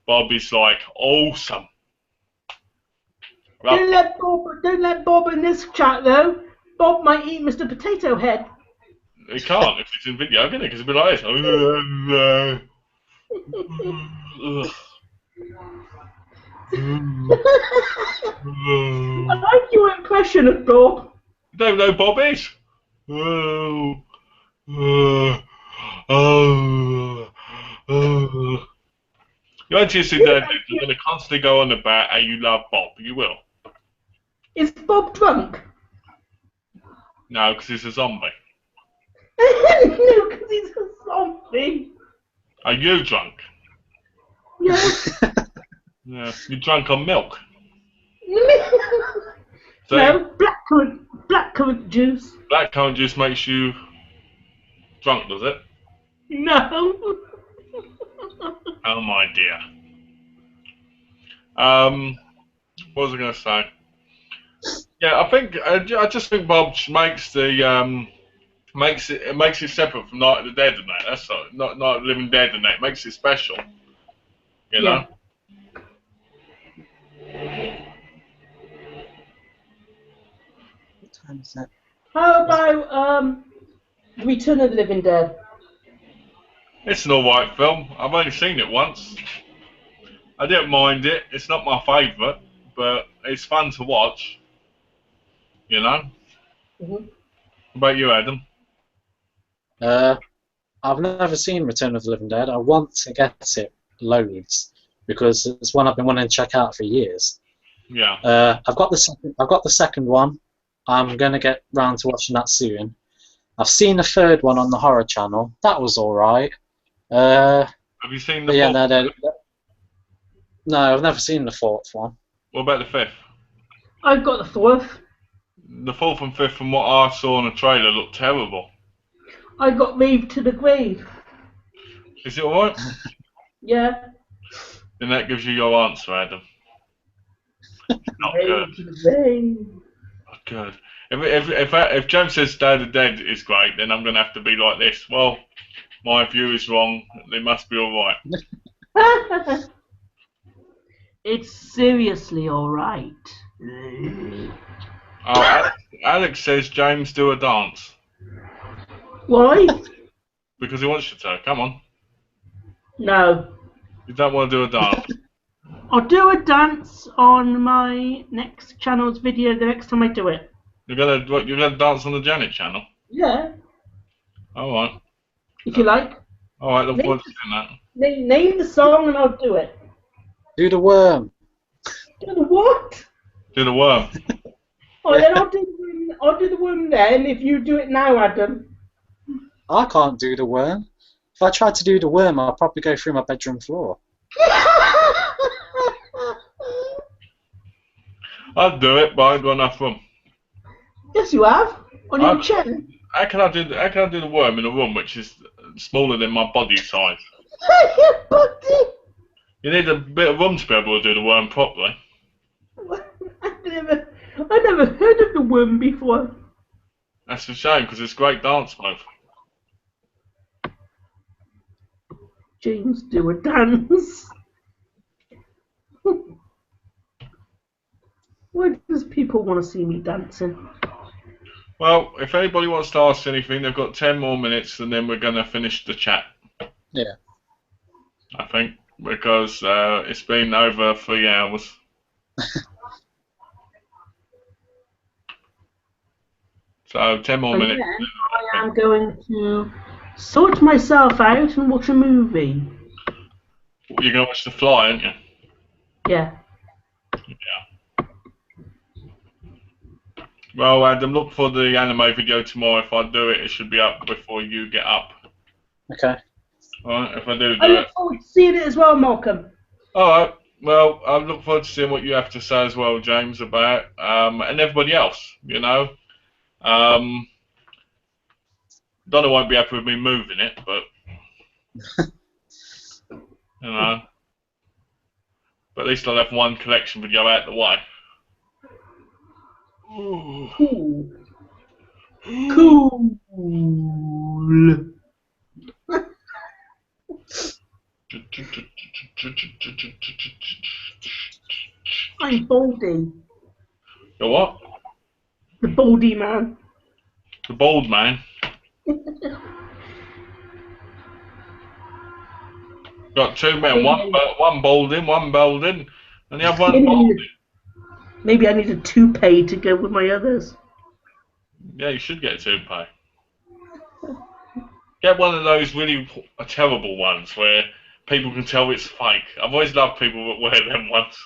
[SPEAKER 1] Bob is like awesome.
[SPEAKER 3] Don't let Bob in this chat though. Bob might eat Mr. Potato Head.
[SPEAKER 1] He can't if it's in video, can it? Because it'll be like
[SPEAKER 3] I like your impression of Bob.
[SPEAKER 1] You don't know who Bob is? You won't just sit there, you're going to constantly go on about how you love Bob. You will.
[SPEAKER 3] Is Bob drunk?
[SPEAKER 1] No, because he's a zombie.
[SPEAKER 3] No, because he's a zombie.
[SPEAKER 1] Are you drunk?
[SPEAKER 3] Yeah.
[SPEAKER 1] Yeah. You're drunk on milk.
[SPEAKER 3] No, blackcurrant juice.
[SPEAKER 1] Blackcurrant juice makes you drunk, does it?
[SPEAKER 3] No.
[SPEAKER 1] Oh my dear. What was I going to say? Yeah, I just think Bob makes the makes it separate from Night of the Dead and that. That's all. Not Night of the Living Dead and that. It makes it special. You know.
[SPEAKER 2] What time is that?
[SPEAKER 3] How about Return of the Living Dead?
[SPEAKER 1] It's an alright film. I've only seen it once. I didn't mind it. It's not my favourite, but it's fun to watch. You know?
[SPEAKER 3] Mm-hmm.
[SPEAKER 1] What about you, Adam?
[SPEAKER 2] I've never seen Return of the Living Dead. I want to get it loads because it's one I've been wanting to check out for years.
[SPEAKER 1] Yeah.
[SPEAKER 2] I've got the second one. I'm gonna get round to watching that soon. I've seen the third one on the Horror Channel. That was alright.
[SPEAKER 1] Have you seen the fourth?
[SPEAKER 2] No, I've never seen the fourth one.
[SPEAKER 1] What about the fifth?
[SPEAKER 3] I've got the fourth.
[SPEAKER 1] The fourth and fifth, from what I saw in the trailer, looked terrible.
[SPEAKER 3] I got raved to the grave.
[SPEAKER 1] Is it alright?
[SPEAKER 3] Yeah.
[SPEAKER 1] Then that gives you your answer, Adam. Not
[SPEAKER 3] Rain
[SPEAKER 1] good.
[SPEAKER 3] to the rain.
[SPEAKER 1] Not good. If James says Day of the Dead is great, then I'm gonna have to be like this. Well, my view is wrong. They must be all right.
[SPEAKER 3] It's seriously alright.
[SPEAKER 1] Oh, Alex says James do a dance
[SPEAKER 3] Why?
[SPEAKER 1] because he wants you to. Come on.
[SPEAKER 3] No.
[SPEAKER 1] You don't want to do a dance.
[SPEAKER 3] I'll do a dance on my next channel's video the next time I do it.
[SPEAKER 1] You're gonna dance on the Janet channel.
[SPEAKER 3] Yeah.
[SPEAKER 1] All right.
[SPEAKER 3] If you like.
[SPEAKER 1] All right. Look forward to seeing that.
[SPEAKER 3] Name the song and I'll do it.
[SPEAKER 2] Do the worm.
[SPEAKER 3] Do the what?
[SPEAKER 1] Do the worm.
[SPEAKER 3] Oh, then I'll do the one then if you do it now, Adam.
[SPEAKER 2] I can't do the worm. If I tried to do the worm, I'll probably go through my bedroom floor.
[SPEAKER 1] I'll do it, but I ain't got enough room.
[SPEAKER 3] Yes, you have. On your chair.
[SPEAKER 1] How can I do the worm in a room which is smaller than my body size?
[SPEAKER 3] Your body.
[SPEAKER 1] You need a bit of room to be able to do the worm properly.
[SPEAKER 3] I never heard of the worm before.
[SPEAKER 1] That's a shame because it's a great dance move.
[SPEAKER 3] James, do a dance. Why does people want to see me dancing?
[SPEAKER 1] Well, if anybody wants to ask anything, they've got 10 more minutes and then we're going to finish the chat.
[SPEAKER 2] Yeah.
[SPEAKER 1] I think, because it's been over 3 hours. So 10 more minutes.
[SPEAKER 3] Then I am going to sort myself out and watch a movie.
[SPEAKER 1] You're going to watch The Fly, aren't you?
[SPEAKER 3] Yeah.
[SPEAKER 1] Yeah. Well, Adam, look for the anime video tomorrow. If I do it, it should be up before you get up.
[SPEAKER 2] Okay.
[SPEAKER 1] Alright, if I do
[SPEAKER 3] I
[SPEAKER 1] it.
[SPEAKER 3] look forward to seeing it as well, Malcolm.
[SPEAKER 1] Alright, well, I look forward to seeing what you have to say as well, James, about and everybody else, you know. Donna won't be happy with me moving it, but you know. But at least I'll have one collection video out the way. Ooh.
[SPEAKER 3] Cool. I'm Baldy.
[SPEAKER 1] The what?
[SPEAKER 3] The Baldy man.
[SPEAKER 1] The bald man. Got two men, one balding, and the other one balding.
[SPEAKER 3] Maybe I need a toupee to go with my others.
[SPEAKER 1] Yeah, you should get a toupee. Get one of those really terrible ones where people can tell it's fake. I've always loved people that wear them ones.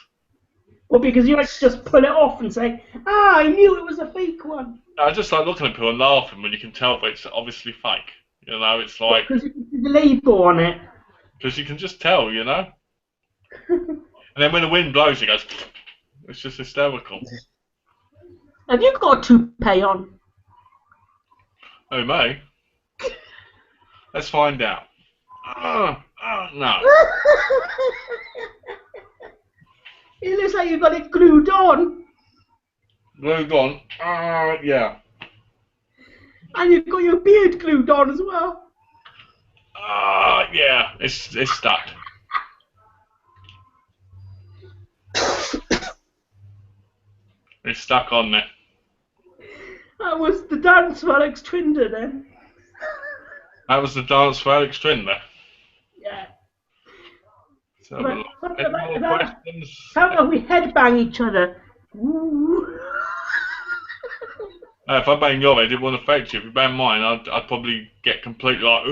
[SPEAKER 3] Well, because you like to just pull it off and say, "Ah, I knew it was a fake one."
[SPEAKER 1] I just like looking at people and laughing when you can tell that it's obviously fake. You know, it's like...
[SPEAKER 3] Because you can see the label on it.
[SPEAKER 1] Because you can just tell, you know? And then when the wind blows, it goes... It's just hysterical.
[SPEAKER 3] Have you got a toupee on?
[SPEAKER 1] Oh, me? Let's find out. No.
[SPEAKER 3] It looks like you've got it glued on.
[SPEAKER 1] Glued on? Yeah.
[SPEAKER 3] And you've got your beard glued on as well.
[SPEAKER 1] Yeah. It's stuck. It's stuck on there.
[SPEAKER 3] That was the dance for Alex Trinder then.
[SPEAKER 1] That was the dance for Alex Trinder.
[SPEAKER 3] Yeah.
[SPEAKER 1] So any more questions?
[SPEAKER 3] How about we headbang each other? Ooh.
[SPEAKER 1] If I bang your head, it won't affect you. If you bang mine, I'd probably get completely like,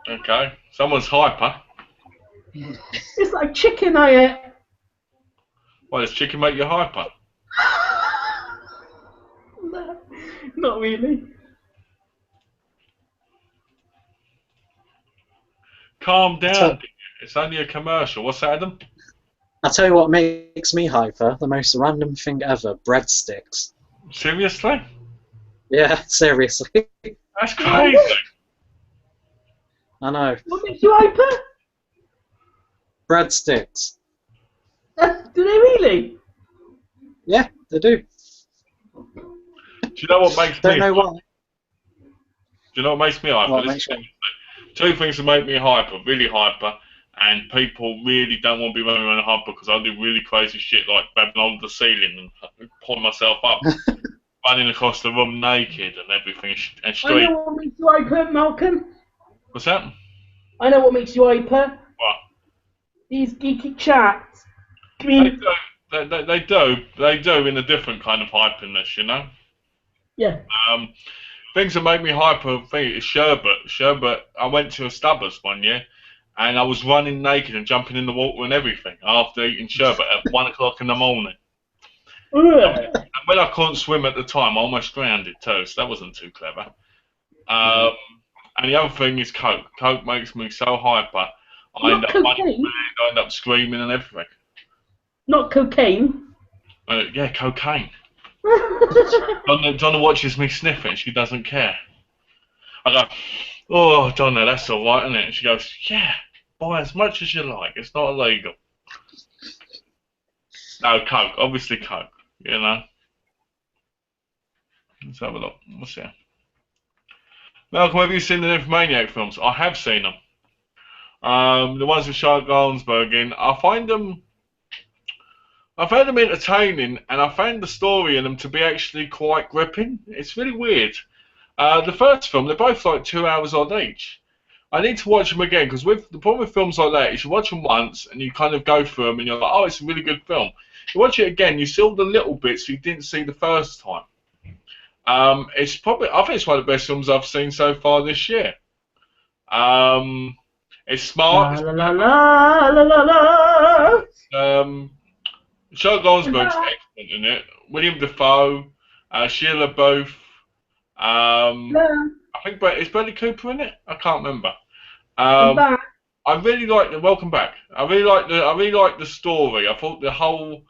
[SPEAKER 1] Okay, someone's hyper.
[SPEAKER 3] It's like chicken, I ate.
[SPEAKER 1] Why, does chicken make you hyper?
[SPEAKER 3] No, not really.
[SPEAKER 1] Calm down, it's only a commercial. What's that, Adam?
[SPEAKER 2] I'll tell you what makes me hyper, the most random thing ever, breadsticks.
[SPEAKER 1] Seriously?
[SPEAKER 2] Yeah, seriously.
[SPEAKER 1] That's crazy.
[SPEAKER 2] I know.
[SPEAKER 3] What makes you hyper?
[SPEAKER 2] breadsticks.
[SPEAKER 3] Do they really?
[SPEAKER 2] Yeah, they do.
[SPEAKER 1] Do you know what makes
[SPEAKER 2] Don't
[SPEAKER 1] me?
[SPEAKER 2] know
[SPEAKER 1] Do
[SPEAKER 2] why.
[SPEAKER 1] you know what makes me hyper?
[SPEAKER 2] What
[SPEAKER 1] This
[SPEAKER 2] makes
[SPEAKER 1] is
[SPEAKER 2] you?
[SPEAKER 1] two things that make me hyper, really hyper, and people really don't want to be running around hyper because I do really crazy shit like grabbing hold of the ceiling and pulling myself up, running across the room naked and everything, and
[SPEAKER 3] I
[SPEAKER 1] straight.
[SPEAKER 3] know what makes you hyper, Malcolm.
[SPEAKER 1] What's that?
[SPEAKER 3] I know what makes you hyper.
[SPEAKER 1] What?
[SPEAKER 3] These geeky chats. I
[SPEAKER 1] They
[SPEAKER 3] mean,
[SPEAKER 1] do. They do in a different kind of hyperness, you know.
[SPEAKER 3] yeah.
[SPEAKER 1] Um, Things that make me hyper is sherbet. Sherbet. I went to a Stubbers one year, and I was running naked and jumping in the water and everything after eating sherbet at 1 o'clock in the morning.
[SPEAKER 3] Ugh.
[SPEAKER 1] And when I couldn't swim at the time, I almost drowned too, so that wasn't too clever. Um, and the other thing is Coke. Coke makes me so hyper. I end
[SPEAKER 3] Not
[SPEAKER 1] up running
[SPEAKER 3] cocaine.
[SPEAKER 1] mad, I end up screaming and everything.
[SPEAKER 3] Not cocaine.
[SPEAKER 1] Yeah, cocaine. Donna watches me sniffing. She doesn't care. I go, oh, Donna, that's all right, isn't it? And she goes, yeah, buy as much as you like. It's not illegal. No, Coke. Obviously Coke. You know. Let's have a look. What's here? Malcolm, have you seen the Nymphomaniac films? I have seen them. The ones with Charlotte Gainsbourg in. I found them entertaining, and I found the story in them to be actually quite gripping. It's really weird. The first film, they're both like 2 hours odd each. I need to watch them again because with the problem with films like that is you watch them once and you kind of go through them and you're like, oh, it's a really good film. You watch it again, you see all the little bits you didn't see the first time. It's probably, I think it's one of the best films I've seen so far this year. It's smart.
[SPEAKER 3] La la la la la la la.
[SPEAKER 1] Charlotte Gainsbourg's excellent in it. William Dafoe, Sheila Booth. I think is Bradley Cooper in it? I can't remember.
[SPEAKER 3] I'm back.
[SPEAKER 1] I really like the welcome back. I really like the story. I thought the whole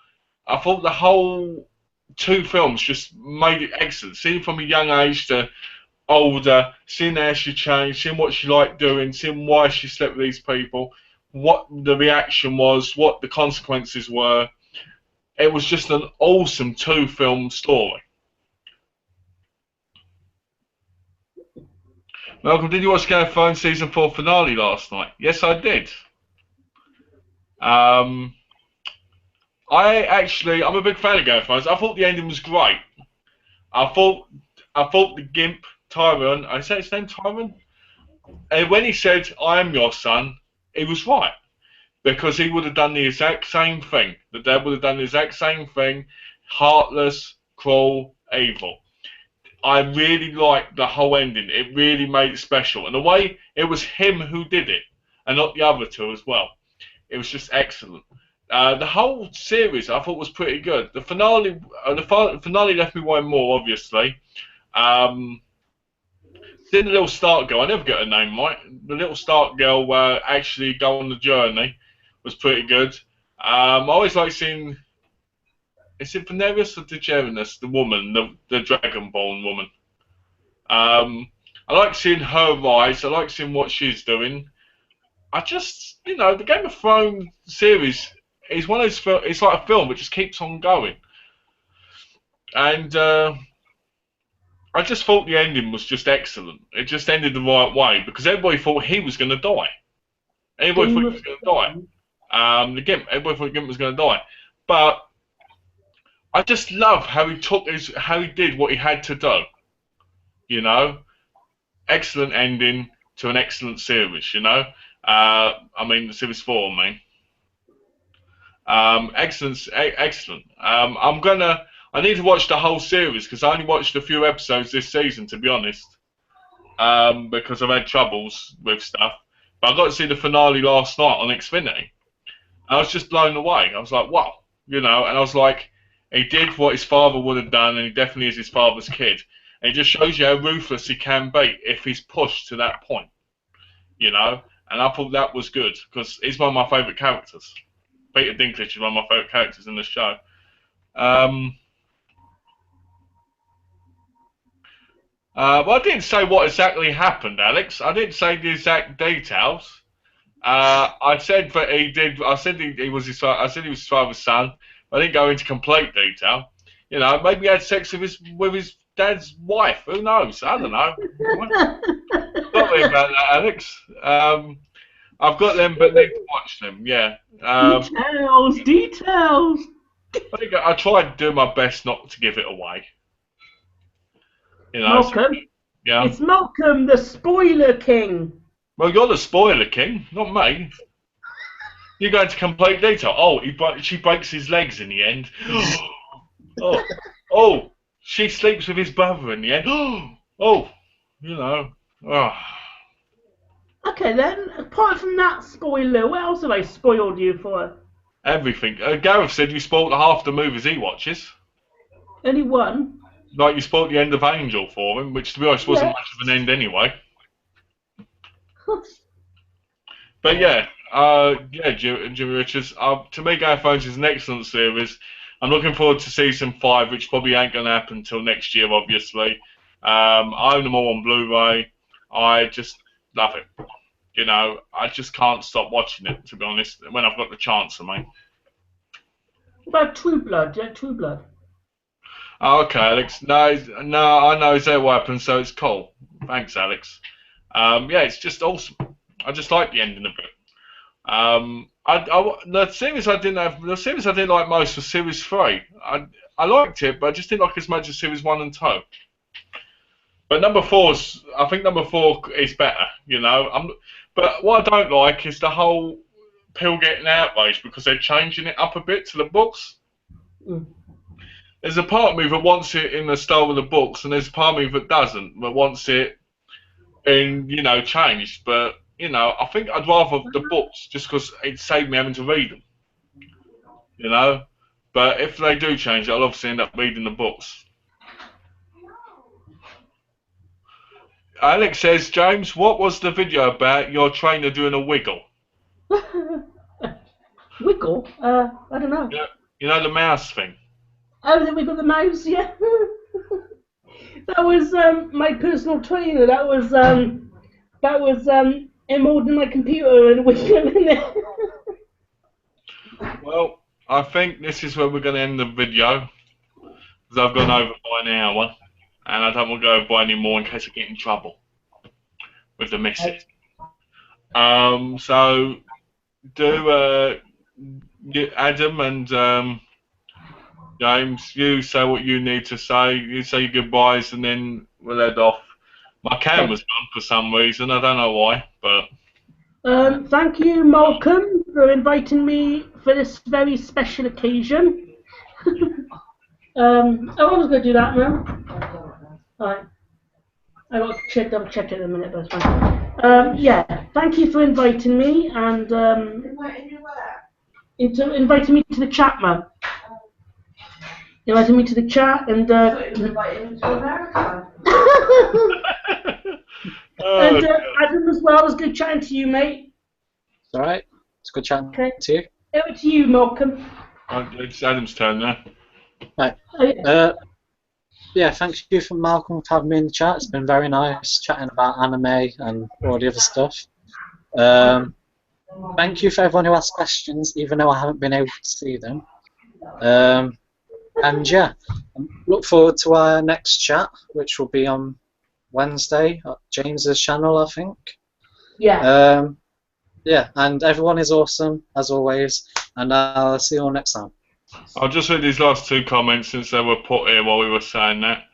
[SPEAKER 1] two films just made it excellent. Seeing from a young age to older, seeing how she changed, seeing what she liked doing, seeing why she slept with these people, what the reaction was, what the consequences were. It was just an awesome two-film story. Malcolm, did you watch Game of Thrones season 4 finale last night? Yes, I did. I'm a big fan of Game of Thrones. I thought the ending was great. I thought the Gimp Tyrion, I say his name Tyrion, and when he said, "I am your son," he was right because he would have done the exact same thing. The dad would have done the exact same thing, heartless, cruel, evil. I really liked the whole ending. It really made it special. And the way it was him who did it, and not the other two as well. It was just excellent. The whole series I thought was pretty good. The finale left me wanting more, obviously. Seeing the little Stark girl, I never get her name right. The little Stark girl actually go on the journey was pretty good. I always like seeing. Is it Daenerys or Daenerys, the woman, the Dragonborn woman? I like seeing her rise. I like seeing what she's doing. The Game of Thrones series is one of those. It's like a film that just keeps on going, and I just thought the ending was just excellent. It just ended the right way because everybody thought he was going to die. Everybody thought he was going to die. Everybody thought Gimp was going to die, but I just love how he did what he had to do. You know, excellent ending to an excellent series. The series 4. Excellent, excellent. I need to watch the whole series because I only watched a few episodes this season, to be honest. Because I've had troubles with stuff. But I got to see the finale last night on Xfinity. I was just blown away. I was like, wow, and I was like, he did what his father would have done, and he definitely is his father's kid. And it just shows you how ruthless he can be if he's pushed to that point, And I thought that was good because he's one of my favourite characters. Peter Dinklage is one of my favourite characters in the show. Well, I didn't say what exactly happened, Alex. I didn't say the exact details. I said that he did. I said he was his. I said he was his father's son. I didn't go into complete detail. You know, maybe he had sex with his dad's wife. Who knows? I don't know. Sorry about that, Alex. I've got them, but need to watch them. Yeah.
[SPEAKER 3] Details.
[SPEAKER 1] I tried to do my best not to give it away. You know.
[SPEAKER 3] Malcolm.
[SPEAKER 1] Yeah.
[SPEAKER 3] It's Malcolm, the spoiler king.
[SPEAKER 1] Well, you're the spoiler king, not me. You go into complete detail. Oh, she breaks his legs in the end. oh, she sleeps with his brother in the end. Oh, you know. Oh.
[SPEAKER 3] Okay then, apart from that spoiler, what else have I spoiled you for?
[SPEAKER 1] Everything. Gareth said you spoiled half the movies he watches.
[SPEAKER 3] Only one?
[SPEAKER 1] Like you spoiled the end of Angel for him, which to be honest wasn't much of an end anyway. But yeah, Jimmy Richards. To me, Game of Thrones is an excellent series. I'm looking forward to season 5, which probably ain't going to happen until next year, obviously. I own them all on Blu-ray. I just love it. You know, I just can't stop watching it, to be honest, when I've got the chance, I mean.
[SPEAKER 3] What about True Blood? Yeah, True Blood.
[SPEAKER 1] Okay, Alex. No, I know it's what happens, so it's cool. Thanks, Alex. Yeah, it's just awesome. I just like the ending of it. The series I didn't like most was series 3. I liked it, but I just didn't like it as much as series 1 and 2. But I think number 4 is better. You know, but what I don't like is the whole people getting outraged because they're changing it up a bit to the books.
[SPEAKER 3] Mm.
[SPEAKER 1] There's a part of me that wants it in the style of the books, and there's a part of me that doesn't, that wants it in, you know, changed. But you know, I think I'd rather the books just because it saved me having to read them. You know, but if they do change it, I'll obviously end up reading the books. Alex says, James, what was the video about your trainer doing a wiggle?
[SPEAKER 3] Wiggle? I don't know.
[SPEAKER 1] Yeah, you know the mouse thing.
[SPEAKER 3] Oh, the wiggle the mouse, yeah. That was my personal trainer. That was him holding my computer and wiggling it.
[SPEAKER 1] Well, I think this is where we're going to end the video because I've gone over by an hour and I don't want to go over by any more in case I get in trouble with the missus. So do Adam and James, you say what you need to say. You say your goodbyes and then we'll head off. My camera's gone for some reason. I don't know why, but.
[SPEAKER 3] Thank you, Malcolm, for inviting me for this very special occasion. I was going to do that now. Alright. I got to double check it in a minute, but it's fine. Yeah, thank you for inviting me and inviting me to the chat, man. Inviting me to the chat and
[SPEAKER 4] inviting me to America.
[SPEAKER 3] and Adam as well. It was good chatting to you, mate.
[SPEAKER 2] It's alright. It's good chatting to you.
[SPEAKER 3] Over to you, Malcolm.
[SPEAKER 1] It's Adam's turn now.
[SPEAKER 2] Right.
[SPEAKER 3] Oh, yeah.
[SPEAKER 2] Yeah, thank you for Malcolm for having me in the chat. It's been very nice chatting about anime and all the other stuff. Thank you for everyone who asked questions, even though I haven't been able to see them. And yeah, look forward to our next chat, which will be on Wednesday at James's channel, I think.
[SPEAKER 3] Yeah.
[SPEAKER 2] Yeah, and everyone is awesome, as always, and I'll see you all next time.
[SPEAKER 1] I'll just read these last 2 comments since they were put here while we were saying that.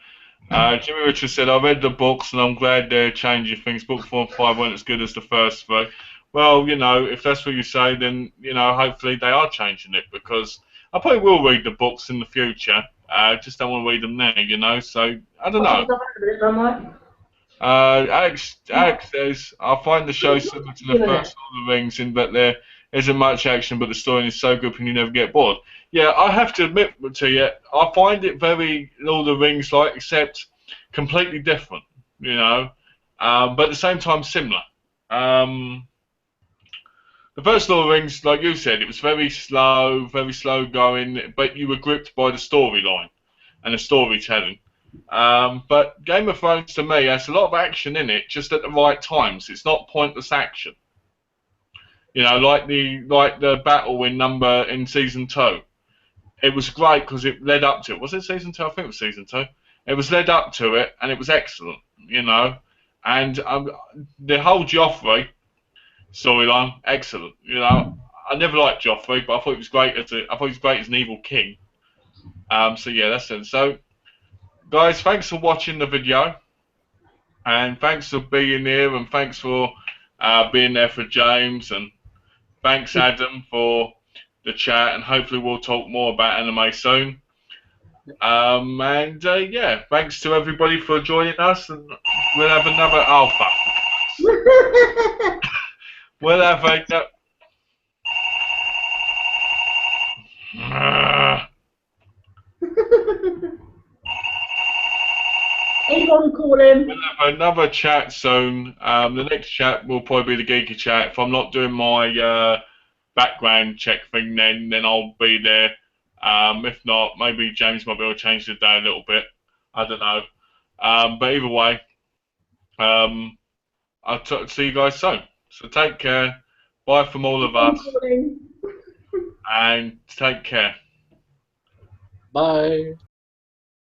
[SPEAKER 1] Jimmy Richards said, I read the books and I'm glad they're changing things. Book 4 and 5 weren't as good as the first 3. Well, you know, if that's what you say, then, you know, hopefully they are changing it because I probably will read the books in the future. Just don't want to read them now, you know, so I don't know. Alex says, I find the show similar to the first Lord of the Rings in that there isn't much action, but the story is so good and you never get bored. Yeah, I have to admit to you, I find it very Lord of the Rings-like, except completely different, you know, but at the same time similar. The first Lord of the Rings, like you said, it was very slow going, but you were gripped by the storyline and the storytelling. But Game of Thrones, to me, has a lot of action in it, just at the right times. It's not pointless action. You know, like the battle in season 2. It was great because it led up to it. Was it season 2? I think it was season 2. It was led up to it, and it was excellent. You know, and the whole Joffrey storyline, excellent. You know, I never liked Joffrey, but I thought he was great as an evil king. So yeah, that's it. So, guys, thanks for watching the video, and thanks for being here, and thanks for being there for James, and thanks Adam for the chat, and hopefully we'll talk more about anime soon. Yeah, thanks to everybody for joining us, and we'll have another alpha. We'll have a.
[SPEAKER 3] Avon calling.
[SPEAKER 1] We'll have another chat soon. The next chat will probably be the Geeky chat. If I'm not doing my background check thing, then I'll be there. If not, maybe James might be able to change the day a little bit. I don't know. But either way, I'll see you guys soon. So take care. Bye from all of us. And take care.
[SPEAKER 2] Bye.